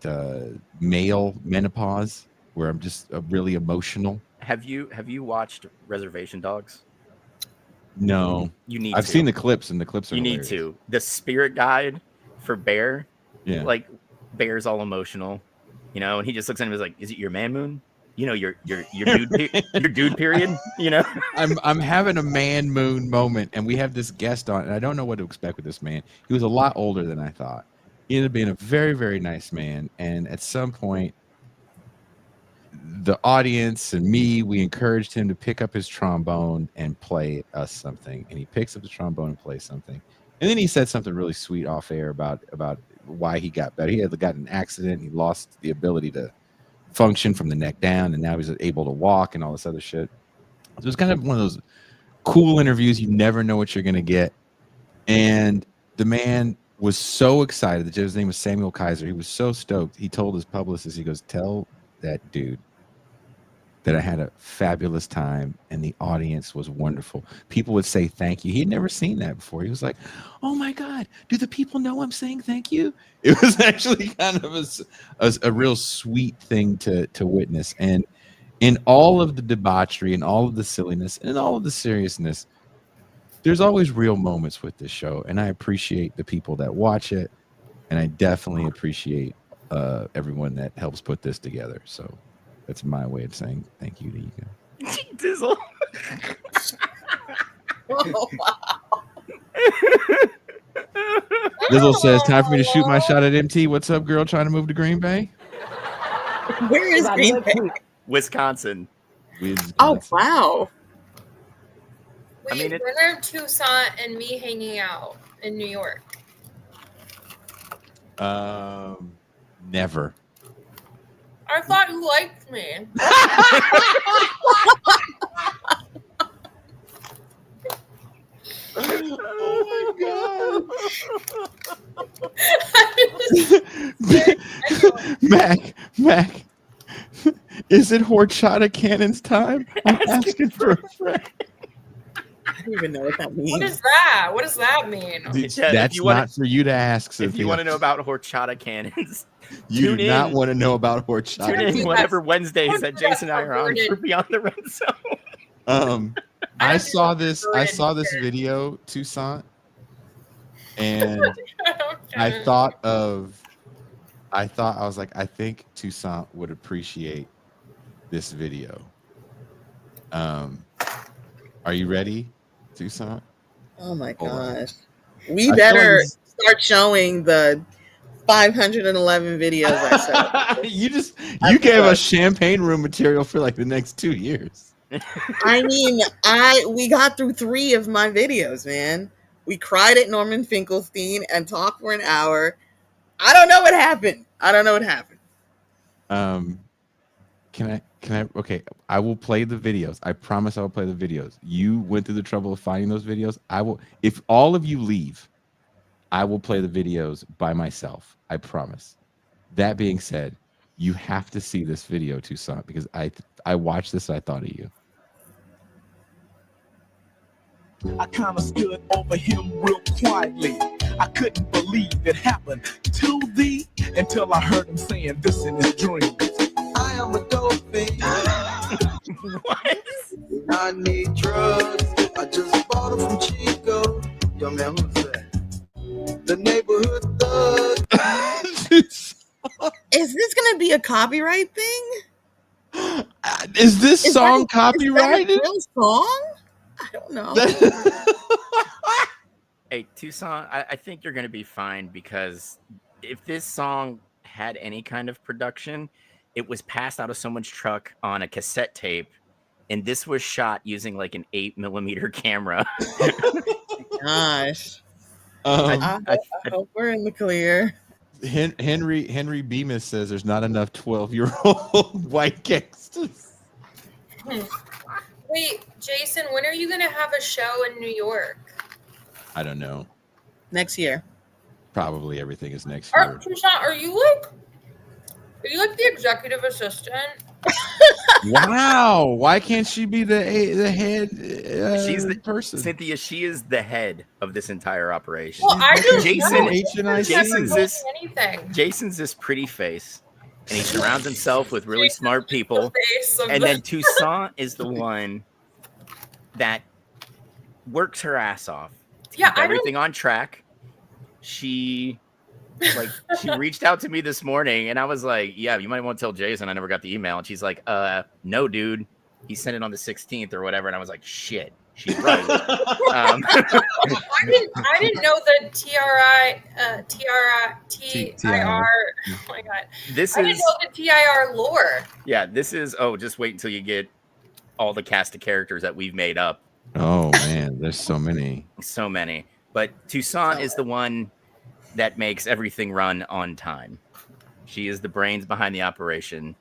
Male menopause, where I'm just really emotional. Have you watched Reservation Dogs? No. You need I've to. seen the clips, and the clips are You hilarious. need to. The spirit guide for Bear. Yeah. Like Bear's all emotional, you know, and he just looks at him and is like, "Is it your man moon? You know, your dude your dude period, you know?" I'm having a man moon moment, and we have this guest on, and I don't know what to expect with this man. He was a lot older than I thought. He ended up being a very, very nice man, and at some point, the audience and me, we encouraged him to pick up his trombone and play us something, and he picks up the trombone and plays something, and then he said something really sweet off air about why he got better. He had gotten an accident, he lost the ability to function from the neck down, and now he's able to walk and all this other shit. It was kind of one of those cool interviews. You never know what you're going to get. And the man was so excited. His name was Samuel Kaiser. He was so stoked. He told his publicist, he goes, "Tell that dude that I had a fabulous time and the audience was wonderful. People would say thank you." He had never seen that before. He was like, "Oh my God, do the people know I'm saying thank you?" It was actually kind of a real sweet thing to witness. And in all of the debauchery and all of the silliness and all of the seriousness, there's always real moments with this show. And I appreciate the people that watch it. And I definitely appreciate everyone that helps put this together. So that's my way of saying thank you to you guys. Dizzle. Oh, wow. Dizzle says, "Time for me to shoot my shot at MT. What's up, girl? Trying to move to Green Bay?" Where is Green Bay? Wisconsin. Oh, wow. Wait, I mean, when are Tucson and me hanging out in New York? Never. I thought you liked me. Oh my God. Mac, is it horchata cannons time? I'm asking for a friend. I don't even know what that means. What is that? What does that mean? That's not for you to ask, Cynthia. If you want to know about horchata cannons, you do not want to know about horchata. Tune in cannons. whenever Wednesdays that Jason and I are on for Beyond the Red Zone. I saw this video, Toussaint, and I was like, I think Toussaint would appreciate this video. Are you ready, Toussaint? Oh my Hold on. gosh. We better start showing the 511 videos I saw. you gave us champagne room material for like the next 2 years. I mean, we got through 3 of my videos, man. We cried at Norman Finkelstein and talked for an hour. I don't know what happened. Can I okay, I will play the videos. I promise I will play the videos. You went through the trouble of finding those videos. I will, if all of you leave, I will play the videos by myself. I promise. That being said, you have to see this video, Toussaint, because I watched this and I thought of you. I kinda stood over him real quietly. I couldn't believe it happened to thee until I heard him saying this in his dreams. I am a dope fiend. What? I need drugs. I just bought them from Chico. Yo, man, who's that? The neighborhood thug. Is this gonna be a copyright thing? Is this song Is copyrighted? that a real song? I don't know. Hey, Tucson, I think you're going to be fine because if this song had any kind of production, it was passed out of someone's truck on a cassette tape, and this was shot using like an 8mm camera. Gosh. I I hope we're in the clear. Henry Bemis says there's not enough 12-year-old white gangsters. Wait, Jason, when are you going to have a show in New York? I don't know. Next year. Probably everything is next year. Tucson, are you like the executive assistant? Wow. Why can't she be the head She's the person? Cynthia, she is the head of this entire operation. Well, I just Jason's this pretty face, and he surrounds himself with really smart people. And then Tucson is the one that works her ass off to keep everything on track. She reached out to me this morning, and I was like, "Yeah, you might want to tell Jason I never got the email." And she's like, "No, dude, he sent it on the 16th or whatever." And I was like, "Shit, she's right." I didn't know the TIR. Oh my god, I didn't know the TIR lore. Yeah, this is. Oh, just wait until you get all the cast of characters that we've made up. Oh man, there's so many. So many. But Tucson is the one that makes everything run on time. She is the brains behind the operation,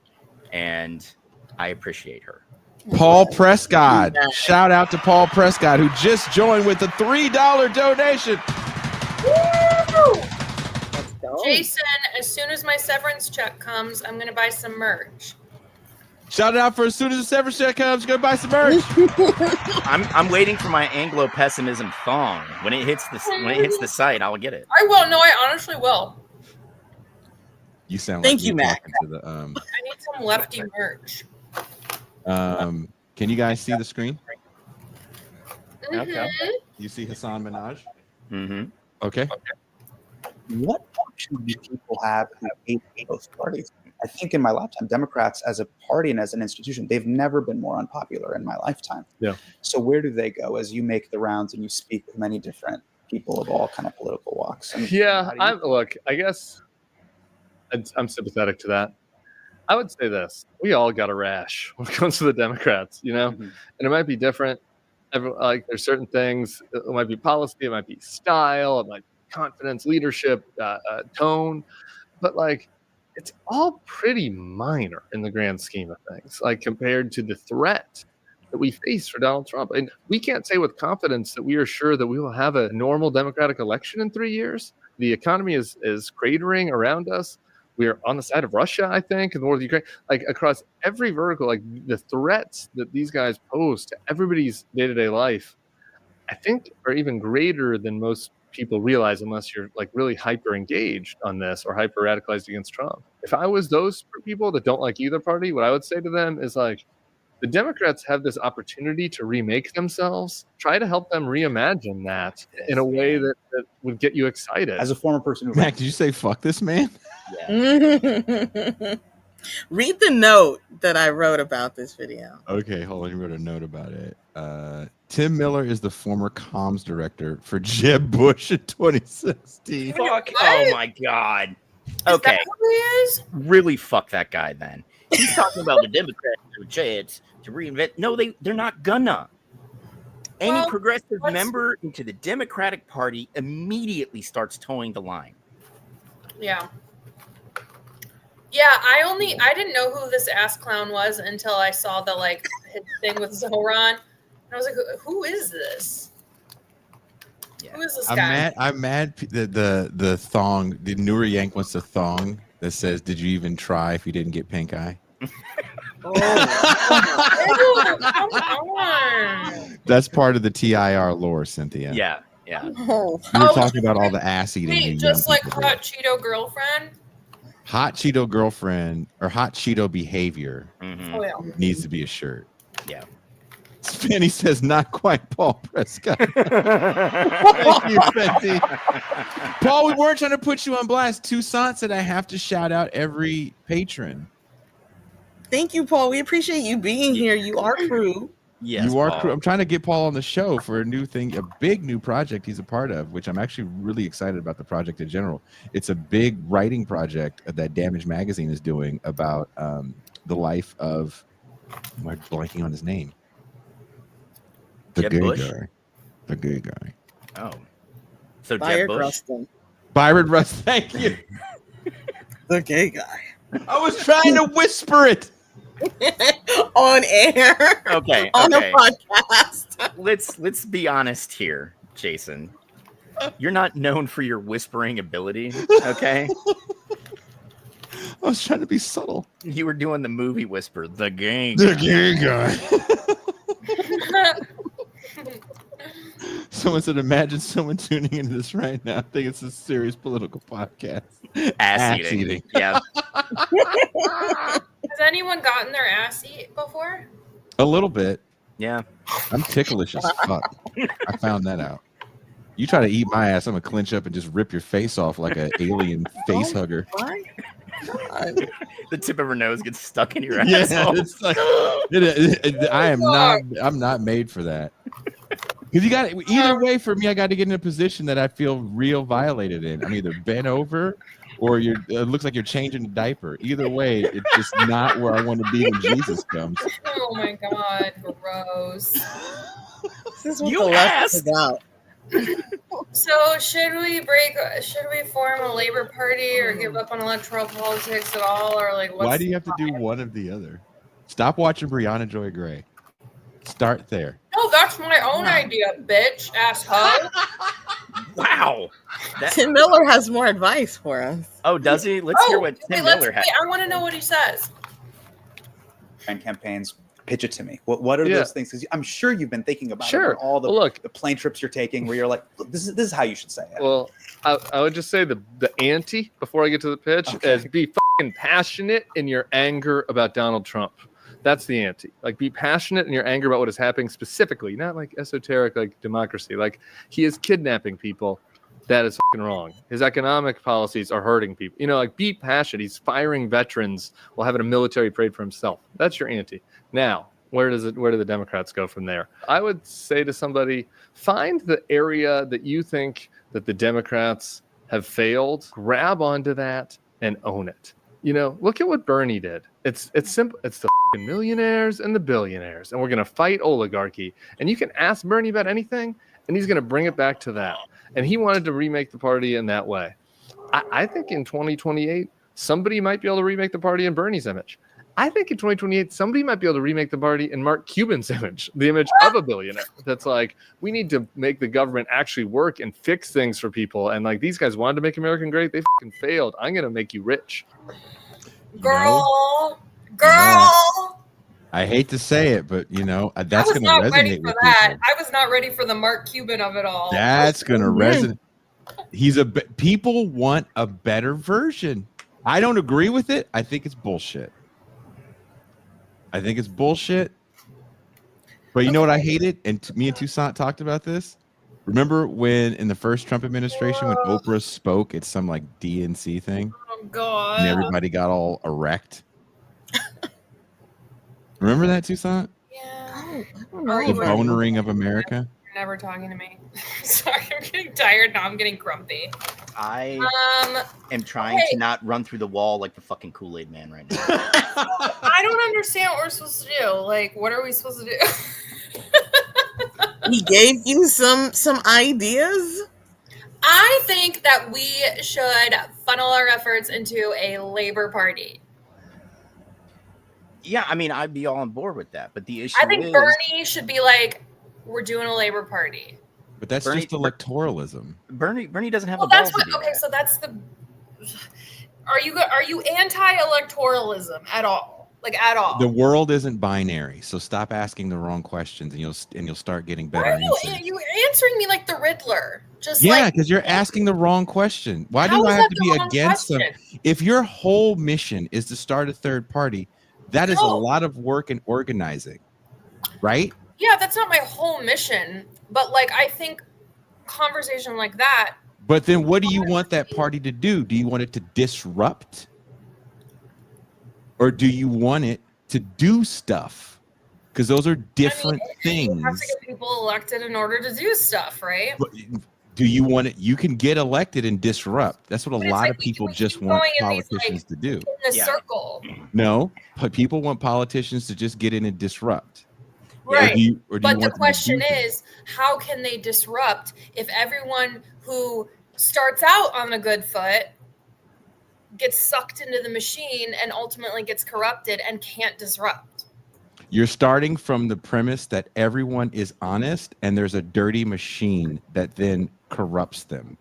and I appreciate her. Paul Prescott. Shout out to Paul Prescott, who just joined with a $3 donation. Woo! Jason, as soon as my severance check comes, I'm gonna buy some merch. Shout out for as soon as the severance check comes, go buy some merch. I'm waiting for my Anglo pessimism thong. When it hits the site, I'll get it. I will. No, I honestly will. You sound Thank like you, Mac. talking to the I need some lefty merch. Can you guys see the screen? Okay. You see Hassan Minaj? Mm-hmm. Okay. What option do people have who hate both parties? I think in my lifetime, Democrats as a party and as an institution, they've never been more unpopular in my lifetime. Yeah. So where do they go as you make the rounds and you speak with many different people of all kind of political walks? And Look, I guess I'm sympathetic to that. I would say this: we all got a rash when it comes to the Democrats, and it might be different. There's certain things. It might be policy, it might be style, it might be confidence, leadership, tone, but it's all pretty minor in the grand scheme of things, compared to the threat that we face for Donald Trump. And we can't say with confidence that we are sure that we will have a normal democratic election in 3 years. The economy is cratering around us. We are on the side of Russia, I think, and the war with Ukraine. Across every vertical, the threats that these guys pose to everybody's day-to-day life, I think are even greater than most people realize, unless you're really hyper engaged on this or hyper radicalized against Trump. If I was those people that don't like either party, what I would say to them is the Democrats have this opportunity to remake themselves. Try to help them reimagine that in a way that would get you excited. As a former person who Mac, did you say fuck this man? Read the note that I wrote about this video. Okay, hold on. You wrote a note about it. Tim Miller is the former comms director for Jeb Bush in 2016. Fuck! Oh my god. Okay. Is that who he is? Really fuck that guy then. He's talking about the Democrats have a chance to reinvent. No, they're not gonna. Any progressive member into the Democratic Party immediately starts towing the line. Yeah. Yeah, I didn't know who this ass clown was until I saw the his thing with Zoran. And I was like, who is this? Yeah. Who is this guy? I'm mad the thong, the Nura Yank wants a thong that says, "Did you even try if you didn't get pink eye?" Ew, come on. That's part of the TIR lore, Cynthia. Yeah. Oh. We were talking about all the ass eating. Wait, just like hot Cheeto girlfriend? Hot Cheeto girlfriend or hot Cheeto behavior Oh, yeah. needs to be a shirt. Yeah. Fanny says, not quite Paul Prescott. Thank you, Fanny. Paul, we weren't trying to put you on blast. Toussaint said I have to shout out every patron. Thank you, Paul. We appreciate you being here. You are crew. Yes, you are Paul. crew. I'm trying to get Paul on the show for a new thing, a big new project he's a part of, which I'm actually really excited about the project in general. It's a big writing project that Damage Magazine is doing about the life of, am I blanking on his name? The Jeb gay Bush? guy. The gay guy. Oh. So Byron Jeb Bush? Rustin. Byron Russ, thank you. The gay guy. I was trying to whisper it. On air. Okay. On okay. a podcast. Let's be honest here, Jason. You're not known for your whispering ability, okay? I was trying to be subtle. You were doing the movie whisper, the gang. The gay guy. Someone said, imagine someone tuning into this right now. I think it's a serious political podcast. Ass eating. Yeah. Has anyone gotten their ass eat before? A little bit. Yeah. I'm ticklish as fuck. I found that out. You try to eat my ass, I'm gonna clench up and just rip your face off like an alien face hugger. The tip of her nose gets stuck in your Yeah, asshole. it's like, I'm not made for that. Because you got either way for me, I got to get in a position that I feel real violated in. I'm either bent over or it looks like you're changing a diaper. Either way, it's just not where I want to be when Jesus comes. Oh my god, gross. This is what the left is about. So should we form a Labor Party or give up on electoral politics at all, or like what's Why do you have to do one or the other? Stop watching Brianna Joy Gray. Start there. No, that's my own idea, bitch, asshole. Wow. Tim Miller has more advice for us. Oh, does he? Let's hear what Tim Miller has. I want to know what he says. And campaigns, pitch it to me. What are those things? Because I'm sure you've been thinking about Sure. it, all the Well, look. the plane trips you're taking, where you're like, look, this is how you should say it. Well, I would just say the ante before I get to the pitch is be fucking passionate in your anger about Donald Trump. That's the ante. Like, be passionate in your anger about what is happening specifically, not like esoteric, like democracy. Like, he is kidnapping people. That is fucking wrong. His economic policies are hurting people. You know, like, be passionate. He's firing veterans while having a military parade for himself. That's your ante. Now, where do the Democrats go from there? I would say to somebody, find the area that you think that the Democrats have failed, grab onto that and own it. You know, look at what Bernie did. It's simple. It's the fucking millionaires and the billionaires, and we're gonna fight oligarchy. And you can ask Bernie about anything, and he's gonna bring it back to that. And he wanted to remake the party in that way. I think in 2028, somebody might be able to remake the party in Bernie's image. I think in 2028, somebody might be able to remake the party in Mark Cuban's image, the image of a billionaire. That's like, we need to make the government actually work and fix things for people. And like, these guys wanted to make America great. They fucking failed. I'm going to make you rich. Girl. I hate to say it, but you know that's I was going to not resonate ready for with that. people. I was not ready for the Mark Cuban of it all. That's going to resonate. People want a better version. I don't agree with it. I think it's bullshit. But you know what I hated? And me and Toussaint talked about this. Remember when in the first Trump administration, when Oprah spoke at some like DNC thing? Oh God. And everybody got all erect. Remember that, Toussaint? Yeah. The bonering of America. You're never talking to me. Sorry, I'm getting tired now. I'm getting grumpy. I am trying to not run through the wall like the fucking Kool-Aid man right now. I don't understand what we're supposed to do. Like, what are we supposed to do? He gave you some ideas. I think that we should funnel our efforts into a Labor Party. Yeah, I mean, I'd be all on board with that. But the issue I think Bernie should be like, we're doing a Labor Party. But that's just electoralism. Bernie doesn't have Well, the balls that's what. to do Okay, that. so that's the. Are you anti-electoralism at all? like at all. The world isn't binary, so stop asking the wrong questions, and you'll start getting better Why are answers. you answering me like the Riddler? Just Yeah, like because you're asking the wrong question. Why How do I is have that to the be wrong against them? question? If your whole mission is to start a third party, that is a No. lot of work and organizing, right? yeah, that's not my whole mission, but like I think conversation like that. But then what do you want that party to do? Do you want it to disrupt? Or do you want it to do stuff? Because those are different things. You have to get people elected in order to do stuff, right? But do you want it? You can get elected and disrupt. That's what a lot of people just want politicians to do. In the circle. No, but people want politicians to just get in and disrupt. Right. But the question is, how can they disrupt if everyone who starts out on a good foot gets sucked into the machine and ultimately gets corrupted and can't disrupt? You're starting from the premise that everyone is honest and there's a dirty machine that then corrupts them.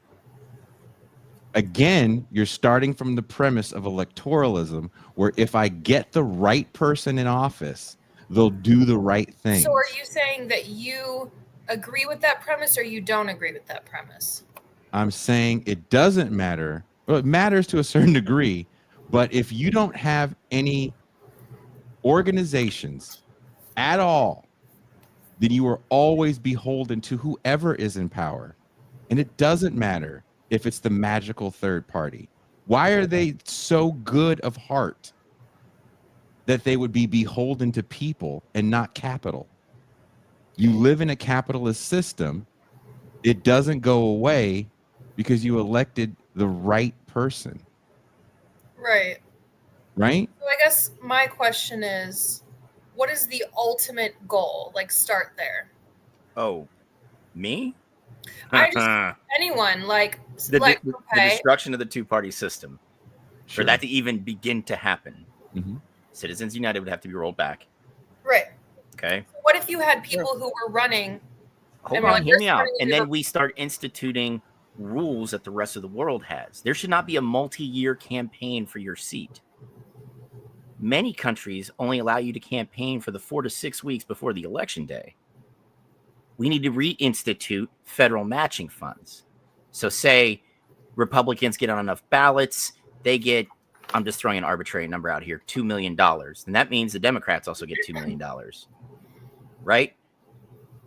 Again, you're starting from the premise of electoralism, where if I get the right person in office, they'll do the right thing. So are you saying that you agree with that premise or you don't agree with that premise? I'm saying it doesn't matter. Well, it matters to a certain degree, but if you don't have any organizations at all, then you are always beholden to whoever is in power. And it doesn't matter if it's the magical third party. Why are they so good of heart that they would be beholden to people and not capital? You live in a capitalist system. It doesn't go away because you elected the right person. Right. Right? So I guess my question is, what is the ultimate goal? Like, start there. Oh, me? I just anyone like the destruction of the two-party system. For that to even begin to happen, Citizens United would have to be rolled back. Right. Okay. What if you had people who were running? Hold on, hear me out. And then we start instituting rules that the rest of the world has. There should not be a multi-year campaign for your seat. Many countries only allow you to campaign for the 4 to 6 weeks before the election day. We need to reinstitute federal matching funds. So say Republicans get on enough ballots, they get, I'm just throwing an arbitrary number out here, $2 million. And that means the Democrats also get $2 million, right?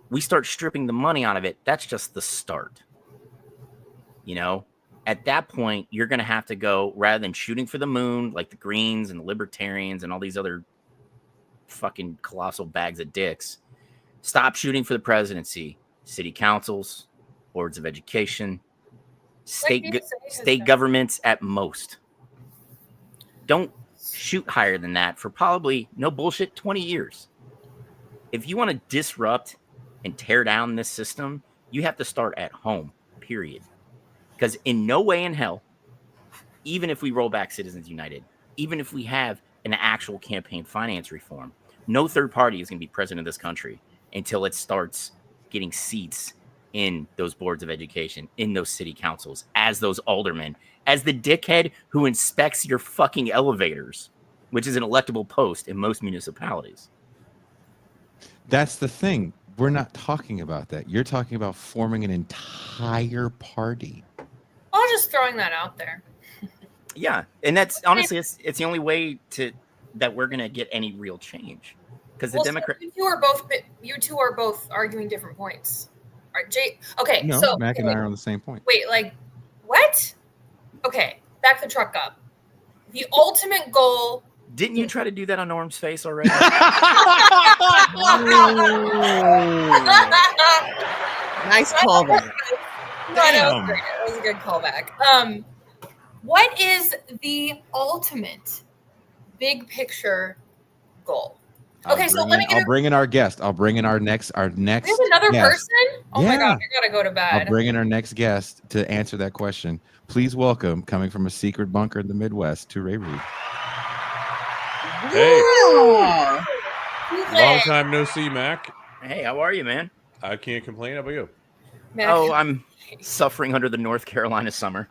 We start stripping the money out of it. That's just the start. You know, at that point, you're going to have to go, rather than shooting for the moon, like the Greens and the Libertarians and all these other fucking colossal bags of dicks, stop shooting for the presidency. City councils, boards of education, state governments at most. Don't shoot higher than that for probably, no bullshit, 20 years. If you want to disrupt and tear down this system, you have to start at home, period. Because in no way in hell, even if we roll back Citizens United, even if we have an actual campaign finance reform, no third party is going to be president of this country until it starts getting seats in those boards of education, in those city councils, as those aldermen, as the dickhead who inspects your fucking elevators, which is an electable post in most municipalities. That's the thing. We're not talking about that. You're talking about forming an entire party. I'm just throwing that out there. Yeah, and that's honestly, it's the only way that we're gonna get any real change, because the Democrats. So you two are both arguing different points. All right, Jay. Okay, No, so Mac and I are on the same point. Wait, like what? Okay, back the truck up. The ultimate goal. Didn't you try to do that on Norm's face already? Nice callback. No, that was great. That was a good callback. What is the ultimate big picture goal? Okay, so let me get. I'll bring in our guest. I'll bring in our next. We have another person? Oh my god, I gotta go to bed. I'll bring in our next guest to answer that question. Please welcome, coming from a secret bunker in the Midwest, to Ray Reed. Hey. Long Long time no see, Mac. Hey, how are you, man? I can't complain. How about you? Oh, I'm suffering under the North Carolina summer.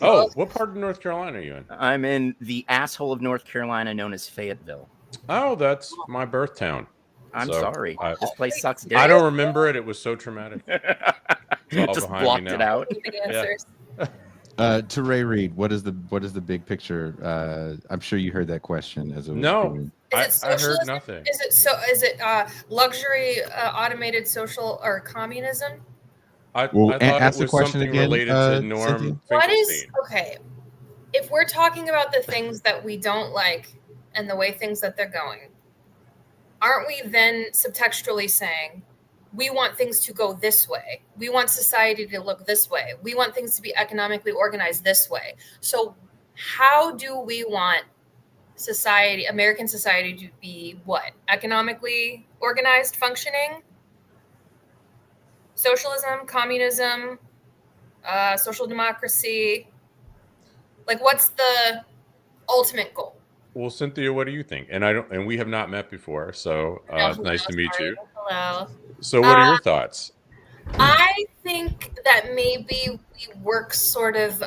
Oh, what part of North Carolina are you in? I'm in the asshole of North Carolina known as Fayetteville. Oh, that's my birth town. I'm So, sorry. This place sucks dick. I don't remember it. It was so traumatic. It's all Just behind blocked me it now. out. To Ray Reed, what is the big picture? I'm sure you heard that question as it was No, being- I Is it heard socialism? nothing. Is it luxury automated social or communism? I Well, thought ask it the was question something again, related to Cynthia. Norm What is Finkelstein. okay? If we're talking about the things that we don't like and the way things that they're going, aren't we then subtextually saying we want things to go this way? We want society to look this way. We want things to be economically organized this way. So how do we want society, American society, to be what? Economically organized, functioning? Socialism, communism, social democracy. Like, what's the ultimate goal? Well, Cynthia, what do you think? And we have not met before, so it's nice to meet you. Hello. So, what are your thoughts? I think that maybe we work sort of.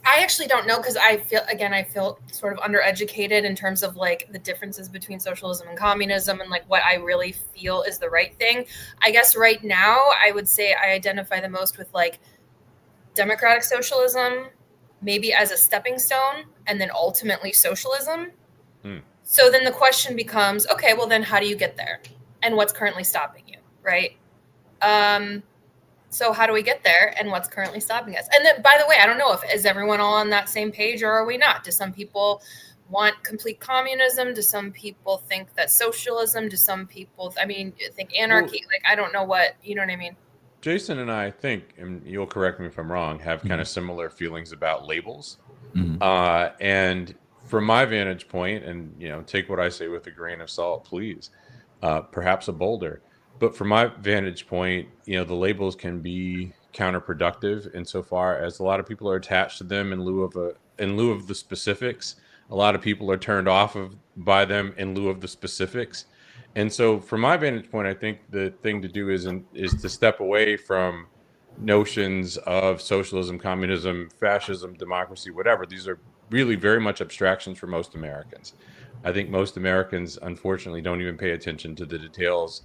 I actually don't know because I feel sort of undereducated in terms of like the differences between socialism and communism and like what I really feel is the right thing. I guess right now I would say I identify the most with like democratic socialism, maybe as a stepping stone, and then ultimately socialism. So then the question becomes, okay, well then how do you get there? And what's currently stopping you, right? So how do we get there and what's currently stopping us? And then, by the way, I don't know is everyone all on that same page or are we not? Do some people want complete communism? Do some people think that socialism? Do some people, think anarchy? I don't know what, you know what I mean? Jason and I think, and you'll correct me if I'm wrong, have kind of similar feelings about labels. And from my vantage point, and take what I say with a grain of salt, please, perhaps a boulder. But from my vantage point, the labels can be counterproductive insofar as a lot of people are attached to them in lieu of the specifics. A lot of people are turned off by them in lieu of the specifics. And so from my vantage point, I think the thing to do is to step away from notions of socialism, communism, fascism, democracy, whatever. These are really very much abstractions for most Americans. I think most Americans, unfortunately, don't even pay attention to the details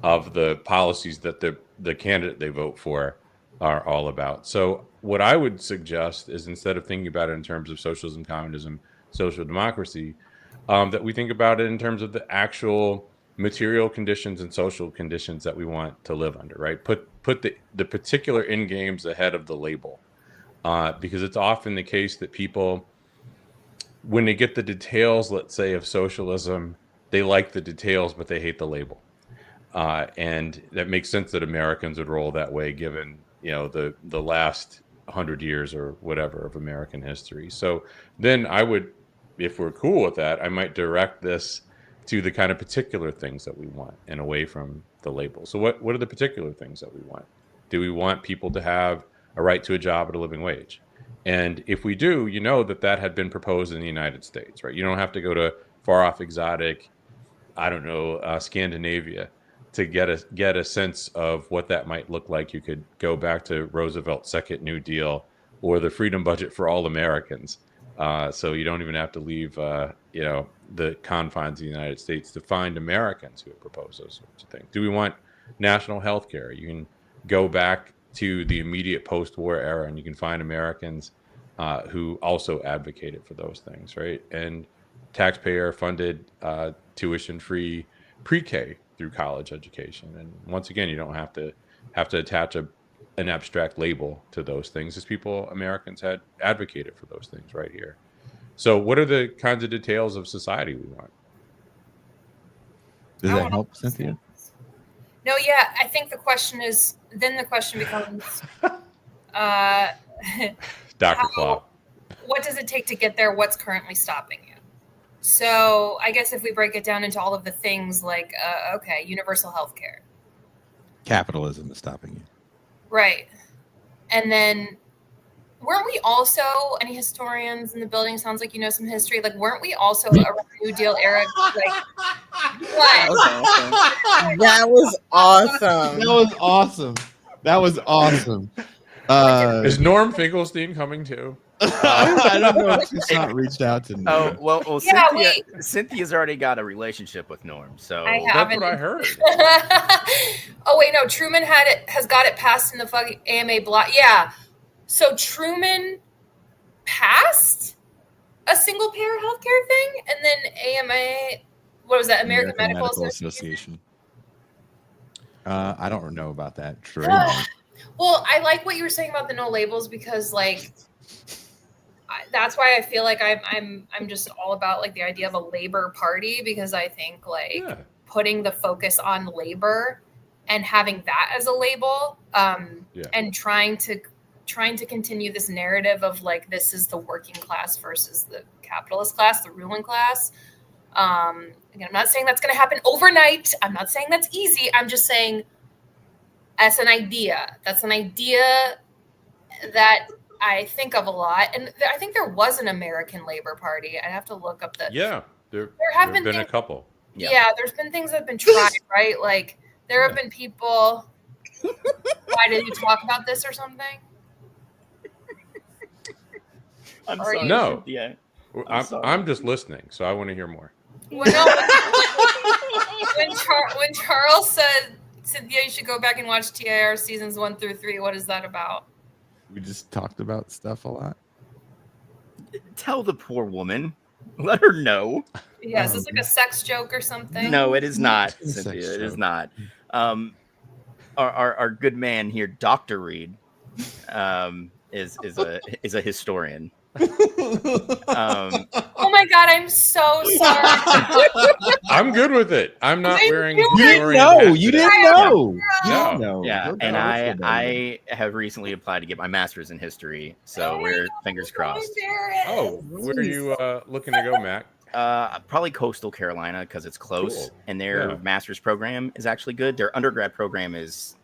of the policies that the candidate they vote for are all about. So what I would suggest is instead of thinking about it in terms of socialism, communism, social democracy, that we think about it in terms of the actual material conditions and social conditions that we want to live under, right? Put the particular end games ahead of the label, because it's often the case that people, when they get the details, let's say, of socialism, they like the details, but they hate the label. And that makes sense that Americans would roll that way, given the last 100 years or whatever of American history. So then I would, if we're cool with that, I might direct this to the kind of particular things that we want and away from the label. So what are the particular things that we want? Do we want people to have a right to a job at a living wage? And if we do, that had been proposed in the United States, right? You don't have to go to far off exotic, Scandinavia to get a sense of what that might look like. You could go back to Roosevelt's Second New Deal or the Freedom Budget for all Americans. So you don't even have to leave, the confines of the United States to find Americans who have proposed those sorts of things. Do we want national health care? You can go back to the immediate post-war era and you can find Americans who also advocated for those things, right? And taxpayer-funded, tuition-free pre-K through college education. And once again, you don't have to attach an abstract label to those things, as Americans had advocated for those things right here. So what are the kinds of details of society we want? Does that help, Cynthia? No, yeah, I think the question becomes Dr. Claw. What does it take to get there? What's currently stopping you? So I guess if we break it down into all of the things like, universal health care. Capitalism is stopping you. Right. And then weren't we also, any historians in the building, sounds like you know some history, like weren't we also around the New Deal era? Like, what? That was awesome. That was awesome. Is Norm Finkelstein coming too? I don't know if she's not reached out to Norm. Oh well, Yeah, Cynthia's already got a relationship with Norm, so I That's haven't. what I heard. Oh wait, no. Truman has got it passed in the fucking AMA block. Yeah. So Truman passed a single payer healthcare thing, and then AMA, what was that? American Medical Association. I don't know about that. True. Well, I like what you were saying about the no labels because, like, that's why I feel like I'm just all about like the idea of a labor party because I think like putting the focus on labor and having that as a label, and trying to continue this narrative of like this is the working class versus the capitalist class, the ruling class. Again, I'm not saying that's going to happen overnight. I'm not saying that's easy. I'm just saying as an idea. That's an idea that I think of a lot. And I think there was an American Labor Party. I'd have to look up the... Yeah, there have been things, a couple. Yeah, there's been things that have been tried, right? Like, there have been people... Why did you talk about this or something? I'm sorry. No. Yeah. I'm just listening, so I want to hear more. Well, no, when Charles said, Cynthia, you should go back and watch TIR seasons 1 through 3, what is that about? We just talked about stuff a lot. Tell the poor woman. Let her know. Yeah, is this like a sex joke or something? No, it is not, Cynthia. It is not. Our good man here, Dr. Reed, is a historian. Oh my god, I'm so sorry. I'm good with it. I'm not wearing. You didn't know. You didn't know. No. Yeah, and I have recently applied to get my master's in history, so we're fingers crossed. Oh, where are you looking to go, Mac? Probably coastal Carolina because it's close, Cool. and their master's program is actually good. Their undergrad program is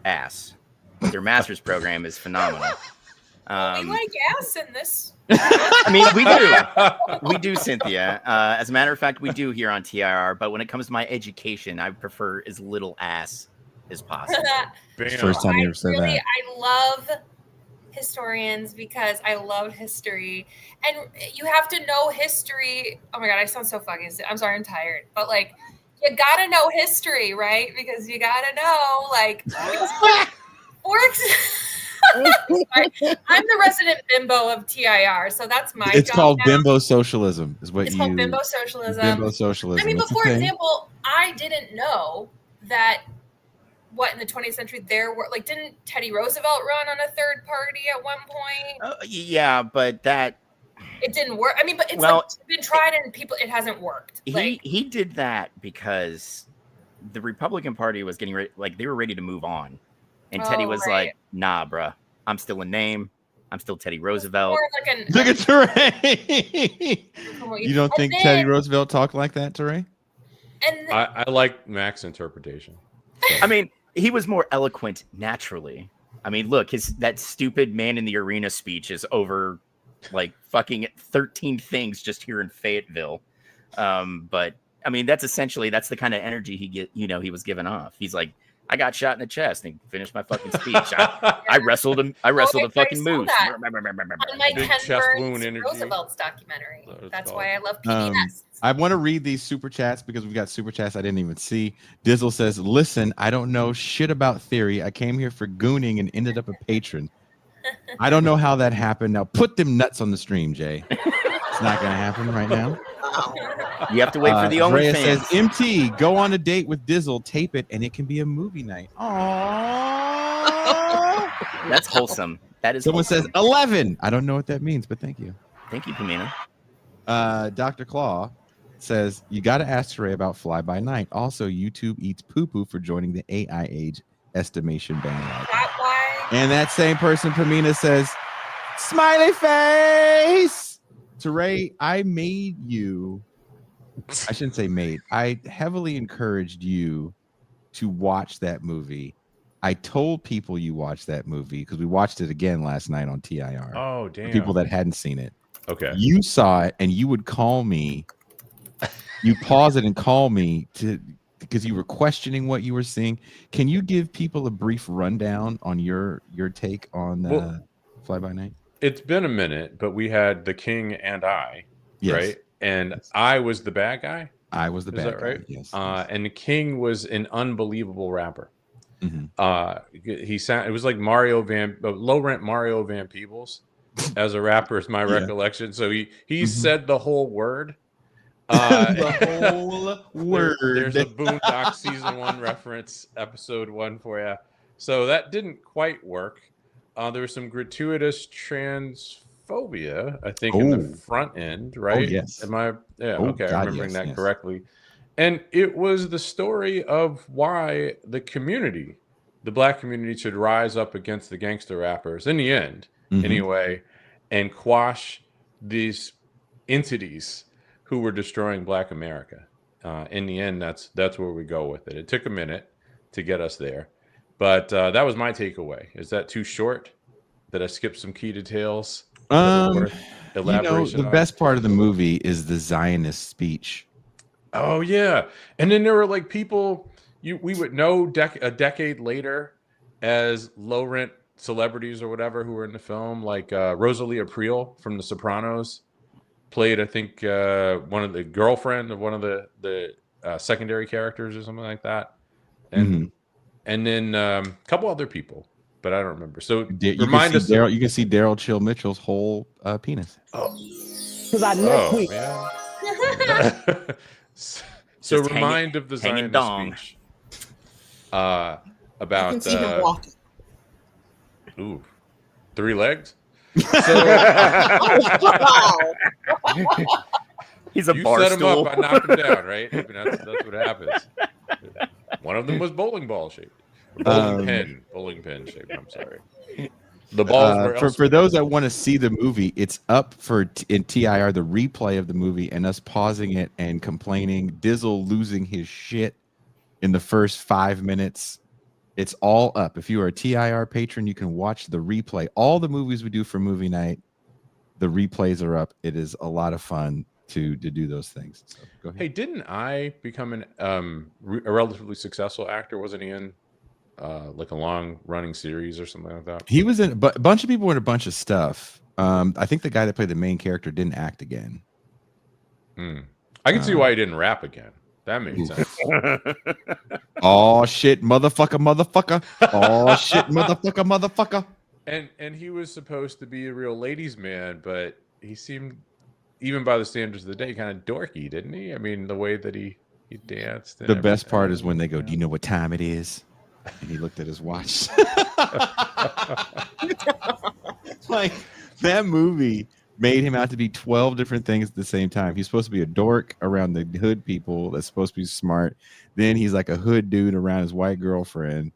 ass, but their master's program is phenomenal. We like ass in this. I mean, we do, Cynthia. As a matter of fact, we do here on TIR. But when it comes to my education, I prefer as little ass as possible. First time you ever said that. I love historians because I love history, and you have to know history. Oh my god, I sound so fucking. I'm sorry, I'm tired, but like, you gotta know history, right? Because you gotta know, like, Sorry. I'm the resident bimbo of TIR, so that's my It's job called now. bimbo socialism. It's called bimbo socialism. Bimbo socialism. I mean, but It's for okay. example, I didn't know that in the 20th century there were like, didn't Teddy Roosevelt run on a third party at one point? Yeah, but that It didn't work. I mean, but it's been tried and it hasn't worked. he did that because the Republican Party was getting ready, like they were ready to move on. And Teddy was like, nah, bruh, I'm still a name. I'm still Teddy Roosevelt. Look at Teray. You don't think Teddy Roosevelt talked like that, Teray? I like Mac's interpretation. So. I mean, he was more eloquent naturally. I mean, look, that stupid man in the arena speech is over like fucking 13 things just here in Fayetteville. But I mean, that's the kind of energy he was giving off. He's like, I got shot in the chest and finished my fucking speech. I wrestled him. I wrestled a fucking moose. On my Big Ken chest wound Burns energy. Roosevelt's documentary. That's why I love PBS. I want to read these super chats because we've got super chats I didn't even see. Dizzle says, listen, I don't know shit about theory. I came here for gooning and ended up a patron. I don't know how that happened. Now put them nuts on the stream, Jay. It's not going to happen right now. You have to wait for the Andrea OnlyFans. says, MT, go on a date with Dizzle, tape it, and it can be a movie night. That's wholesome. That is. Someone wholesome. says 11. I don't know what that means, but thank you. Thank you, Pamina. Dr. Claw says, you got to ask Ray about Fly By Night. Also, YouTube eats poo-poo for joining the AI age estimation bandwagon. And that same person, Pamina, says, smiley face. Teray, I made you. I shouldn't say made. I heavily encouraged you to watch that movie. I told people you watched that movie because we watched it again last night on TIR. Oh, For damn. people that hadn't seen it. Okay. You saw it and you would call me. You pause it and call me because you were questioning what you were seeing. Can you give people a brief rundown on your take on Fly By Night? it's been a minute, but we had The King and I, Yes. right? And I was the bad guy. I was the Is bad that guy. right? Yes. And the King was an unbelievable rapper. Mm-hmm. It was like low rent Mario Van Peebles as a rapper is my recollection. So he said the whole word. The whole word. There's a Boondock season 1 reference, episode 1 for you. So that didn't quite work. There was some gratuitous transphobia, I think, in the front end, right? Oh, yes. Okay, I'm remembering that correctly. And it was the story of why the Black community should rise up against the gangster rappers in the end, anyway, and quash these entities who were destroying Black America. In the end, that's where we go with it. It took a minute to get us there, but that was my takeaway. Is that too short? Did I skip some key details? The best part of the movie is the Zionist speech. Oh yeah, and then there were like people we would know a decade later as low rent celebrities or whatever who were in the film, like Rosalie April from The Sopranos played, I think, one of the girlfriend of one of the secondary characters or something like that, and then a couple other people, but I don't remember. So you can see Daryl Chill Mitchell's whole penis. Because I know man. So remind of the Zionist speech about I can see him walking. Ooh, 3 legs. He's a you bar set him stool. up, I knocked him down, right? I mean, that's what happens. One of them was bowling ball shaped, bowling pin shaped. I'm sorry. The balls were for those that want to see the movie, it's up in TIR, the replay of the movie, and us pausing it and complaining, Dizzle losing his shit in the first 5 minutes. It's all up. If you are a TIR patron, you can watch the replay. All the movies we do for movie night, the replays are up. It is a lot of fun to do those things. So go ahead. Hey, didn't I become a relatively successful actor? Wasn't he in like a long running series or something like that? He was in a bunch of people were in a bunch of stuff. I think the guy that played the main character didn't act again. I can see why he didn't rap again. That makes sense. Oh shit, motherfucker. Oh shit, motherfucker. And he was supposed to be a real ladies' man, but he seemed, even by the standards of the day, kind of dorky, didn't he? I mean, the way that he danced. The best part is when they go, "Do you know what time it is?" And he looked at his watch. Like, that movie made him out to be 12 different things at the same time. He's supposed to be a dork around the hood people that's supposed to be smart. Then he's like a hood dude around his white girlfriend.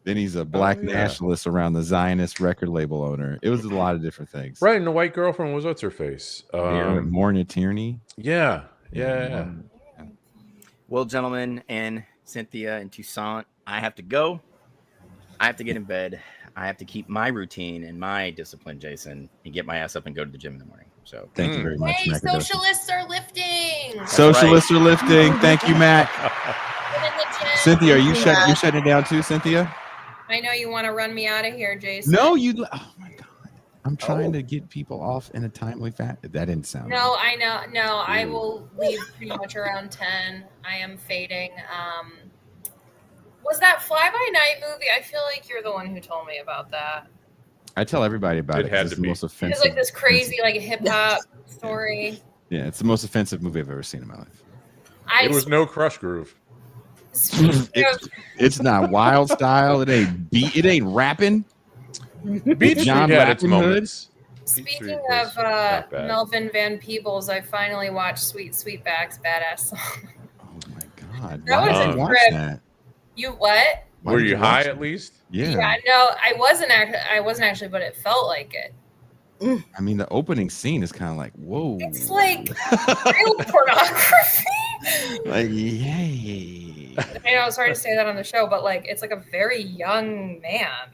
Then he's a black nationalist around the Zionist record label owner. It was a lot of different things. Right, and the white girlfriend was what's her face? Morna Tierney. Yeah. Well, gentlemen, and Cynthia and Toussaint, I have to go. I have to get in bed. I have to keep my routine and my discipline, Jason, and get my ass up and go to the gym in the morning. So thank you very much. Hey, socialists are lifting. Socialists are lifting. Thank you, Matt. Cynthia, are you shutting it down too, Cynthia? I know you want to run me out of here, Jason. No, you. Oh my God, I'm trying to get people off in a timely fashion. That didn't sound. No, I know. No, I will leave pretty much around 10. I am fading. Was that Fly By Night movie? I feel like you're the one who told me about that. I tell everybody about it. It's the most offensive. It's like this crazy, like hip hop story. Yeah, it's the most offensive movie I've ever seen in my life. It was no Crush Groove. It's not Wild Style. It ain't rapping. Beat Street had its moments. Speaking of Melvin Van Peebles, I finally watched Sweet Sweetback's Badass Song. Oh my God! That was a watch trip. that? You what? Were you high at least? Yeah. No, I wasn't actually, but it felt like it. I mean, the opening scene is kind of like, whoa. It's like real pornography. Like, yay. I know, sorry to say that on the show, but like, it's like a very young man.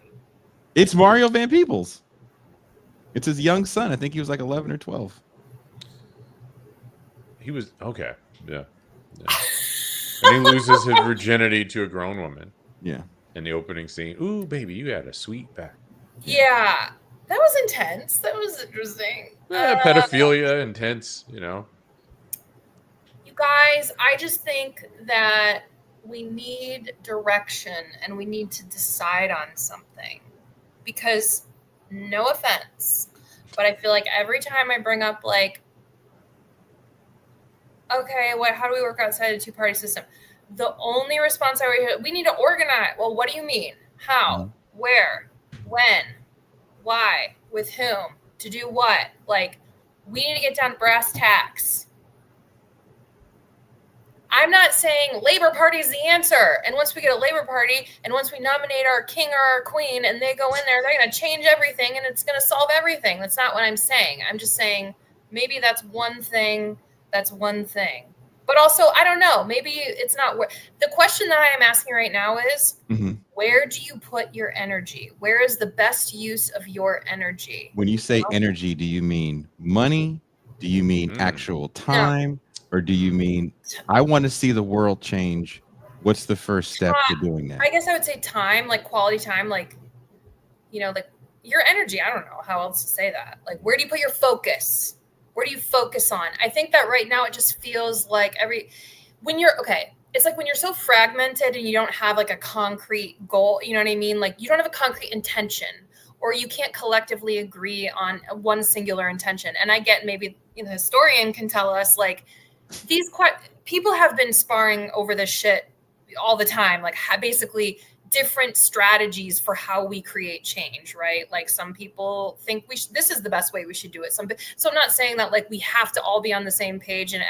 It's Mario Van Peebles. It's his young son. I think he was like 11 or 12. He was okay. Yeah. And he loses his virginity to a grown woman. Yeah. In the opening scene. Ooh, baby, you had a sweet back. Yeah. That was intense. That was interesting. Yeah, pedophilia, intense, You guys, I just think that we need direction and we need to decide on something. Because, no offense, but I feel like every time I bring up, like, okay, how do we work outside a two-party system? The only response I would hear, we need to organize. Well, what do you mean? How? Where? When? Why? With whom? To do what? Like, we need to get down to brass tacks. I'm not saying Labor Party is the answer. And once we get a Labor Party and once we nominate our king or our queen and they go in there, they're going to change everything and it's going to solve everything. That's not what I'm saying. I'm just saying maybe that's one thing. That's one thing. But also, I don't know. Maybe it's not where. The question that I am asking right now is, where do you put your energy? Where is the best use of your energy? When you say energy, do you mean money? Do you mean actual time? Or do you mean, I want to see the world change? What's the first step to doing that? I guess I would say time, like quality time, like, like your energy. I don't know how else to say that. Like, where do you put your focus? Where do you focus on? I think that right now it just feels like it's like when you're so fragmented and you don't have like a concrete goal, you know what I mean? Like you don't have a concrete intention or you can't collectively agree on one singular intention. And I get maybe the historian can tell us like people have been sparring over this shit all the time, like basically different strategies for how we create change, right? Like some people think this is the best way we should do it. So I'm not saying that like we have to all be on the same page and,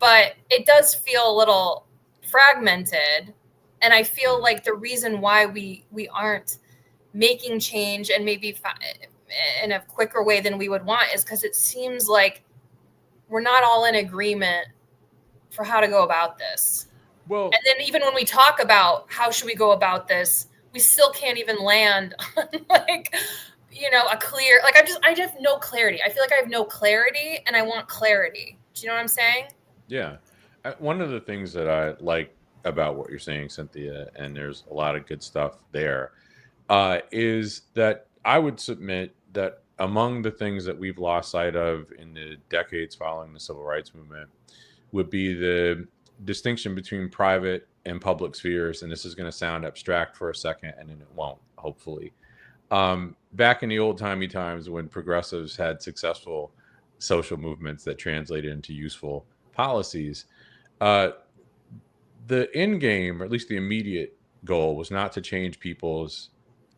but it does feel a little fragmented. And I feel like the reason why we aren't making change and maybe in a quicker way than we would want is because it seems like we're not all in agreement for how to go about this. Well, and then even when we talk about how should we go about this, we still can't even land on like, a clear, like I have no clarity. I feel like I have no clarity and I want clarity. Do you know what I'm saying? Yeah. One of the things that I like about what you're saying, Cynthia, and there's a lot of good stuff there, is that I would submit that among the things that we've lost sight of in the decades following the civil rights movement would be the distinction between private and public spheres. And this is going to sound abstract for a second, and then it won't, hopefully. Back in the old timey times when progressives had successful social movements that translated into useful policies, the end game, or at least the immediate goal, was not to change people's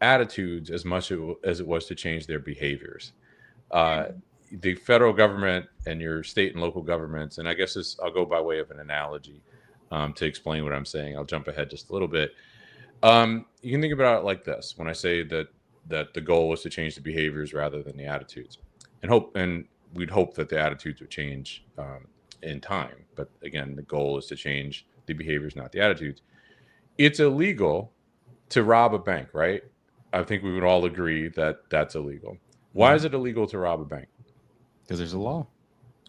attitudes as much as it was to change their behaviors. The federal government and your state and local governments, and I guess I'll go by way of an analogy to explain what I'm saying. I'll jump ahead just a little bit. You can think about it like this: when I say that the goal was to change the behaviors rather than the attitudes, and we'd hope that the attitudes would change in time. But again, the goal is to change the behaviors, not the attitudes. It's illegal to rob a bank, right? I think we would all agree that that's illegal. Why is it illegal to rob a bank? Because there's a law.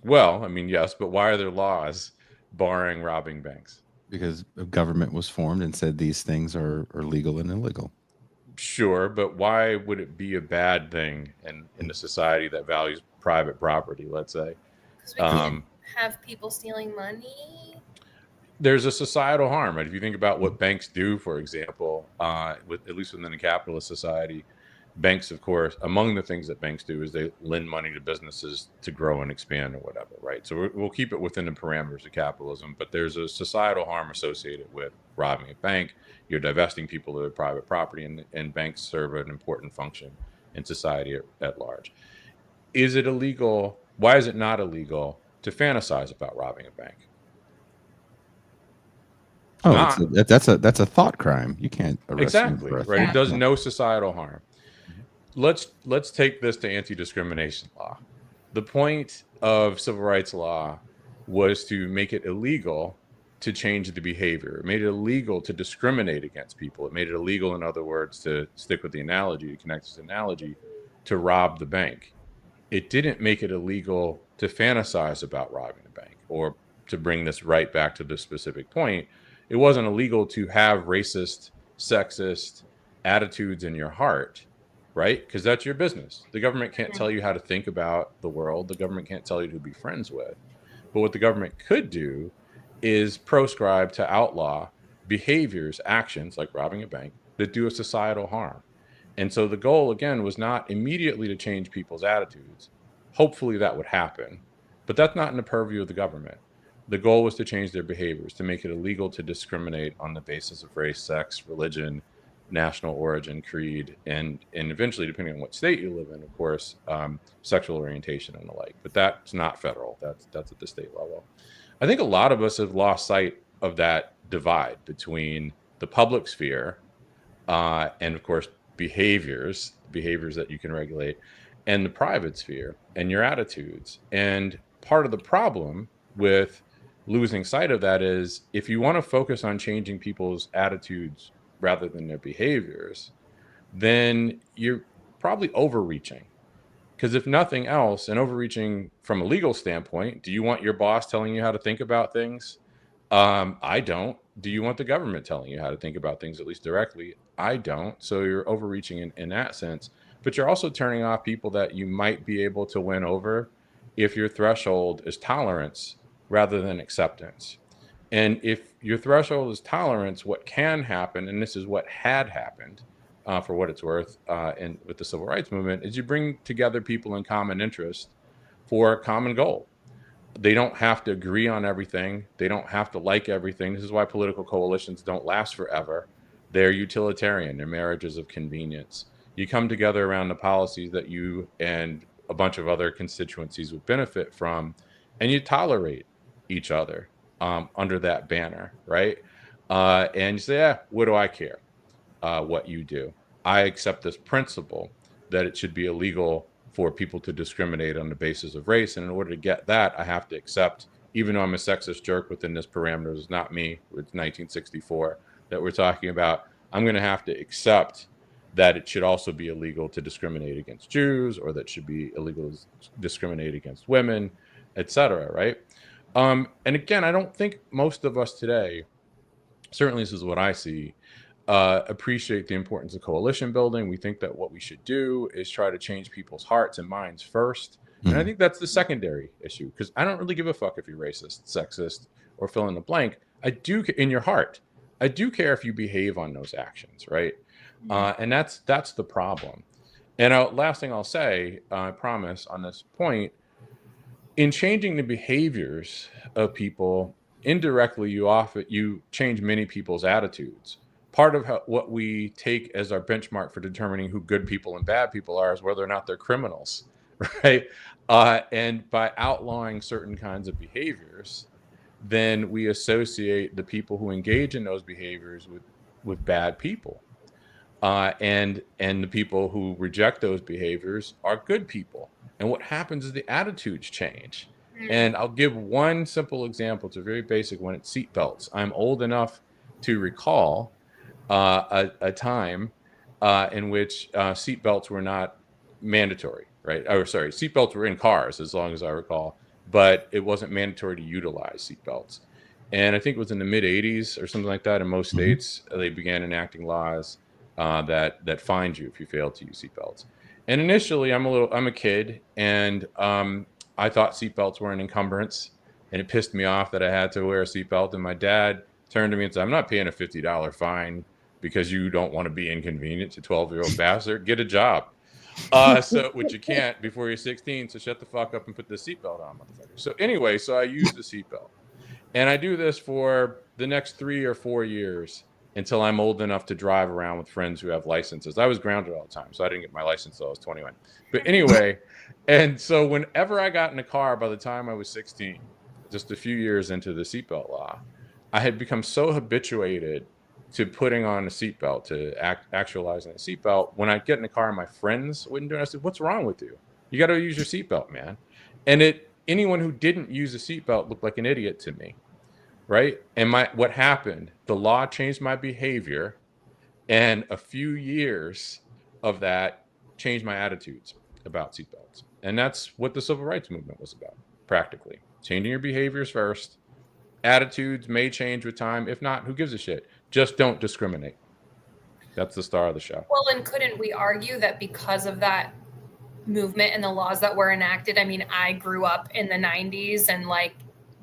Well, I mean, yes, but why are there laws barring robbing banks? Because a government was formed and said these things are legal and illegal. Sure, but why would it be a bad thing in a society that values private property, let's say? Because we can't have people stealing money. There's a societal harm, right? If you think about what banks do, for example, at least within a capitalist society, banks, of course, among the things that banks do is they lend money to businesses to grow and expand or whatever, right? So we'll keep it within the parameters of capitalism, but there's a societal harm associated with robbing a bank. You're divesting people of their private property, and banks serve an important function in society at large. Is it illegal? Why is it not illegal to fantasize about robbing a bank? Oh, that's a thought crime. You can't arrest exactly him for right. It does no societal harm. Let's take this to anti-discrimination law. The point of civil rights law was to make it illegal to change the behavior. It made it illegal to discriminate against people. It made it illegal, in other words, to stick with the analogy, to connect this analogy, to rob the bank. It didn't make it illegal to fantasize about robbing the bank, or to bring this right back to the specific point. It wasn't illegal to have racist, sexist attitudes in your heart, right? Because that's your business. The government can't tell you how to think about the world. The government can't tell you who to be friends with. But what the government could do is proscribe to outlaw behaviors, actions like robbing a bank that do a societal harm. And so the goal, again, was not immediately to change people's attitudes. Hopefully that would happen, but that's not in the purview of the government. The goal was to change their behaviors, to make it illegal to discriminate on the basis of race, sex, religion, national origin, creed, and eventually, depending on what state you live in, of course, sexual orientation and the like. But that's not federal. That's at the state level. I think a lot of us have lost sight of that divide between the public sphere and, of course, behaviors that you can regulate, and the private sphere and your attitudes. And part of the problem with losing sight of that is if you want to focus on changing people's attitudes rather than their behaviors, then you're probably overreaching. Because if nothing else, and overreaching from a legal standpoint, do you want your boss telling you how to think about things? I don't. Do you want the government telling you how to think about things, at least directly? I don't. So you're overreaching in that sense. But you're also turning off people that you might be able to win over if your threshold is tolerance rather than acceptance. And if your threshold is tolerance, what can happen, and this is what had happened for what it's worth and with the civil rights movement, is you bring together people in common interest for a common goal. They don't have to agree on everything. They don't have to like everything. This is why political coalitions don't last forever. They're utilitarian. They're marriages of convenience. You come together around the policies that you and a bunch of other constituencies would benefit from, and you tolerate each other under that banner, right? And you say, yeah, what do I care what you do? I accept this principle that it should be illegal for people to discriminate on the basis of race. And in order to get that, I have to accept, even though I'm a sexist jerk within this parameter, it's not me, it's 1964 that we're talking about, I'm going to have to accept that it should also be illegal to discriminate against Jews, or that it should be illegal to discriminate against women, etc. Right? And again, I don't think most of us today, certainly this is what I see, appreciate the importance of coalition building. We think that what we should do is try to change people's hearts and minds first. And I think that's the secondary issue, because I don't really give a fuck if you're racist, sexist, or fill in the blank. I do, in your heart, I do care if you behave on those actions, right? And that's the problem. And last thing I'll say, I promise on this point, in changing the behaviors of people, indirectly you change many people's attitudes. Part of what we take as our benchmark for determining who good people and bad people are is whether or not they're criminals, right? And by outlawing certain kinds of behaviors, then we associate the people who engage in those behaviors with bad people. And the people who reject those behaviors are good people. And what happens is the attitudes change. And I'll give one simple example. It's a very basic one. It's seatbelts. I'm old enough to recall a time in which seatbelts were not mandatory, right? Seatbelts were in cars, as long as I recall, but it wasn't mandatory to utilize seatbelts. And I think it was in the mid 80s or something like that. In most states, they began enacting laws that fined you if you failed to use seatbelts. And initially, I'm a kid, and I thought seatbelts were an encumbrance, and it pissed me off that I had to wear a seatbelt. And my dad turned to me and said, "I'm not paying a $50 fine because you don't want to be inconvenient to 12-year-old bastard. Get a job." Which you can't before you're 16. So shut the fuck up and put the seatbelt on, motherfucker. So anyway, I use the seatbelt, and I do this for the next 3 or 4 years until I'm old enough to drive around with friends who have licenses. I was grounded all the time, so I didn't get my license until I was 21. But anyway, and so whenever I got in a car, by the time I was 16, just a few years into the seatbelt law, I had become so habituated to putting on a seatbelt, to actualizing a seatbelt. When I get in the car and my friends wouldn't do it, I said, "What's wrong with you? You got to use your seatbelt, man." And anyone who didn't use a seatbelt looked like an idiot to me. Right? And what happened? The law changed my behavior, and a few years of that changed my attitudes about seatbelts. And that's what the civil rights movement was about, practically. Changing your behaviors first. Attitudes may change with time. If not, who gives a shit? Just don't discriminate. That's the star of the show. Well, and couldn't we argue that because of that movement and the laws that were enacted, I mean, I grew up in the 90s and like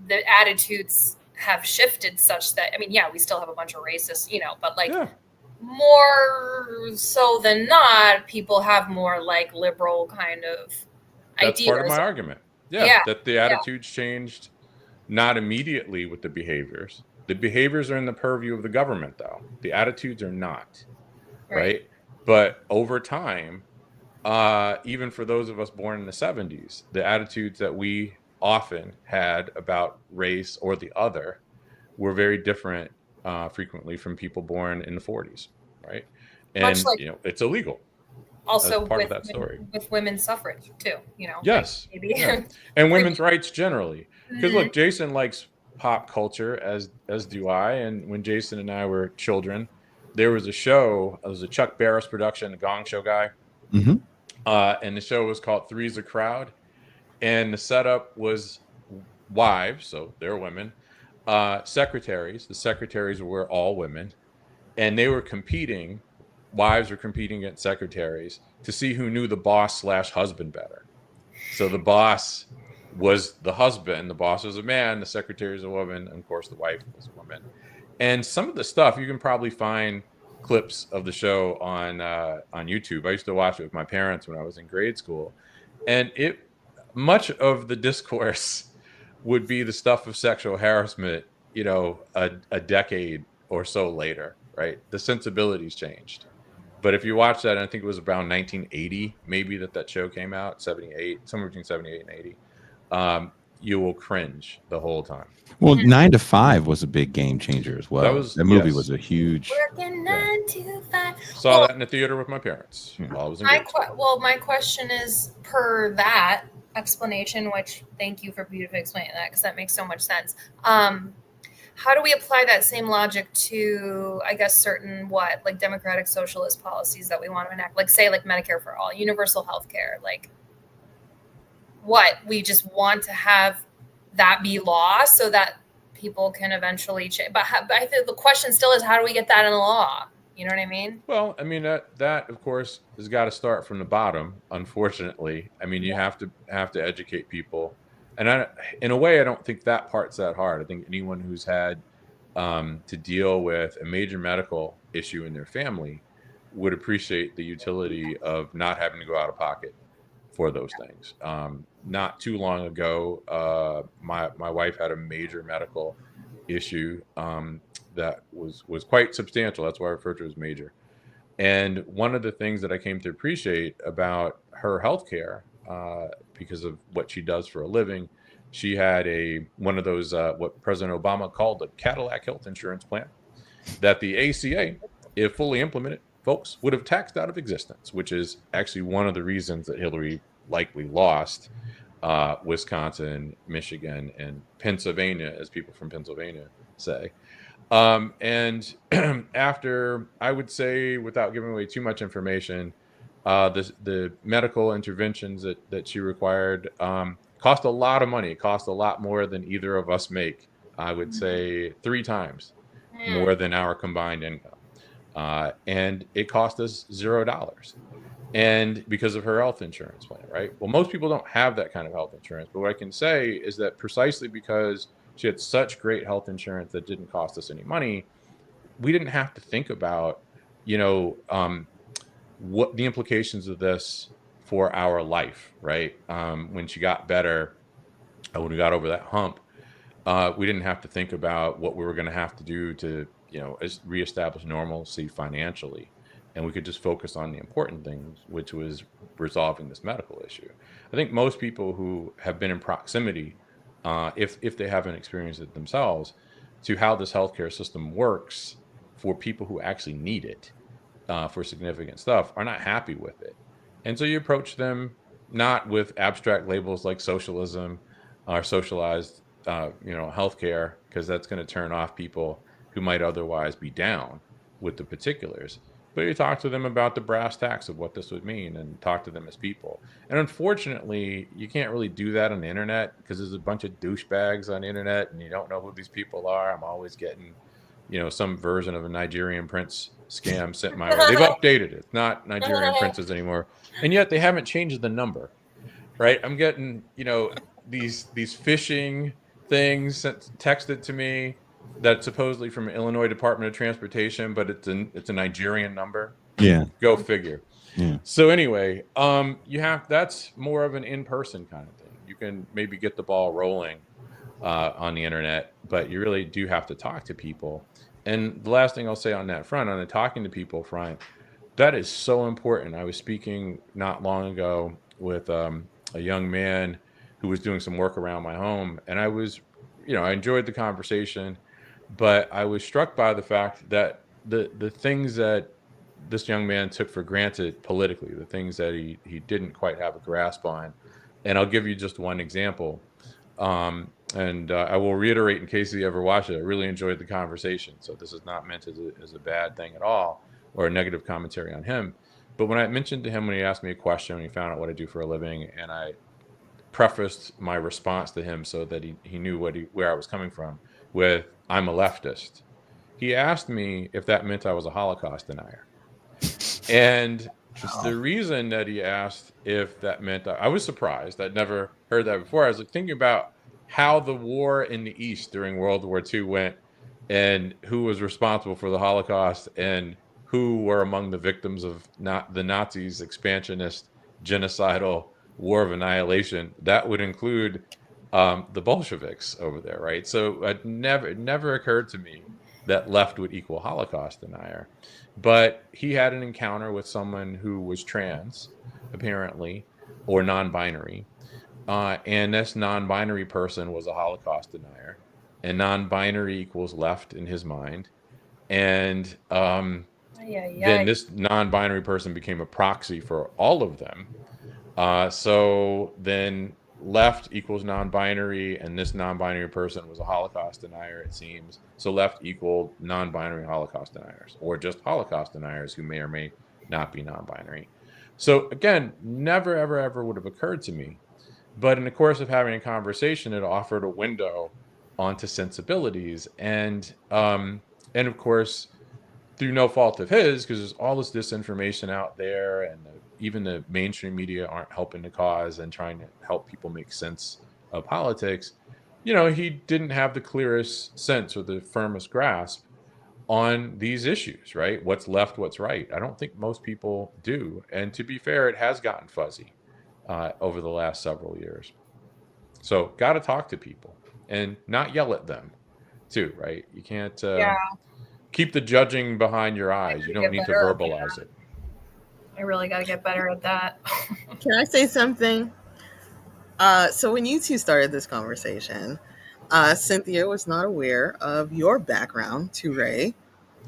the attitudes have shifted such that, I mean, yeah, we still have a bunch of racists, you know, but like more so than not, people have more like liberal kind of That's ideas. part of my argument. Yeah, that the attitudes changed not immediately with the behaviors. The behaviors are in the purview of the government, though. The attitudes are not, right? But over time, even for those of us born in the 70s, the attitudes that we often had about race or the other were very different frequently from people born in the 40s, right? And, Much like, you know, it's illegal. Also, That's part with, of that story. with women's suffrage, too, you know? Yes. Like maybe. Yeah. And women's rights generally. Because Mhm. look, Jason likes pop culture, as do I. And when Jason and I were children, there was a show, it was a Chuck Barris production, the Gong Show guy. Mm-hmm. And the show was called Three's a Crowd. And the setup was wives, so they're women, secretaries. The secretaries were all women. And they were competing, wives were competing against secretaries to see who knew the boss / husband better. So the boss was the husband, the boss was a man, the secretary is a woman, and of course the wife was a woman. And some of the stuff you can probably find clips of the show on YouTube. I used to watch it with my parents when I was in grade school, and much of the discourse would be the stuff of sexual harassment, you know, a decade or so later, right? The sensibilities changed. But if you watch that, I think it was around 1980, maybe that show came out, 78, somewhere between 78 and 80. You will cringe the whole time. Well, 9 to 5 was a big game changer as well. That movie was a huge. Working 9 to 5. Saw that in the theater with my parents while I was in grade school. Well, my question is, per that explanation, which thank you for beautifully explaining that because that makes so much sense. How do we apply that same logic to, I guess, certain like democratic socialist policies that we want to enact, like say like Medicare for all, universal health care, like what we just want to have that be law so that people can eventually change. But I think the question still is, how do we get that in law? You know what I mean? Well, I mean that of course has got to start from the bottom. Unfortunately, I mean you have to educate people, and in a way I don't think that part's that hard. I think anyone who's had to deal with a major medical issue in their family would appreciate the utility of not having to go out of pocket for those things. Not too long ago, my wife had a major medical issue that was quite substantial. That's why I refer to it as major. And one of the things that I came to appreciate about her healthcare, because of what she does for a living, she had one of those what President Obama called the Cadillac health insurance plan that the ACA, if fully implemented, folks, would have taxed out of existence, which is actually one of the reasons that Hillary likely lost Wisconsin, Michigan, and Pennsylvania, as people from Pennsylvania say. And after, I would say, without giving away too much information, the medical interventions that she required cost a lot of money. It cost a lot more than either of us make. I would say 3 times more than our combined income. And it cost us $0. And because of her health insurance plan, right? Well, most people don't have that kind of health insurance. But what I can say is that precisely because she had such great health insurance that didn't cost us any money, we didn't have to think about, what the implications of this for our life, right? When she got better, when we got over that hump, we didn't have to think about what we were going to have to do to, reestablish normalcy financially. And we could just focus on the important things, which was resolving this medical issue. I think most people who have been in proximity, if they haven't experienced it themselves, to how this healthcare system works for people who actually need it for significant stuff, are not happy with it. And so you approach them not with abstract labels like socialism or socialized, healthcare, because that's going to turn off people who might otherwise be down with the particulars. But you talk to them about the brass tacks of what this would mean and talk to them as people. And unfortunately, you can't really do that on the internet because there's a bunch of douchebags on the internet and you don't know who these people are. I'm always getting some version of a Nigerian prince scam sent my way. They've updated it. It's not Nigerian princes anymore. And yet they haven't changed the number, right? I'm getting, these phishing things texted to me that's supposedly from Illinois Department of Transportation, but it's a Nigerian number. Yeah. Go figure. Yeah. So anyway, that's more of an in-person kind of thing. You can maybe get the ball rolling on the internet, but you really do have to talk to people. And the last thing I'll say on that front, on the talking to people front, that is so important. I was speaking not long ago with a young man who was doing some work around my home, and I was, I enjoyed the conversation, but I was struck by the fact that the things that this young man took for granted politically, the things that he didn't quite have a grasp on. And I'll give you just one example. And I will reiterate in case he ever watched it, I really enjoyed the conversation. So this is not meant as a bad thing at all or a negative commentary on him. But when I mentioned to him, when he asked me a question, when he found out what I do for a living, and I prefaced my response to him so that he knew where I was coming from with, I'm a leftist. He asked me if that meant I was a Holocaust denier. And the reason that he asked if that meant I was surprised. I'd never heard that before. I was thinking about how the war in the East during World War II went and who was responsible for the Holocaust and who were among the victims of the Nazis' expansionist, genocidal war of annihilation. That would include the Bolsheviks over there, right? So it never occurred to me that left would equal Holocaust denier. But he had an encounter with someone who was trans, apparently, or non-binary. And this non-binary person was a Holocaust denier. And non-binary equals left in his mind. And then this non-binary person became a proxy for all of them. So then left equals non-binary, and this non-binary person was a Holocaust denier, it seems. So left equaled non-binary Holocaust deniers, or just Holocaust deniers who may or may not be non-binary. So again, never, ever, ever would have occurred to me. But in the course of having a conversation, it offered a window onto sensibilities. And of course, through no fault of his, because there's all this disinformation out there, and even the mainstream media aren't helping the cause and trying to help people make sense of politics. He didn't have the clearest sense or the firmest grasp on these issues, right? What's left, what's right. I don't think most people do. And to be fair, it has gotten fuzzy over the last several years. So got to talk to people and not yell at them too, right? You can't keep the judging behind your eyes. You don't need to verbalize it. I really got to get better at that. Can I say something? So when you two started this conversation, Cynthia was not aware of your background to Ray.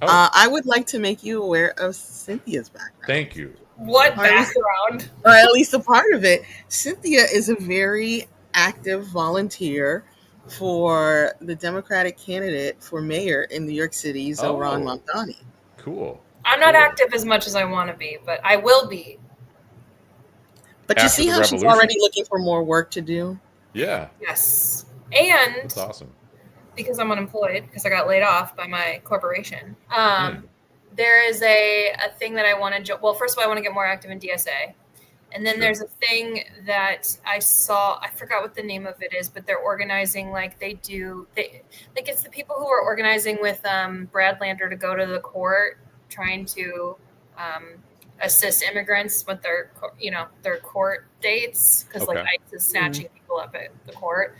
I would like to make you aware of Cynthia's background. Thank you. What background? Or at least a part of it. Cynthia is a very active volunteer for the Democratic candidate for mayor in New York City, Zohran Mamdani. Cool. I'm not active as much as I want to be, but I will be. But you see how she's already looking for more work to do? Yeah. Yes. And that's awesome. Because I'm unemployed, because I got laid off by my corporation. There is a thing that I want to well, first of all, I want to get more active in DSA. And then there's a thing that I saw, I forgot what the name of it is, but they're organizing it's the people who are organizing with Brad Lander to go to the court, trying to assist immigrants with their court dates, because ICE is snatching people up at the court.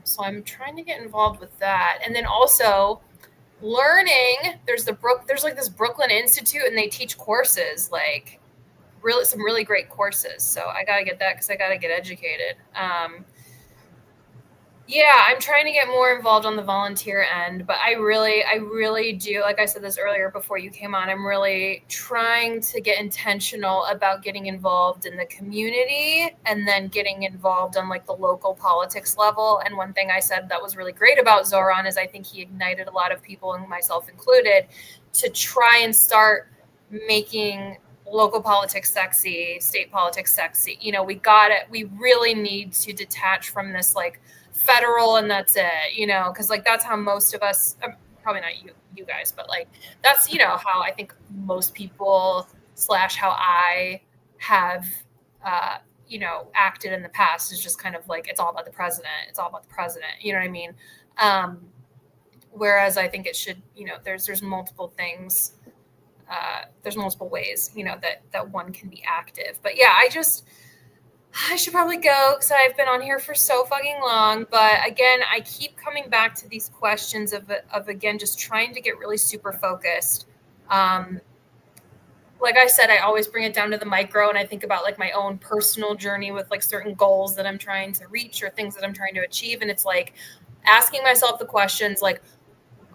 So I'm trying to get involved with that. And then also learning, there's this Brooklyn Institute, and they teach courses, some really great courses. So I got to get that because I got to get educated. I'm trying to get more involved on the volunteer end, but I really do. Like I said this earlier before you came on, I'm really trying to get intentional about getting involved in the community and then getting involved on the local politics level. And one thing I said that was really great about Zohran is I think he ignited a lot of people, and myself included, to try and start making local politics sexy, state politics sexy. We really need to detach from this federal and that's it, because that's how most of us, probably not you guys, but like that's, you know, how I think most people / how I have, you know, acted in the past is just kind of like, it's all about the president. It's all about the president. You know what I mean? Whereas I think it should, you know, there's multiple things. There's multiple ways, you know, that one can be active. But yeah, I should probably go because I've been on here for so fucking long. But again, I keep coming back to these questions of again, just trying to get really super focused. Like I said, I always bring it down to the micro, and I think about like my own personal journey with like certain goals that I'm trying to reach or things that I'm trying to achieve. And it's like asking myself the questions like,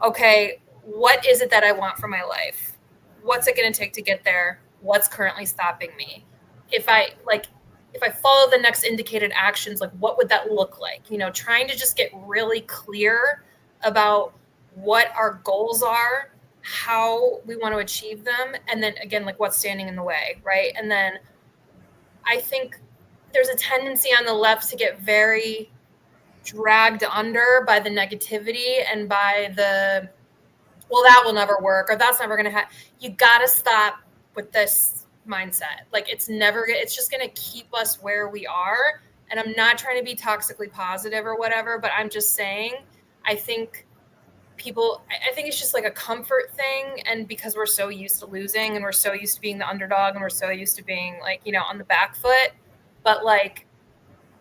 okay, what is it that I want for my life? What's it going to take to get there? What's currently stopping me? If I follow the next indicated actions, like what would that look like? You know, trying to just get really clear about what our goals are, how we want to achieve them, and then again, like what's standing in the way, right? And then I think there's a tendency on the left to get very dragged under by the negativity and by the, well, that will never work, or that's never going to happen. You got to stop with this mindset. Like it's just going to keep us where we are. And I'm not trying to be toxically positive or whatever, but I'm just saying, I think it's just like a comfort thing. And because we're so used to losing and we're so used to being the underdog and we're so used to being like, you know, on the back foot, but like,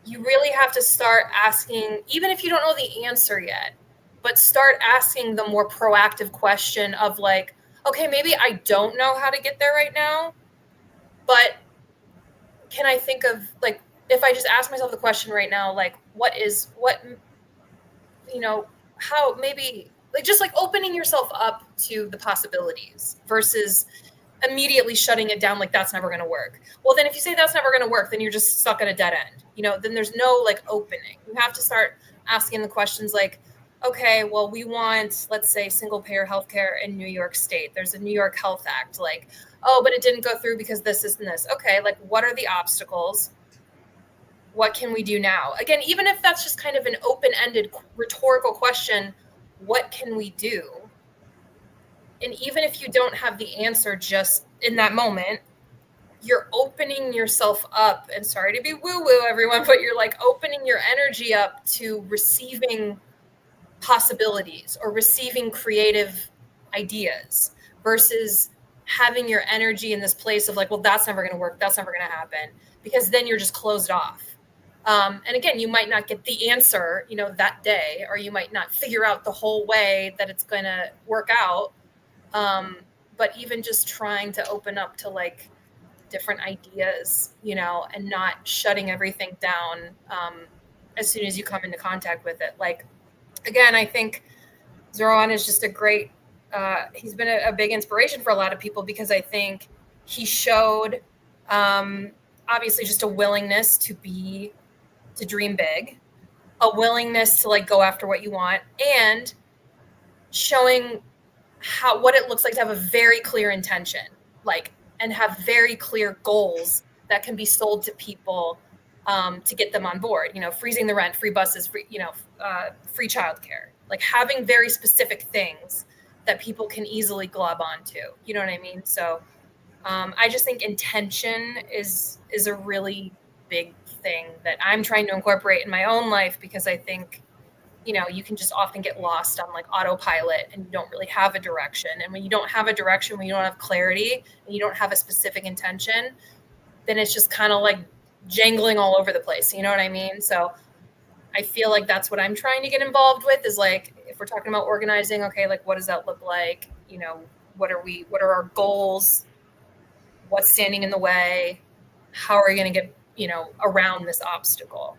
you really have to start asking, even if you don't know the answer yet, but start asking the more proactive question of like, okay, maybe I don't know how to get there right now, but can I think of like, if I just ask myself the question right now, like how maybe like just like opening yourself up to the possibilities versus immediately shutting it down like that's never going to work. Well, then if you say that's never going to work, then you're just stuck at a dead end. You know, then there's no like opening. You have to start asking the questions like, okay, well, we want, let's say, single payer healthcare in New York State. There's a New York Health Act. Like, oh, but it didn't go through because this and this. Okay, like what are the obstacles? What can we do now? Again, even if that's just kind of an open-ended rhetorical question, what can we do? And even if you don't have the answer just in that moment, you're opening yourself up. And sorry to be woo-woo, everyone, but you're like opening your energy up to receiving possibilities or receiving creative ideas versus having your energy in this place of like, well, that's never going to work. That's never going to happen, because then you're just closed off. And again, you might not get the answer, you know, that day, or you might not figure out the whole way that it's going to work out. But even just trying to open up to like different ideas, you know, and not shutting everything down as soon as you come into contact with it. Like, again, I think Zoran is just a great, he's been a big inspiration for a lot of people, because I think he showed obviously just a willingness to dream big, a willingness to like go after what you want, and showing what it looks like to have a very clear intention, like, and have very clear goals that can be sold to people to get them on board. You know, freezing the rent, free buses, free childcare, like having very specific things that people can easily glob onto. You know what I mean? So I just think intention is a really big thing that I'm trying to incorporate in my own life, because I think, you know, you can just often get lost on like autopilot and you don't really have a direction. And when you don't have a direction, when you don't have clarity and you don't have a specific intention, then it's just kind of like jangling all over the place. You know what I mean? So I feel like that's what I'm trying to get involved with, is like, if we're talking about organizing, okay, like what does that look like? You know, what are our goals? What's standing in the way? How are we going to get, you know, around this obstacle?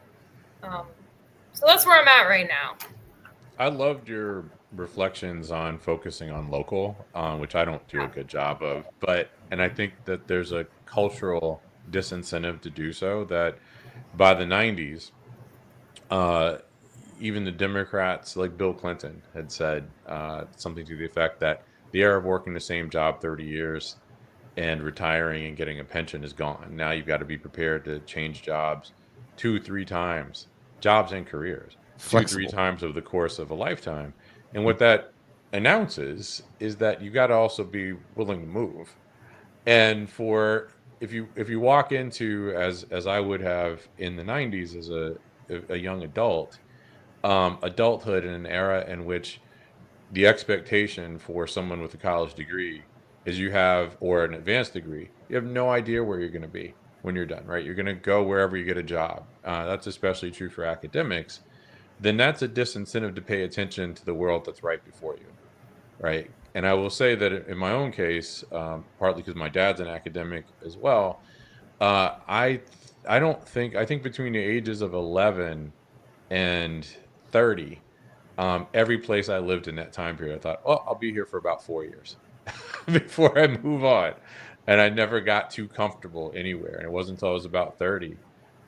So that's where I'm at right now. I loved your reflections on focusing on local, which I don't do a good job of. And I think that there's a cultural disincentive to do so, that by the 90s, even the Democrats like Bill Clinton had said something to the effect that the era of working the same job 30 years and retiring and getting a pension is gone. Now you've got to be prepared to change jobs 2-3 times, jobs and careers, Flexible. 2-3 times over the course of a lifetime. And what that announces is that you got to also be willing to move. And if you walk into, as I would have in the 90s as a young adult, adulthood in an era in which the expectation for someone with a college degree is or an advanced degree, you have no idea where you're going to be when you're done, right? You're going to go wherever you get a job. That's especially true for academics. Then that's a disincentive to pay attention to the world that's right before you, right? And I will say that in my own case, partly because my dad's an academic as well, I think between the ages of 11 and 30, every place I lived in that time period, I thought, oh, I'll be here for about 4 years before I move on. And I never got too comfortable anywhere. And it wasn't until I was about 30,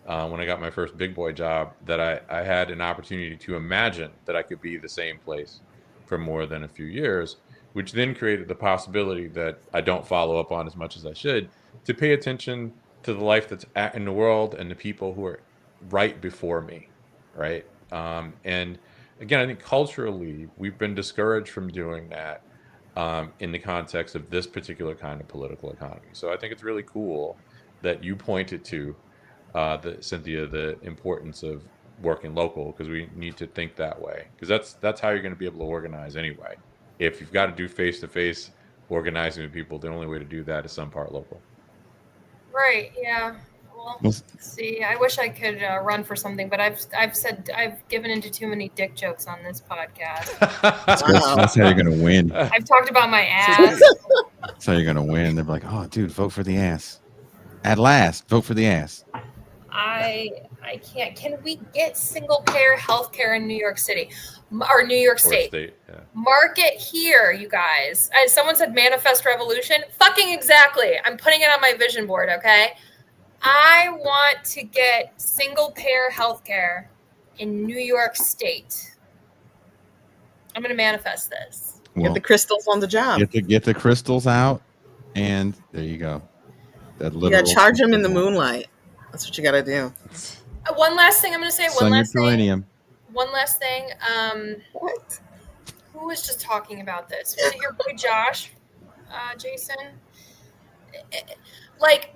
when I got my first big boy job, that I had an opportunity to imagine that I could be the same place for more than a few years, which then created the possibility that I don't follow up on as much as I should, to pay attention to the life that's in the world and the people who are right before me, right? And again, I think culturally, we've been discouraged from doing that in the context of this particular kind of political economy. So I think it's really cool that you pointed to, Cynthia, the importance of working local, because we need to think that way, because that's how you're going to be able to organize anyway. If you've got to do face-to-face organizing with people, the only way to do that is some part local. Right. Yeah. Well, see, I wish I could run for something, but I've given into too many dick jokes on this podcast. That's how you're going to win. I've talked about my ass. That's how you're going to win. They're like, oh, dude, vote for the ass. At last, vote for the ass. I can't. Can we get single-payer healthcare in New York City or New York State? Yeah. Mark it here, you guys. Someone said manifest revolution. Fucking exactly. I'm putting it on my vision board, okay? I want to get single-payer healthcare in New York State. I'm going to manifest this. Well, get the crystals on the job. Get the crystals out, and there you go. You got to charge them in the moonlight. That's what you got to do. One last thing I'm going to say. One last thing. What? Who was just talking about this? Was it your boy Josh, Jason? Like,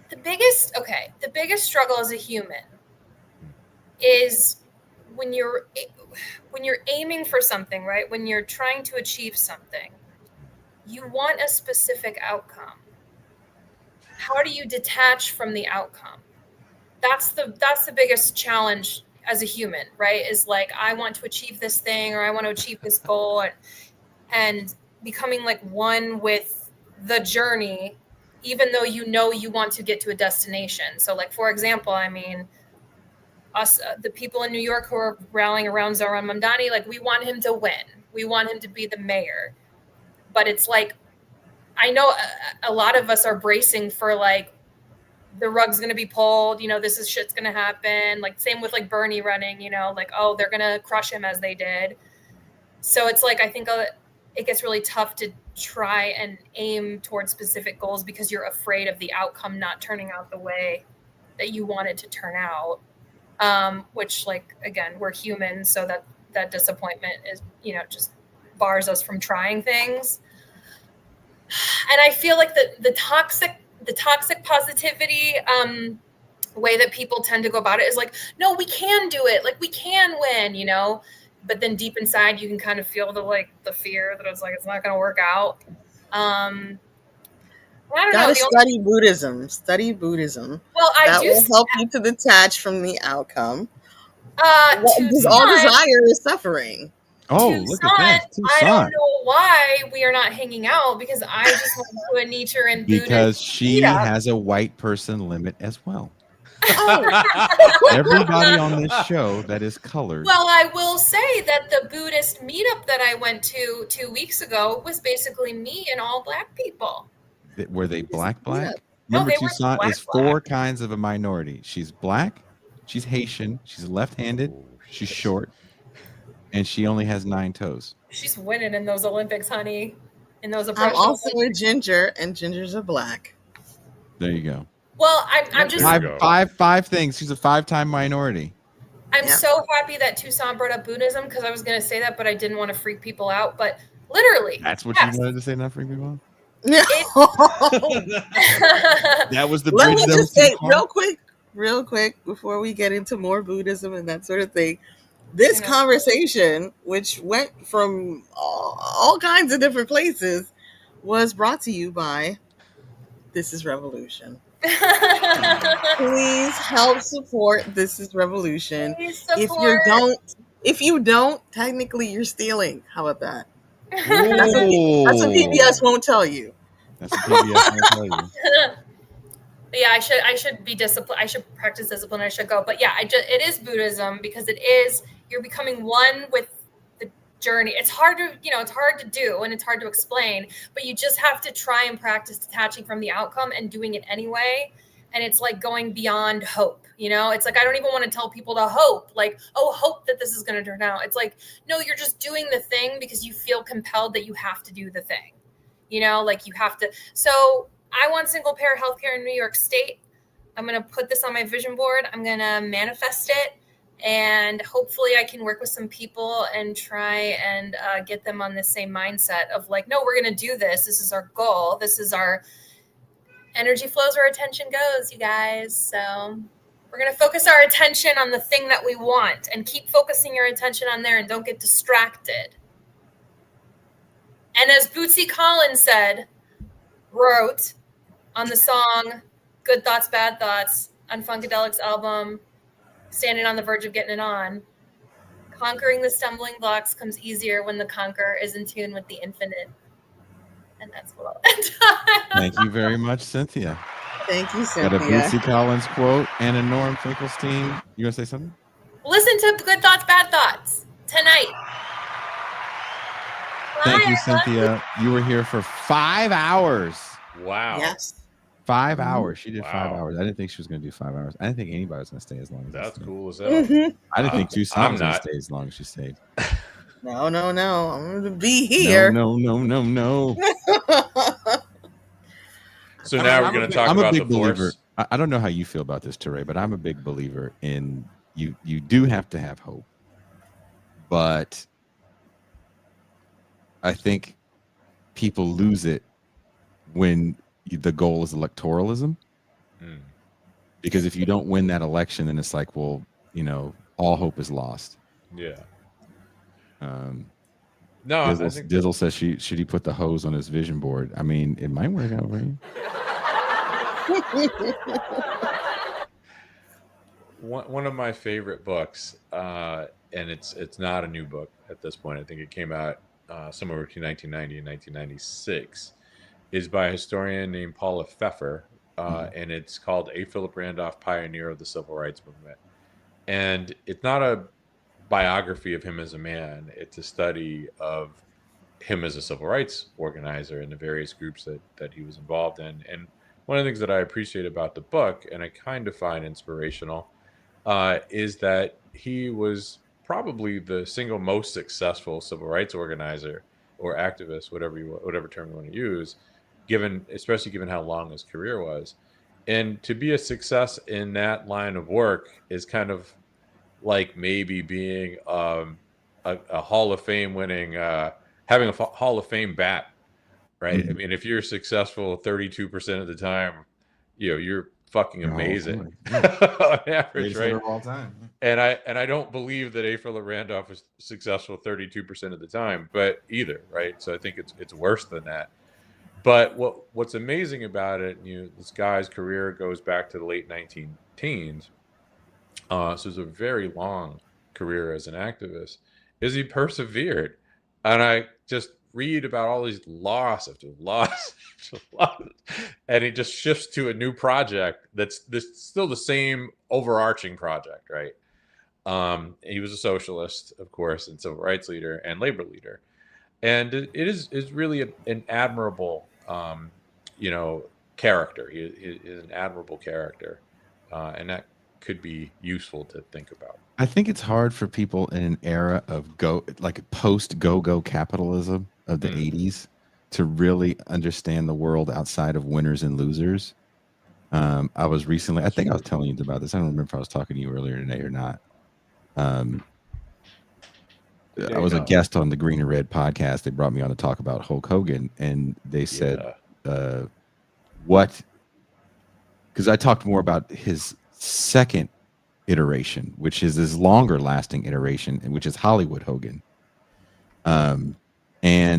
the biggest struggle as a human is when you're aiming for something, right? When you're trying to achieve something, you want a specific outcome. How do you detach from the outcome? That's the biggest challenge as a human, right? Is like, I want to achieve this thing, or I want to achieve this goal, and becoming like one with the journey, even though you know you want to get to a destination. So like, for example, I mean, us, the people in New York who are rallying around Zohran Mamdani, like, we want him to win. We want him to be the mayor. But it's like, I know a lot of us are bracing for like, the rug's going to be pulled, shit's going to happen. Like, same with like Bernie running, like, oh, they're going to crush him as they did. So it's like, I think it gets really tough to try and aim towards specific goals because you're afraid of the outcome not turning out the way that you want it to turn out. Which, like, again, we're human. So that disappointment is, just bars us from trying things. And I feel like the toxic positivity way that people tend to go about it is like, no, we can do it. Like, we can win, but then deep inside you can kind of feel the fear that it's like, it's not going to work out. I don't know. Study Buddhism. Study Buddhism. Well, that will help you to detach from the outcome. Because all desire is suffering. Oh, look at that. Tucson. I don't know why we are not hanging out, because I just went to a nature and Buddhist because she meetup. has a white person limit as well. Oh. Everybody on this show that is colored. Well, I will say that the Buddhist meetup that I went to 2 weeks ago was basically me and all Black people. Were they black? No, Remember, they were Tucson black, is 4 kinds of a minority. She's Black, she's Haitian, she's left-handed, she's short, and she only has 9 toes. She's winning in those Olympics, honey. In those I'm also a ginger, and gingers are Black. There you go. Well, I'm just five things. She's a 5-time minority. I'm so happy that Tucson brought up Buddhism, because I was going to say that, but I didn't want to freak people out. But Literally. That's what yes. you wanted to say, not freak people out? That That was the Let bridge me that just was too say far? real quick, before we get into more Buddhism and that sort of thing. This conversation, which went from all kinds of different places, was brought to you by This is Revolution. Please help support This is Revolution. Please If you don't, technically you're stealing. How about that? That's what PBS won't tell you. That's what PBS won't tell you. Yeah, I should be disciplined. I should practice discipline. I should go. But yeah, it is Buddhism because you're becoming one with the journey. It's hard to do and it's hard to explain, but you just have to try and practice detaching from the outcome and doing it anyway. And it's like going beyond hope, it's like, I don't even want to tell people to hope, like, oh, hope that this is going to turn out. It's like, no, you're just doing the thing because you feel compelled that you have to do the thing, like you have to. So I want single payer healthcare in New York State. I'm going to put this on my vision board. I'm going to manifest it. And hopefully I can work with some people and try and get them on the same mindset of like, no, we're going to do this. This is our goal. This is our energy flows where attention goes, you guys. So we're going to focus our attention on the thing that we want and keep focusing your attention on there and don't get distracted. And as Bootsy Collins wrote on the song Good Thoughts, Bad Thoughts on Funkadelic's album, Standing on the Verge of Getting It On, conquering the stumbling blocks comes easier when the conqueror is in tune with the infinite. And that's what I'll end on. Thank you very much, Cynthia. Thank you, Got a Cynthia. Bootsy Collins quote and a Norm Finkelstein. You want to say something? Listen to Good Thoughts, Bad Thoughts tonight. Thank Bye, you, Cynthia. You were here for 5 hours. Wow. Yes. 5 hours. She did Wow. 5 hours. I didn't think she was going to do 5 hours. I didn't think anybody was going to stay as long as That's this. cool as hell. Mhm. I didn't think 2 I'm songs going to not. stay as long as she stayed. No. I'm going to be here. No. So now we're going to talk I'm about a the big believer. force. I don't know how you feel about this, Teray, but I'm a big believer in you do have to have hope. But I think people lose it when the goal is electoralism. Because if you don't win that election, then it's like, well, all hope is lost. Yeah. No, I think Dizzle says should he put the hose on his vision board? I mean, it might work out for you. One of my favorite books, and it's not a new book at this point. I think it came out somewhere between 1990 and 1996, is by a historian named Paula Pfeffer, and it's called A. Philip Randolph, Pioneer of the Civil Rights Movement. And it's not a biography of him as a man. It's a study of him as a civil rights organizer and the various groups that he was involved in. And one of the things that I appreciate about the book, and I kind of find inspirational, is that he was probably the single most successful civil rights organizer or activist, whatever term you want to use, especially given how long his career was. And to be a success in that line of work is kind of like maybe being a Hall of Fame winning, having a Hall of Fame bat, right? Mm-hmm. I mean, if you're successful 32% of the time, you're fucking amazing on average, right? Of all time. And I don't believe that A. Philip Randolph was successful 32% of the time, but either, right? So I think it's worse than that. But what's amazing about it, this guy's career goes back to the late 19-teens. So it's a very long career as an activist, is he persevered. And I just read about all these loss after loss after loss, and he just shifts to a new project that's still the same overarching project, right? He was a socialist, of course, and civil rights leader and labor leader. And it is really an admirable, character. He is an admirable character, and that could be useful to think about. I think it's hard for people in an era of post go capitalism of the 80s to really understand the world outside of winners and losers. I think I was telling you about this. I don't remember if I was talking to you earlier today or not. I was a guest on the Green and Red podcast. They brought me on to talk about Hulk Hogan, and they said, what? Because I talked more about his second iteration, which is his longer lasting iteration, and which is Hollywood Hogan. And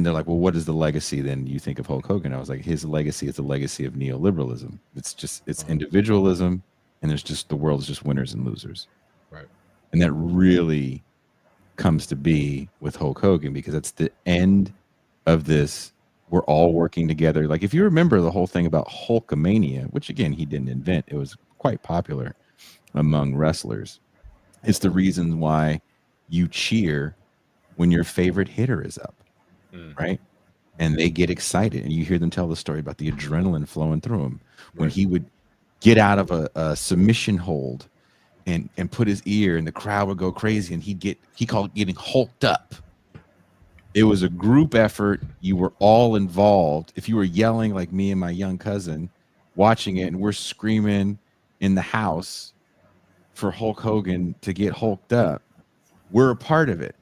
they're like, well, what is the legacy then you think of Hulk Hogan? I was like, his legacy is the legacy of neoliberalism. It's individualism, and there's just the world's just winners and losers. Right. And that really comes to be with Hulk Hogan, because it's the end of this. We're all working together. Like, if you remember the whole thing about Hulkamania, which again, he didn't invent, it was quite popular among wrestlers. It's the reason why you cheer when your favorite hitter is up, right? And they get excited, and you hear them tell the story about the adrenaline flowing through him when he would get out of a submission hold and put his ear, and the crowd would go crazy, and he called it getting hulked up. It was a group effort. You were all involved. If you were yelling like me and my young cousin watching it, and we're screaming in the house for Hulk Hogan to get hulked up, we're a part of it.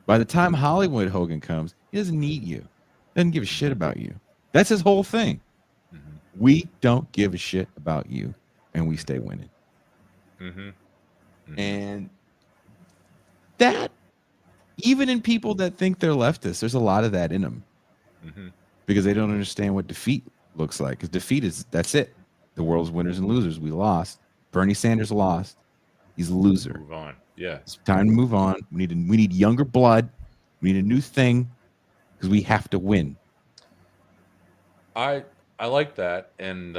By the time Hollywood Hogan comes, he doesn't need you. Doesn't give a shit about you. That's his whole thing. We don't give a shit about you, and we stay winning. And that, even in people that think they're leftists, there's a lot of that in them, because they don't understand what defeat looks like. Because defeat is, that's it. The world's winners and losers. We lost. Bernie Sanders lost. He's a loser. Move on. Yeah. It's time to move on. We need younger blood. We need a new thing, because we have to win. I like that, and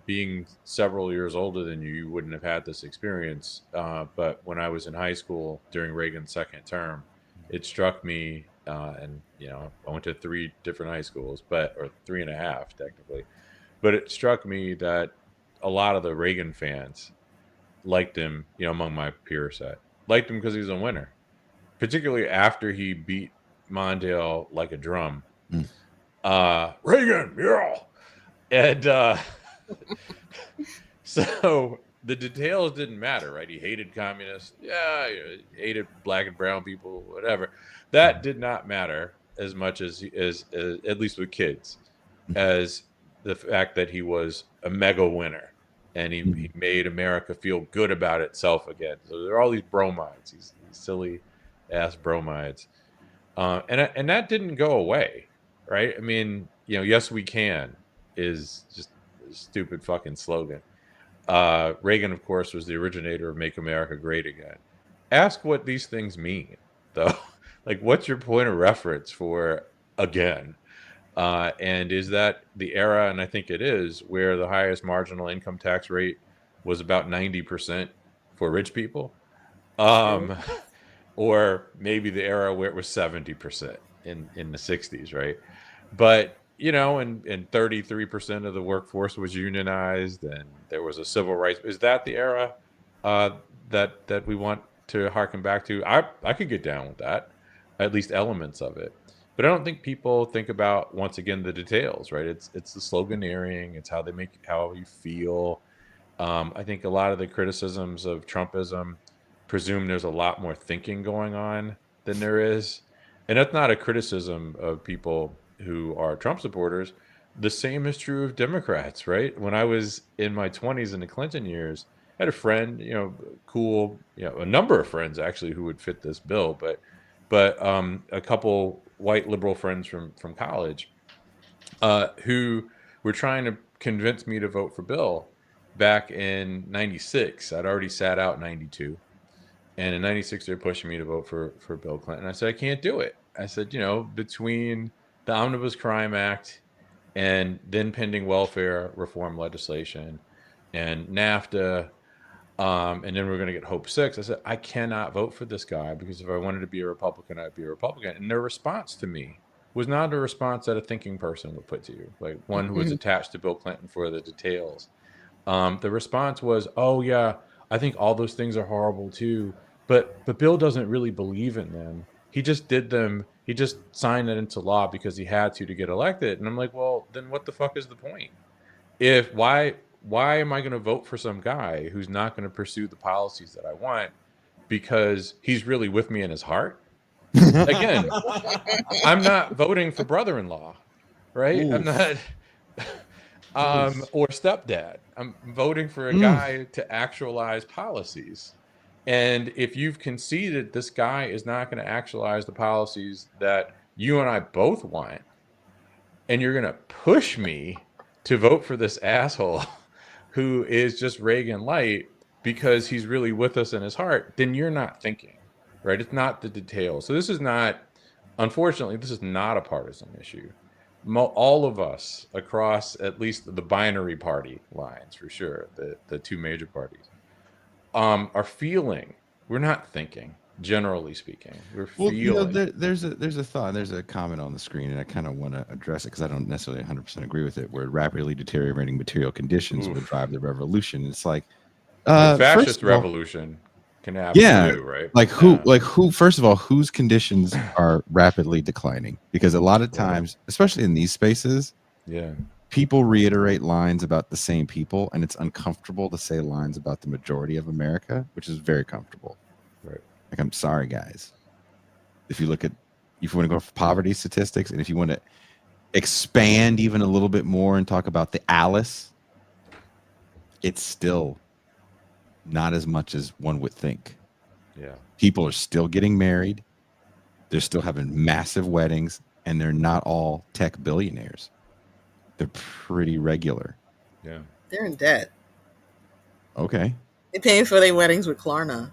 being several years older than you, you wouldn't have had this experience. But when I was in high school during Reagan's second term, it struck me, and I went to 3 different high schools, or 3.5 technically, but it struck me that a lot of the Reagan fans liked him, among my peer set, liked him because he was a winner, particularly after he beat Mondale like a drum. Reagan, yeah. And so the details didn't matter, right? He hated communists. Yeah, he hated black and brown people, whatever. That did not matter as much as at least with kids, as the fact that he was a mega winner, and he made America feel good about itself again. So there are all these bromides, these silly ass bromides. And that didn't go away. Right? I mean, yes, we can is just a stupid fucking slogan. Reagan, of course, was the originator of Make America Great Again. Ask what these things mean, though. Like, what's your point of reference for again? And is that the era, and I think it is, where the highest marginal income tax rate was about 90% for rich people? Or maybe the era where it was 70% in the 60s, right? But, and 33% of the workforce was unionized, and there was a civil rights. Is that the era that we want to harken back to? I could get down with that, at least elements of it. But I don't think people think about, once again, the details, right? It's the sloganeering. It's how you feel. I think a lot of the criticisms of Trumpism presume there's a lot more thinking going on than there is. And that's not a criticism of people who are Trump supporters. The same is true of Democrats, right? When I was in my 20s in the Clinton years, I had a friend, a number of friends actually who would fit this bill, but a couple white liberal friends from college who were trying to convince me to vote for Bill back in 96. I'd already sat out 92. And in 96, they're pushing me to vote for Bill Clinton. I said, I can't do it. I said, between the Omnibus Crime Act and then pending welfare reform legislation and NAFTA, and then we're going to get Hope 6. I said, I cannot vote for this guy, because if I wanted to be a Republican, I'd be a Republican. And their response to me was not a response that a thinking person would put to you, like one who was attached to Bill Clinton for the details. The response was, oh, yeah, I think all those things are horrible too, but Bill doesn't really believe in them. He just did them. He just signed it into law because he had to get elected. And I'm like, well, then what the fuck is the point? Why am I going to vote for some guy who's not going to pursue the policies that I want because he's really with me in his heart? Again, I'm not voting for brother-in-law, right? I'm not or stepdad. I'm voting for a guy to actualize policies. And if you've conceded this guy is not going to actualize the policies that you and I both want, and you're going to push me to vote for this asshole who is just Reagan light because he's really with us in his heart, then you're not thinking, right? It's not the details. So this is not, unfortunately, this is not a partisan issue. All of us across at least the binary party lines, for sure, the two major parties, are feeling. We're not thinking. Generally speaking, we're feeling. There's a thought, there's a comment on the screen, and I kind of want to address it because I don't necessarily 100% agree with it. Where rapidly deteriorating material conditions will drive the revolution. It's like the fascist revolution can happen too, right? Like who? First of all, whose conditions are rapidly declining? Because a lot of times, especially in these spaces, people reiterate lines about the same people, and it's uncomfortable to say lines about the majority of America, which is very comfortable. Right. Like, I'm sorry, guys. If you want to go for poverty statistics, and if you want to expand even a little bit more and talk about the Alice, it's still not as much as one would think. Yeah. People are still getting married. They're still having massive weddings, and they're not all tech billionaires. They're pretty regular. Yeah. They're in debt. Okay. They're paying for their weddings with Klarna.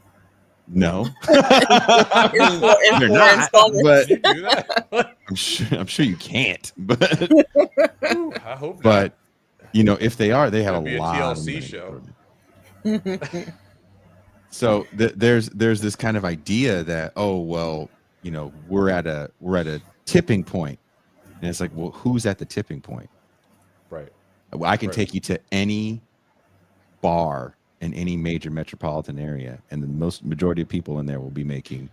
No. They're not. But I'm sure you can't. But I hope. But if they are, they have a lot TLC of show. So there's this kind of idea that we're at a tipping point, and it's like, well, who's at the tipping point? Right. Well, I can take you to any bar in any major metropolitan area, and the majority of people in there will be making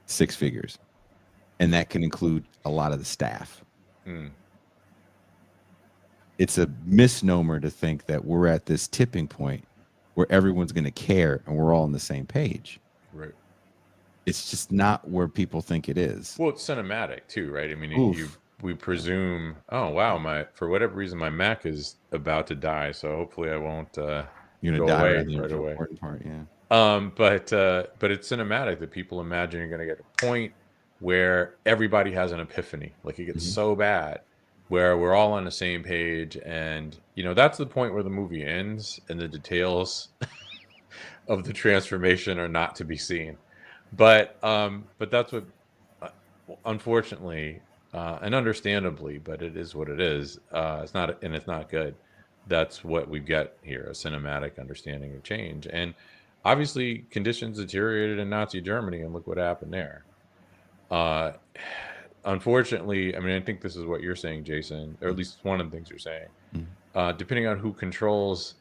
six figures, and that can include a lot of the staff. It's a misnomer to think that we're at this tipping point where everyone's going to care and we're all on the same page. Right. It's just not where people think it is. Well, it's cinematic too, right? I mean, we presume, oh wow, for whatever reason, my Mac is about to die, so hopefully I won't you're gonna die right away. Important part, yeah. But it's cinematic that people imagine you're gonna get a point where everybody has an epiphany, like it gets so bad, where we're all on the same page, and that's the point where the movie ends, and the details of the transformation are not to be seen. But that's what, unfortunately, and understandably, but it is what it is. It's not good. That's what we get here, a cinematic understanding of change. And obviously conditions deteriorated in Nazi Germany, and look what happened there. Unfortunately, I mean, I think this is what you're saying, Jason, or at least one of the things you're saying. Depending on who controls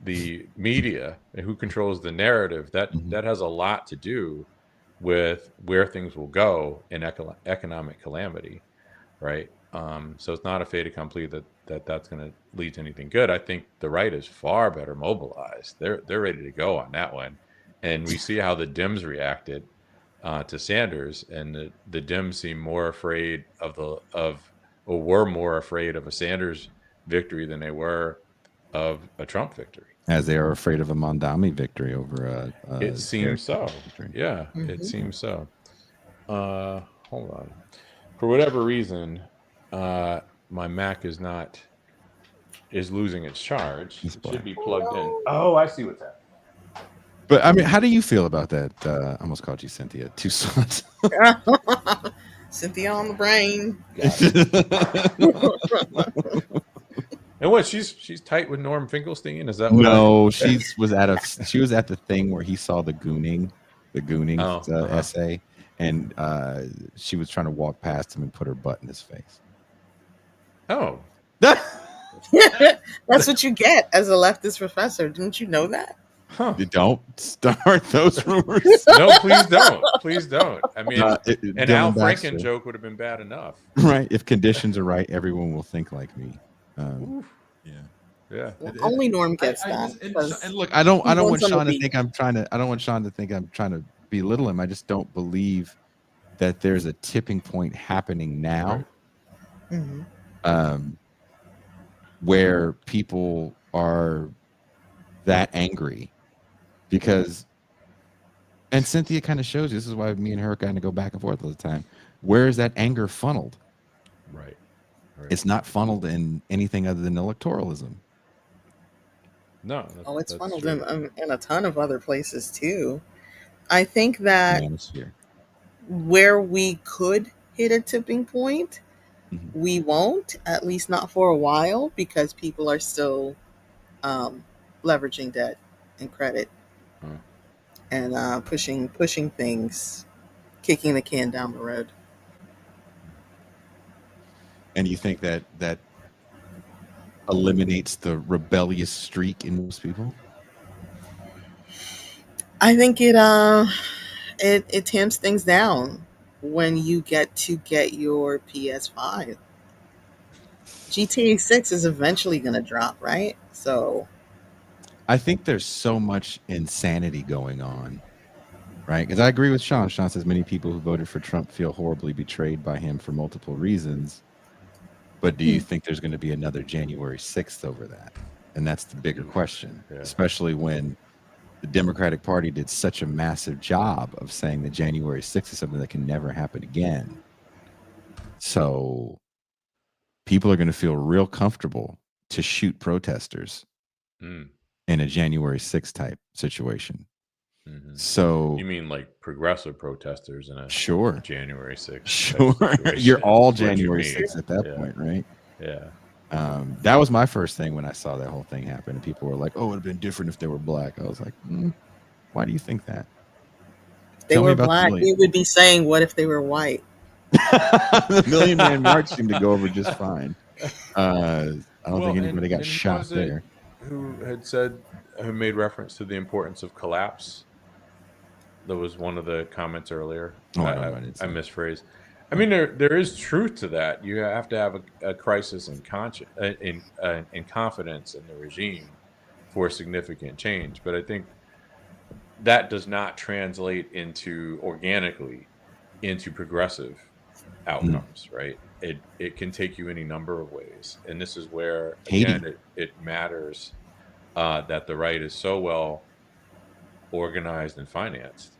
the media and who controls the narrative, that has a lot to do with where things will go in economic calamity, right? So it's not a fait accompli that's going to lead to anything good. I think the right is far better mobilized. They're ready to go on that one, and we see how the Dems reacted to Sanders, and the Dems seem more afraid were more afraid of a Sanders victory than they were of a Trump victory. As they are afraid of a Mondami victory over a it seems so. Victory. Yeah, it seems so. Hold on. For whatever reason, my Mac is losing its charge. It should be plugged in. Oh, I see what's happening. But I mean, how do you feel about that? I almost called you Cynthia Toussaint. Cynthia on the brain. And what? She's tight with Norm Finkelstein? Is that what? she was at the thing where he saw the gooning essay, and she was trying to walk past him and put her butt in his face. Oh. That's what you get as a leftist professor. Didn't you know that? Huh. You don't start those rumors. No, please don't. Please don't. I mean, an Al Franken joke would have been bad enough. Right. If conditions are right, everyone will think like me. Yeah. Well, only Norm gets that. And look, I don't want Sean to think I'm trying to belittle him. I just don't believe that there's a tipping point happening now, where people are that angry because, and Cynthia kind of shows you, this is why me and her kind of go back and forth all the time. Where is that anger funneled? Right. It's not funneled in anything other than electoralism. No. Oh, it's funneled in a ton of other places too. I think that where we could hit a tipping point, we won't, at least not for a while, because people are still leveraging debt and credit and pushing things, kicking the can down the road. And you think that eliminates the rebellious streak in most people? I think it tamps things down when you get your PS5. GTA 6 is eventually going to drop, right? So I think there's so much insanity going on, right? Because I agree with Sean. Sean says many people who voted for Trump feel horribly betrayed by him for multiple reasons. But do you think there's going to be another January 6th over that? And that's the bigger question, especially when the Democratic Party did such a massive job of saying that January 6th is something that can never happen again. So people are going to feel real comfortable to shoot protesters in a January 6th type situation. So you mean like progressive protesters in a January 6th? Sure. You're all January 6th at that point, right? Yeah. That was my first thing when I saw that whole thing happen. And people were like, oh, it would have been different if they were black. I was like, why do you think that? If they were black, we would be saying, what if they were white? The Million Man March seemed to go over just fine. I don't think anybody got shot there. Who made reference to the importance of collapse? That was one of the comments earlier. I misphrased. I mean, there is truth to that. You have to have a crisis in confidence in the regime for significant change. But I think that does not translate organically into progressive outcomes, right? It can take you any number of ways, and this is where again it matters that the right is so well organized and financed,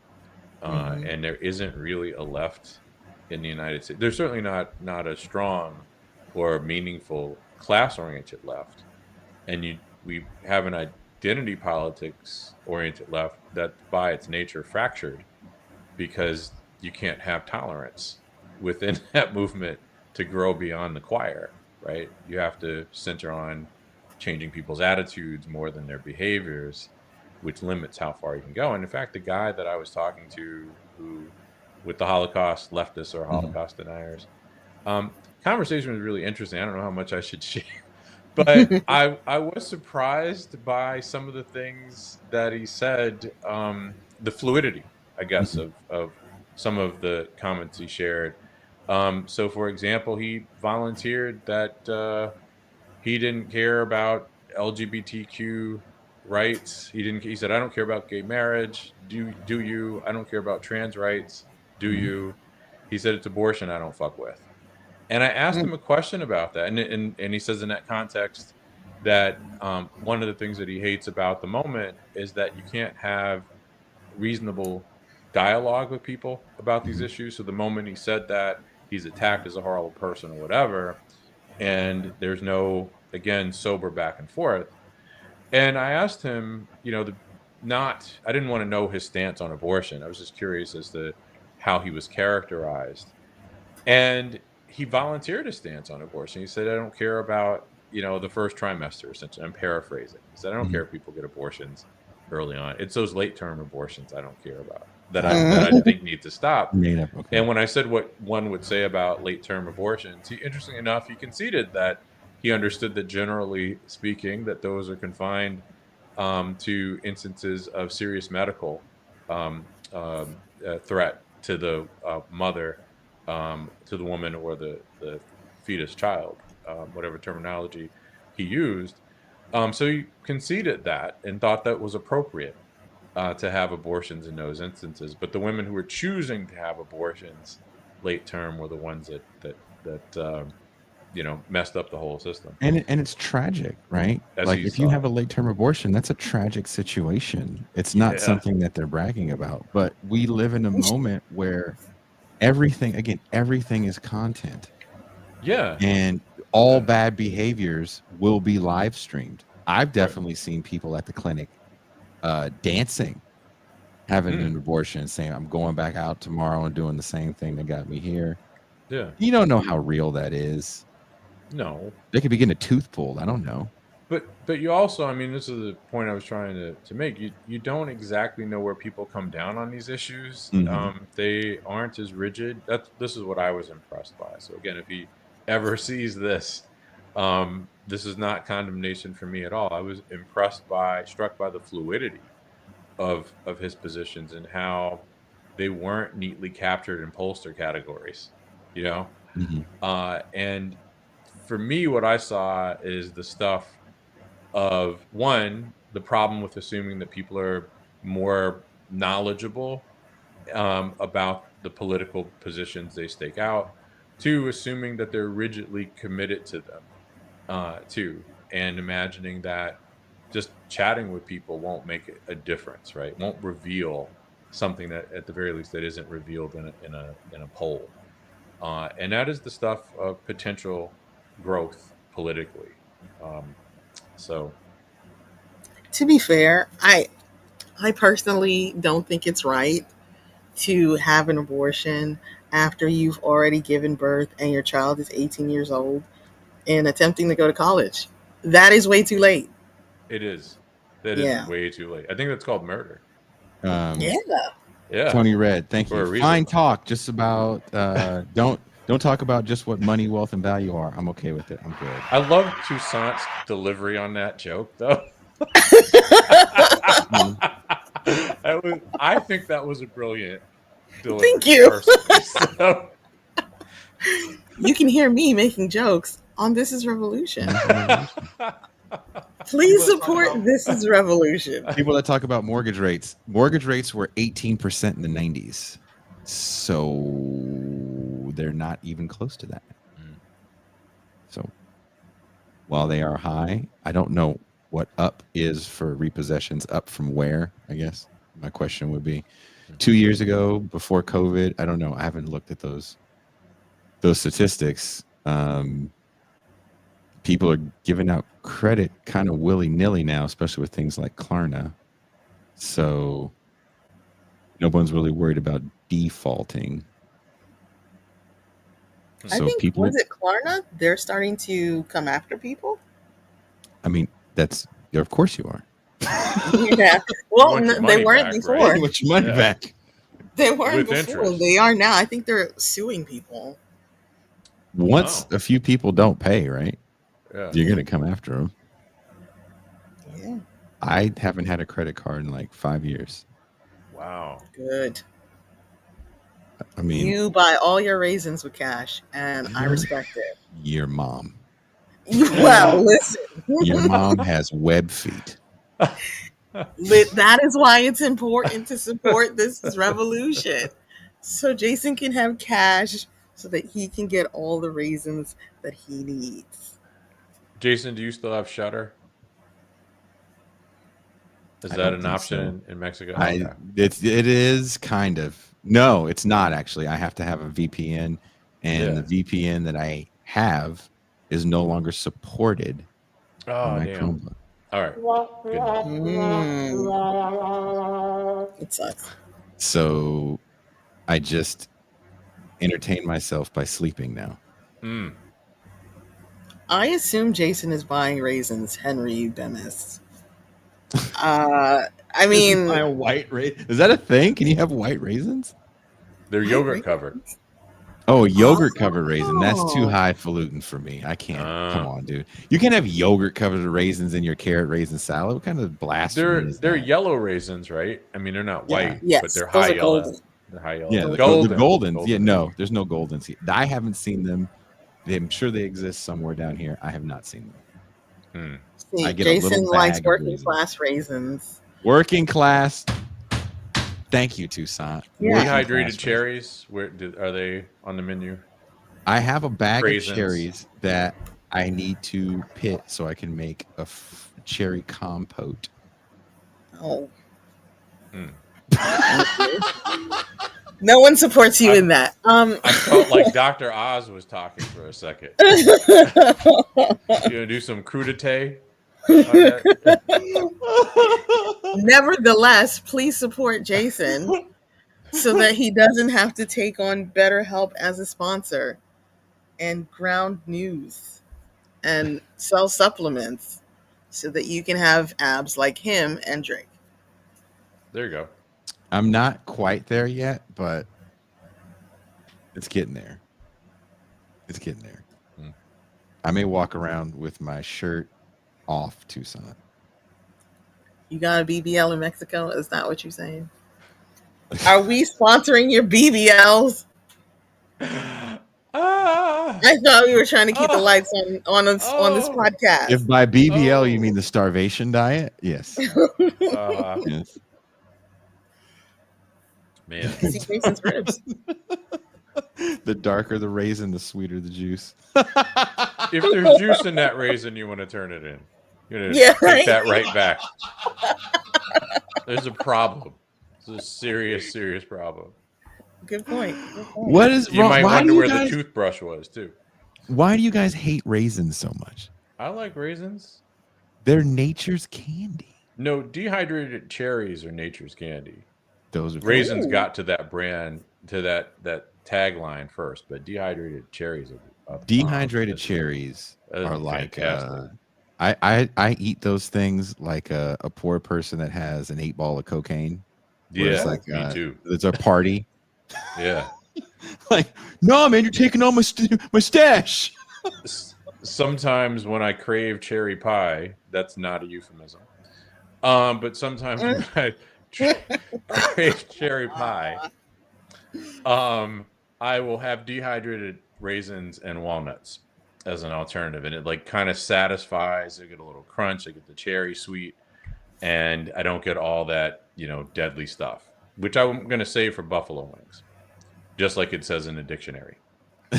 and there isn't really a left in the United States. There's certainly not a strong or meaningful class-oriented left, and we have an identity politics-oriented left that, by its nature, fractured because you can't have tolerance within that movement to grow beyond the choir, right? You have to center on changing people's attitudes more than their behaviors, which limits how far you can go. And in fact, the guy that I was talking to who, with the Holocaust leftists or Holocaust deniers, conversation was really interesting. I don't know how much I should share, but I was surprised by some of the things that he said, the fluidity, I guess, of some of the comments he shared. So, for example, he volunteered that he didn't care about LGBTQ rights. He said, I don't care about gay marriage. Do you? I don't care about trans rights. Do you? He said, it's abortion I don't fuck with. And I asked him a question about that. And he says in that context that one of the things that he hates about the moment is that you can't have reasonable dialogue with people about these issues. So the moment he said that, he's attacked as a horrible person or whatever. And there's no, again, sober back and forth. And I asked him, I didn't want to know his stance on abortion. I was just curious as to how he was characterized. And he volunteered a stance on abortion. He said, I don't care about, the first trimester, essentially. I'm paraphrasing. He said, I don't care if people get abortions early on. It's those late-term abortions I don't care about, that I think need to stop. Okay. And when I said what one would say about late-term abortions, interestingly enough, he conceded that he understood that, generally speaking, that those are confined to instances of serious medical threat to the mother, to the woman or the fetus child, whatever terminology he used. So he conceded that and thought that was appropriate to have abortions in those instances. But the women who were choosing to have abortions late term were the ones that messed up the whole system. And it's tragic, right? As Like you if you saw. have a late term abortion, that's a tragic situation. It's not something that they're bragging about, but we live in a moment where everything is content. Yeah. And all bad behaviors will be live streamed. I've definitely seen people at the clinic dancing, having an abortion, saying, I'm going back out tomorrow and doing the same thing that got me here. Yeah. You don't know how real that is. No. They could be getting a tooth pulled. I don't know. But you also, I mean, this is the point I was trying to make. You don't exactly know where people come down on these issues. They aren't as rigid. This is what I was impressed by. So again, if he ever sees this, this is not condemnation for me at all. I was struck by the fluidity of his positions and how they weren't neatly captured in pollster categories, and for me, what I saw is the stuff of one, the problem with assuming that people are more knowledgeable about the political positions they stake out. Two, assuming that they're rigidly committed to them. Two, and imagining that just chatting with people won't make a difference, right? Won't reveal something that, at the very least, that isn't revealed in a poll. And that is the stuff of potential growth politically. So, to be fair, I personally don't think it's right to have an abortion after you've already given birth and your child is 18 years old and attempting to go to college. That is way too late. it is. That is way too late. I think that's called murder. Yeah. Tony Red, thank For a you. reason. Fine talk, just about don't talk about just what money, wealth, and value are. I'm okay with it. I'm good. I love Toussaint's delivery on that joke, though. I think that was a brilliant delivery. Thank you. So. You can hear me making jokes on This Is Revolution. Please support This Is Revolution. People that talk about mortgage rates. Mortgage rates were 18% in the 90s. So they're not even close to that. So while they are high, I don't know what up is for repossessions. Up from where, I guess my question would be. 2 years ago, before COVID, I don't know. I haven't looked at those statistics. People are giving out credit kind of willy-nilly now, especially with things like Klarna. So no one's really worried about defaulting. I think, was it Klarna? They're starting to come after people? I mean, of course you are. Yeah. Well, they weren't before. Right? You want your money back. They weren't With before. interest. They are now. I think they're suing people. Once a few people don't pay, right? Yeah. You're going to come after them. Yeah. I haven't had a credit card in like 5 years. Wow. Good. I mean, You buy all your raisins with cash, and I respect it. your mom. Well, listen. Your mom has web feet. That is why it's important to support This Is Revolution. So Jason can have cash so that he can get all the raisins that he needs. Jason, do you still have Shutter? Is I that don't an think option so. in Mexico? It is kind of. No, it's not actually. I have to have a VPN, and the VPN that I have is no longer supported on my damn. Chromebook. All right. It sucks. So I just entertain myself by sleeping now. I assume Jason is buying raisins, Henry Bemis. I mean, Buy a white raisin. Is that a thing? Can you have white raisins? They're yogurt covered. Oh, yogurt covered raisin. That's too highfalutin for me. I can't. Come on, dude. You can't have yogurt covered raisins in your carrot raisin salad. What kind of blasphemy is They're that? yellow raisins, right? I mean, they're not white, Yes, but they're those high are yellow. golden. They're high yellow. Yeah, the goldens. Yeah, no, there's no goldens here. I haven't seen them. I'm sure they exist somewhere down here. I have not seen them. See, I get a Jason little likes bag of working raisins. class raisins. Working class. Thank you, Toussaint. Yeah. Dehydrated cherries. Are they on the menu? I have a bag Raisins. of cherries that I need to pit so I can make a cherry compote. Oh. No one supports you in that. I felt like Dr. Oz was talking for a second. You gonna do some crudité? Nevertheless, please support Jason so that he doesn't have to take on BetterHelp as a sponsor and Ground News and sell supplements so that you can have abs like him and Drake. There you go. I'm not quite there yet, but it's getting there. It's getting there. I may walk around with my shirt off, Toussaint. You got a BBL in Mexico? Is that what you're saying? Are we sponsoring your BBLs? I thought we were trying to keep the lights on this podcast. If by BBL you mean the starvation diet, yes. Yes. Man. See Jason's ribs. The darker the raisin, the sweeter the juice. If there's juice in that raisin, you want to turn it in. You're gonna take that right back. There's a problem. It's a serious problem. Good point. What is you wrong? might Why wonder do you where guys, the toothbrush was too. Why do you guys hate raisins so much? I like raisins. They're nature's candy. No, dehydrated cherries are nature's candy. Those are raisins got to that brand, to that tagline first, but dehydrated cherries are dehydrated cherries are like I eat those things like a poor person that has an 8-ball of cocaine. Yeah, it's like, me too. It's a party. Yeah. Like, no, man, you're taking all my stash. Sometimes when I crave cherry pie, that's not a euphemism. But sometimes when I crave cherry pie, I will have dehydrated raisins and walnuts as an alternative, and it like kind of satisfies. I get a little crunch, I get the cherry sweet, and I don't get all that, deadly stuff, which I'm going to save for buffalo wings, just like it says in the dictionary.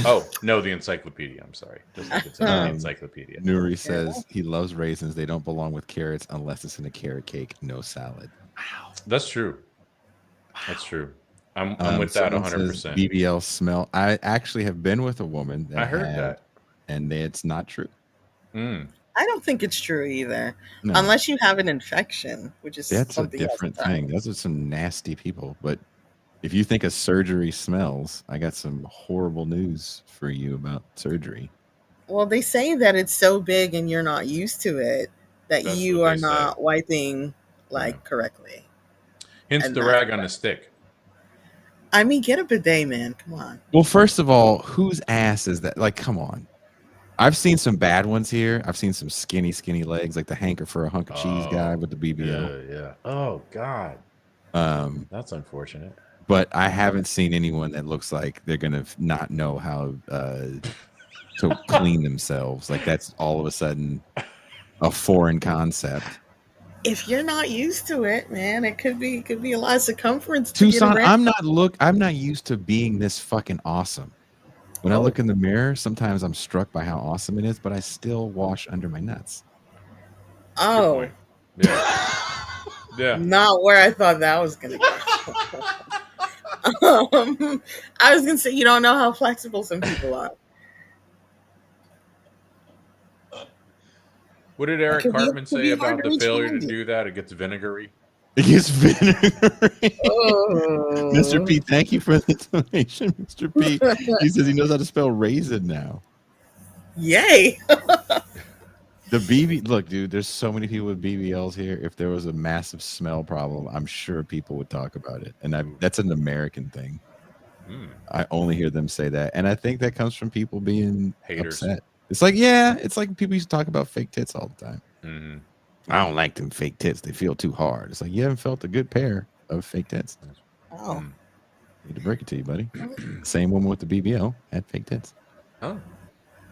Oh, no, the encyclopedia. I'm sorry. Just like it says in the encyclopedia. Nuri says he loves raisins. They don't belong with carrots unless it's in a carrot cake. No salad. Wow. That's true. That's true. I'm with that 100%. BBL smell. I actually have been with a woman that I heard that. And it's not true. I don't think it's true either. No. Unless you have an infection, which is That's a something different else thing. Those are some nasty people. But if you think a surgery smells, I got some horrible news for you about surgery. Well, they say that it's so big and you're not used to it that you are not wiping correctly. Hence the rag on the stick. I mean, get a bidet, man. Come on. Well, first of all, whose ass is that? Like, come on. I've seen some bad ones here. I've seen some skinny legs, like the hanker for a hunk of cheese guy with the BBL. Yeah. Oh, God. That's unfortunate. But I haven't seen anyone that looks like they're going to not know how to clean themselves. Like, that's all of a sudden a foreign concept. If you're not used to it, man, it could be a lot of circumference. To Toussaint, get I'm not used to being this fucking awesome. When I look in the mirror, sometimes I'm struck by how awesome it is, but I still wash under my nuts. Oh. Yeah. Not where I thought that was going to go. I was going to say, you don't know how flexible some people are. What did Eric Cartman say about the failure to do that? It gets vinegary. It gets vinegary. Mr. P, thank you for the donation, Mr. P. He says he knows how to spell raisin now. Yay. Look, dude, there's so many people with BBLs here. If there was a massive smell problem, I'm sure people would talk about it. And that's an American thing. I only hear them say that. And I think that comes from people being haters. Upset. It's like, it's like people used to talk about fake tits all the time. Mm-hmm. I don't like them fake tits. They feel too hard. It's like you haven't felt a good pair of fake tits. Oh. Need to break it to you, buddy. Same woman with the BBL had fake tits. Oh,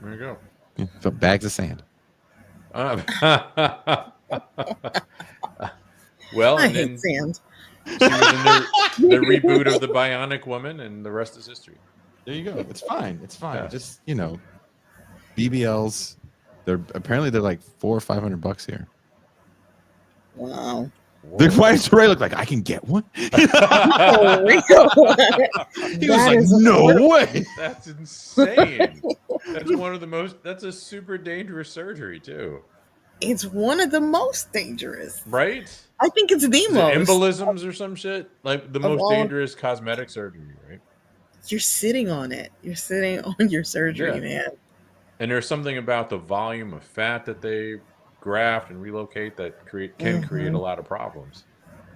there you go. Yeah, felt bags of sand. Well, I and hate sand. She was in the reboot of the Bionic Woman, and the rest is history. There you go. It's fine. It's fine. Yeah. Just BBLs. They're like $400 or $500 here. Wow. Why does Ray look like I can get one? He was like, no way. That's insane. That's one of the most. That's a super dangerous surgery too. It's one of the most dangerous. Right? I think it's the Is it most. embolisms or some shit? Like the most dangerous cosmetic surgery, right? You're sitting on it. You're sitting on your surgery, man. And there's something about the volume of fat that they graft and relocate that can create a lot of problems.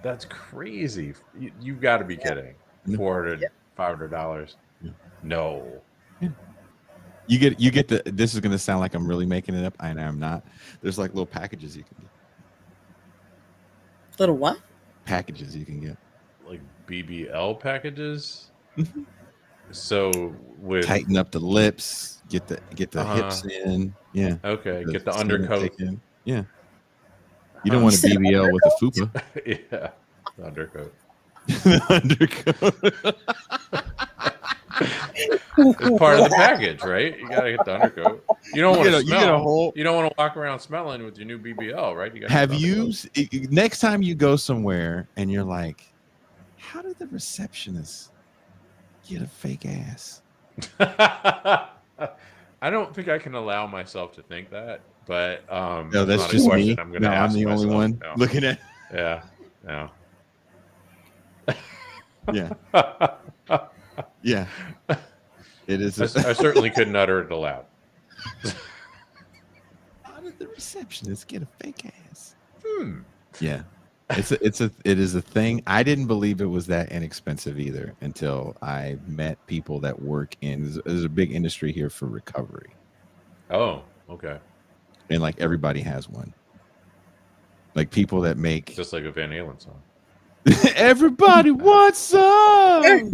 That's crazy. You've got to be kidding. $400, $500. No. You get the. This is gonna sound like I'm really making it up, and I'm not. There's like little packages you can get. Little what? Packages you can get. Like BBL packages. So with tighten up the lips, get the hips in. Yeah. Okay. Get the undercoat. Yeah. You don't want a BBL with a fupa. Yeah. The undercoat. The undercoat. It's part of the package, right? You gotta get the undercoat. You don't want to smell. You don't want to walk around smelling with your new BBL, right? You have you? Next time you go somewhere and you're like, how did the receptionist get a fake ass? I don't think I can allow myself to think that, but no, that's not just a question me. I'm gonna ask I'm the myself. only one looking at. Yeah. No. Yeah. Yeah. It is. I certainly couldn't utter it aloud. How did the receptionist get a fake ass? Hmm. Yeah. It is a thing. I didn't believe it was that inexpensive either until I met people that work in. There's a big industry here for recovery. Oh, okay. And like everybody has one. Like people that make just like a Van Halen song. Everybody wants some.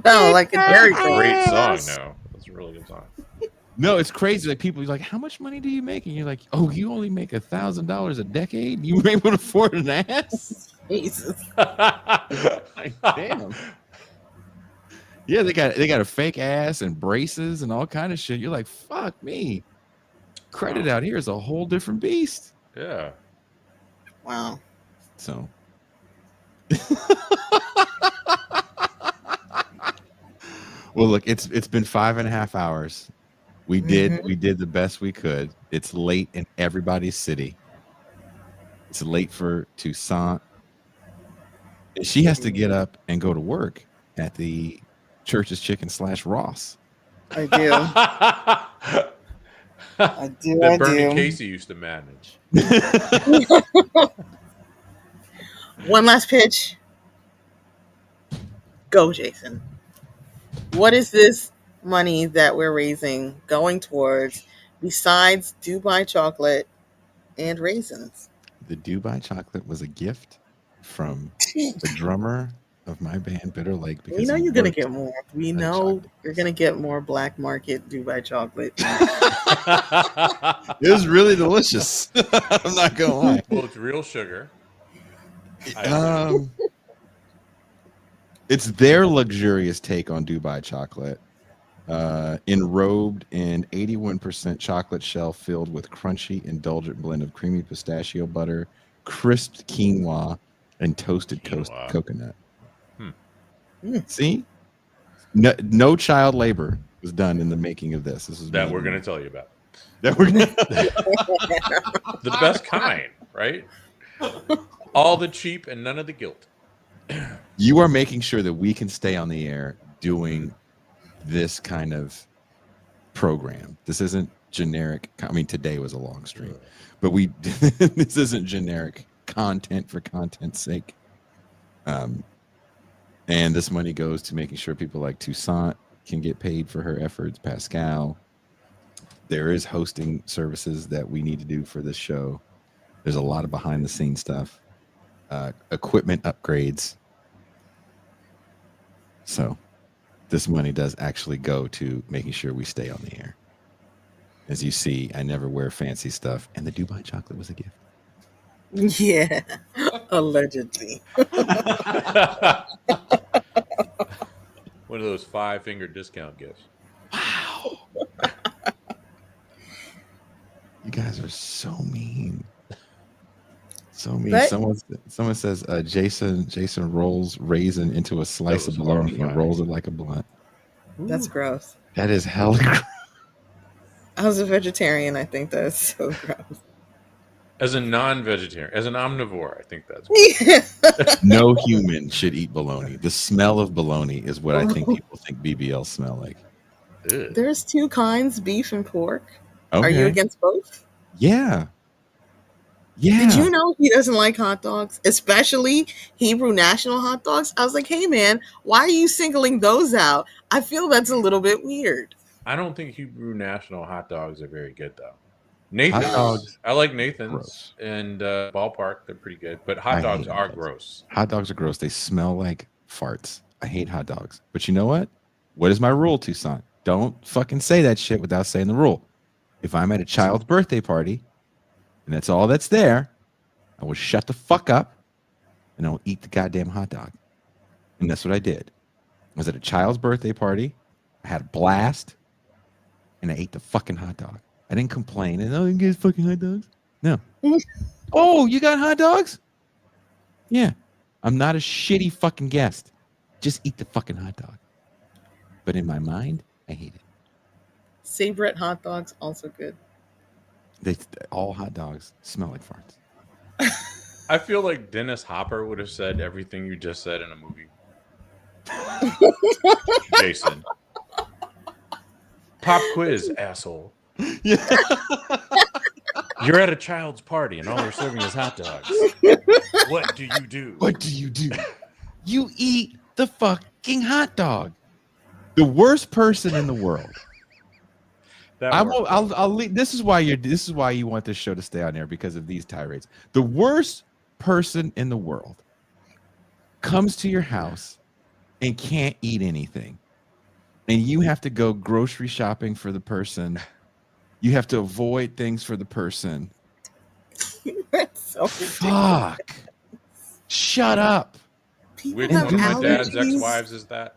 No, like a very great song. No, that's a really good song. No, it's crazy. Like people are like, how much money do you make? And you're like, oh, you only make $1,000 a decade. You were able to afford an ass. Jesus. Like, damn. Yeah, they got a fake ass and braces and all kind of shit. You're like, fuck me. Credit out here is a whole different beast. Yeah. Wow. So. Well, look, it's been 5.5 hours. We did the best we could. It's late in everybody's city. It's late for Toussaint. She has to get up and go to work at the Church's Chicken / Ross. I do. I do. That Bernie Casey used to manage. One last pitch. Go, Jason. What is this money that we're raising going towards besides Dubai chocolate and raisins? The Dubai chocolate was a gift from the drummer of my band, Bitter Lake. We know you're going to get more. We know you're going to get more black market Dubai chocolate. It was really delicious. I'm not going to lie. Well, it's real sugar. It's their luxurious take on Dubai chocolate. Enrobed in 81% chocolate shell filled with crunchy, indulgent blend of creamy pistachio butter, crisped quinoa, and toasted coconut. See? No child labor was done in the making of this. This is that we're going to tell you about. That we're the best kind, right? All the cheap and none of the guilt. You are making sure that we can stay on the air doing this kind of program. This isn't generic. I mean, today was a long stream, but this isn't generic content for content's sake. And this money goes to making sure people like Toussaint can get paid for her efforts. Pascal. There is hosting services that we need to do for this show. There's a lot of behind the scenes stuff, equipment upgrades. So this money does actually go to making sure we stay on the air. As you see, I never wear fancy stuff, and the Dubai chocolate was a gift. Yeah. Allegedly. One of those 5-finger discount gifts. You guys are so mean. So mean. But- Someone says Jason rolls raisin into a slice of bologna and rolls it like a blunt. That's gross. That is hella gross. As a vegetarian, I think that's so gross. As a non-vegetarian, as an omnivore, I think that's No human should eat bologna. The smell of bologna is what I think people think BBL smell like. Ugh. There's two kinds, beef and pork. Okay. Are you against both? Yeah. Yeah. Did you know he doesn't like hot dogs, especially Hebrew National hot dogs? I was like, hey, man, why are you singling those out? I feel that's a little bit weird. I don't think Hebrew National hot dogs are very good, though. Nathan's, Hot dogs, I like Nathan's gross. and Ballpark. They're pretty good, but hot dogs are gross. Hot dogs are gross. They smell like farts. I hate hot dogs. But you know what? What is my rule, Toussaint? Don't fucking say that shit without saying the rule. If I'm at a child's birthday party and that's all that's there, I will shut the fuck up and I will eat the goddamn hot dog. And that's what I did. I was at a child's birthday party. I had a blast and I ate the fucking hot dog. I didn't complain. And, oh, you get fucking hot dogs? No. Oh, you got hot dogs? Yeah. I'm not a shitty fucking guest. Just eat the fucking hot dog. But in my mind, I hate it. Sabrette hot dogs, also good. All hot dogs smell like farts. I feel like Dennis Hopper would have said everything you just said in a movie. Jason. Pop quiz, asshole. Yeah. You're at a child's party and all they're serving is hot dogs. What do you do? What do you do? You eat the fucking hot dog. The worst person in the world. I'll leave. This is why you want this show to stay on air, because of these tirades. The worst person in the world comes to your house and can't eat anything. And you have to go grocery shopping for the person. You have to avoid things for the person. That's so Fuck. Shut up. Which one of my dad's ex-wives is that?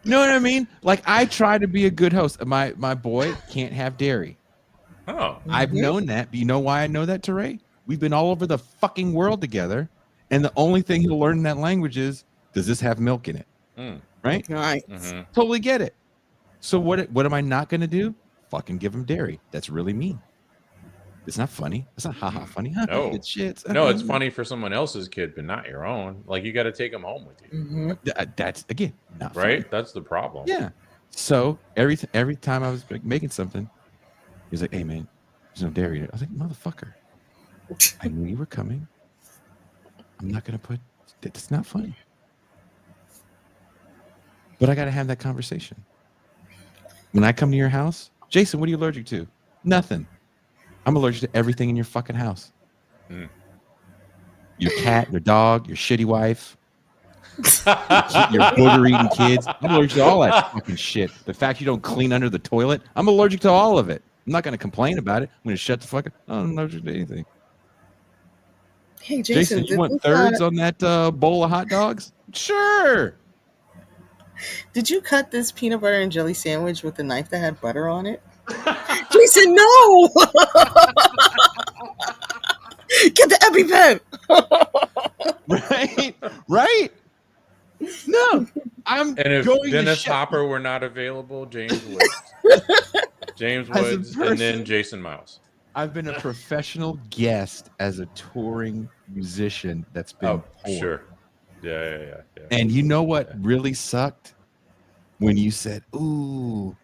You know what I mean? Like, I try to be a good host. My boy can't have dairy. Oh. I've known that. But you know why I know that, Teray? We've been all over the fucking world together. And the only thing he'll learn in that language is, does this have milk in it? Right? Nice. Mm-hmm. Totally get it. So what am I not going to do? Fucking give him dairy. That's really mean. It's not funny. It's not haha funny. No. Good shit. No, it's funny for someone else's kid, but not your own. Like, you got to take them home with you. Mm-hmm. That's, again, not right. funny. That's the problem. Yeah. So every time I was making something, he's like, "Hey man, there's no dairy in it." I was like, "Motherfucker, I knew you were coming. I'm not gonna put. It's not funny." But I gotta have that conversation. When I come to your house, Jason, what are you allergic to? Nothing. I'm allergic to everything in your fucking house. Your cat, your dog, your shitty wife, your booger-eating kids. I'm allergic to all that fucking shit. The fact you don't clean under the toilet, I'm allergic to all of it. I'm not going to complain about it. I'm going to shut the fuck up. I'm allergic to anything. Hey, Jason, you want thirds on that bowl of hot dogs? Sure. Did you cut this peanut butter and jelly sandwich with a knife that had butter on it? Jason, no! Get the EpiPen! Right? No. And if Dennis Hopper were not available, James Woods. James Woods, and then Jason Miles. I've been a professional guest as a touring musician that's been poor. Sure. Yeah. And you know what really sucked? When you said, "Ooh,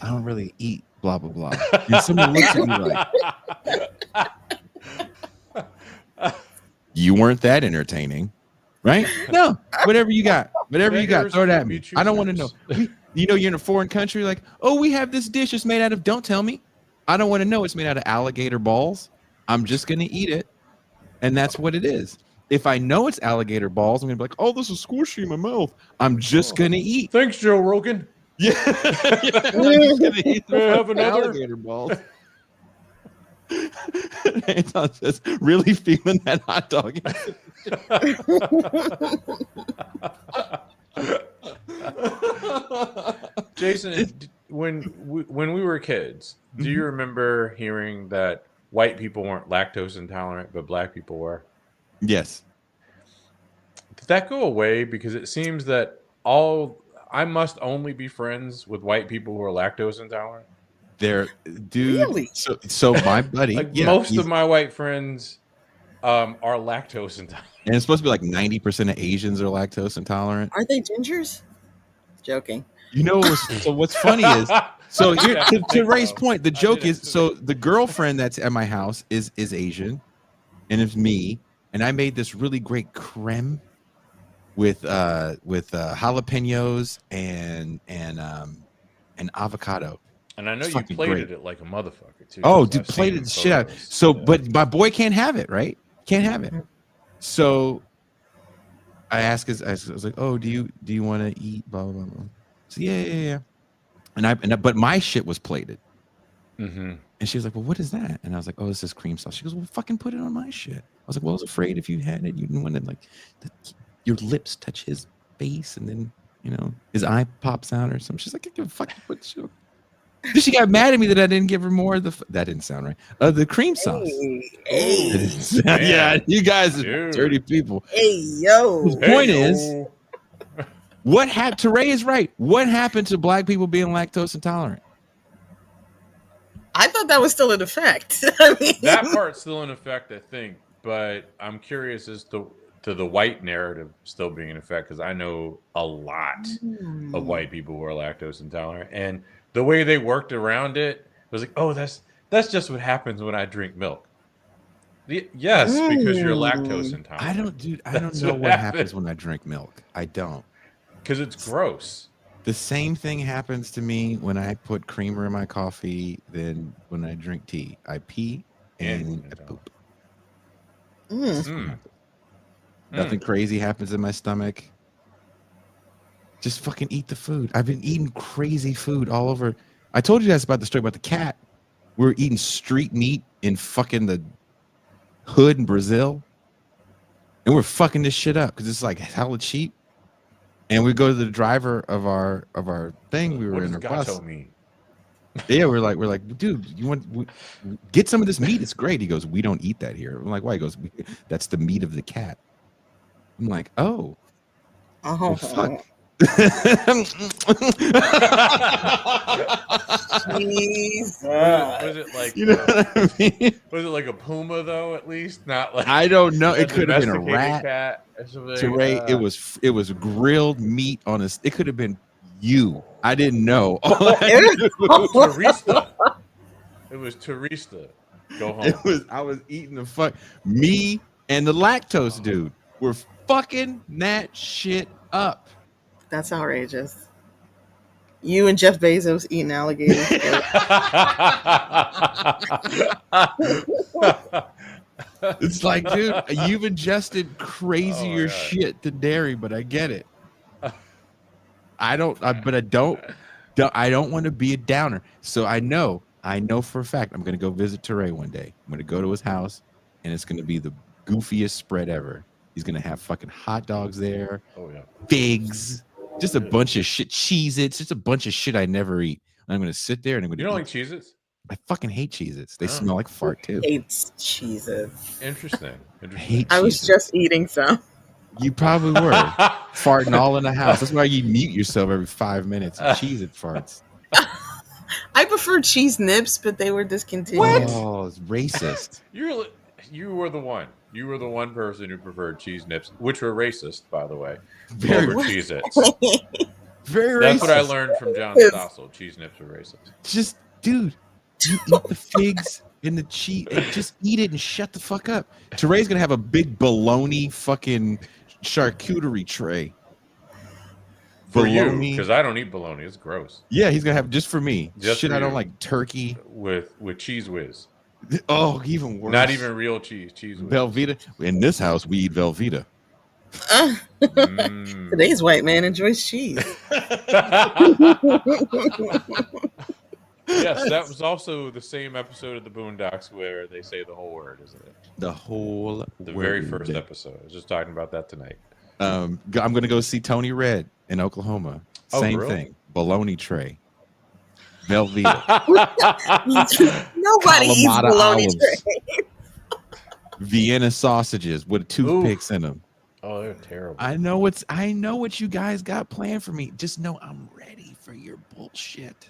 I don't really eat blah blah blah," and someone looks at me like, "You weren't that entertaining, right?" No, whatever you got, throw it at me. I don't want to know. You're in a foreign country, like, "Oh, we have this dish. It's made out of." Don't tell me. I don't want to know. It's made out of alligator balls. I'm just gonna eat it, and that's what it is. If I know it's alligator balls, I'm gonna be like, "Oh, this is squishy in my mouth." I'm just gonna eat. Thanks, Joe Rogan. Yeah. I'm just gonna eat the have another alligator balls. Anton says, really feeling that hot dog. Jason, when we were kids, do you remember hearing that white people weren't lactose intolerant, but black people were? Yes. Did that go away? Because it seems that I must only be friends with white people who are lactose intolerant. Dude. Really? So my buddy, like most of my white friends are lactose intolerant. And it's supposed to be like 90% of Asians are lactose intolerant. Are they gingers? Joking. You know, so what's funny is, so here, to Ray's point, the joke is, so the girlfriend that's at my house is Asian, and it's me, and I made this really great creme with jalapenos and avocado. And I know you plated it like a motherfucker too. Oh, dude, plated the shit out. So, but my boy can't have it, right? Can't have it. So I asked I was like, "Oh, do you want to eat?" Blah blah blah. So yeah. But my shit was plated. Mm-hmm. And she was like, "Well, what is that?" And I was like, "Oh, it's this cream sauce." She goes, "Well, fucking put it on my shit." I was like, "Well, I was afraid if you had it, you didn't want to like your lips touch his face, and then his eye pops out or something." She's like, "I give a fuck, put shit." She got mad at me that I didn't give her more of that didn't sound right. The cream sauce. Yeah, you guys are dirty people. Hey yo. The point is, what happened to Ray is right. What happened to black people being lactose intolerant? I thought that was still in effect. I mean, that part's still in effect, I think. But I'm curious as to the white narrative still being in effect, because I know a lot of white people who are lactose intolerant, and the way they worked around it was like, "Oh, that's just what happens when I drink milk." Yes, because you're lactose intolerant. I don't know what happens when I drink milk. I don't. Because it's gross. The same thing happens to me when I put creamer in my coffee than when I drink tea. I pee and I poop. Nothing crazy happens in my stomach. Just fucking eat the food. I've been eating crazy food all over. I told you guys about the story about the cat. We were eating street meat in fucking the hood in Brazil. And we're fucking this shit up because it's like hella cheap. And we go to the driver of our thing. We were in our bus. Mean? Yeah, we're like, dude, you want get some of this meat? It's great. He goes, we don't eat that here. I'm like, why? He goes, that's the meat of the cat. I'm like, oh, well, fuck. Was it like what I mean? Was it like a puma though? At least not like I don't know. It could have been a rat. Cat to Ray, it was grilled meat on a. It could have been you. I didn't know. Teresa. It was Teresa. Go home. I was eating the fuck. Me and the lactose dude were fucking that shit up. That's outrageous. You and Jeff Bezos eating alligators. It's like, dude, you've ingested crazier shit than dairy, but I get it. I don't want to be a downer. So I know for a fact I'm going to go visit Teray one day. I'm going to go to his house, and it's going to be the goofiest spread ever. He's going to have fucking hot dogs there. Oh yeah. Figs. Just a bunch of shit, Cheez-Its, just a bunch of shit I never eat. I'm gonna sit there and I'm gonna. You don't like Cheez-Its? I fucking hate Cheez-Its. They smell like fart too. Hates Cheez-Its. Interesting. I was just eating some. You probably were farting all in the house. That's why you mute yourself every 5 minutes. Cheez-It farts. I prefer cheese nips, but they were discontinued. What? Oh, it's racist. You were the one. You were the one person who preferred cheese nips, which were racist, by the way. Very over Cheez-Its. Very That's racist. what I learned from John Stossel. Cheese nips are racist. Just, dude, you eat the figs and the cheese. And just eat it and shut the fuck up. Teray's gonna have a big bologna fucking charcuterie tray. For bologna. You, because I don't eat bologna. It's gross. Yeah, he's gonna have just for me. Just shit, for I don't you. like turkey with cheese whiz. Oh, even worse. Not even real cheese. Cheese whiz. Velveeta. In this house, we eat Velveeta. Today's white man enjoys cheese. Yes, that was also the same episode of the Boondocks where they say the whole word, isn't it? The whole The word. very first episode. I was just talking about that tonight. I'm going to go see Tony Red in Oklahoma. Oh, Same for real? thing. Bologna tray. Velveeta. Nobody eats Kalamata bologna olives. tray. Vienna sausages with toothpicks in them. Oh, they're terrible. I know what you guys got planned for me. Just know I'm ready for your bullshit.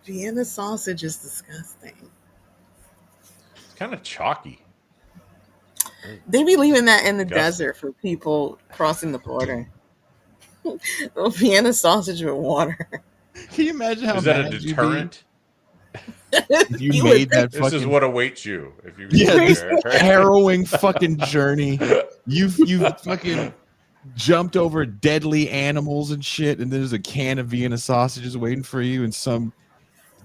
Vienna sausage is disgusting. It's kind of chalky. They be leaving that in the Disgusting. desert for people crossing the border. Vienna sausage with water. Can you imagine how Is that a mad you'd be deterrent? if you You made would that This fucking is what awaits you if you yeah, go this there. harrowing fucking journey. You've fucking jumped over deadly animals and shit, and there's a can of Vienna sausages waiting for you, and some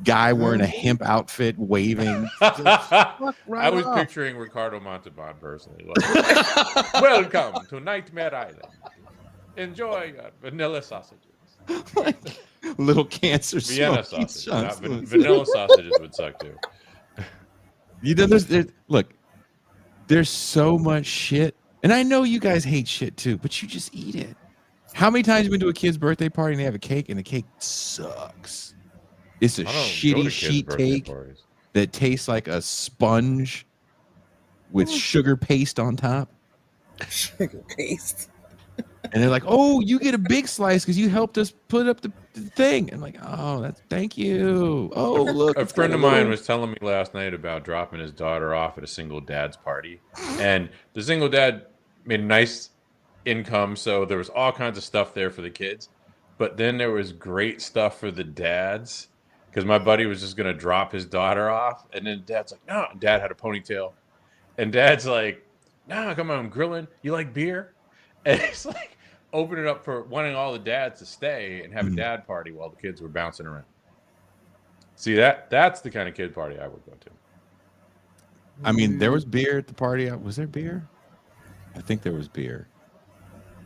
guy wearing a hemp outfit waving. I was picturing Ricardo Montalban personally. Like, welcome to Nightmare Island. Enjoy your vanilla sausages. Little cancer Vienna smoky sausages. chunks. Not vanilla sausages would suck too. You know, look, there's so much shit, and I know you guys hate shit too, but you just eat it. How many times you been to a kid's birthday party and they have a cake and the cake sucks? It's a I don't go shitty to kids' sheet birthday cake parties. that tastes like a sponge with sugar paste on top. Sugar paste. And they're like, "Oh, you get a big slice because you helped us put up the thing." And like, "Oh, thank you." Oh, look, A friend of mine was telling me last night about dropping his daughter off at a single dad's party, and the single dad made a nice income, so there was all kinds of stuff there for the kids, but then there was great stuff for the dads because my buddy was just gonna drop his daughter off, and then dad's like, "No," dad had a ponytail, and dad's like, "No, come on, I'm grilling. You like beer?" And it's like open it up for wanting all the dads to stay and have a dad party while the kids were bouncing around. See, that's the kind of kid party I would go to. I mean, there was beer at the party. Was there beer? I think there was beer.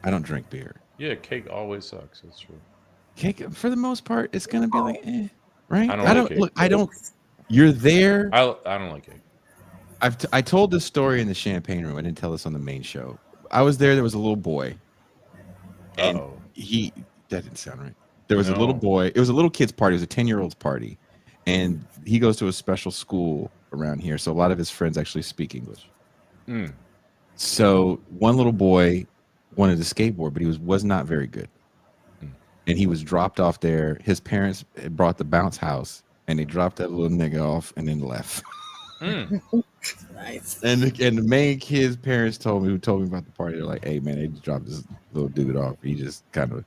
I don't drink beer. Yeah, cake always sucks. That's true. Cake, for the most part, it's gonna be like, right? I don't like cake. look. I don't. You're there. I don't like cake. I told this story in the champagne room. I didn't tell this on the main show. I was there. There was a little boy. And that didn't sound right. There was a little boy. It was a little kid's party. It was a 10-year-old's party. And he goes to a special school around here. So a lot of his friends actually speak English. Mm. So one little boy wanted to skateboard, but he was not very good. And he was dropped off there. His parents had brought the bounce house, and they dropped that little nigga off and then left. Nice. And the main kid's parents told me about the party. They're like, "Hey man, they just dropped this little dude off. He just kind of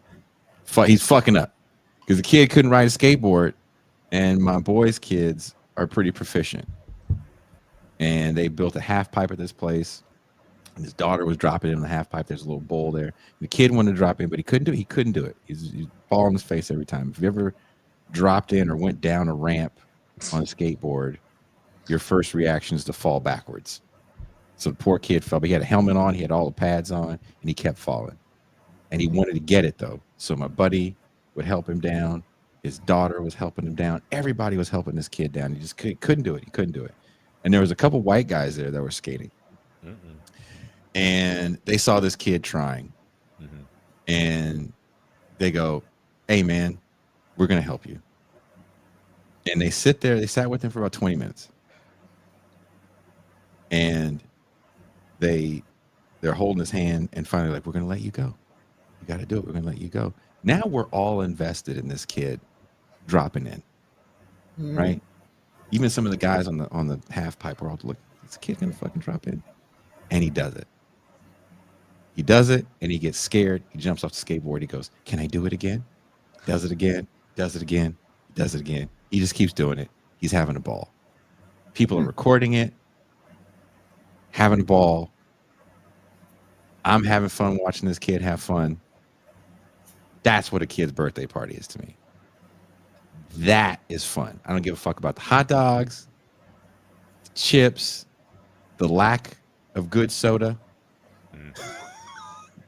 he's fucking up because the kid couldn't ride a skateboard, and my boys' kids are pretty proficient. And they built a half pipe at this place. And his daughter was dropping in the half pipe. There's a little bowl there. The kid wanted to drop in, but he couldn't do it. He couldn't do it. He's fall on his face every time. If you ever dropped in or went down a ramp on a skateboard, your first reaction is to fall backwards. So the poor kid fell, but he had a helmet on, he had all the pads on, and he kept falling. And he wanted to get it though. So my buddy would help him down. His daughter was helping him down. Everybody was helping this kid down. He just couldn't do it. He couldn't do it. And there was a couple white guys there that were skating. And they saw this kid trying. And they go, "Hey man, we're going to help you." And they sat with him for about 20 minutes. And they're holding his hand, and finally like, "We're going to let you go. You got to do it. We're going to let you go." Now we're all invested in this kid dropping in, right? Even some of the guys on the half pipe were all like, "Is the kid going to fucking drop in?" And he does it. He does it, and he gets scared. He jumps off the skateboard. He goes, "Can I do it again?" Does it again. Does it again. Does it again. He just keeps doing it. He's having a ball. People are recording it. Having a ball. I'm having fun watching this kid have fun. That's what a kid's birthday party is to me. That is fun. I don't give a fuck about the hot dogs, the chips, the lack of good soda.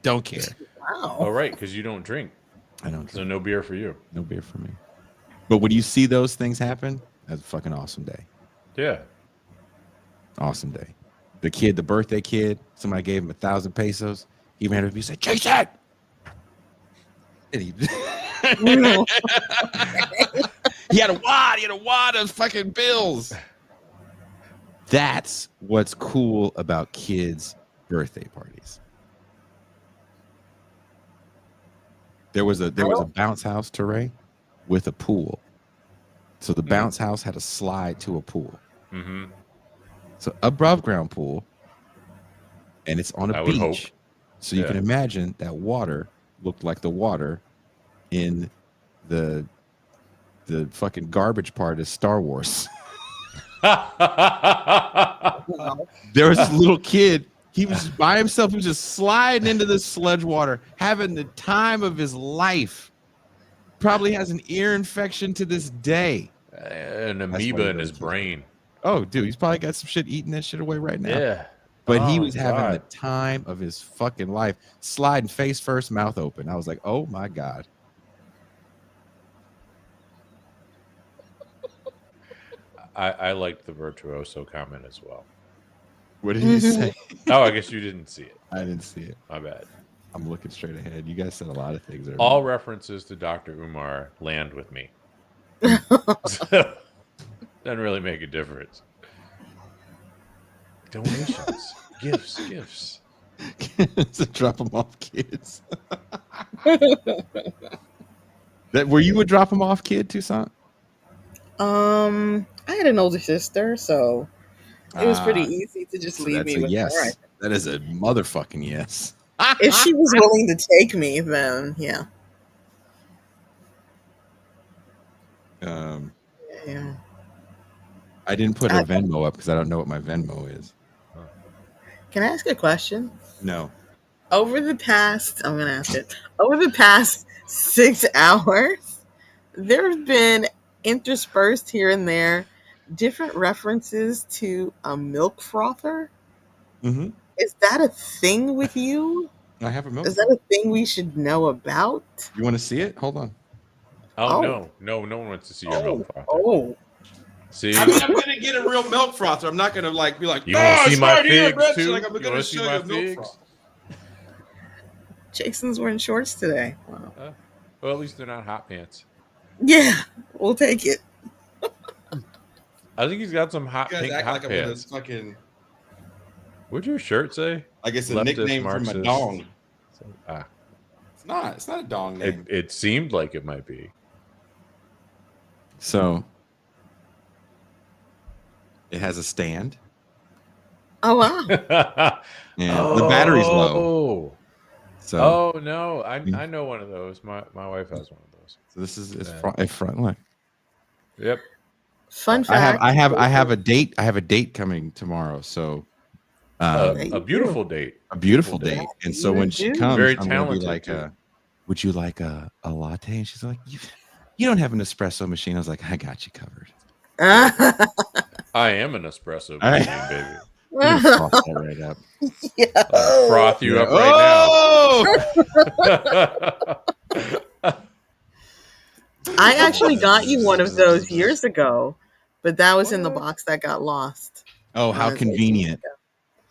Don't care. Wow. Oh, right, because you don't drink. I don't. So no beer for you. No beer for me. But when you see those things happen, That's a fucking awesome day. Yeah. Awesome day. The birthday kid, somebody gave him 1,000 pesos. He ran up to me and said, Jason! And he had a wad of fucking bills. That's what's cool about kids' birthday parties. There was a bounce house, Teray, with a pool. So the bounce house had a slide to a pool. Mm-hmm. So above ground pool, and it's on a beach. So you can imagine that water looked like the water in the fucking garbage part of Star Wars. There was this little kid. He was by himself. He was just sliding into the sludge water, having the time of his life. Probably has an ear infection to this day. An amoeba in his brain. Oh, dude, he's probably got some shit eating that shit away right now. Yeah. But he was having the time of his fucking life, sliding face first, mouth open. I was like, oh my God. I liked the virtuoso comment as well. What did you say? Oh, I guess you didn't see it. I didn't see it. My bad. I'm looking straight ahead. You guys said a lot of things. All references to Dr. Umar land with me. So, doesn't really make a difference. Donations, gifts. So drop them off, kids. Were you a drop them off kid, Toussaint? I had an older sister, so it was pretty easy to just leave me with her. That is a motherfucking yes. If she was willing to take me, then yeah. Yeah. I didn't put her Venmo up because I don't know what my Venmo is. Can I ask a question? No. I'm going to ask it. Over the past 6 hours, there have been interspersed here and there different references to a milk frother. Mm-hmm. Is that a thing with you? I have a milk. Is that a thing we should know about? You want to see it? Hold on. Oh. No one wants to see your milk frother. See, I mean, I'm gonna get a real milk frother. I'm not gonna be like, you want to see my figs too? Like, I'm gonna show you a milk frother. Jason's wearing shorts today. Wow. Well, at least they're not hot pants. Yeah, we'll take it. I think he's got some hot pink hot pants. Fucking... What'd your shirt say? I guess a nickname for my dong. It's not a dong name. It seemed like it might be. So it has a stand. Oh wow! And the battery's low. So no, I know one of those. My wife has one of those. So this is a front left. Yep. Fun fact. I have a date. I have a date coming tomorrow. So a beautiful date. A beautiful date. And so when she comes, very I'm gonna be talented. like, would you like a latte? And she's like, you don't have an espresso machine. I was like, I got you covered. I am an espresso machine, baby. Froth that right up. Yeah. Froth you up right now. I actually got you one of those years ago, but that was in the box that got lost. Oh, how convenient.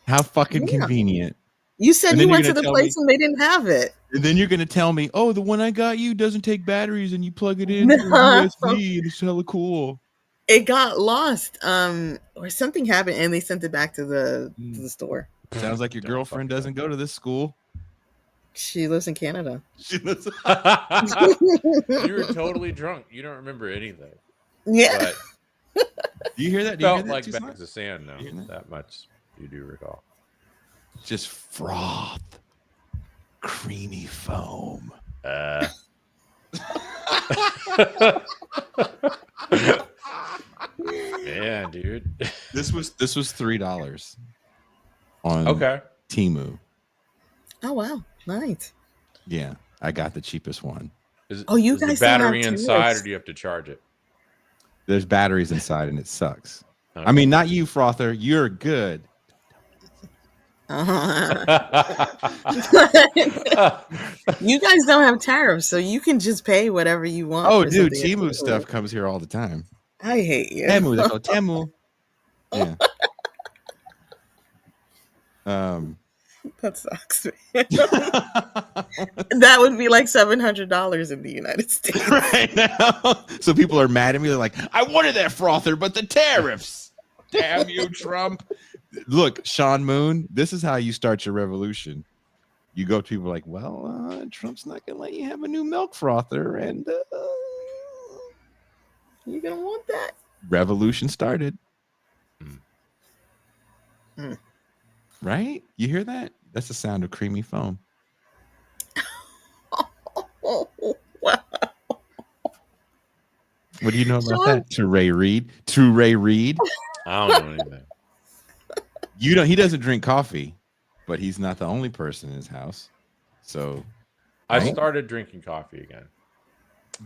How fucking convenient. You said you went to the place and they didn't have it. And then you're going to tell me, oh, the one I got you doesn't take batteries and you plug it in through USB and it's hella cool. It got lost, or something happened, and they sent it back to the store. Sounds like your girlfriend doesn't go to this school. She lives in Canada. She lives. You were totally drunk. You don't remember anything. Yeah. Do you hear that? Felt like bags of sand, though. That much you do recall. Just froth, creamy foam. Man, dude. This was $3 on Temu. Oh wow, nice. Yeah, I got the cheapest one. Is guys the don't battery have inside, tools. or do you have to charge it? There's batteries inside, and it sucks. Okay. I mean, not you, Frother. You're good. You guys don't have tariffs, so you can just pay whatever you want. Oh, for dude, something Temu that's stuff comes here all the time. I hate you. Temu. They call it Temu. Yeah. That sucks, man. That would be like $700 in the United States right now. So people are mad at me. They're like, I wanted that frother, but the tariffs. Damn you, Trump. Look, Sean Moon, this is how you start your revolution. You go to people like, well, Trump's not going to let you have a new milk frother. And you're going to want that. Revolution started. Mm. Right? You hear that? That's the sound of creamy foam. Oh, wow. What do you know about that? Touray Reed? Touray Reed? I don't know anything. He doesn't drink coffee, but he's not the only person in his house. So I started drinking coffee again.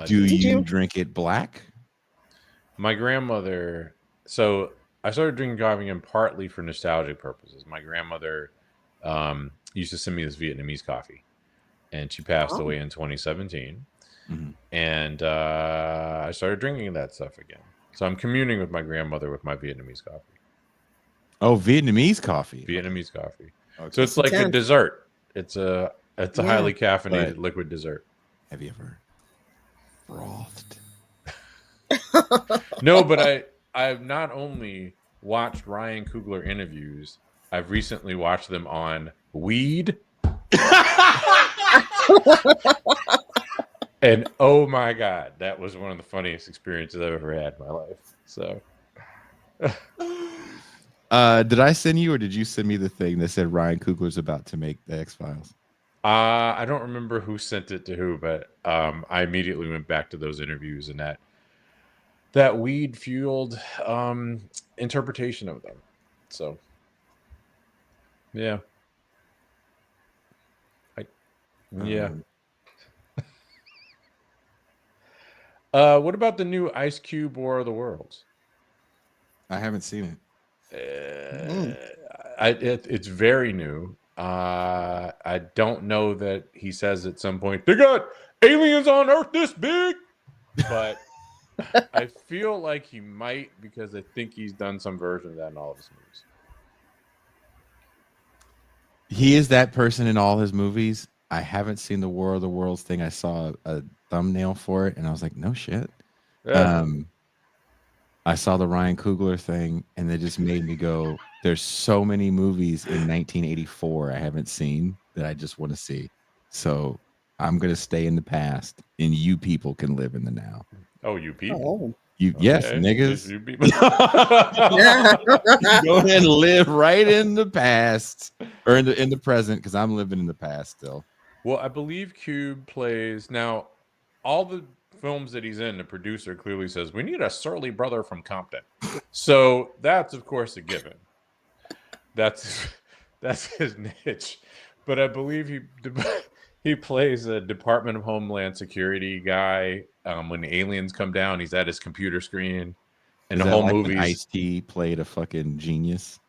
Do you drink it black? My grandmother, so I started drinking coffee again partly for nostalgic purposes. My grandmother used to send me this Vietnamese coffee, and she passed away in 2017. Mm-hmm. And I started drinking that stuff again. So I'm communing with my grandmother with my Vietnamese coffee. Oh, Vietnamese coffee. Vietnamese coffee. Okay. So it's like a dessert. It's a highly caffeinated but liquid dessert. Have you ever frothed? No, but I've not only watched Ryan Coogler interviews, I've recently watched them on weed. And oh my God, that was one of the funniest experiences I've ever had in my life. So did I send you, or did you send me the thing that said Ryan Coogler's about to make the X-Files? I don't remember who sent it to who, but I immediately went back to those interviews and that weed fueled interpretation of them. So yeah. What about the new Ice Cube War of the Worlds? I haven't seen it. It's very new. I don't know that he says at some point they got aliens on Earth this big, but I feel like he might, because I think he's done some version of that in all of his movies. He is that person in all his movies. I haven't seen the War of the Worlds thing. I saw a thumbnail for it, and I was like, no shit. Yeah. I saw the Ryan Coogler thing, and it just made me go, there's so many movies in 1984 I haven't seen that I just want to see. So I'm going to stay in the past, and you people can live in the now. Oh, you people. Yes, niggas. You people. Go ahead and live right in the past, or in the present, because I'm living in the past still. Well, I believe Cube plays now. All the films that he's in, the producer clearly says we need a surly brother from Compton. So that's of course a given. That's his niche. But I believe he plays a Department of Homeland Security guy. When the aliens come down, he's at his computer screen, and the whole movie. Ice-T played a fucking genius,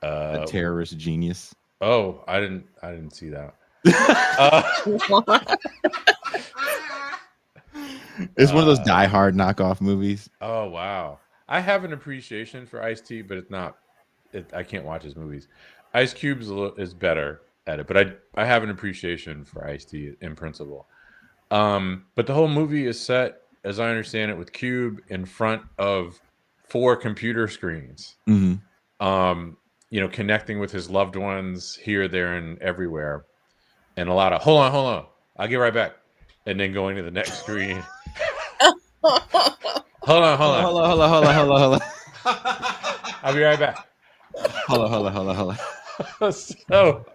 a terrorist genius. Oh, I didn't see that. It's one of those Die Hard knockoff movies. Oh wow, I have an appreciation for Ice-T, but it's not. I can't watch his movies. Ice Cube is better at it, but I have an appreciation for Ice-T in principle. But the whole movie is set, as I understand it, with Cube in front of 4 computer screens. Mm-hmm. Connecting with his loved ones here, there, and everywhere, and a lot of hold on, I'll get right back, and then going to the next screen. Hold on. I'll be right back. Hold on. So,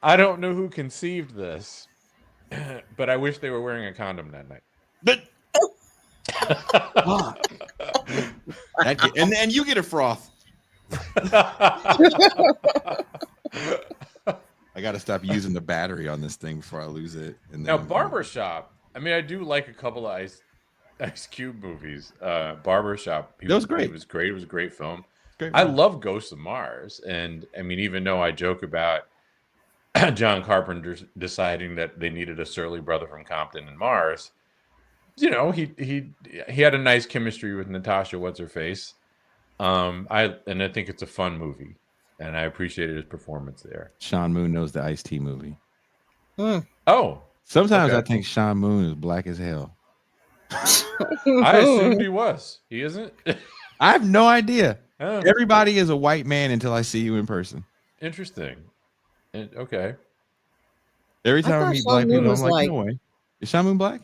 I don't know who conceived this, but I wish they were wearing a condom that night. And you get a froth. I got to stop using the battery on this thing before I lose it. And now, Barbershop. I mean, I do like a couple of Ice Cube movies. Barbershop. That was great. It was great. It was a great film. Great I film. love Ghosts of Mars, and I mean, even though I joke about John Carpenter deciding that they needed a surly brother from Compton and Mars, you know, he had a nice chemistry with Natasha. What's her face? I think it's a fun movie, and I appreciated his performance there. Sean Moon knows the Ice-T movie. Oh, sometimes okay. I think Sean Moon is black as hell. I assumed he was. He isn't. I have no idea. Oh. Everybody is a white man until I see you in person. Interesting. Okay. Every time I meet black people, I'm like, no way. Is Sean Moon black?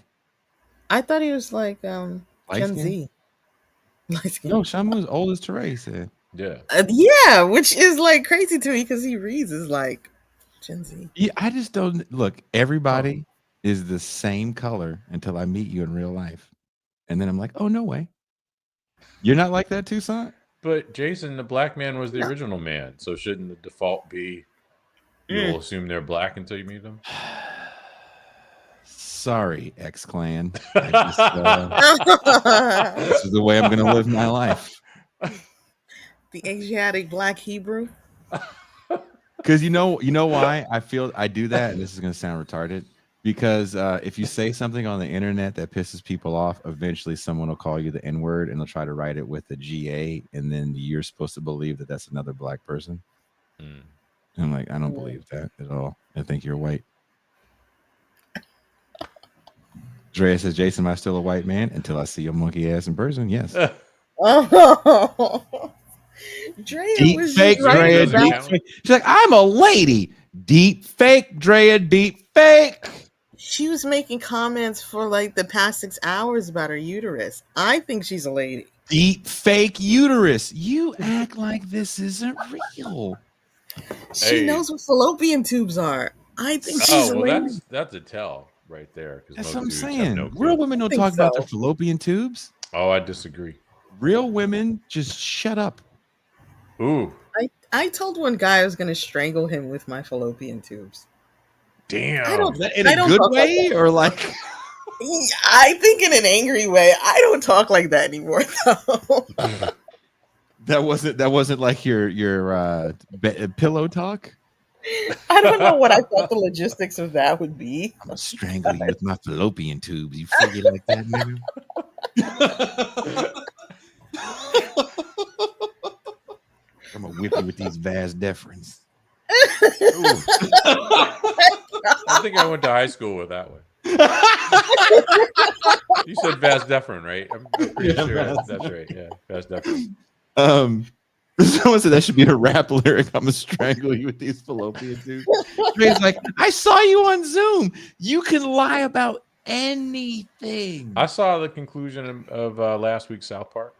I thought he was like Gen Z. No, Sean Moon's old as Teray said. Yeah. Yeah, which is like crazy to me because he reads as like Gen Z. Yeah, I just don't look. Everybody is the same color until I meet you in real life, and then I'm like, oh no way. You're not like that, Tucson? But Jason, the black man was the original man, so shouldn't the default be you'll assume they're black until you meet them? Sorry, X-Clan. This is the way I'm going to live my life. The Asiatic Black Hebrew. Because you know why I do that, and this is going to sound retarded. Because if you say something on the internet that pisses people off, eventually someone will call you the N-word and they'll try to write it with a GA, and then you're supposed to believe that that's another black person. And I'm like, I don't believe that at all. I think you're white. Drea says, Jason, am I still a white man? Until I see your monkey ass in person, yes. Drea Deep was fake, Drea. Deep fake. She's like, I'm a lady. Deep fake, Drea. Deep fake. She was making comments for like the past 6 hours about her uterus. I think she's a lady. Deep fake uterus. You act like this isn't real. She knows what fallopian tubes are. I think she's a lady. That's a tell right there. That's what I'm saying. Real women don't talk about their fallopian tubes. Oh, I disagree. Real women just shut up. Ooh. I told one guy I was going to strangle him with my fallopian tubes. Damn. I don't, in a good way or like? I think in an angry way. I don't talk like that anymore, though. That wasn't like your pillow talk. I don't know what I thought the logistics of that would be. I'm gonna strangle you with my fallopian tubes. You figure like that, nigga? I'm gonna whip you with these vas deferens. I think I went to high school with that one. You said vas deferens, right? I'm pretty sure that's right. Yeah, vas deferens. Someone said that should be a rap lyric. I'm gonna strangle you with these fallopian tubes. It's like, I saw you on Zoom. You can lie about anything. I saw the conclusion of last week's South Park.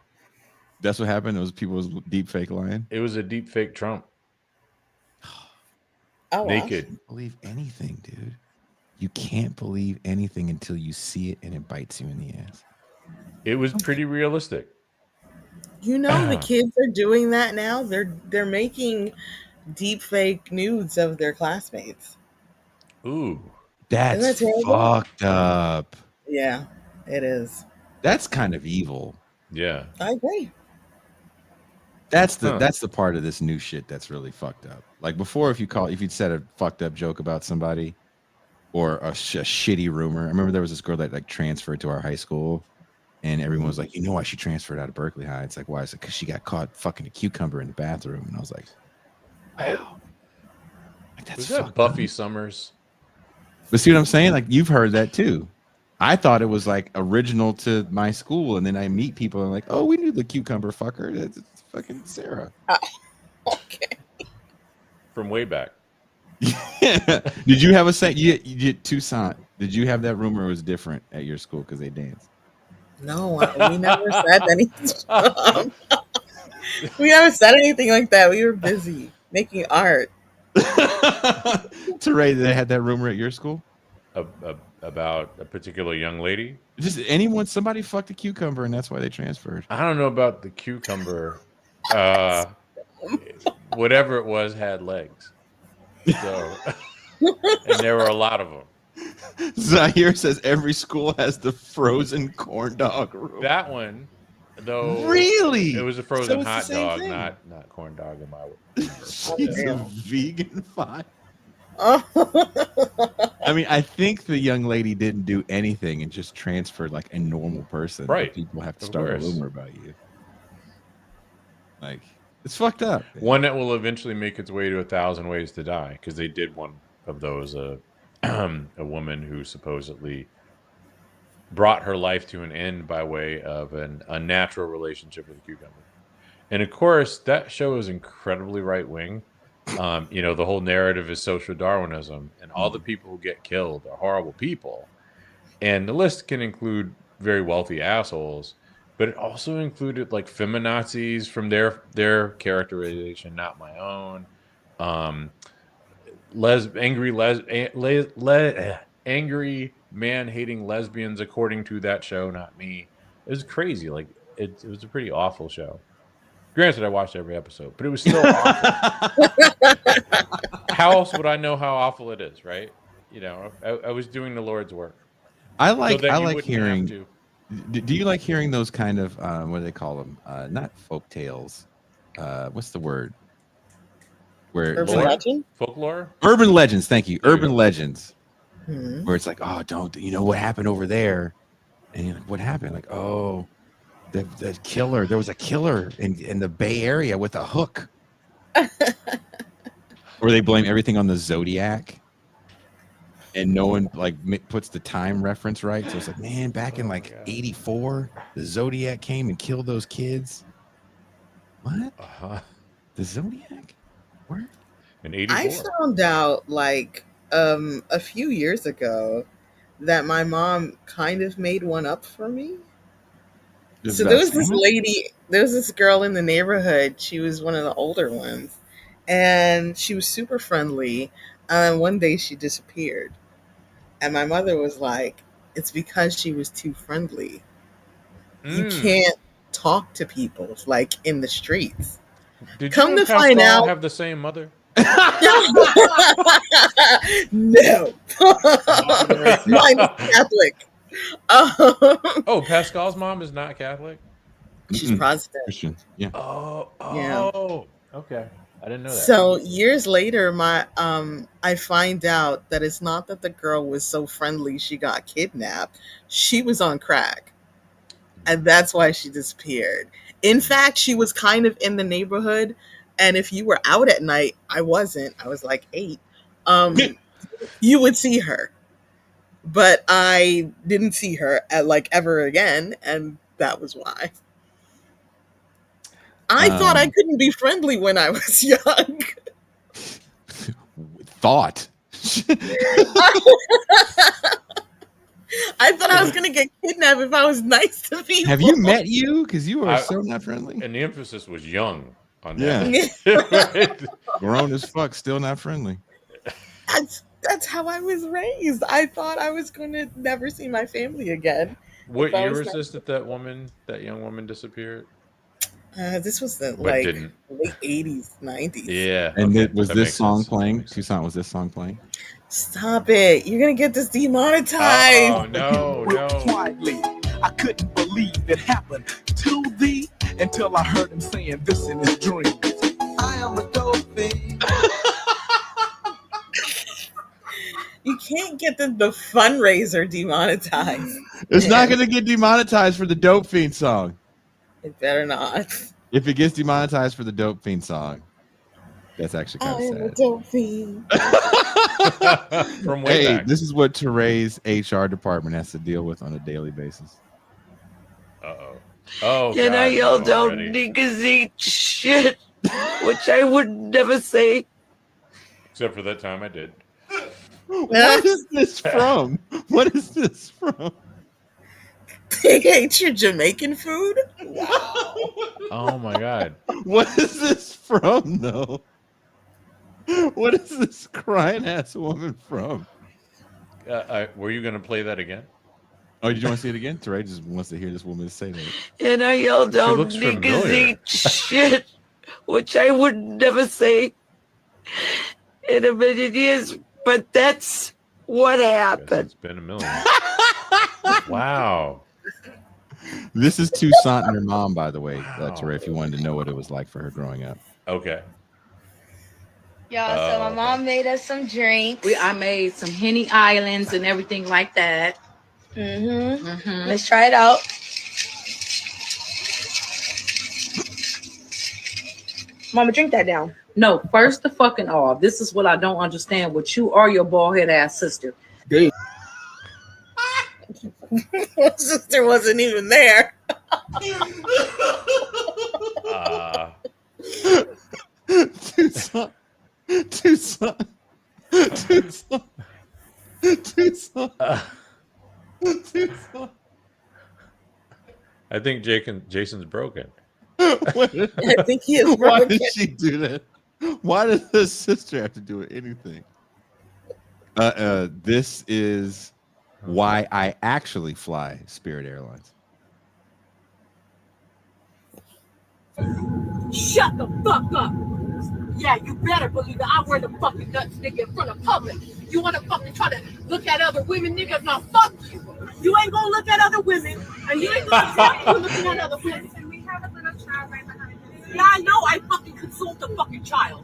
That's what happened. It was people was deep fake lying. It was a deep fake Trump. Oh, naked. I can't believe anything, dude. You can't believe anything until you see it and it bites you in the ass. It was pretty realistic. You know, the kids are doing that now. They're making deep fake nudes of their classmates. Ooh, that's fucked up. Yeah, it is. That's kind of evil. Yeah, I agree. That's the part of this new shit that's really fucked up. Like before, if you'd said a fucked up joke about somebody or a shitty rumor. I remember there was this girl that like transferred to our high school. And everyone was like, you know why she transferred out of Berkeley High? It's like, why? It's like, because she got caught fucking a cucumber in the bathroom. And I was like, wow. Like, that's was that Buffy Summers? But see what I'm saying? Like, you've heard that too. I thought it was like original to my school. And then I meet people and I'm like, oh, we knew the cucumber fucker. It's fucking Sarah. Okay. From way back. Did you have Tucson? Did you have that rumor it was different at your school because they danced? No, we never said anything. We never said anything like that. We were busy making art. Teray, they had that rumor at your school about a particular young lady. Just somebody fucked a cucumber, and that's why they transferred. I don't know about the cucumber. Whatever it was had legs. So, and there were a lot of them. Zahir says every school has the frozen corn dog room. That one, though, really, it was a frozen hot dog, not corn dog in my way. She's a vegan fine. I mean, I think the young lady didn't do anything and just transferred like a normal person. Right. But people have to Of start course. a rumor about you. Like, it's fucked up. One that will eventually make its way to 1,000 Ways to Die, because they did one of those. A woman who supposedly brought her life to an end by way of an unnatural relationship with a cucumber. And of course, that show is incredibly right wing. You know, the whole narrative is social Darwinism, and all the people who get killed are horrible people. And the list can include very wealthy assholes, but it also included like feminazis from their characterization, not my own. Angry man hating lesbians according to that show, not me. It was crazy. Like it was a pretty awful show. Granted, I watched every episode, but it was still awful. How else would I know how awful it is, right? You know, I was doing the Lord's work. I like so I like hearing. Do you like hearing those kind of what do they call them? Not folk tales. What's the word? Where Urban legend? Folklore? Urban legends. Thank you. Urban legends. Mhm. Where it's like, oh, don't you know what happened over there? And you're like, what happened? Like, oh, the killer. There was a killer in the Bay Area with a hook. Or they blame everything on the Zodiac. And no one like puts the time reference right. So it's like, man, back in like 84, the Zodiac came and killed those kids. What? The Zodiac? Where? In 84. I found out like a few years ago that my mom kind of made one up for me. So there was this lady, there was this girl in the neighborhood. She was one of the older ones, and she was super friendly. And one day she disappeared. And my mother was like, it's because she was too friendly. You can't talk to people like in the streets. Did Come you and to find Pascal out, have the same mother? no. Mine is Catholic. Oh, Pascal's mom is not Catholic? She's Protestant. Christian. Yeah. Oh, Yeah. okay. I didn't know that. So years later, I find out that it's not that the girl was so friendly she got kidnapped. She was on crack. And that's why she disappeared. In fact, she was kind of in the neighborhood. And if you were out at night, I wasn't. I was like 8. You would see her. But I didn't see her ever again. And that was why. I thought I couldn't be friendly when I was young. Thought. I thought I was going to get kidnapped if I was nice to people. Have you met you? Because you are so not friendly. And the emphasis was young on Yeah. that. Right? Grown as fuck, still not friendly. That's how I was raised. I thought I was going to never see my family again. What year was this that young woman disappeared? This was the But late didn't. 80s, 90s. Yeah. And okay. was That this makes song sense. playing? Toussaint, was this song playing? Stop it. You're going to get this demonetized. Oh, no. Quietly, I couldn't believe it happened to thee until I heard him saying this in his dreams. I am a dolphin. You can't get the fundraiser demonetized. It's not going to get demonetized for the Dope Fiend song. It better not. If it gets demonetized for the Dope Fiend song, that's actually kind I am a of sad. dope fiend. From way Hey, back. this is what Teray's HR department has to deal with on a daily basis. Uh-oh. Oh, Can God, I yell no, down already. niggas eat shit, which I would never say. Except for that time I did. What is this from? What is this from? They hate your Jamaican food? Oh, my God. What is this from, though? What is this crying ass woman from? Were you going to play that again? Oh, did you want to see it again? Teray just wants to hear this woman say that. And I yell down looks niggas familiar. eat shit, which I would never say in a million years. But that's what happened. It's been a million. Wow. This is Toussaint and her mom, by the way, Teray, if you wanted to know what it was like for her growing up. Okay. Y'all, so my mom made us some drinks. I made some Henny Islands and everything like that. Let's try it out. Mama, drink that down. No, first the fucking all. This is what I don't understand with you or your bald head ass sister. My sister wasn't even there. Tucson. I think Jason's broken. I think he is Why broken. did she do that? Why does the sister have to do anything? This is why I actually fly Spirit Airlines. Shut the fuck up. Yeah, you better believe it. I wear the fucking nuts, nigga, in front of public. You want to fucking try to look at other women, nigga? Now fuck you. You ain't gonna look at other women, and you ain't gonna fuck you looking at other women. And we have a little child right behind you. Yeah, I know. I fucking consumed a fucking child.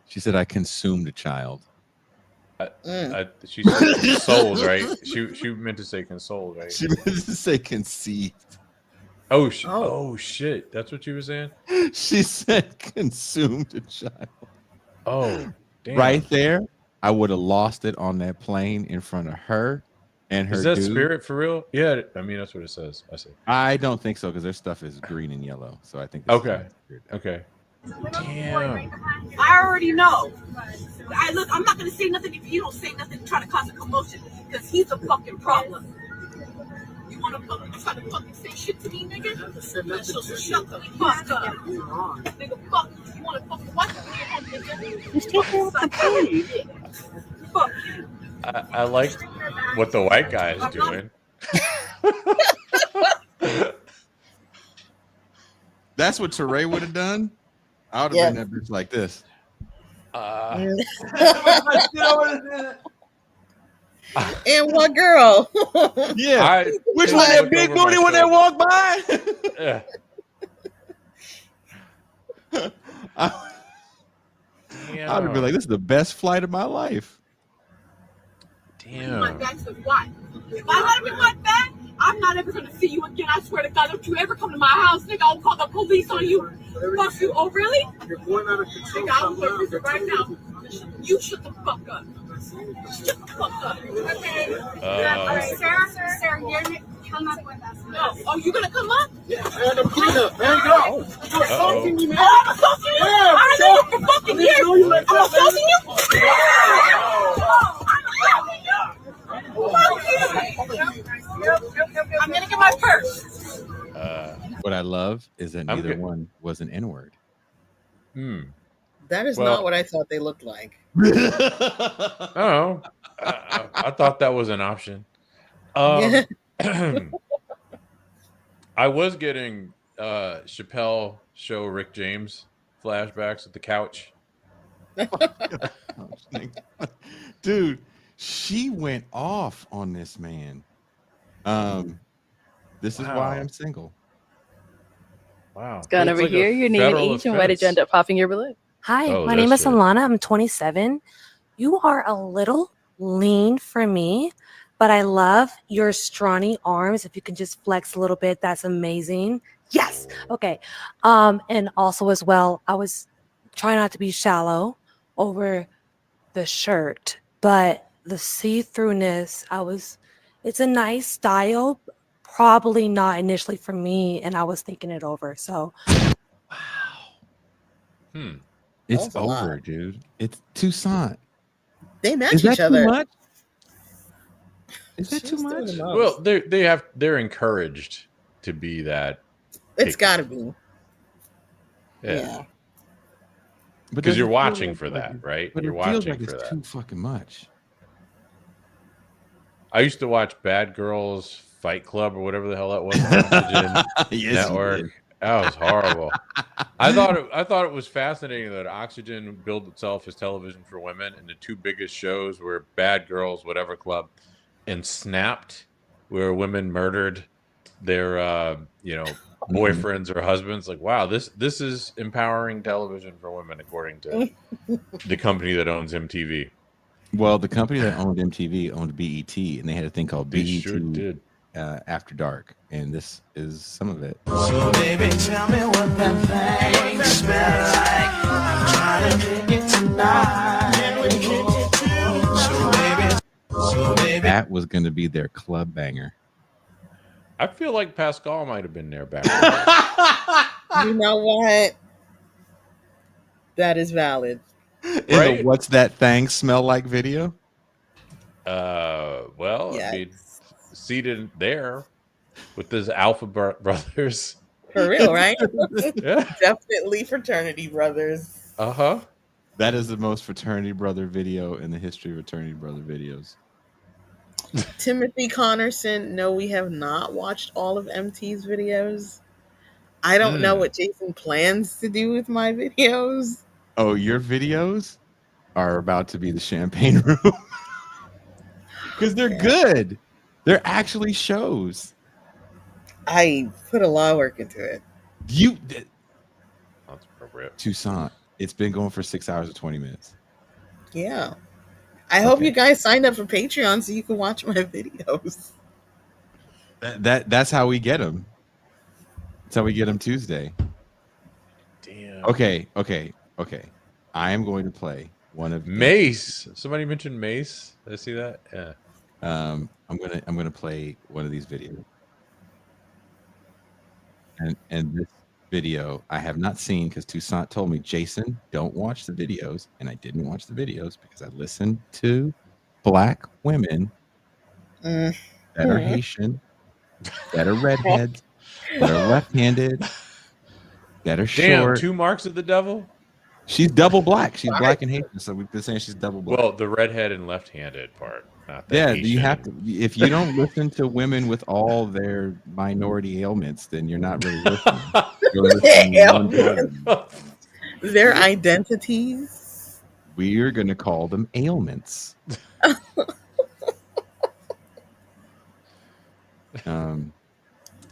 She said I consumed a child. She said consoled, right? She meant to say consoled, right? She meant to say conceived. Oh shit! That's what you were saying. She said consumed a child. Oh, damn. Right there, I would have lost it on that plane in front of her and her. Is that dude. Spirit for real? Yeah, I mean that's what it says. I see. I don't think so because their stuff is green and yellow. So I think. Okay. Okay. Damn. I already know. I'm not gonna say nothing if you don't say nothing to try to cause a commotion, because he's a fucking problem. You wanna fucking try to fucking say shit to me, nigga? Shut the fuck up. Nigga, fuck you. You wanna fucking watch me, nigga? Just take care of the party. Fuck you. I like what the white guy is doing. That's what Teray would have done. I would have been that bitch like this. And what girl? Yeah. Which one? That big booty when they walk by? Yeah. I would be like, this is the best flight of my life. Damn. That's the what? If I let him in my bed, I'm not ever gonna see you again. I swear to God, don't you ever come to my house, nigga. I'll call the police on you. Fuck you. Oh, really? You're going out of control. Nigga, I'm going to right now. You shut the fuck up. Shut the fuck up. Okay. Sarah, you're come up with us. No. Oh, you gonna come up? Yeah. And I'm clean up. Man, go. You're assaulting me, man. Oh, I'm assaulting you? Yeah, I don't know for fucking years. I'm assaulting you? I'm gonna get my purse. What I love is that neither one was an N-word. That is not what I thought they looked like. Oh, I thought that was an option. I was getting Chappelle show Rick James flashbacks at the couch. Dude, she went off on this man. This is why I'm single. Wow. Gone over here. Your name and age, and why did you end up popping your balloon? Hi, my name is Alana. I'm 27. You are a little lean for me, but I love your scrawny arms. If you can just flex a little bit, that's amazing. Yes. Okay. And also as well, I was trying not to be shallow over the shirt, but the see-throughness, it's a nice style, probably not initially for me, and I was thinking it over. So It's over, dude. It's Tucson. They match Is that each other. too much? Is that too much? Well, they're encouraged to be that. It's got to be. Yeah. But Because you're does it feel watching like for that, right? But You're it feels watching like for it's that. too fucking much. I used to watch Bad Girls Fight Club or whatever the hell that was on Oxygen Yes, you Network. did. That was horrible. I thought it was fascinating that Oxygen billed itself as television for women, and the two biggest shows were Bad Girls, whatever club, and Snapped, where women murdered their boyfriends or husbands. Like, wow, this is empowering television for women, according to the company that owns MTV. Well, the company that owned MTV owned BET, and they had a thing called They BET sure did. After Dark, and this is some of it. So baby, tell me what that thing smell like. I'm trying to dig it tonight. So baby. That was going to be their club banger. I feel like Pascal might have been there back then. You know what? That is valid. In the What's That Thing Smell Like video? Well, Yes. I mean, seated there with his Alpha brothers. For real, right? Yeah. Definitely fraternity brothers. Uh-huh. That is the most fraternity brother video in the history of fraternity brother videos. Timothy Connerson, no, we have not watched all of MT's videos. I don't know what Jason plans to do with my videos. Oh, your videos are about to be the champagne room. Because they're good. They're actually shows. I put a lot of work into it. You That's appropriate. Toussaint, it's been going for 6 hours and 20 minutes. Yeah. I hope you guys signed up for Patreon so you can watch my videos. That's how we get them. That's how we get them Tuesday. Damn. Okay. I am going to play one of Mace. Somebody mentioned Mace. Did I see that? Yeah. I'm gonna play one of these videos. And this video I have not seen because Toussaint told me, Jason, don't watch the videos. And I didn't watch the videos because I listened to black women that are Haitian, that are redheads, that are left-handed, that are Damn, short. 2 marks of the devil? She's double black. She's black and Haitian, so we've been saying she's double black. Well, the redhead and left-handed part. Not the Yeah, Haitian. you have to. If you don't listen to women with all their minority ailments, then you're not really listening. You're listening to one part. Their identities. We're gonna call them ailments.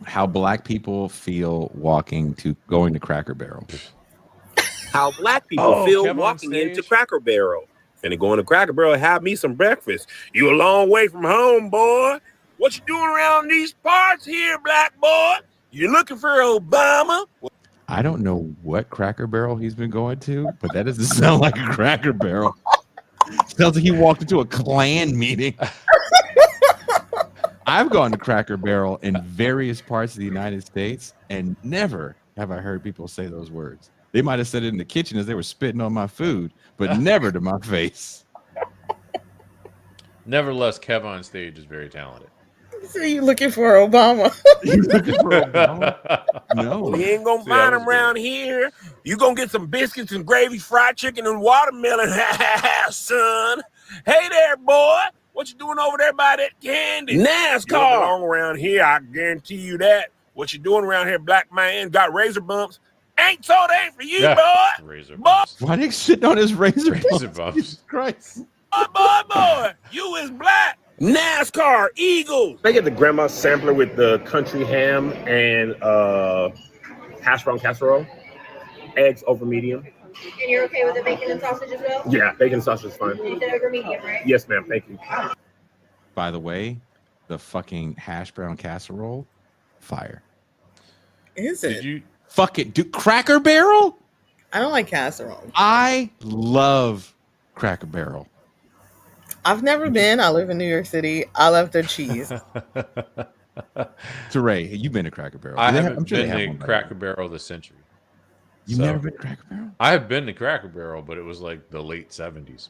How black people feel going to Cracker Barrel. How black people feel Kevin on walking stage. into Cracker Barrel. Finna go into Cracker Barrel and have me some breakfast. You a long way from home, boy. What you doing around these parts here, black boy? You looking for Obama? I don't know what Cracker Barrel he's been going to, but that doesn't sound like a Cracker Barrel. Sounds like he walked into a Klan meeting. I've gone to Cracker Barrel in various parts of the United States, and never have I heard people say those words. They might have said it in the kitchen as they were spitting on my food, but never to my face. Nevertheless, Kev on stage is very talented. So you looking for Obama? No. You ain't gonna find them around here. You gonna get some biscuits and gravy, fried chicken, and watermelon, son. Hey there, boy. What you doing over there by that candy? NASCAR. You don't belong around here, I guarantee you that. What you doing around here, black man? Got razor bumps. Ain't so they ain't for you, boy. Razor bumps. Why they sitting on his razor bumps? Jesus Christ. Boy. You is black. NASCAR, Eagles. Can I get the grandma sampler with the country ham and hash brown casserole? Eggs over medium. And you're okay with the bacon and sausage as well? Yeah, bacon and sausage is fine. You said over medium, right? Yes, ma'am. Thank you. By the way, the fucking hash brown casserole, fire. Is it? Fuck it, dude. Cracker Barrel? I don't like casserole. I love Cracker Barrel. I've never been. I live in New York City. I love their cheese. Teray, you've been to Cracker Barrel. I Do they haven't I'm sure they been have to one by Cracker Barrel of the century. You've never been to Cracker Barrel? I have been to Cracker Barrel, but it was like the late 70s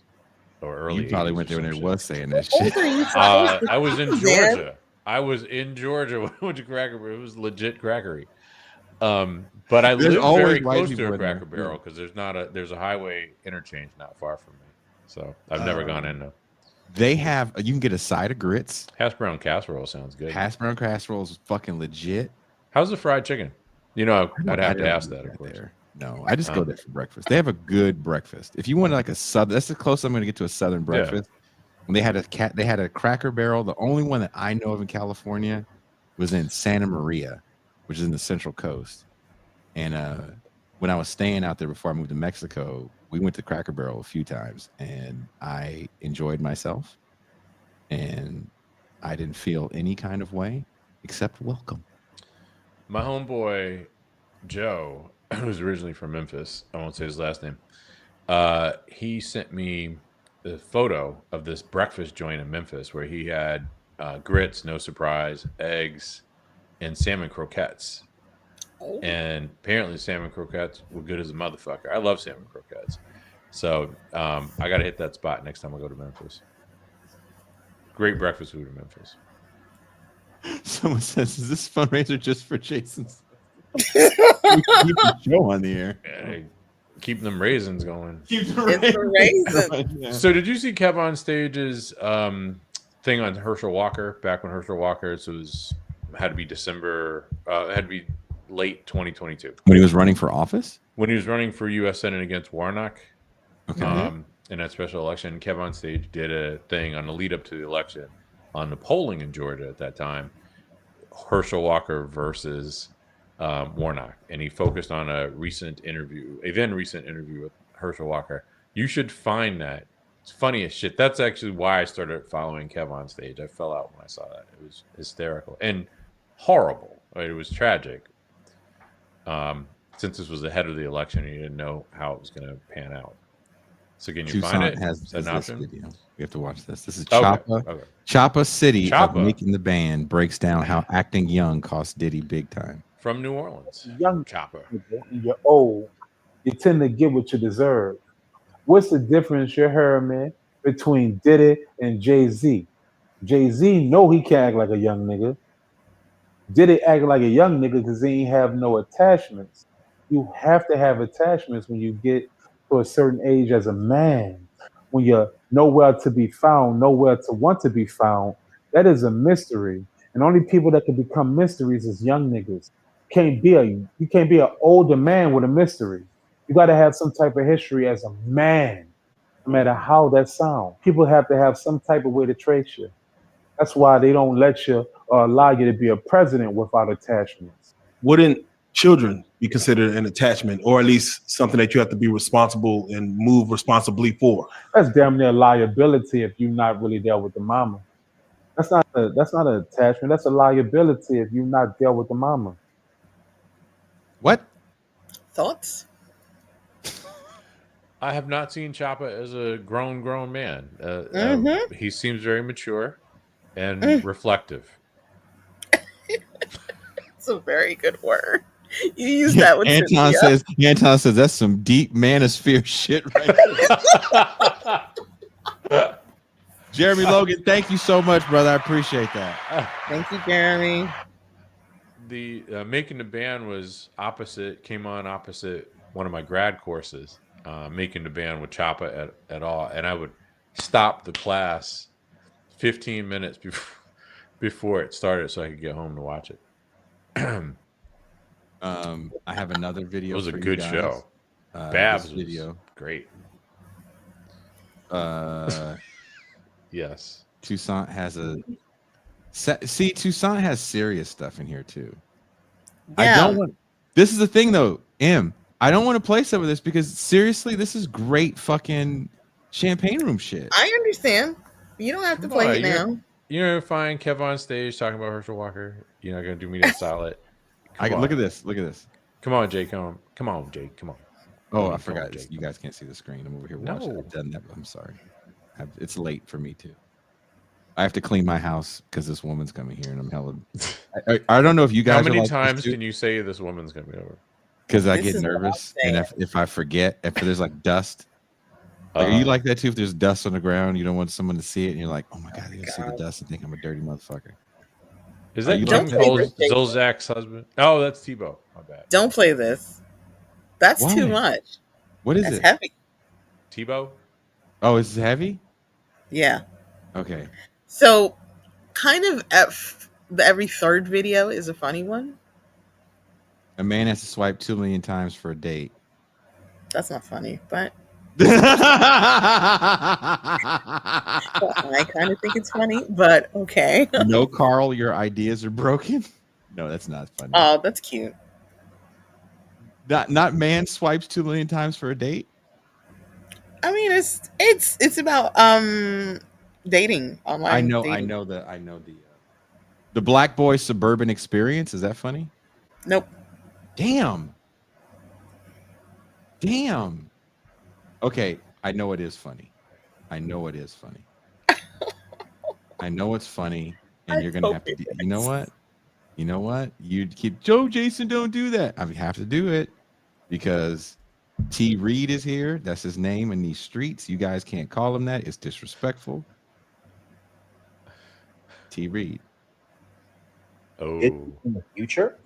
or early. You probably 80s went or there when some it shit. was saying that shit. I was in Yeah. Georgia. I went to Cracker Barrel. It was legit crackery. But I There's live always very white close people to a in there. Cracker Barrel because there's a highway interchange not far from me. So I've never gone in though. They have, you can get a side of grits. Hash brown casserole sounds good. Hash brown casserole is fucking legit. How's the fried chicken? You know, I'd have to don't ask do that, of course. there. No, I just go there for breakfast. They have a good breakfast. If you want like a southern, that's the closest I'm going to get to a southern breakfast. And they had a Cracker Barrel. The only one that I know of in California was in Santa Maria, which is in the Central Coast. And when I was staying out there before I moved to Mexico, we went to Cracker Barrel a few times, and I enjoyed myself. And I didn't feel any kind of way except welcome. My homeboy Joe, who's originally from Memphis, I won't say his last name. He sent me the photo of this breakfast joint in Memphis where he had grits, no surprise, eggs, and salmon croquettes. Oh. And apparently salmon croquettes were good as a motherfucker. I love salmon croquettes. So I got to hit that spot next time I go to Memphis. Great breakfast food in Memphis. Someone says, "Is this fundraiser just for Jason's?" We keep the show on the air. Yeah, keep them raisins going. Keep the raisins. Yeah. So did you see Kev on stage's thing on Herschel Walker back when Herschel Walker had to be December, had to be late 2022 When he was running for office? When he was running for U.S. Senate against Warnock. Okay. In that special election, Kev on stage did a thing on the lead up to the election on the polling in Georgia at that time, Herschel Walker versus Warnock, and he focused on a then recent interview with Herschel Walker. You should find that. It's funny as shit. That's actually why I started following Kev on stage. I fell out when I saw that. It was hysterical and horrible. It was tragic. Since this was ahead of the election, you didn't know how it was going to pan out. So can you find it? Has Is that an this option? video. We have to watch this. This is Okay, Choppa. okay. Choppa City Choppa. of Making the Band breaks down how acting young cost Diddy big time. From New Orleans. Young Chopper. You're old. You tend to get what you deserve. What's the difference, you heard, man, between Diddy and Jay-Z? Jay-Z know he can't act like a young nigga. Diddy act like a young nigga because he ain't have no attachments. You have to have attachments when you get to a certain age as a man. When you're nowhere to be found, nowhere to want to be found, that is a mystery. And only people that can become mysteries is young niggas. You can't be an older man with a mystery. You got to have some type of history as a man, no matter how that sounds. People have to have some type of way to trace you. That's why they don't let you or allow you to be a president without attachments. Wouldn't children be considered an attachment, or at least something that you have to be responsible and move responsibly for? That's damn near liability if you're not really there with the mama. That's not an attachment. That's a liability if you're not there with the mama. What? Thoughts? I have not seen Choppa as a grown man. He seems very mature and reflective. It's a very good word. You use that with Anton says that's some deep manosphere shit right there. Jeremy Logan, thank you so much, brother. I appreciate that. Thank you, Jeremy. The Making the Band came on opposite one of my grad courses, Making the Band with Choppa et al. And I would stop the class 15 minutes before it started so I could get home to watch it. I have another video. It was a for you good guys. show. Babs was video. Great. Yes. Toussaint has Toussaint has serious stuff in here too. Yeah. This is the thing though, I don't want to play some of this because seriously, this is great fucking champagne room shit. I understand. You don't have to play it now. You're gonna find Kev on stage talking about Herschel Walker. You're not gonna do me that solid. Look at this. Look at this. Come on, Jake. Come on, Jake. Come on. Oh, I forgot. You guys can't see the screen. I'm over here watching. No. I've done that. I'm sorry. It's late for me too. I have to clean my house because this woman's coming here, and I'm hella. I don't know if you guys. How many are like times can you say this woman's gonna be over? Because I get nervous, and if I forget, if there's like dust. Are you like that too? If there's dust on the ground, you don't want someone to see it, and you're like, "Oh my god, they're gonna see the dust and think I'm a dirty motherfucker." Is that Zolzak's husband? Oh, that's Tebow. My bad. Don't play this. That's Why? too much. What is That's it? heavy. Tebow? Oh, is it heavy? Yeah. Okay. So, kind of every third video is a funny one. A man has to swipe 2 million times for a date. That's not funny, but I kind of think it's funny, but okay. No, Carl, your ideas are broken. No, that's not funny. Oh, that's cute. Not man swipes 2 million times for a date. I mean, it's about dating online. I know dating. the Black Boy Suburban Experience. Is that funny? Nope. Damn. Okay, I know it is funny. I know it's funny, and you're gonna have to. You know what? You keep Jason, don't do that. I have to do it because T. Reed is here. That's his name in these streets. You guys can't call him that. It's disrespectful. T. Reed. Oh. In the future?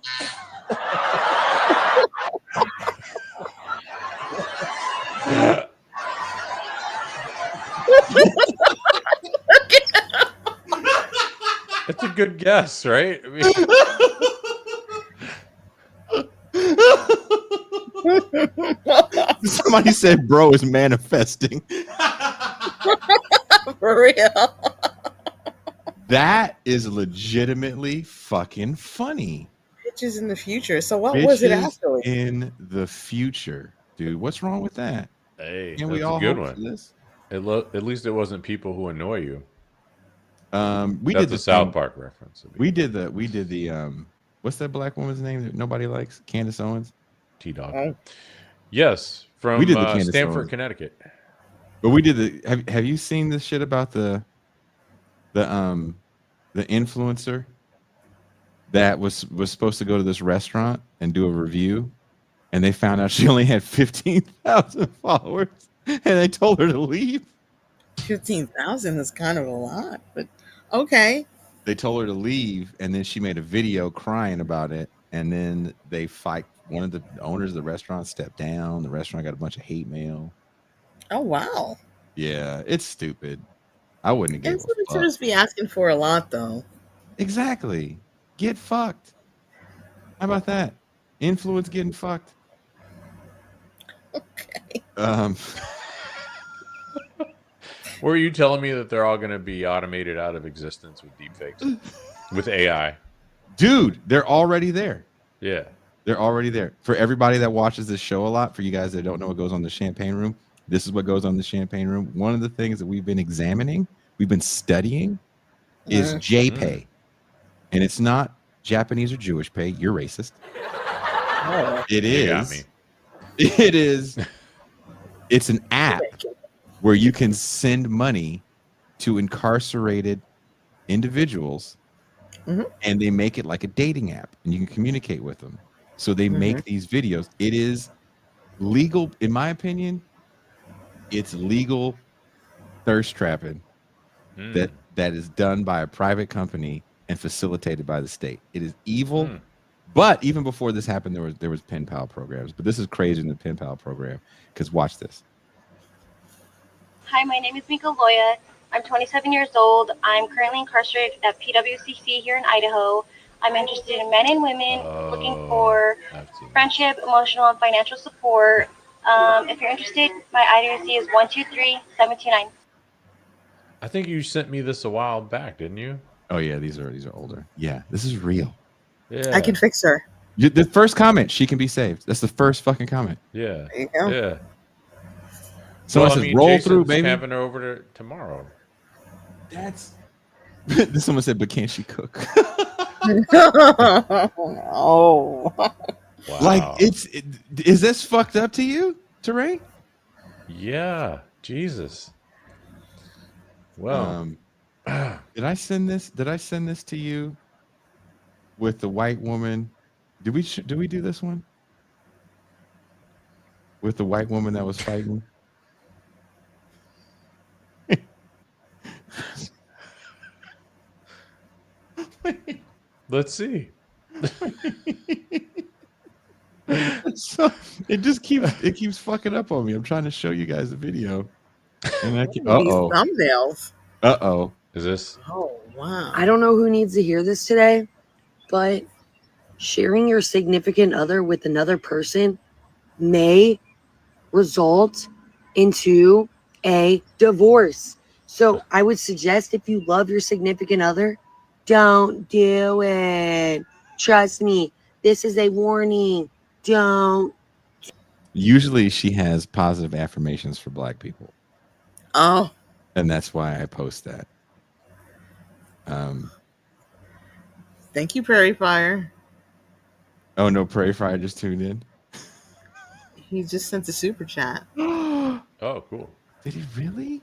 That's a good guess, right? I mean, Somebody said bro is manifesting. For real. That is legitimately fucking funny. Bitches in the future. So what was it Bitches actually? in the future, dude. What's wrong with that? hey, Can that's we all a good hope for one. this? At least it wasn't people who annoy you. We That's did the a South Park reference. We did the what's that black woman's name that nobody likes? Candace Owens. T-Dog. Oh. Yes, from We did the Candace Stamford, Owens. Connecticut. But we did the. Have you seen this shit about the influencer that was supposed to go to this restaurant and do a review, and they found out she only had 15,000 followers, and they told her to leave. 15,000 is kind of a lot, but okay. They told her to leave, and then she made a video crying about it, and then they fight. One of the owners of the restaurant stepped down. The restaurant got a bunch of hate mail. Oh wow. Yeah, it's stupid. I wouldn't give a fuck. Influencers be asking for a lot though. Exactly. Get fucked. How about that? Influence getting fucked. Okay. Were you telling me that they're all going to be automated out of existence with deepfakes, with AI? Dude, they're already there. Yeah. They're already there. For everybody that watches this show a lot, for you guys that don't know what goes on in the Champagne Room, this is what goes on in the Champagne Room. One of the things that we've been examining, we've been studying, is JPay. And it's not Japanese or Jewish pay. You're racist. Oh. It You got is. me. It is. It's an app where you can send money to incarcerated individuals, and they make it like a dating app, and you can communicate with them. So they make these videos. It is legal, in my opinion. It's legal thirst trapping that is done by a private company and facilitated by the state. It is evil. But even before this happened, there was pen pal programs. But this is crazy in the pen pal program, because watch this. Hi, my name is Mika Loya. I'm 27 years old. I'm currently incarcerated at PWCC here in Idaho. I'm interested in men and women looking for friendship, emotional, and financial support. If you're interested, my IDRC is 123729. I think you sent me this a while back, didn't you? Oh yeah, these are older. Yeah, this is real. Yeah. I can fix her. The first comment, she can be saved. That's the first fucking comment. Yeah. There you go. Yeah. Someone says, roll through, baby. Having her over to tomorrow. That's. Someone said, but can't she cook? Oh. Wow. Like is this fucked up to you, Teray? Yeah. Jesus. Well, did I send this to you with the white woman? Did we do this one with the white woman that was fighting? let's see. So it just keeps fucking up on me. I'm trying to show you guys the video, and I keep, These thumbnails. Is this? Oh wow. I don't know who needs to hear this today, but sharing your significant other with another person may result into a divorce. So I would suggest, if you love your significant other, don't do it. Trust me, this is a warning. Don't. Usually she has positive affirmations for Black people. Oh. And that's why I post that. Thank you, Prairie Fire. Oh no, Prairie Fire just tuned in. He just sent a super chat. Oh, cool. Did he really?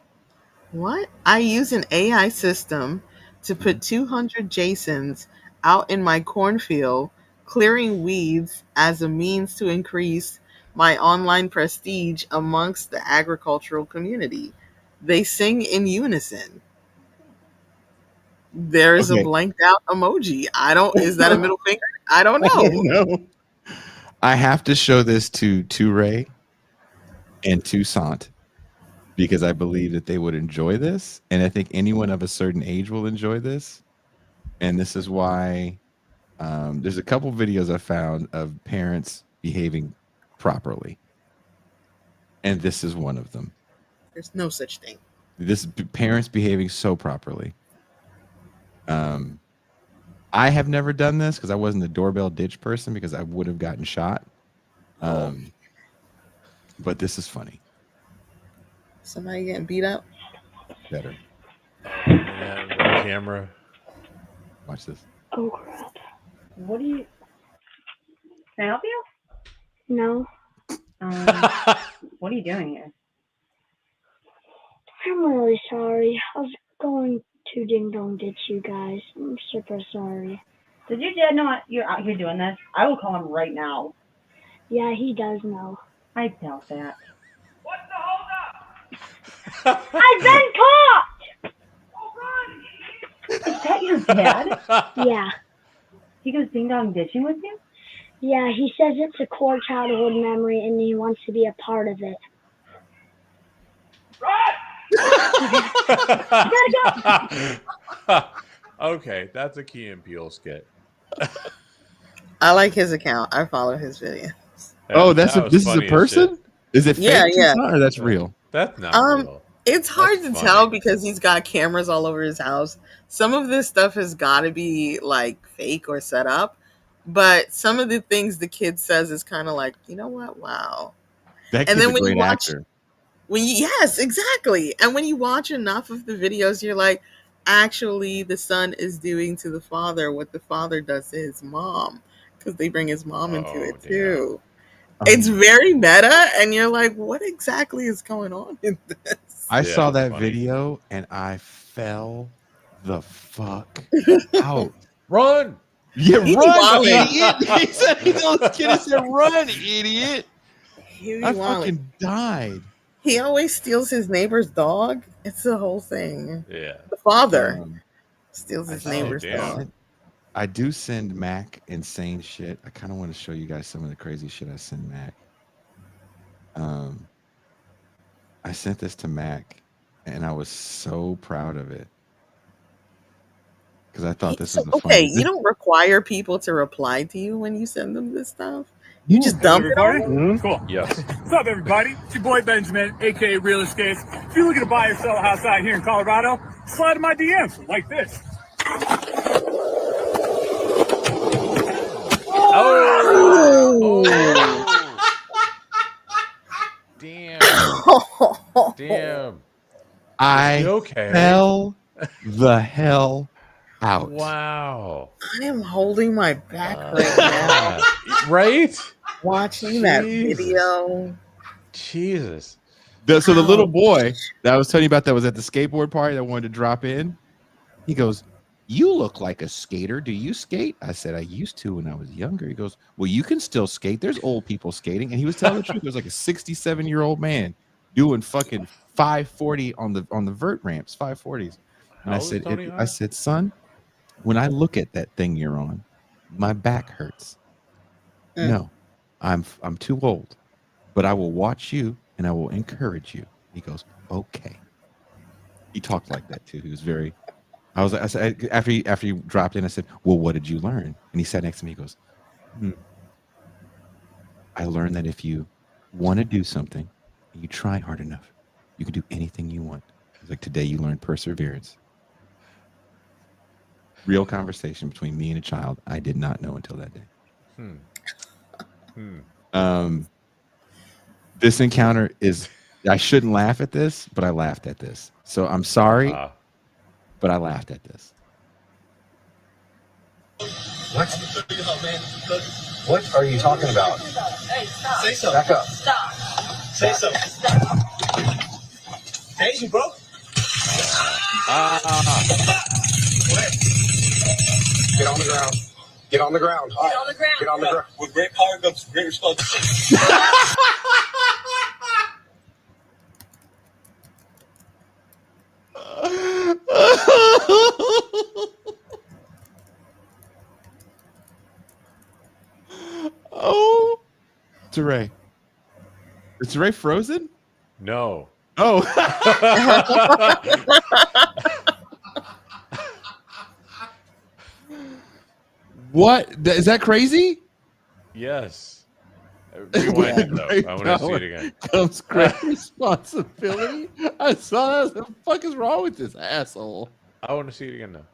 What? I use an AI system to put 200 Jasons out in my cornfield, clearing weeds as a means to increase my online prestige amongst the agricultural community. They sing in unison. There is a Okay. blanked out emoji. Is that a middle finger? I don't know. I don't know. I have to show this to Ray and to Sant because I believe that they would enjoy this. And I think anyone of a certain age will enjoy this. And this is why there's a couple videos I found of parents behaving properly. And this is one of them. There's no such thing. This parents behaving so properly. I have never done this because I wasn't a doorbell ditch person because I would have gotten shot. But this is funny. Somebody getting beat up? Better. Yeah, one camera. Watch this. Oh crap. What do you? Can I help you? No. What are you doing here? I'm really sorry. I was going to ding dong ditch you guys. I'm super sorry. Did your dad know you're out here doing this? I will call him right now. Yeah, he does know. I doubt that. What's the holdup? I've been caught! Is that your dad? Yeah. He goes ding dong ditching with you? Yeah, he says it's a core childhood memory and he wants to be a part of it. Okay, that's a Key and Peele skit. I like his account. I follow his videos. Oh, this is a person? Is it fake? Yeah. Or that's real? That's not real. It's hard to tell because he's got cameras all over his house. Some of this stuff has got to be like fake or set up, but some of the things the kid says is kind of like, you know what? Wow. That kid's a great actor. Yes, exactly. And when you watch enough of the videos, you're like, actually, the son is doing to the father what the father does to his mom because they bring his mom into it too. It's very meta, and you're like, what exactly is going on in this? I saw that video and I fell the fuck out. Run! Yeah, He run, wildin'. idiot! He said, he told his kid, he said, run, idiot! I wildin'. fucking died. He always steals his neighbor's dog. It's the whole thing. Yeah. The father steals his neighbor's damn. dog. I do send Mac insane shit. I kind of want to show you guys some of the crazy shit I send Mac. I sent this to Mac, and I was so proud of it because I thought this was the Okay, funny. you don't require people to reply to you when you send them this stuff. You just dump it on them. Cool. Yes. What's up, everybody? It's your boy Benjamin, aka Real Estate. If you're looking to buy or sell a house out here in Colorado, slide in my DMs like this. Oh! Damn. Damn. I okay? fell the hell out. Wow. I am holding my back right now. Right? Watching that video. Jesus. So the little boy that I was telling you about that was at the skateboard party that wanted to drop in, he goes, "You look like a skater. Do you skate?" I said, "I used to when I was younger." He goes, "Well, you can still skate. There's old people skating." And he was telling the truth. There was like a 67-year-old man doing fucking 540 on the vert ramps, 540s. And I said, "Son, when I look at that thing you're on, my back hurts. No, I'm too old, but I will watch you and I will encourage you." He goes, "Okay." He talked like that too. He was very. I said after he dropped in, I said, "Well, what did you learn?" And he sat next to me. He goes, "I learned that if you want to do something, and you try hard enough, you can do anything you want." He's like, "Today you learned perseverance." real conversation between me and a child I did not know until that day. This encounter is, I shouldn't laugh at this, but I laughed at this. So I'm sorry, but I laughed at this. What are you talking about? Hey, stop. Say something. Back up. Stop. Say something. Stop. Hey, you broke? Get on the ground. Get on the ground. Get on the ground. Get on the ground. With great power comes great responsibility. Oh, Teray. Is Teray frozen? No. Oh. What? Is that crazy? Yes. Rewind it, though. I want to see it again. Comes great responsibility. I saw that. What the fuck is wrong with this asshole? I want to see it again now.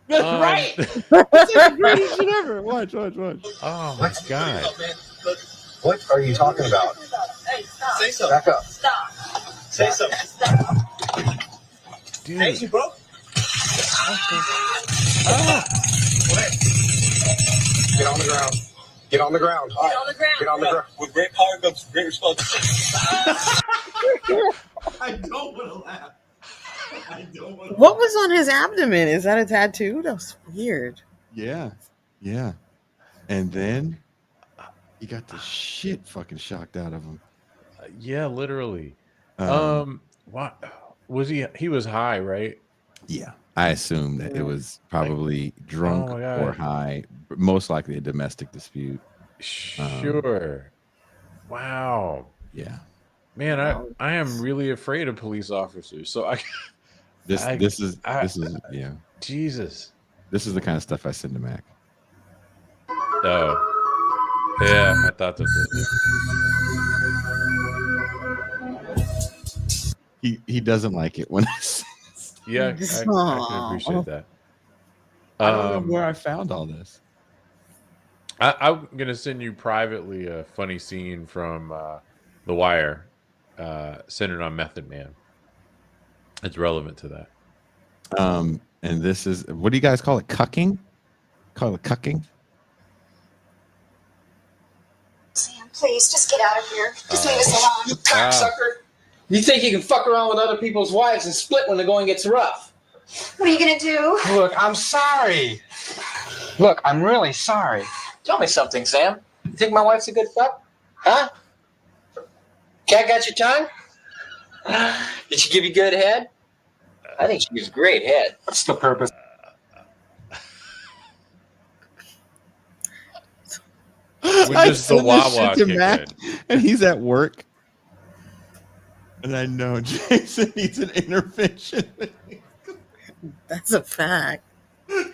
That's right. That's like the greatest shit ever. Watch. Oh my god. What are you talking about? Hey, stop. Say something. Back up. Stop. Say something. Stop. Dude. Hey, you broke? Get on the ground. Get on the ground. Get on the ground. Get on the ground. With great power comes great responsibility. I don't want to laugh. What was on his abdomen? Is that a tattoo? That was weird. Yeah. And then he got the shit fucking shocked out of him. Yeah, literally. What was he? He was high, right? Yeah, I assume that it was probably drunk or high. Most likely a domestic dispute. Sure. Wow. Yeah. Man, I am really afraid of police officers. So This is yeah. Jesus. This is the kind of stuff I send to Mac. Oh. Yeah, I thought that. He doesn't like it when I say yeah, I can appreciate that. I don't know where I found all this. I'm gonna send you privately a funny scene from The Wire, centered on Method Man. It's relevant to that. And this is, what do you guys call it? Cucking? Call it cucking? Sam, please, just get out of here. Just leave us alone. You cocksucker! You think you can fuck around with other people's wives and split when the going gets rough? What are you gonna do? Look, I'm sorry. Look, I'm really sorry. Tell me something, Sam. You think my wife's a good fuck? Huh? Cat got your tongue? Did she give you good head? I think she gives great head. What's the purpose? When does the Wawa kick in? And he's at work. And I know Jason needs an intervention. That's a fact.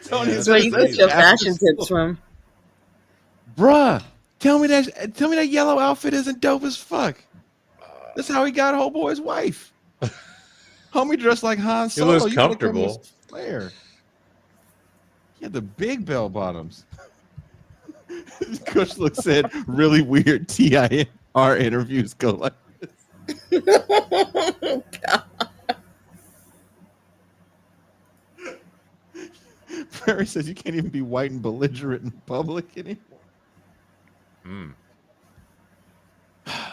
Tony, That's where you get your fashion tips from. Bruh, tell me that yellow outfit isn't dope as fuck. That's how he got whole boy's wife. Homie dressed like Han Solo. He looks comfortable. He had the big bell bottoms. Kush looks said really weird TIR interviews go like this. Prairie says you can't even be white and belligerent in public anymore.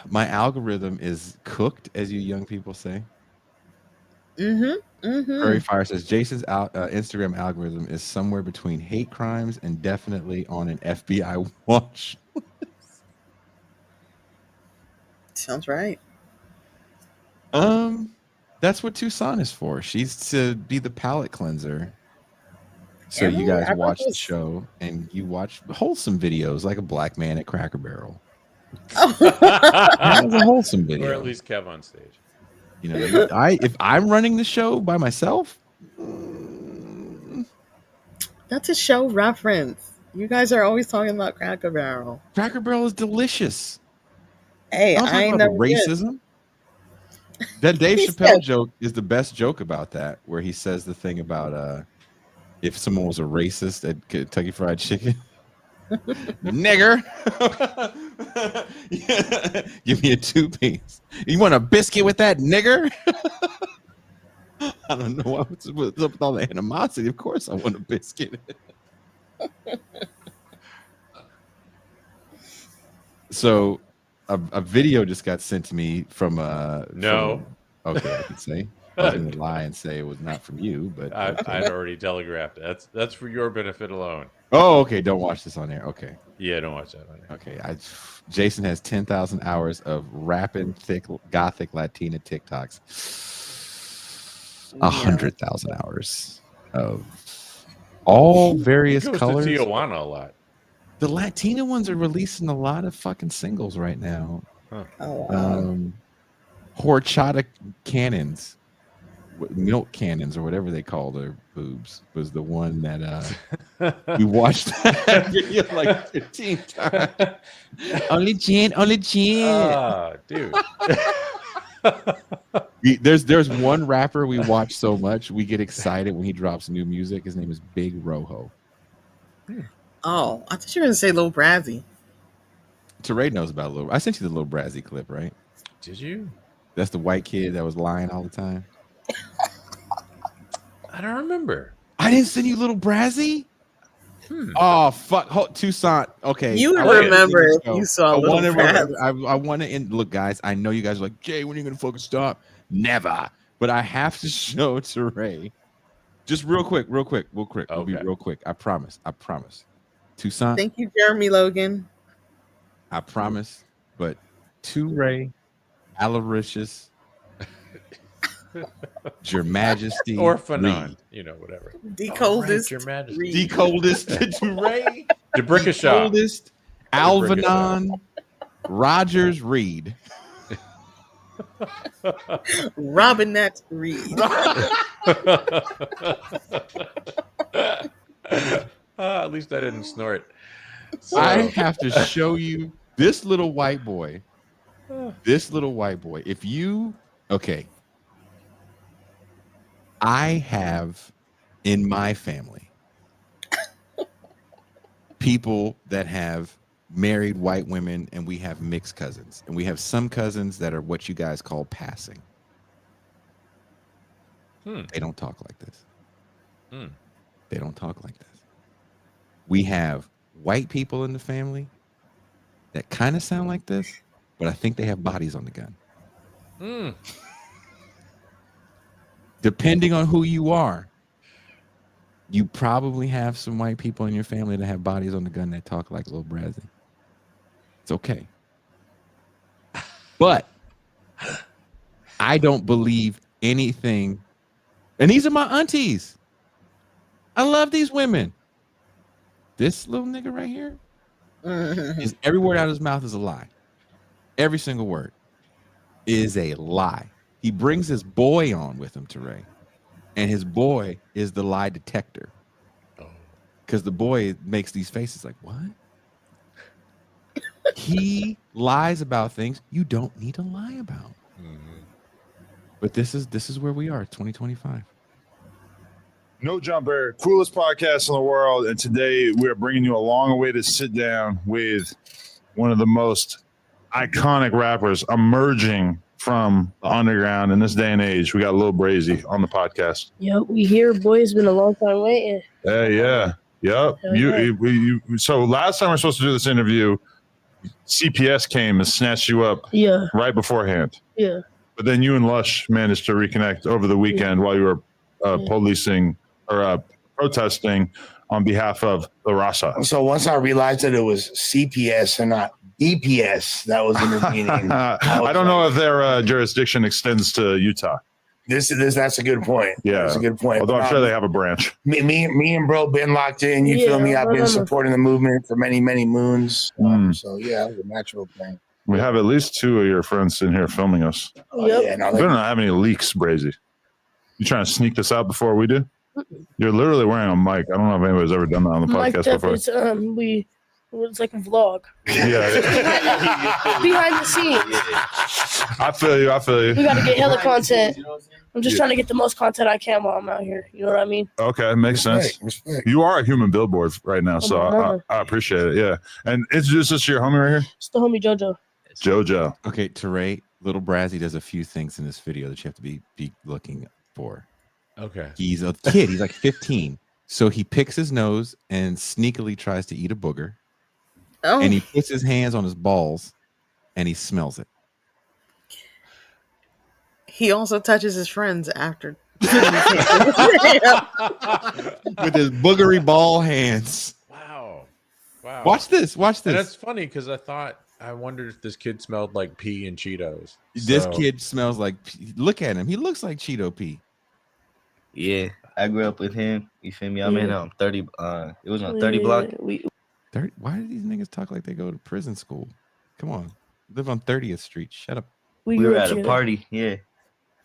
My algorithm is cooked, as you young people say. Prairie Fire says Jason's Instagram algorithm is somewhere between hate crimes and definitely on an FBI watch. Sounds right. That's what Tucson is for. She's to be the palate cleanser. So you guys watch the show and you watch wholesome videos like a black man at Cracker Barrel. That was a wholesome video. Or at least Kev on stage. You know, if I'm running the show by myself, that's a show reference. You guys are always talking about Cracker Barrel. Cracker Barrel is delicious. Hey, I ain't never racism. That Dave Chappelle joke is the best joke about that, where he says the thing about if someone was a racist at Kentucky Fried Chicken. Nigger. Yeah. Give me a 2-piece. You want a biscuit with that, nigger? I don't know what's up with all the animosity. Of course I want a biscuit. So a video just got sent to me from No. Okay, I can say. I was gonna lie and say it was not from you, but I'd already telegraphed it. That's for your benefit alone. Oh, okay. Don't watch this on there. Okay. Yeah, don't watch that on there. Okay. Jason has 10,000 hours of rapping thick gothic Latina TikToks. 100,000 hours of all various Goes colors. to Tijuana a lot. The Latina ones are releasing a lot of fucking singles right now. Huh. Oh, wow. Horchata Cannons, milk cannons, or whatever they call their boobs, was the one that we watched that video like 15 times. Only gin. Dude. There's one rapper we watch so much we get excited when he drops new music. His name is Big Rojo. Oh, I thought you were gonna say Lil Brazzy. Teray knows about I sent you the Lil Brazzy clip, right? Did you? That's the white kid that was lying all the time. I don't remember. I didn't send you Little Brazzy. Oh fuck, Tucson. Okay, You would remember if you saw Lil Brazzy. I want to end. Look, guys, I know you guys are like, Jay, when are you gonna fucking stop? Never. But I have to show Teray. Just real quick. We'll be real quick. I promise. Tucson. Thank you, Jeremy Logan. I promise. But Teray, Alaricious, Your Majesty, or Fanon, whatever. The coldest, Your Majesty. The coldest, Teray, Debrickashaw. coldest, Alvanon, Rogers, Reed. Robinette Reed. At least I didn't snort. So. I have to show you this little white boy. If you I have in my family people that have married white women, and we have mixed cousins, and we have some cousins that are what you guys call passing. They don't talk like this. They don't talk like this. We have white people in the family that kind of sound like this, but I think they have bodies on the gun. Depending on who you are, you probably have some white people in your family that have bodies on the gun that talk like Lil Brazzy. It's okay. But I don't believe anything. And these are my aunties. I love these women. This little nigga right here is every word out of his mouth is a lie. Every single word is a lie. He brings his boy on with him, Teray, and his boy is the lie detector. Because the boy makes these faces like, what? He lies about things you don't need to lie about. But this is where we are, 2025. No Jumper, coolest podcast in the world. And today we are bringing you a long way to sit down with one of the most iconic rappers emerging from the underground in this day and age. We got Lil Brazzy on the podcast. Yep, we here, boy. It's been a long time waiting. Yeah. Yep. So last time we were supposed to do this interview, CPS came and snatched you up right beforehand. Yeah. But then you and Lush managed to reconnect over the weekend while you were policing or protesting on behalf of the Rasa. So once I realized that it was CPS and not DPS, that was intervening. I don't know if their jurisdiction extends to Utah. That's a good point. Yeah, that's a good point. Although I'm sure they have a branch. Me and bro been locked in. You feel me? I've been supporting the movement for many moons. So yeah, it was a natural thing. We have at least two of your friends in here filming us. We better not have any leaks, Brazzy. You trying to sneak this out before we do? You're literally wearing a mic. I don't know if anybody's ever done that on the podcast before. We It's like a vlog. Yeah. Behind the scenes. I feel you. We got to get hella content. I'm just trying to get the most content I can while I'm out here. You know what I mean? Okay, makes sense. Respect. You are a human billboard right now, so mama. I appreciate it. Yeah. And introduce us to your homie right here. It's the homie JoJo. JoJo. Okay, Teray, little Brazzy does a few things in this video that you have to be looking for. Okay. He's a kid. He's like 15. So he picks his nose and sneakily tries to eat a booger. Oh. And he puts his hands on his balls and he smells it. He also touches his friends after. With his boogery ball hands. Wow. Watch this. Watch this. And that's funny because I wondered if this kid smelled like pee and Cheetos. This kid smells like pee. Look at him. He looks like Cheeto pee. Yeah, I grew up with him. You feel me? I'm in 30. It was on 30 block. 30, why do these niggas talk like they go to prison school? Come on. Live on 30th Street. Shut up. We were at a party, yeah.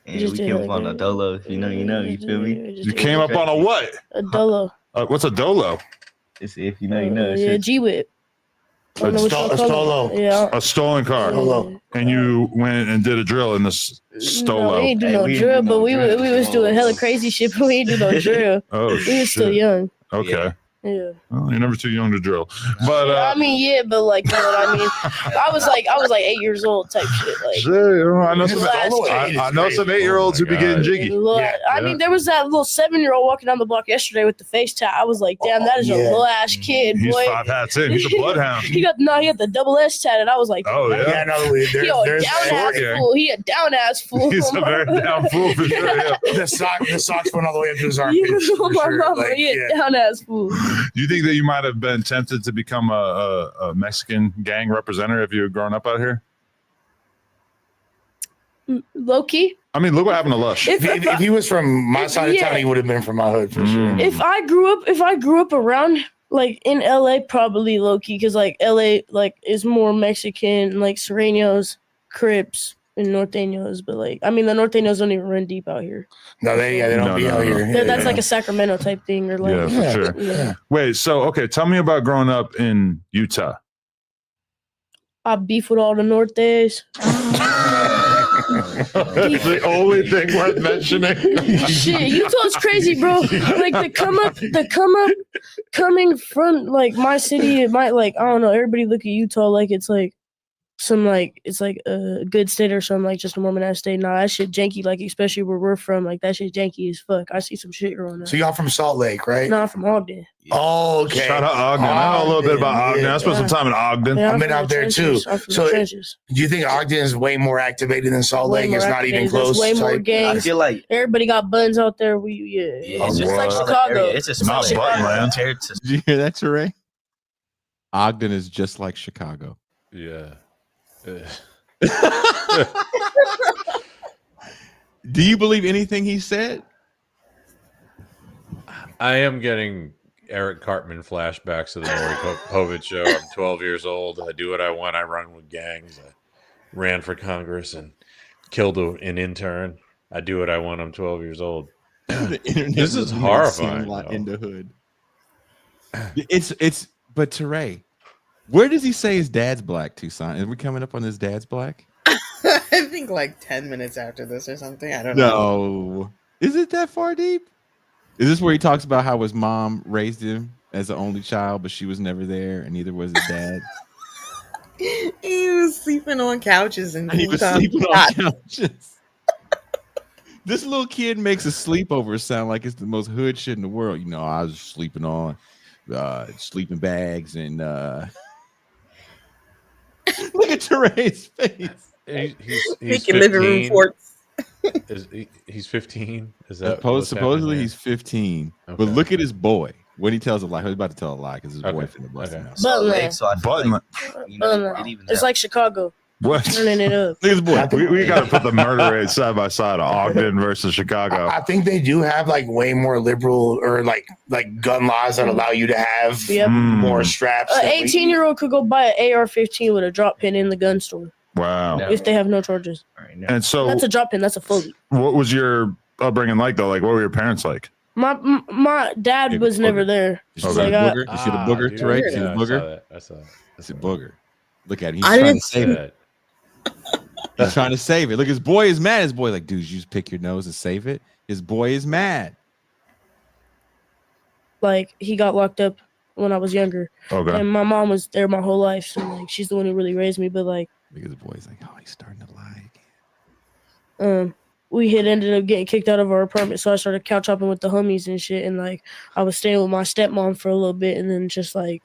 And we came up on a dolo. If you know, you feel me? You came up on a what? A dolo. What's a dolo? It's if you know, you know. Yeah, G-Whip. A stolo. Yeah. A stolen car. And you went and did a drill in this stolo. No, we ain't do no drill, but we was doing hella crazy shit, but we ain't do no drill. Oh, we was still young. Okay. Yeah. Well, you're never too young to drill. But I mean, yeah, but like, you know what I mean? I was like 8 years old type shit. Like, sure, I know some 8-year-olds who be getting jiggy. I mean, there was that little 7-year-old walking down the block yesterday with the face tat. I was like, damn, that is a little ass kid, He's boy. 5 hats in. He's a bloodhound. He got the double S tatted. I was like, oh yeah, there's down ass fool. He a down ass fool. He's a very down fool for sure. Yeah. The socks went all the way up to his armpits. You know, my mama, he a down ass fool. Do you think that you might have been tempted to become a Mexican gang representative if you had grown up out here? Low-key? I mean, look what happened to Lush. If he was from my side of town, he would have been from my hood for sure. If I grew up around like in LA, probably low-key, because like LA like is more Mexican, like Sureños, Crips, and Norteños, but like I mean the Norteños don't even run deep out here. No, they don't be out here. That's like a Sacramento type thing, or like yeah, for sure. Yeah. Wait, so okay, tell me about growing up in Utah. I beef with all the Nortes. That's the only thing worth mentioning. Shit, Utah's crazy, bro. Like the come up coming from like my city, it might like I don't know, everybody look at Utah like it's like some like it's like a good state or something, like just a Mormon ass state. Nah, that shit janky, like especially where we're from, like that shit janky as fuck. I see some shit growing up. So y'all from Salt Lake, right? No, I'm from Ogden. Oh, okay. Shout out Ogden. I know a little bit about Ogden. I spent some time in Ogden. I've been out there too. So do you think Ogden is way more activated than Salt Lake? It's not even close. There's way more gangs. I feel like everybody got buns out there. It's just like Chicago. It's just not Buttonland. Did you hear that, Teray? Ogden is just like Chicago. Yeah. Do you believe anything he said? I am getting Eric Cartman flashbacks to the Maury Povich show. I'm 12 years old. I do what I want. I run with gangs. I ran for Congress and killed an intern. I do what I want. I'm 12 years old. This is horrifying. In the hood. But Teray, where does he say his dad's black, Tucson? Are we coming up on his dad's black? I think like 10 minutes after this or something. I don't know. No. Is it that far deep? Is this where he talks about how his mom raised him as the only child, but she was never there, and neither was his dad? He was sleeping on couches and he was sleeping on couches. This little kid makes a sleepover sound like it's the most hood shit in the world. You know, I was sleeping on sleeping bags and look at Teray's face. He's living room forts. He's 15. Is that supposedly he's 15? Okay. But look at his boy when he tells a lie. He's about to tell a lie because his boy finna bust him out. Buttonland. It's like Chicago. What? Turning it up. This boy, we got to put the murder rate side by side of Ogden versus Chicago. I think they do have like way more liberal or like gun laws that allow you to have more straps. An 18-year-old could go buy an AR-15 with a drop pin in the gun store. Wow. If they have no charges. And so that's a drop pin. That's a fully. What was your upbringing like though? Like, what were your parents like? My dad was never there. You see Like, the booger? You see the booger, dude, Teray? You see the yeah, booger? I saw that. That's a booger. Look at him. He's I trying didn't to save see it. He's trying to save it. Look, his boy is mad. His boy like, dude, you just pick your nose and save it. His boy is mad. Like, he got locked up when I was younger. Okay. And my mom was there my whole life. So, like, she's the one who really raised me. But, like, because the boy's like, oh, he's starting to lie. We had ended up getting kicked out of our apartment. So I started couch hopping with the homies and shit. And, like, I was staying with my stepmom for a little bit. And then just, like,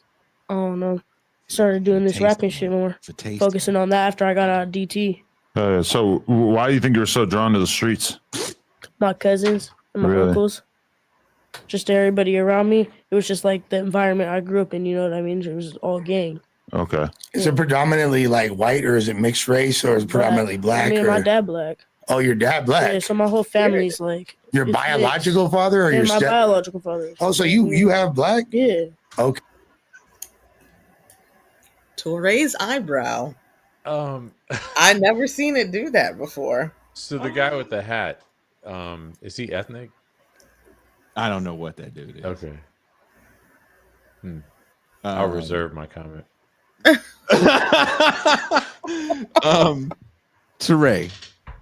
I don't know, started doing this rapping shit more. Focusing on that after I got out of DT. So why do you think you're so drawn to the streets? My cousins and my uncles. Just everybody around me. It was just like the environment I grew up in, you know what I mean? It was all gang. Okay. Is it predominantly like white or is it mixed race or is it predominantly black? Me and my dad black. Oh, your dad black. Yeah, so my whole family's like your biological father or yeah, your my biological father. Oh, so you have black? Yeah. Okay. Torre's eyebrow. I never seen it do that before. So the guy with the hat, is he ethnic? I don't know what that dude is. Okay. I'll reserve my comment. Teray,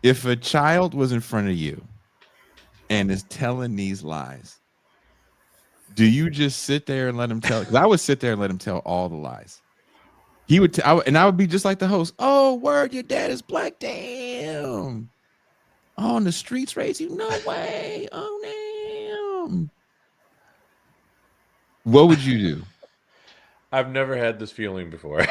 if a child was in front of you and is telling these lies, do you just sit there and let him tell? Because I would sit there and let him tell all the lies. He would, and I would be just like the host. Oh, word, your dad is black. Damn. On the streets raised you? No way. Oh, damn. What would you do? I've never had this feeling before.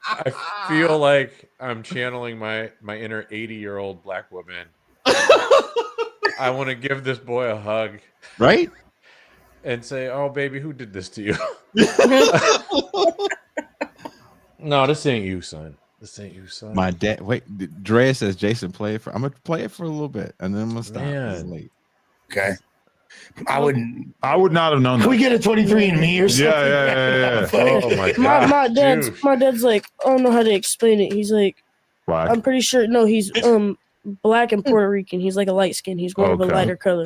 I feel like I'm channeling my inner 80-year-old black woman. I want to give this boy a hug. Right? And say, oh, baby, who did this to you? No, this ain't you, son. This ain't you, son. My dad. Wait, Drea says Jason play it for. I'm gonna play it for a little bit, and then I'm gonna stop. It's late. Okay. I would not have known. Can we get a 23andMe or something? Yeah. Oh my god. My dad's like, I don't know how to explain it. He's like, black. I'm pretty sure. No, he's black and Puerto Rican. He's like a light skin. He's more of a lighter color.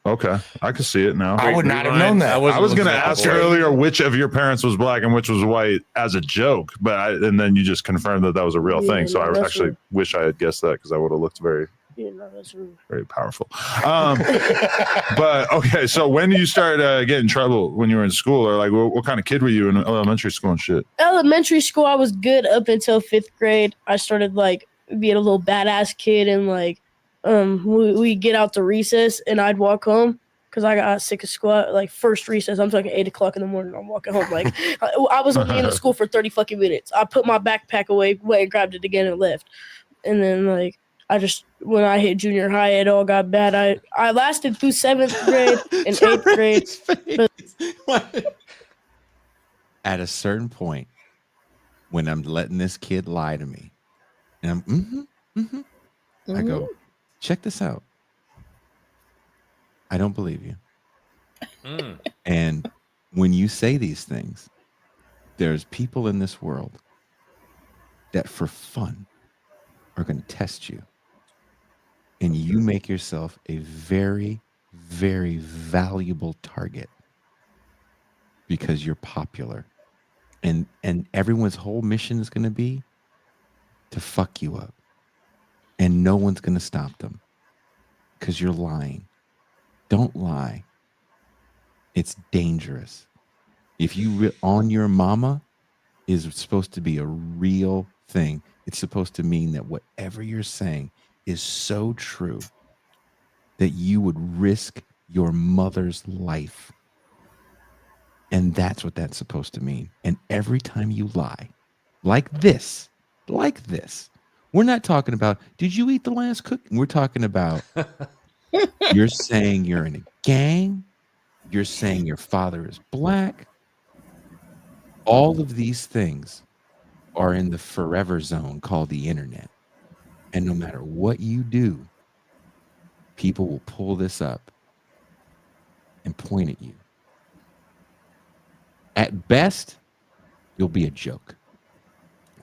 Okay, I can see it now. I would not have known that. I was going to ask earlier which of your parents was black and which was white as a joke, and then you just confirmed that was a real thing. So I actually wish I had guessed that because I would have looked very, very powerful. But okay, so when did you start getting in trouble when you were in school, or like what kind of kid were you in elementary school and shit? Elementary school, I was good up until 5th grade. I started like being a little badass kid and like. We get out to recess and I'd walk home because I got sick of school. Like first recess, I'm talking 8 o'clock in the morning. I'm walking home. Like I was only in the school for 30 fucking minutes. I put my backpack away, went and grabbed it again and left. And then like when I hit junior high, it all got bad. I lasted through 7th grade and 8th grade. At a certain point, when I'm letting this kid lie to me, and I'm I go, check this out. I don't believe you. And when you say these things, there's people in this world that for fun are going to test you. And you make yourself a very, very valuable target because you're popular. And everyone's whole mission is going to be to fuck you up. And no one's going to stop them because you're lying. Don't lie. It's dangerous. If you on your mama is supposed to be a real thing. It's supposed to mean that whatever you're saying is so true that you would risk your mother's life. And that's what that's supposed to mean. And every time you lie, like this, we're not talking about, did you eat the last cookie? We're talking about, you're saying you're in a gang. You're saying your father is black. All of these things are in the forever zone called the internet. And no matter what you do, people will pull this up and point at you. At best, you'll be a joke.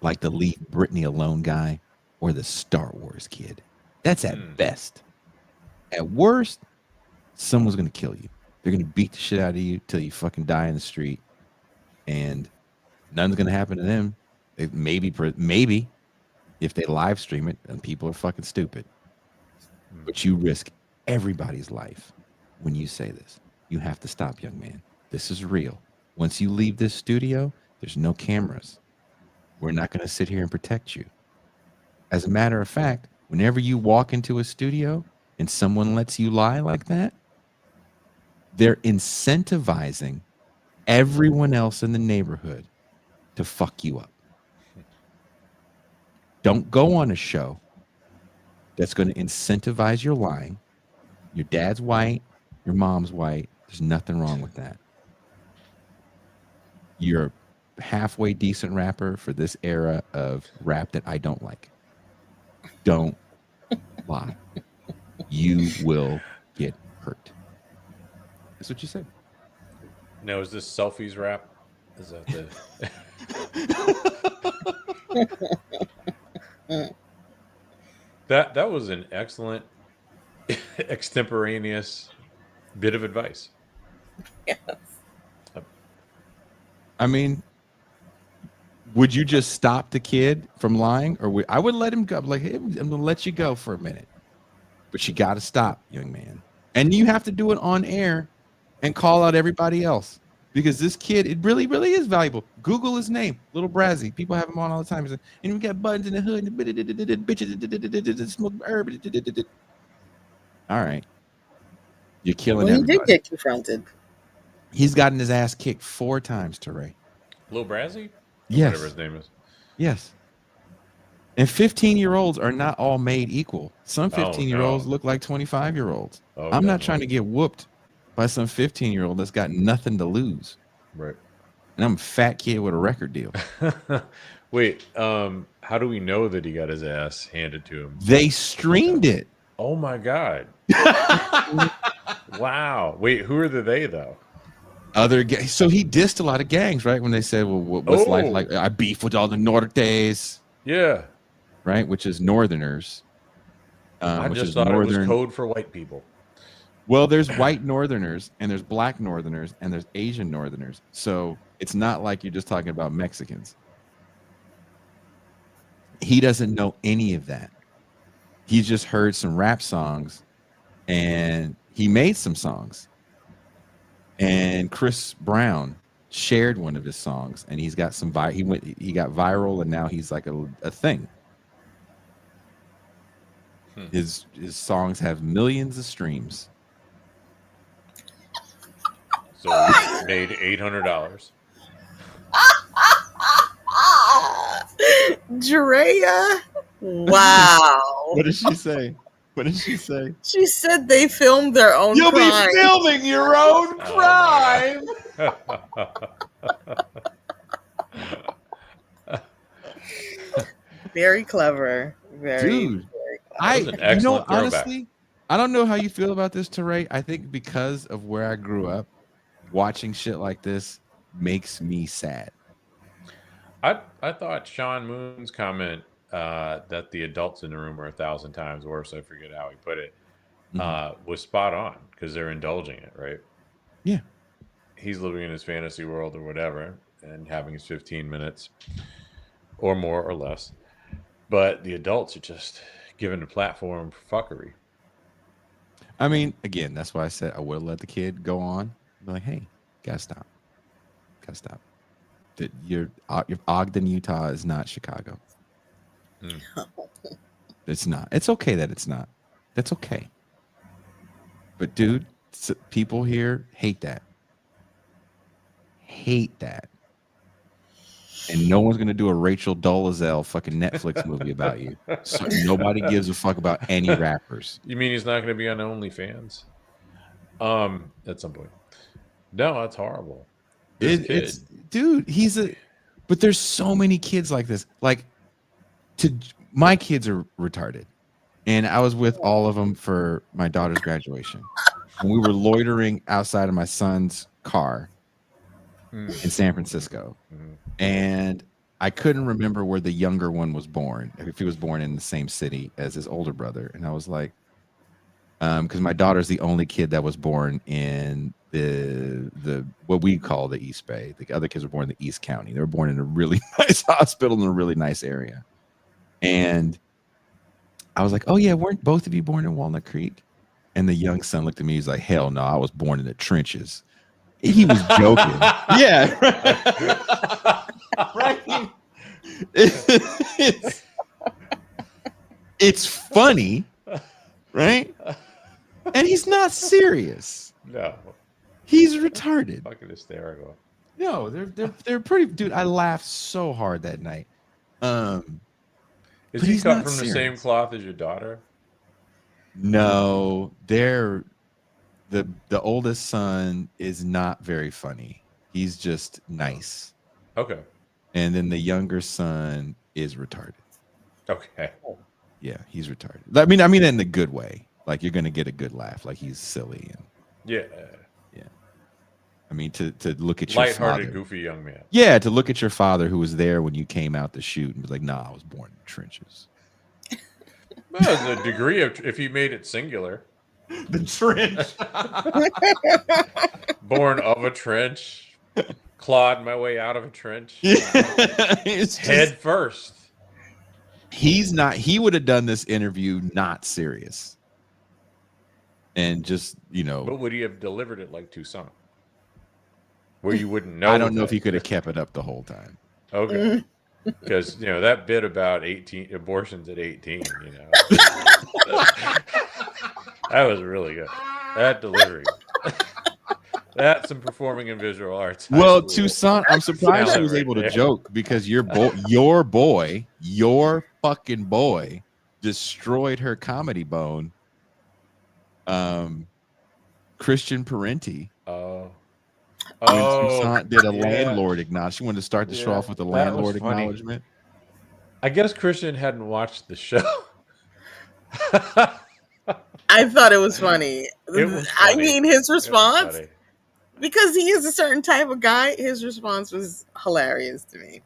Like the leave Britney alone guy. or the Star Wars kid. That's at best. At worst, someone's going to kill you. They're going to beat the shit out of you till you fucking die in the street. And nothing's going to happen to them. Maybe if they live stream it, and people are fucking stupid. But you risk everybody's life when you say this. You have to stop, young man. This is real. Once you leave this studio, there's no cameras. We're not going to sit here and protect you. As a matter of fact, whenever you walk into a studio and someone lets you lie like that, they're incentivizing everyone else in the neighborhood to fuck you up. Don't go on a show that's going to incentivize your lying. Your dad's white, your mom's white. There's nothing wrong with that. You're a halfway decent rapper for this era of rap that I don't like. Don't lie. You will get hurt. That's what you said. Now, is this selfies rap? Is that the... That was an excellent extemporaneous bit of advice. Yes. I mean, would you just stop the kid from lying, or I would let him go? Like, hey, I'm gonna let you go for a minute, but you got to stop, young man, and you have to do it on air and call out everybody else, because this kid, it really, really is valuable. Google his name, Little Brazzy. People have him on all the time. And we got buttons in the hood, bitches, smoke herb. All right, you're killing Well, he everybody. did get confronted. He's gotten his ass kicked 4 times, Teray. Lil Brazzy? Yes. Whatever his name is. Yes. And 15-year-olds are not all made equal. Some 15-year-olds look like 25-year-olds. I'm not trying to get whooped by some 15-year-old that's got nothing to lose. Right. And I'm a fat kid with a record deal. Wait, how do we know that he got his ass handed to him? They streamed it. Oh my God. Wow. Wait, who are the they though? Other gangs. So he dissed a lot of gangs, right? When they said, well, what's life like? I beef with all the Nortes. Yeah. Right? Which is Northerners. I which just is thought it was Northern code for white people. Well, there's white Northerners and there's black Northerners and there's Asian Northerners. So it's not like you're just talking about Mexicans. He doesn't know any of that. He's just heard some rap songs and he made some songs. And Chris Brown shared one of his songs and he's got some he got viral and now he's like a thing. His songs have millions of streams. So he made $800. Drea, wow. What did she say? What did she say? She said they filmed their own You'll crime. be filming your own crime. Very clever. Dude, honestly, I don't know how you feel about this, Teray. I think because of where I grew up, watching shit like this makes me sad. I thought Sean Moon's comment that the adults in the room are 1,000 times worse, I forget how he put it, was spot on because they're indulging it, right? Yeah. He's living in his fantasy world or whatever and having his 15 minutes or more or less. But the adults are just given a platform for fuckery. I mean, again, that's why I said I would let the kid go on. Be like, hey, gotta stop. Gotta stop. Your Ogden, Utah is not Chicago. It's not. It's okay that it's not. That's okay. But dude, people here hate that. Hate that. And no one's gonna do a Rachel Dolezal fucking Netflix movie about you. So nobody gives a fuck about any rappers. You mean he's not going to be on OnlyFans? At some point. No, that's horrible. It's dude, but there's so many kids like this. Like, my kids are retarded. And I was with all of them for my daughter's graduation. And we were loitering outside of my son's car in San Francisco. And I couldn't remember where the younger one was born, if he was born in the same city as his older brother. And I was like, because my daughter's the only kid that was born in the what we call the East Bay. The other kids were born in the East County. They were born in a really nice hospital in a really nice area. And I was like, oh yeah, weren't both of you born in Walnut Creek? And the young son looked at me. He's like, hell no, I was born in the trenches. He was joking. Yeah. Right. It's funny, right? And he's not serious. No. He's retarded. Fucking hysterical. No, they're pretty, dude. I laughed so hard that night. Is but he he's cut not from the serious. same cloth as your daughter? No, the oldest son is not very funny. He's just nice. Okay. And then the younger son is retarded. Okay. Yeah, he's retarded. I mean in the good way. Like you're gonna get a good laugh. Like he's silly and Yeah. I mean to look at your Lighthearted, father. goofy young man. Yeah, to look at your father who was there when you came out to shoot and was like, nah, I was born in the trenches. Well, there's a degree of if you made it singular. The trench. Born of a trench, clawed my way out of a trench. It's head just- first. He would have done this interview not serious. And just, But would he have delivered it like Toussaint? Where you wouldn't know. I don't know if he could have kept it up the whole time. Okay. Because, that bit about 18 abortions at 18, that was really good. That delivery. That's some performing in visual arts. Well, Toussaint, I'm surprised she Talent was right able to there. joke because your fucking boy destroyed her comedy bone. Christian Parenti. When Toussaint did a landlord acknowledgement. She wanted to start the show off with a that was landlord funny. acknowledgement. I guess Christian hadn't watched the show. I thought it was funny. It was I funny. mean, his It was response, funny. because he is a certain type of guy, his response was hilarious to me.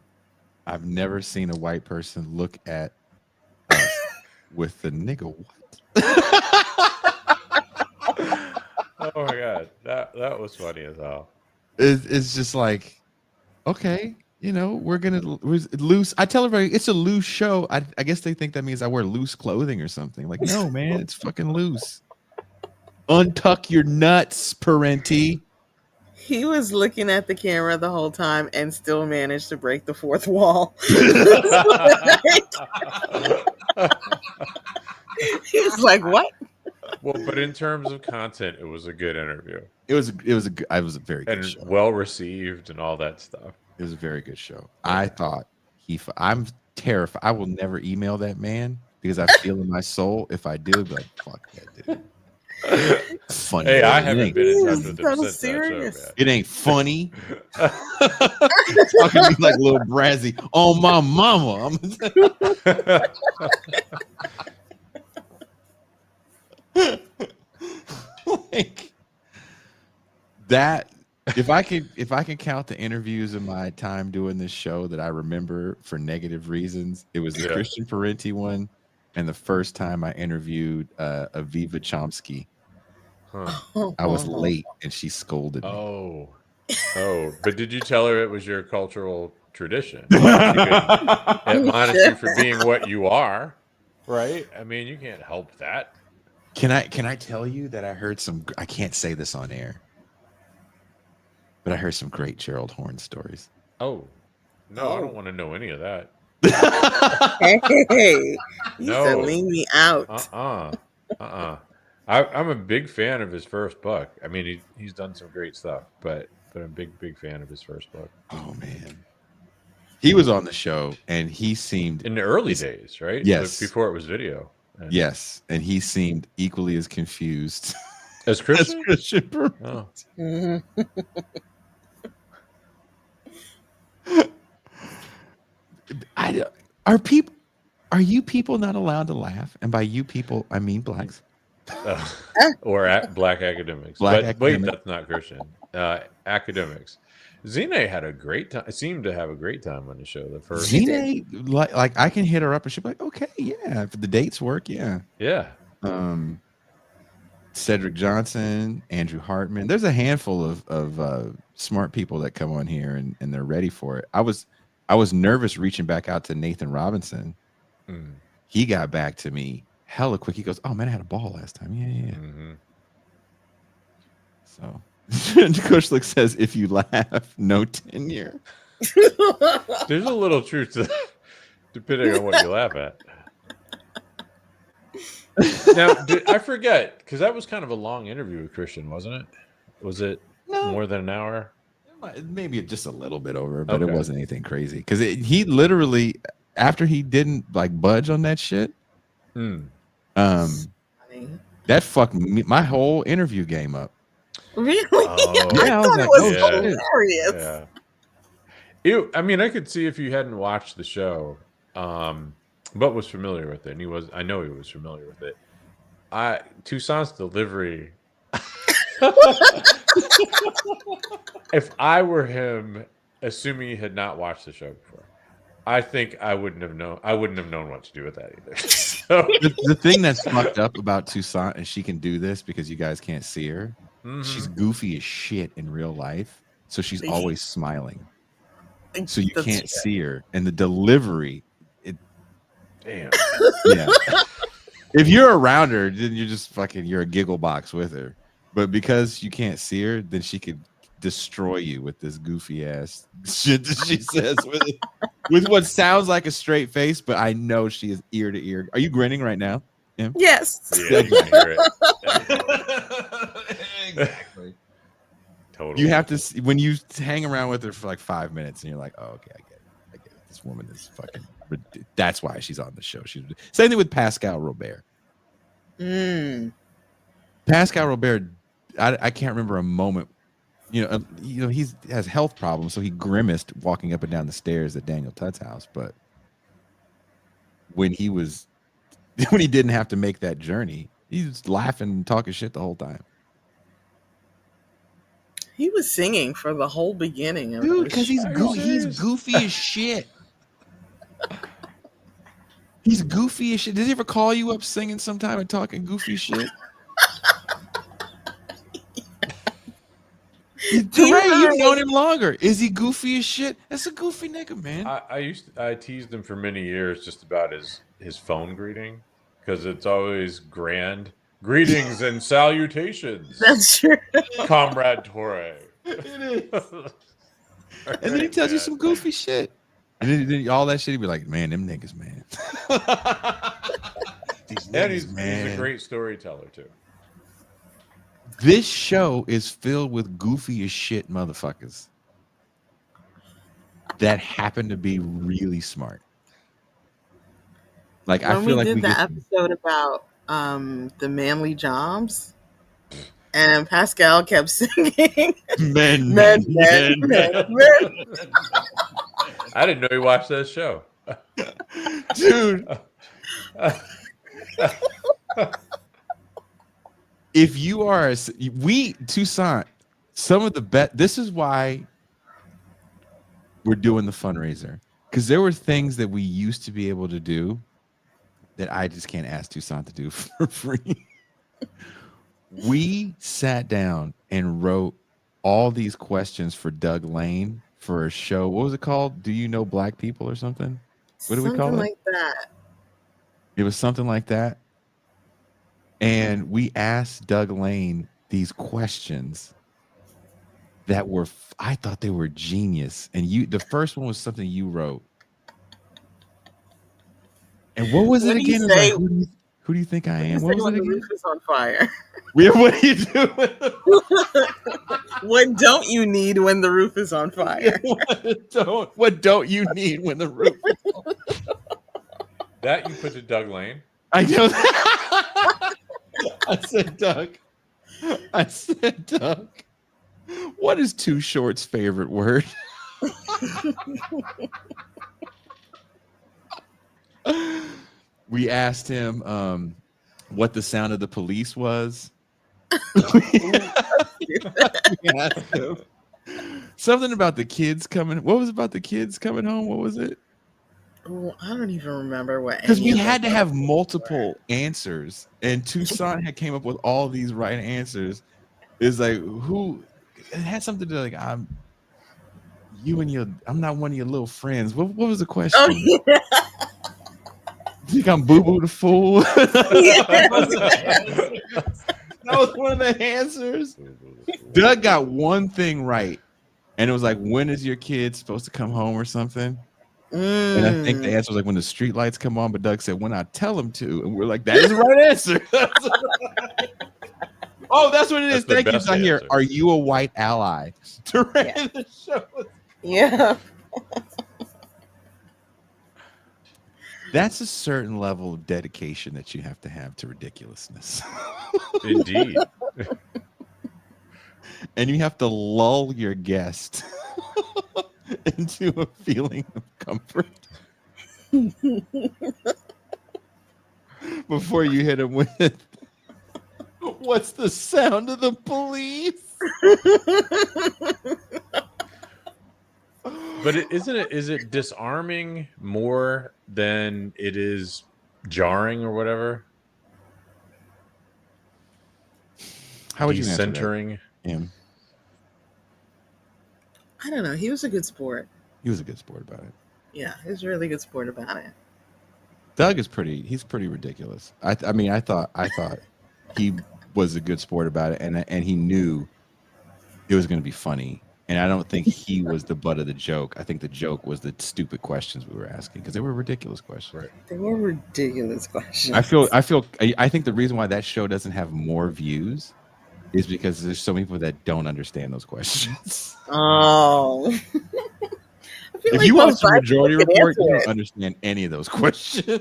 I've never seen a white person look at us with the nigga what? Oh my god, that was funny as hell. It's just like, okay, we're loose. I tell everybody it's a loose show. I guess they think that means I wear loose clothing or something. Like, no, man, it's fucking loose. Untuck your nuts, Parenti. He was looking at the camera the whole time and still managed to break the fourth wall. He was like, "What?" Well, but in terms of content, it was a good interview. It was a very good and show. well received and all that stuff. It was a very good show. I thought I'm terrified. I will never email that man because I feel in my soul if I do, but fuck that dude. Funny. Hey, I It haven't ain't. been in touch with him so since serious. that show. It ain't funny. Talking to me like little Brazzy. Oh my mama. Like that. If I can count the interviews in my time doing this show that I remember for negative reasons, it was the Christian Parenti one, and the first time I interviewed Aviva Chomsky. Huh. I was late and she scolded me. Oh, but did you tell her it was your cultural tradition? She could admonish you for being what you are, right? I mean, you can't help that. Can I tell you that I heard some? I can't say this on air, but I heard some great Gerald Horne stories. Oh, no, I don't want to know any of that. Hey, you No. said leave me out. I'm a big fan of his first book. I mean, he's done some great stuff, but I'm a big fan of his first book. Oh man, he was on the show and he seemed In the early days, right? Yes. Before it was video. And Yes, and he seemed equally as confused As Christian? as Christian Parenti. Oh. Mhm. Are you people not allowed to laugh? And by you people, I mean blacks. Or black academics. Black but wait, academic. that's not Christian. Academics. Zine had a great time. Seemed to have a great time on the show. The first Zine, like I can hit her up and she'll be like, okay, yeah, if the dates work, yeah. Yeah. Cedric Johnson, Andrew Hartman. There's a handful of smart people that come on here and they're ready for it. I was nervous reaching back out to Nathan Robinson. Mm. He got back to me hella quick. He goes, "Oh man, I had a ball last time." Yeah. Mm-hmm. So Kushlik says, "If you laugh, no tenure." There's a little truth to that, depending on what you laugh at. Now, I forget, because that was kind of a long interview with Christian, wasn't it? Was it more than an hour? Maybe just a little bit over, but Okay. it wasn't anything crazy. Because he literally, after he didn't like budge on that shit, that fucked me, my whole interview game up. Really? Oh, I thought it was hilarious. Yeah. I mean, I could see if you hadn't watched the show, but was familiar with it, and I know he was familiar with it. Toussaint's delivery. If I were him, assuming he had not watched the show before, I think I wouldn't have known what to do with that either. So. The thing that's fucked up about Toussaint, and she can do this because you guys can't see her. Mhm. She's goofy as shit in real life, so she's always smiling. So you That's can't true. see her, and the delivery. Damn. Yeah. If you're around her, then you're a giggle box with her. But because you can't see her, then she could destroy you with this goofy ass shit that she says with what sounds like a straight face, but I know she is ear to ear. Are you grinning right now? Em? Yes. Yeah, I can hear it. Exactly. Totally. You have to see, when you hang around with her for like 5 minutes, and you're like, "Oh, okay, I get it. This woman is fucking." That's why she's on the show. Same thing with Pascal Robert. Pascal Robert, I can't remember a moment. He has health problems, so he grimaced walking up and down the stairs at Daniel Tutt's house. But when he didn't have to make that journey, he was laughing and talking shit the whole time. He was singing for the whole beginning of Dude, the because he's goofy as shit. He's goofy as shit. Does he ever call you up singing sometime and talking goofy shit? You've known him longer. Is he goofy as shit? That's a goofy nigga, man. I teased him for many years just about his phone greeting, because it's always grand. Greetings and salutations. That's true. Comrade Torre. It is. And then he tells you some goofy shit. And then all that shit, he'd be like, "Man, them niggas, man." And he's a great storyteller too. This show is filled with goofy as shit motherfuckers that happen to be really smart. Like, When I feel we like did we the get episode about the manly jobs, and Pascal kept singing men. I didn't know he watched that show. Dude. If you are Toussaint, some of the best, this is why we're doing the fundraiser, because there were things that we used to be able to do that I just can't ask Toussaint to do for free. We sat down and wrote all these questions for Doug Lane for a show. What was it called? Do you know black people or something? What do we call it? Something like that. It was something like that. And we asked Doug Lane these questions that were, I thought they were genius. And the first one was something you wrote. And what was it again? It was like, who do you think I am? What was it The again? roof is on fire. What do you do? What don't you need when the roof is on fire? What don't you need when the roof is on fire? That you put to Doug Lane? I know that. I said Doug. What is Too Short's favorite word? We asked him, what the sound of the police was. Something about the kids coming. What was about the kids coming home? What was it? Oh, I don't even remember what. Because we had to have multiple answers, and Tucson had came up with all these right answers. It's like who? It had something to do like I'm not one of your little friends. What was the question? Oh, yeah. You think I'm Boo Boo the Fool? That was one of the answers. Doug got one thing right, and it was like, when is your kid supposed to come home or something? And I think the answer was like when the street lights come on, but Doug said when I tell him to, and we're like, that is the right answer. Oh, that's what it is. Thank you. I hear. Are you a white ally? To run the show. Yeah. That's a certain level of dedication that you have to ridiculousness. Indeed. And you have to lull your guest into a feeling of comfort before you hit him with, what's the sound of the police? But is it disarming more than it is jarring or whatever? How would you answer that? Centering him? I don't know. He was a good sport. He was a good sport about it. Yeah, he was a really good sport about it. Doug is he's pretty ridiculous. I mean, I thought he was a good sport about it, and he knew it was going to be funny. And I don't think he was the butt of the joke. I think the joke was the stupid questions we were asking because they were ridiculous questions. Right. They were ridiculous questions. I think the reason why that show doesn't have more views is because there's so many people that don't understand those questions. Oh. If you watch the Majority Report, you don't understand any of those questions.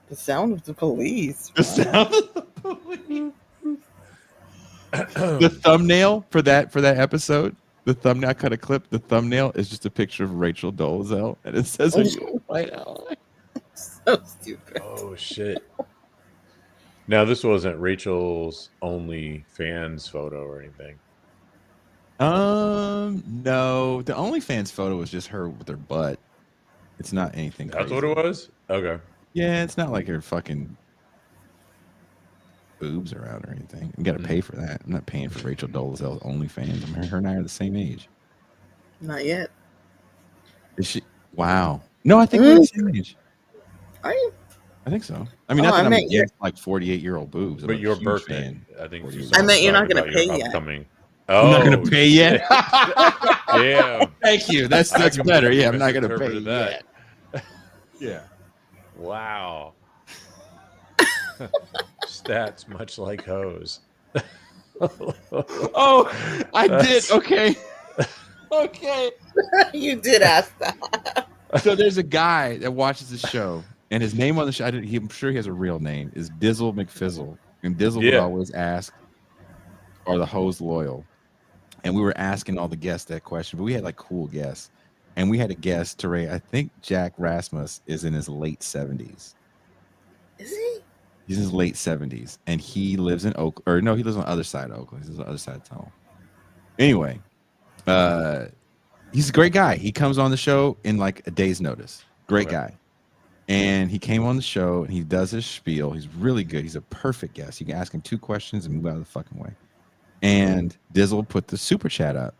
The sound of the police. The sound of the police. The thumbnail for that episode, the thumbnail, I cut a clip. The thumbnail is just a picture of Rachel Dolezal, and it says, "Are you a white ally?" So stupid. Oh shit! Now this wasn't Rachel's OnlyFans photo or anything. No, the OnlyFans photo was just her with her butt. It's not anything. That's crazy. what it was. Okay. Yeah, it's not like her fucking boobs around or anything. You got to pay for that. I'm not paying for Rachel Dolezal's OnlyFans. I mean, her and I are the same age. Not yet. Is she? Wow. No, I think we're the same age. Are you? I think so. I mean, not that I'm against like 48-year-old boobs. But your birthday, I think. I meant you're not going to pay yet. Upcoming. I'm not going to pay yet. Yeah. Thank you. That's better. Yeah, I'm not going to pay that. Yet. Yeah. Wow. Stats much like hoes. Oh, I did. Okay. Okay. You did ask that. So there's a guy that watches the show, and his name on the show, I'm sure he has a real name, is Dizzle McFizzle. And Dizzle would always ask, are the hoes loyal? And we were asking all the guests that question, but we had like cool guests. And we had a guest, Teray, I think Jack Rasmus is in his late 70s. Is he? He's in his late 70s, and he lives in Oakland. Or no, he lives on the other side of Oakland. He's on the other side of town. Anyway, he's a great guy. He comes on the show in like a day's notice. Great guy. And he came on the show, and he does his spiel. He's really good. He's a perfect guest. You can ask him 2 questions and move out of the fucking way. And Dizzle put the super chat up.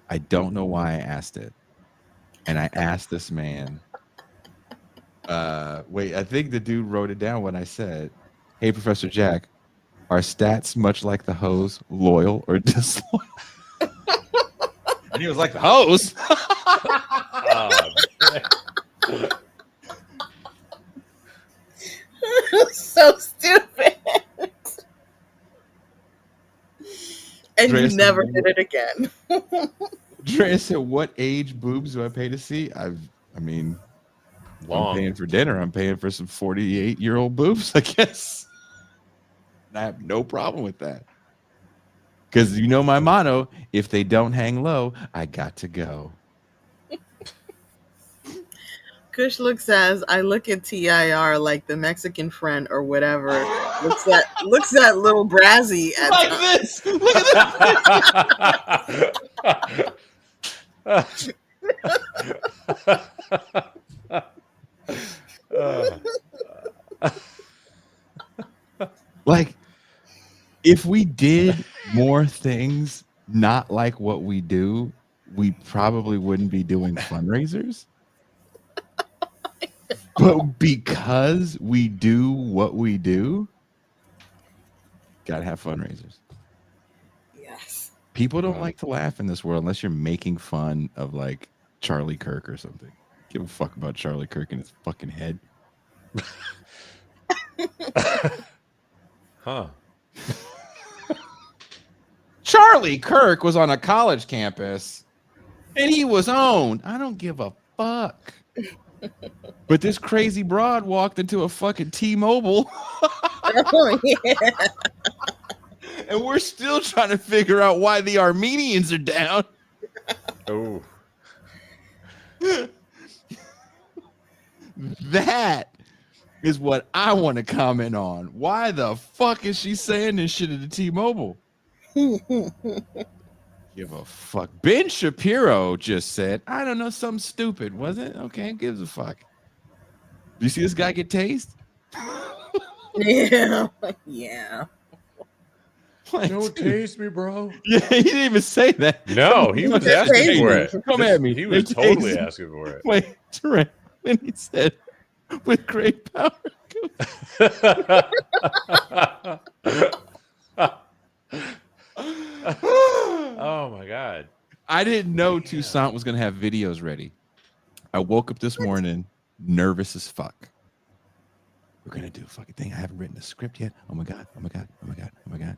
I don't know why I asked it. And I asked this man, wait, I think the dude wrote it down when I said, hey, Professor Jack, are stats much like the hose, loyal or disloyal? And he was like, the hose? So stupid. And Drea you never did it again. Drea said, what age boobs do I pay to see? I mean, I'm paying for dinner. I'm paying for some 48-year-old boobs, I guess. And I have no problem with that. Because you know my motto, if they don't hang low, I got to go. Kush looks as I look at TIR like the Mexican friend or whatever. looks at little Brazzy at Like times. this. Look at like, if we did more things not like what we do, we probably wouldn't be doing fundraisers. But because we do what we do, gotta have fundraisers. Yes. People don't like to laugh in this world unless you're making fun of like Charlie Kirk or something. Give a fuck about Charlie Kirk and his fucking head. Huh. Charlie Kirk was on a college campus and he was owned. I don't give a fuck. But this crazy broad walked into a fucking T-Mobile. Oh, yeah. And we're still trying to figure out why the Armenians are down. Oh. That is what I want to comment on. Why the fuck is she saying this shit at the T-Mobile? Give a fuck. Ben Shapiro just said, I don't know, something stupid. Was it? Okay, gives a fuck. Do you see this guy get tased? Yeah. Yeah. Like, don't taste me, bro. Yeah, he didn't even say that. No, he was asking for it. Come at me. He was totally asking for it. Wait, Trent, when he said, with great power. Oh my god. I didn't know Toussaint was going to have videos ready. I woke up this morning nervous as fuck. We're going to do a fucking thing. I haven't written a script yet. Oh my god. Oh my god. Oh my god. Oh my god.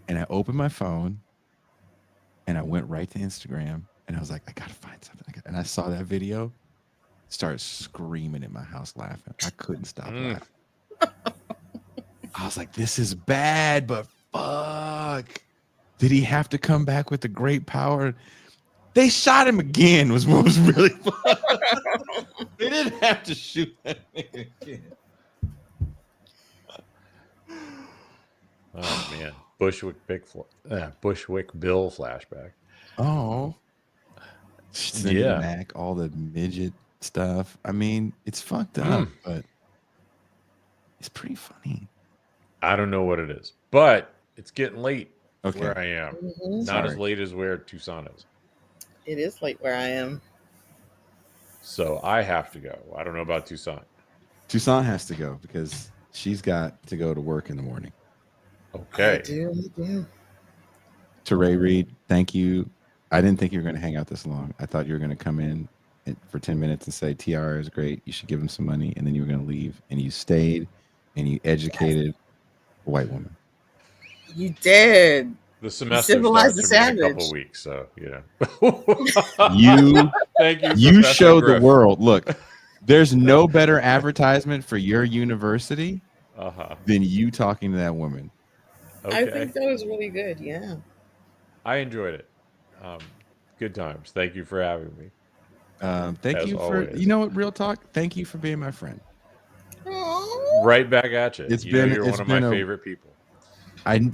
And I opened my phone and I went right to Instagram and I was like, I got to find something. And I saw that video, started screaming in my house laughing. I couldn't stop laughing. I was like, this is bad, but fuck. Did he have to come back with the great power? They shot him again was what was really fun. They didn't have to shoot that nigga again. Oh man. Bushwick Bill flashback. Oh. Yeah. Back, all the midget stuff. I mean, it's fucked up, but it's pretty funny. I don't know what it is, but it's getting late where I am. Mm-hmm. Not as late as where Tucson is. It is late where I am. So I have to go. I don't know about Toussaint. Toussaint has to go because she's got to go to work in the morning. Okay. I do. To Ray Reed, thank you. I didn't think you were going to hang out this long. I thought you were going to come in for 10 minutes and say, TR is great. You should give him some money. And then you were going to leave. And you stayed and you educated a white woman. You did. The semester civilized starts the in a couple savage. weeks, so you know. Thank you. You Professor showed the Griff. world. Look, there's no better advertisement for your university than you talking to that woman. Okay. I think that was really good. Yeah. I enjoyed it. Good times. Thank you for having me. Thank As you always. for, you know what, real talk. Thank you for being my friend. Right back at you. It's You been- know you're it's one of my been a- favorite people.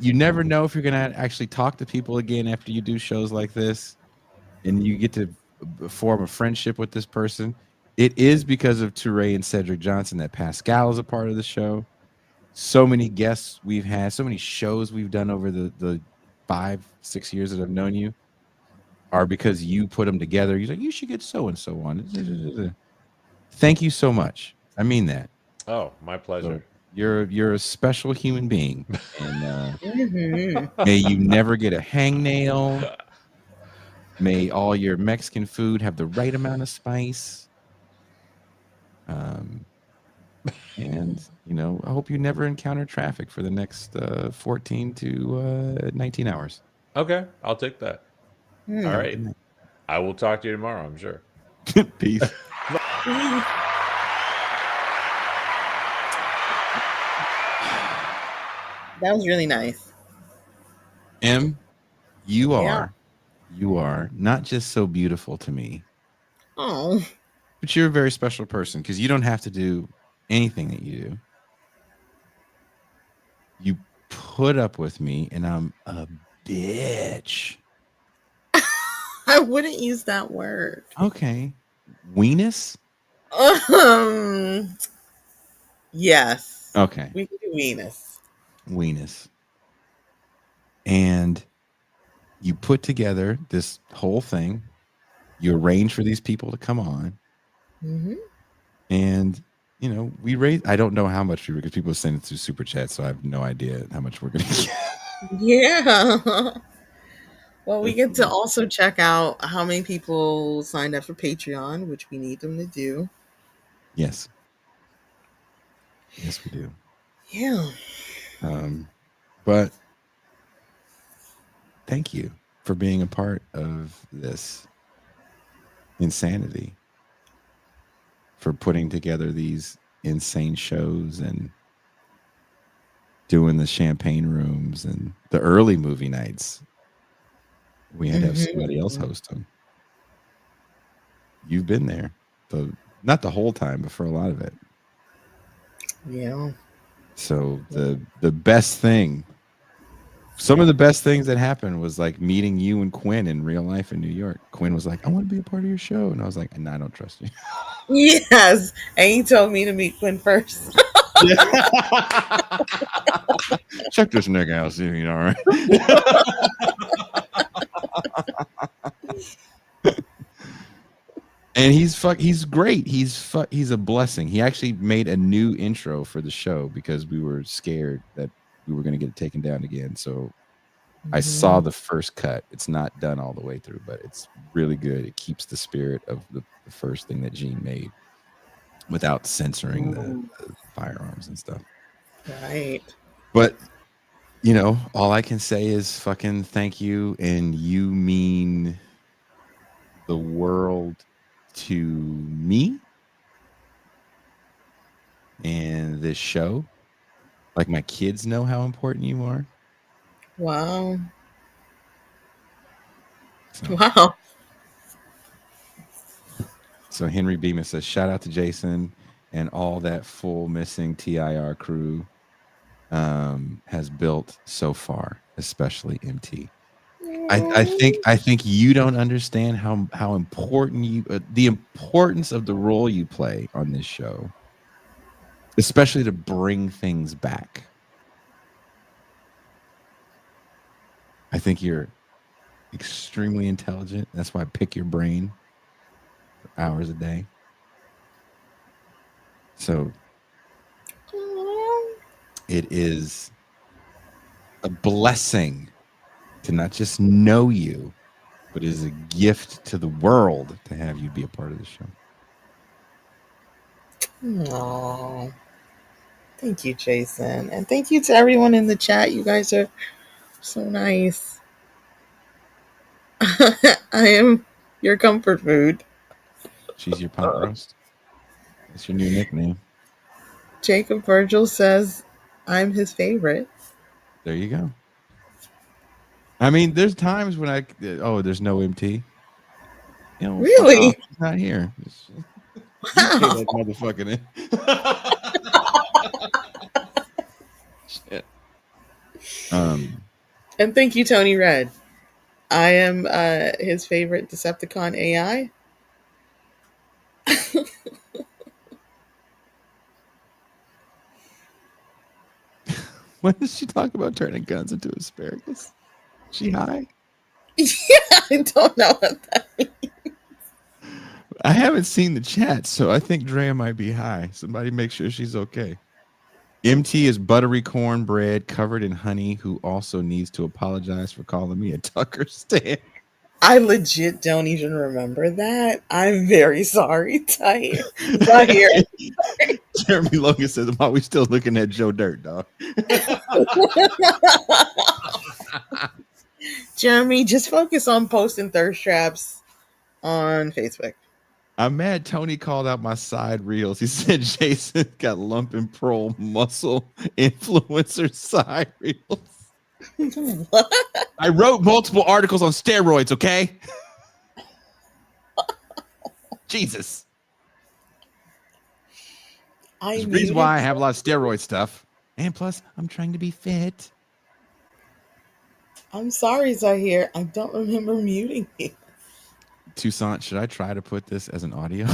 You never know if you're going to actually talk to people again after you do shows like this and you get to form a friendship with this person. It is because of Touré and Cedric Johnson that Pascal is a part of the show. So many guests we've had, so many shows we've done over the 5-6 years that I've known you are because you put them together. You're like, you should get so-and-so on. Thank you so much. I mean that. Oh, my pleasure. So you're a special human being. And may you never get a hangnail. May all your Mexican food have the right amount of spice. And, you know, I hope you never encounter traffic for the next 14 to 19 hours. Okay, I'll take that. Hmm. All right. I will talk to you tomorrow, I'm sure. Peace. That was really nice. M, you are not just so beautiful to me. Oh. But you're a very special person because you don't have to do anything that you do. You put up with me, and I'm a bitch. I wouldn't use that word. Okay. Weenus? Yes. Okay. We can do weenus. Weenus. And you put together this whole thing. You arrange for these people to come on. Mm-hmm. And, you know, we raise, I don't know how much we were, because people send it through Super Chat, so I have no idea how much we're going to get. Yeah. Well, we get to also check out how many people signed up for Patreon, which we need them to do. Yes. Yes, we do. Yeah. But thank you for being a part of this insanity, for putting together these insane shows and doing the champagne rooms and the early movie nights. We had to have somebody else host them. You've been there, not the whole time, but for a lot of it. Yeah. So the best thing, some of the best things that happened was like meeting you and Quinn in real life in New York. Quinn was like, I want to be a part of your show. And I was like, no, I don't trust you. Yes. And he told me to meet Quinn first. Check this nigga out, see if he's all right. And he's great. He's a blessing. He actually made a new intro for the show because we were scared that we were going to get it taken down again. So I saw the first cut. It's not done all the way through, but it's really good. It keeps the spirit of the first thing that Gene made without censoring the firearms and stuff. Right. But, you know, all I can say is fucking thank you. And you mean the world to me and this show. Like, my kids know how important you are. Wow. Wow. So Henry Beeman says, shout out to Jason and all that full missing TIR crew has built so far, especially MT. I think you don't understand how important the importance of the role you play on this show, especially to bring things back. I think you're extremely intelligent. That's why I pick your brain for hours a day. So it is a blessing to not just know you, but it is a gift to the world to have you be a part of the show. Aww. Thank you, Jason. And thank you to everyone in the chat. You guys are so nice. I am your comfort food. She's your pot roast. That's your new nickname. Jacob Virgil says I'm his favorite. There you go. I mean, there's times when there's no MT. You know, really? He's not here. Wow. That motherfucker in. Shit. And thank you, Tony Red. I am his favorite Decepticon AI. When did she talk about turning guns into asparagus? She high? Yeah, I don't know what that means. I haven't seen the chat, so I think Drea might be high. Somebody make sure she's okay. MT is buttery cornbread covered in honey who also needs to apologize for calling me a Tucker stan. I legit don't even remember that. I'm very sorry, Tahir. Jeremy Logan says, why are we still looking at Joe Dirt, dog? Jeremy, just focus on posting thirst traps on Facebook. I'm mad Tony called out my side reels. He said Jason got lump and pro muscle influencer side reels. What? I wrote multiple articles on steroids, okay? Jesus. There's a reason why I have a lot of steroid stuff. And plus, I'm trying to be fit. I'm sorry, Zahir. I don't remember muting you. Toussaint, should I try to put this as an audio?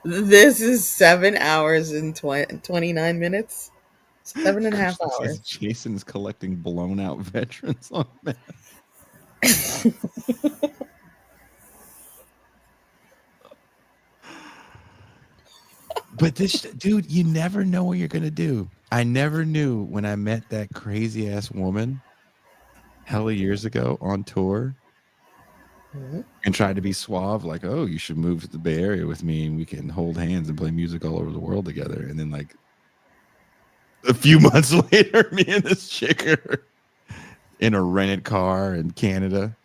This is 7 hours and 29 minutes. 7.5 hours. Jason's collecting blown out veterans on that. But this dude, you never know what you're gonna do. I never knew when I met that crazy ass woman hella years ago on tour and tried to be suave, like, oh, you should move to the Bay Area with me and we can hold hands and play music all over the world together. And then like a few months later, me and this chick are in a rented car in Canada.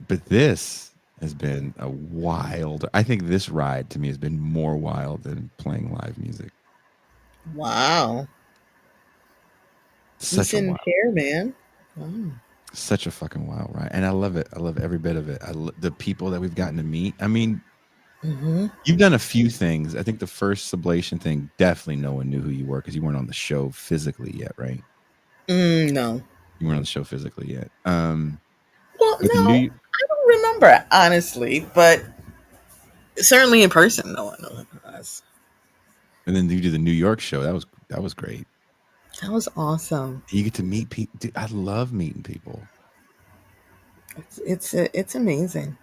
But this has been a wild, I think this ride to me has been more wild than playing live music. Wow. Such a wild, care, man. Wow. such a fucking wild ride. And I love it. I love every bit of it. The people that we've gotten to meet. I mean, you've done a few things. I think the first Sublation thing, definitely no one knew who you were because you weren't on the show physically yet, right? No. You weren't on the show physically yet. Well, no, I don't remember, honestly, but certainly in person, no one knows us. And then you do the New York show. That was great. That was awesome. You get to meet people. Dude, I love meeting people. It's amazing.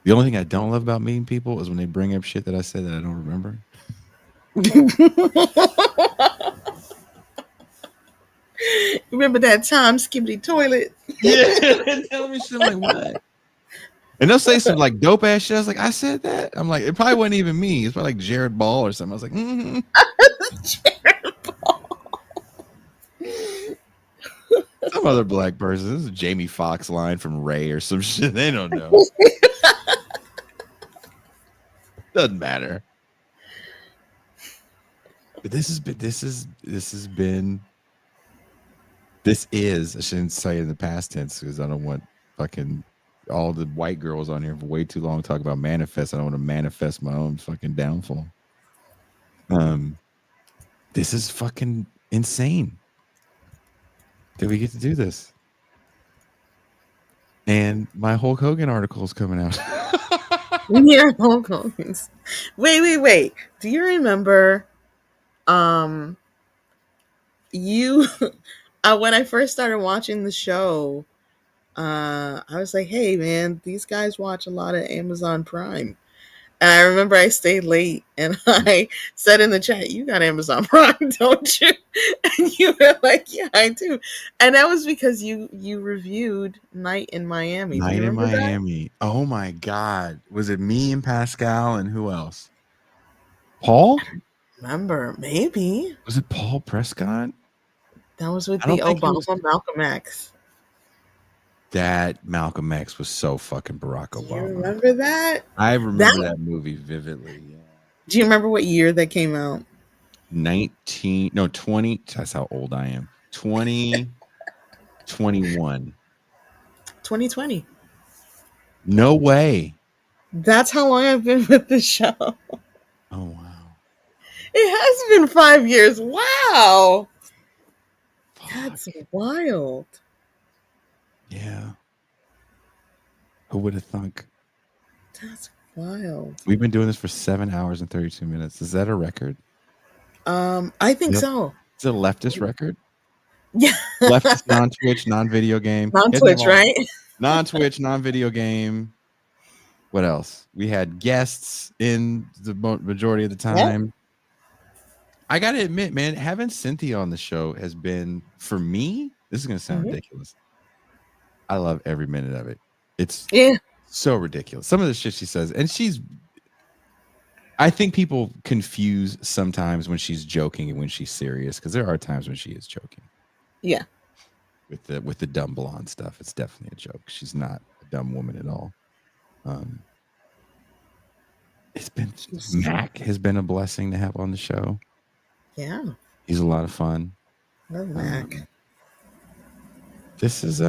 The only thing I don't love about meeting people is when they bring up shit that I said that I don't remember. Remember that time skibbity toilet? Yeah. Tell me shit like what? And they'll say some like dope ass shit. I was like, I said that. I'm like, it probably wasn't even me. It's probably like Jared Ball or something. I was like, Jared Ball. Some other black person. This is a Jamie Foxx line from Ray or some shit. They don't know. Doesn't matter. But this is I shouldn't say in the past tense because I don't want fucking all the white girls on here for way too long talk about manifest. I don't want to manifest my own fucking downfall. This is fucking insane that we get to do this. And my Hulk Hogan article is coming out. Yeah, Hulk Hogan's. Wait. Do you remember you when I first started watching the show, I was like, hey man, these guys watch a lot of Amazon Prime. And I remember I stayed late and I said in the chat, you got Amazon Prime, don't you? And you were like, yeah, I do. And that was because you reviewed Night in Miami. Night in Miami. That? Oh my God. Was it me and Pascal and who else? Paul? Remember, maybe. Was it Paul Prescott? That was with the Obama Malcolm X. That Malcolm X was so fucking Barack Obama. You remember that? I remember that movie vividly. Yeah. Do you remember what year that came out? 20. That's how old I am. 2021. 2020. No way. That's how long I've been with the show. Oh, wow. It has been 5 years. Wow. Fuck. That's wild. Yeah. Who would have thunk? That's wild. We've been doing this for 7 hours and 32 minutes. Is that a record? I think so. Is it a leftist record? Yeah. Leftist, non-Twitch, non-video game. Non-Twitch, right? Non-Twitch, non-video game. What else? We had guests in the majority of the time. Yeah. I got to admit, man, having Cynthia on the show has been, for me, this is going to sound ridiculous. I love every minute of it. It's so ridiculous. Some of the shit she says, and I think people confuse sometimes when she's joking and when she's serious, because there are times when she is joking. Yeah. With the dumb blonde stuff, it's definitely a joke. She's not a dumb woman at all. Mac has been a blessing to have on the show. Yeah. He's a lot of fun. Love Mac. This is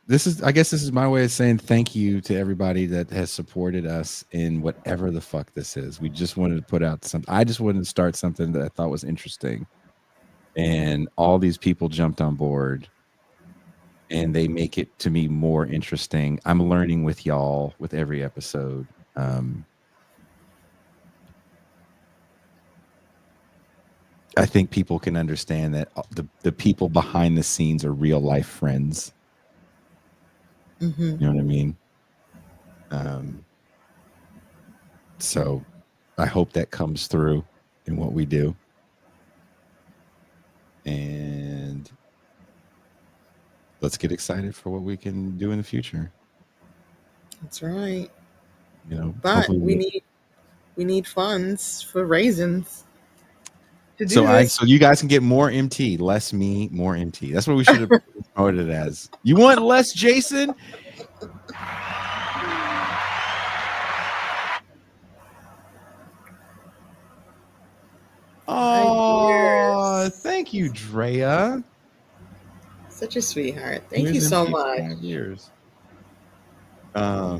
I guess this is my way of saying thank you to everybody that has supported us in whatever the fuck this is. We just wanted to put out something. I just wanted to start something that I thought was interesting. And all these people jumped on board and they make it to me more interesting. I'm learning with y'all with every episode. I think people can understand that the people behind the scenes are real life friends. Mm-hmm. You know what I mean? So I hope that comes through in what we do. And let's get excited for what we can do in the future. That's right. You know, but we need funds for raisins. So you guys can get more MT, less me, more MT. That's what we should have promoted it as. You want less Jason? Oh, thank you, Drea. Such a sweetheart. Thank you so much. 5 years. Yeah,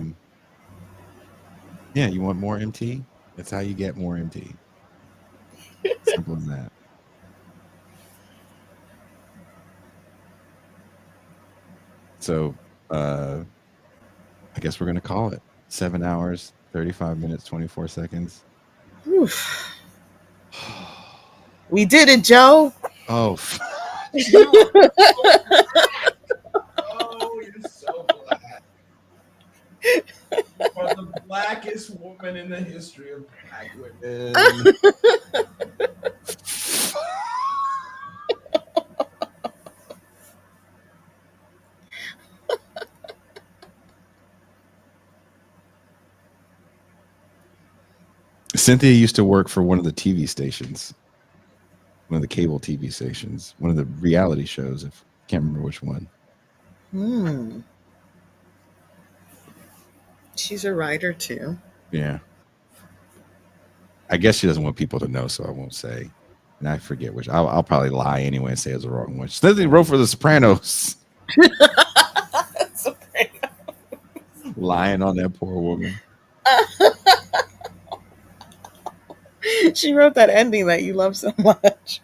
you want more MT? That's how you get more MT. Simple as that. So I guess we're gonna call it 7 hours, 35 minutes, 24 seconds. Oof. We did it, Joe. Oh. Oh, you're so black. For the blackest woman in the history of black women. Cynthia used to work for one of the TV stations, one of the cable TV stations, one of the reality shows. I can't remember which one. She's a writer too. Yeah. I guess she doesn't want people to know, so I won't say. And I forget which. I'll probably lie anyway and say it's the wrong one. Cynthia wrote for The Sopranos. Lying on that poor woman. She wrote that ending that you love so much.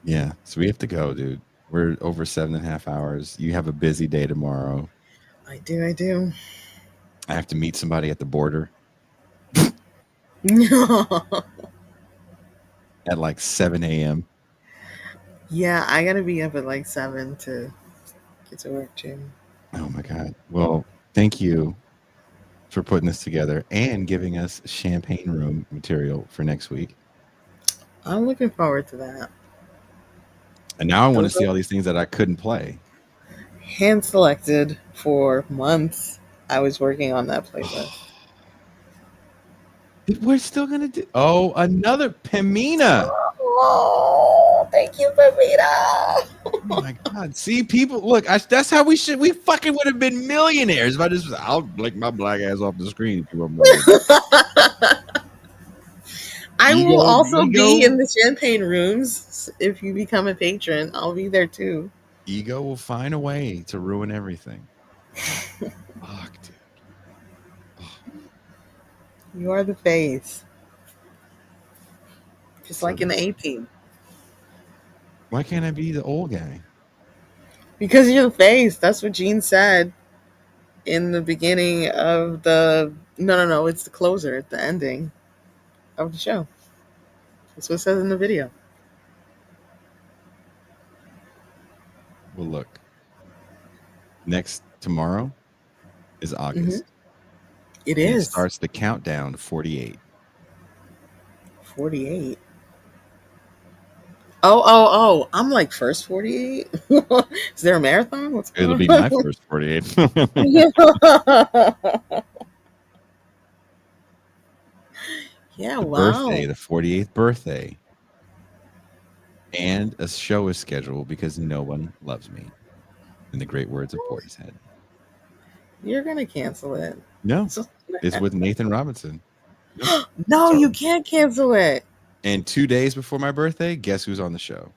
Yeah, so we have to go, dude. We're over 7.5 hours. You have a busy day tomorrow. I do. I have to meet somebody at the border. No. At like 7 a.m. Yeah, I gotta be up at like 7 to get to work too. Oh my God. Well, thank you for putting this together and giving us champagne room material for next week. I'm looking forward to that. And now I want to see all these things that I couldn't play. Hand selected for months. I was working on that playlist. We're still gonna do. Oh, another Pamina. Oh, thank you, Pamina. Oh my God! See, people, look. That's how we should. We fucking would have been millionaires if I just. I'll blink my black ass off the screen if you want more. I will also be in the champagne rooms. If you become a patron, I'll be there too. Ego will find a way to ruin everything. Fuck, dude. You are the face. Just like in the A-Team. Why can't I be the old guy? Because you're the face. That's what Gene said in the beginning of the... No. It's the closer. It's the ending of the show. That's what it says in the video. Well, look. Tomorrow is August. It is. It starts the countdown to 48. 48? Oh. I'm like first 48? Is there a marathon? What's going It'll on? be my first 48. Yeah, the wow. Birthday, the 48th birthday. And a show is scheduled because no one loves me. In the great words of Portishead. You're gonna cancel it. No, it's with Nathan Robinson. No, Sorry. you can't cancel it. And 2 days before my birthday, guess who's on the show?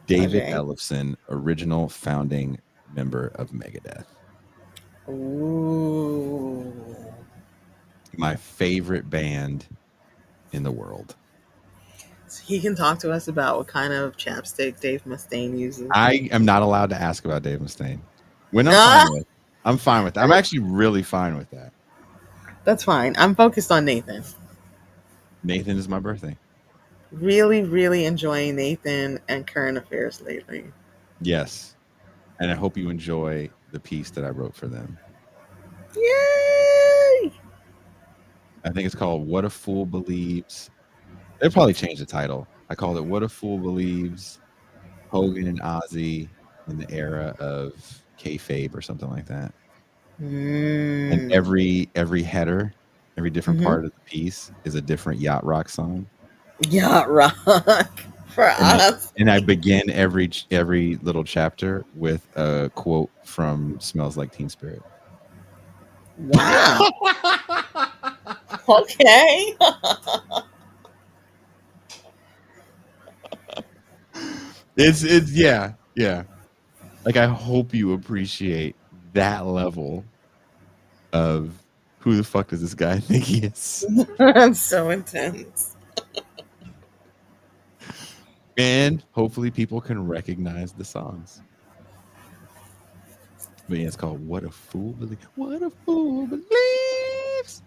David Okay. Ellefson, original founding member of Megadeth. Ooh. My favorite band in the world. So he can talk to us about what kind of chapstick Dave Mustaine uses. I am not allowed to ask about Dave Mustaine. When I'm fine with that. I'm actually really fine with that. That's fine. I'm focused on Nathan. Nathan is my birthday. Really, really enjoying Nathan and current affairs lately. Yes. And I hope you enjoy the piece that I wrote for them. Yay! I think it's called What a Fool Believes. They'll probably change the title. I called it What a Fool Believes, Hogan and Ozzy in the era of kayfabe or something like that. And every header, every different part of the piece is a different yacht rock song. Yacht rock for us. And I begin every little chapter with a quote from Smells Like Teen Spirit. Wow. Okay. It's yeah. Like, I hope you appreciate that level of who the fuck does this guy think he is? That's so intense. And hopefully people can recognize the songs. But yeah, it's called What a Fool Believes. What a Fool Believes.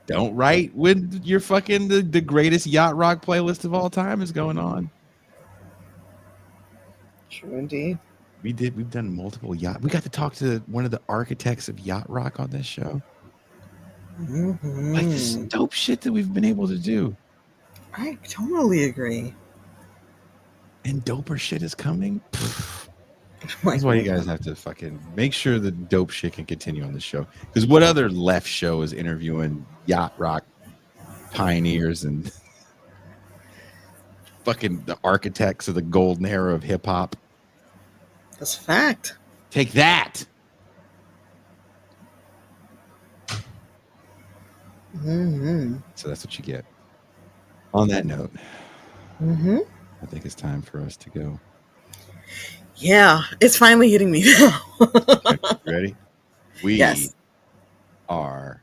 Don't write when you're fucking the greatest yacht rock playlist of all time is going on. True indeed. We've done multiple yacht. We got to talk to one of the architects of yacht rock on this show. Like this dope shit that we've been able to do. I totally agree. And doper shit is coming. That's why you guys have to fucking make sure the dope shit can continue on the show. Because what other left show is interviewing yacht rock pioneers and fucking the architects of the golden era of hip hop? That's a fact. Take that. So that's what you get. On that note, I think it's time for us to go. Yeah, it's finally hitting me now. Ready? We are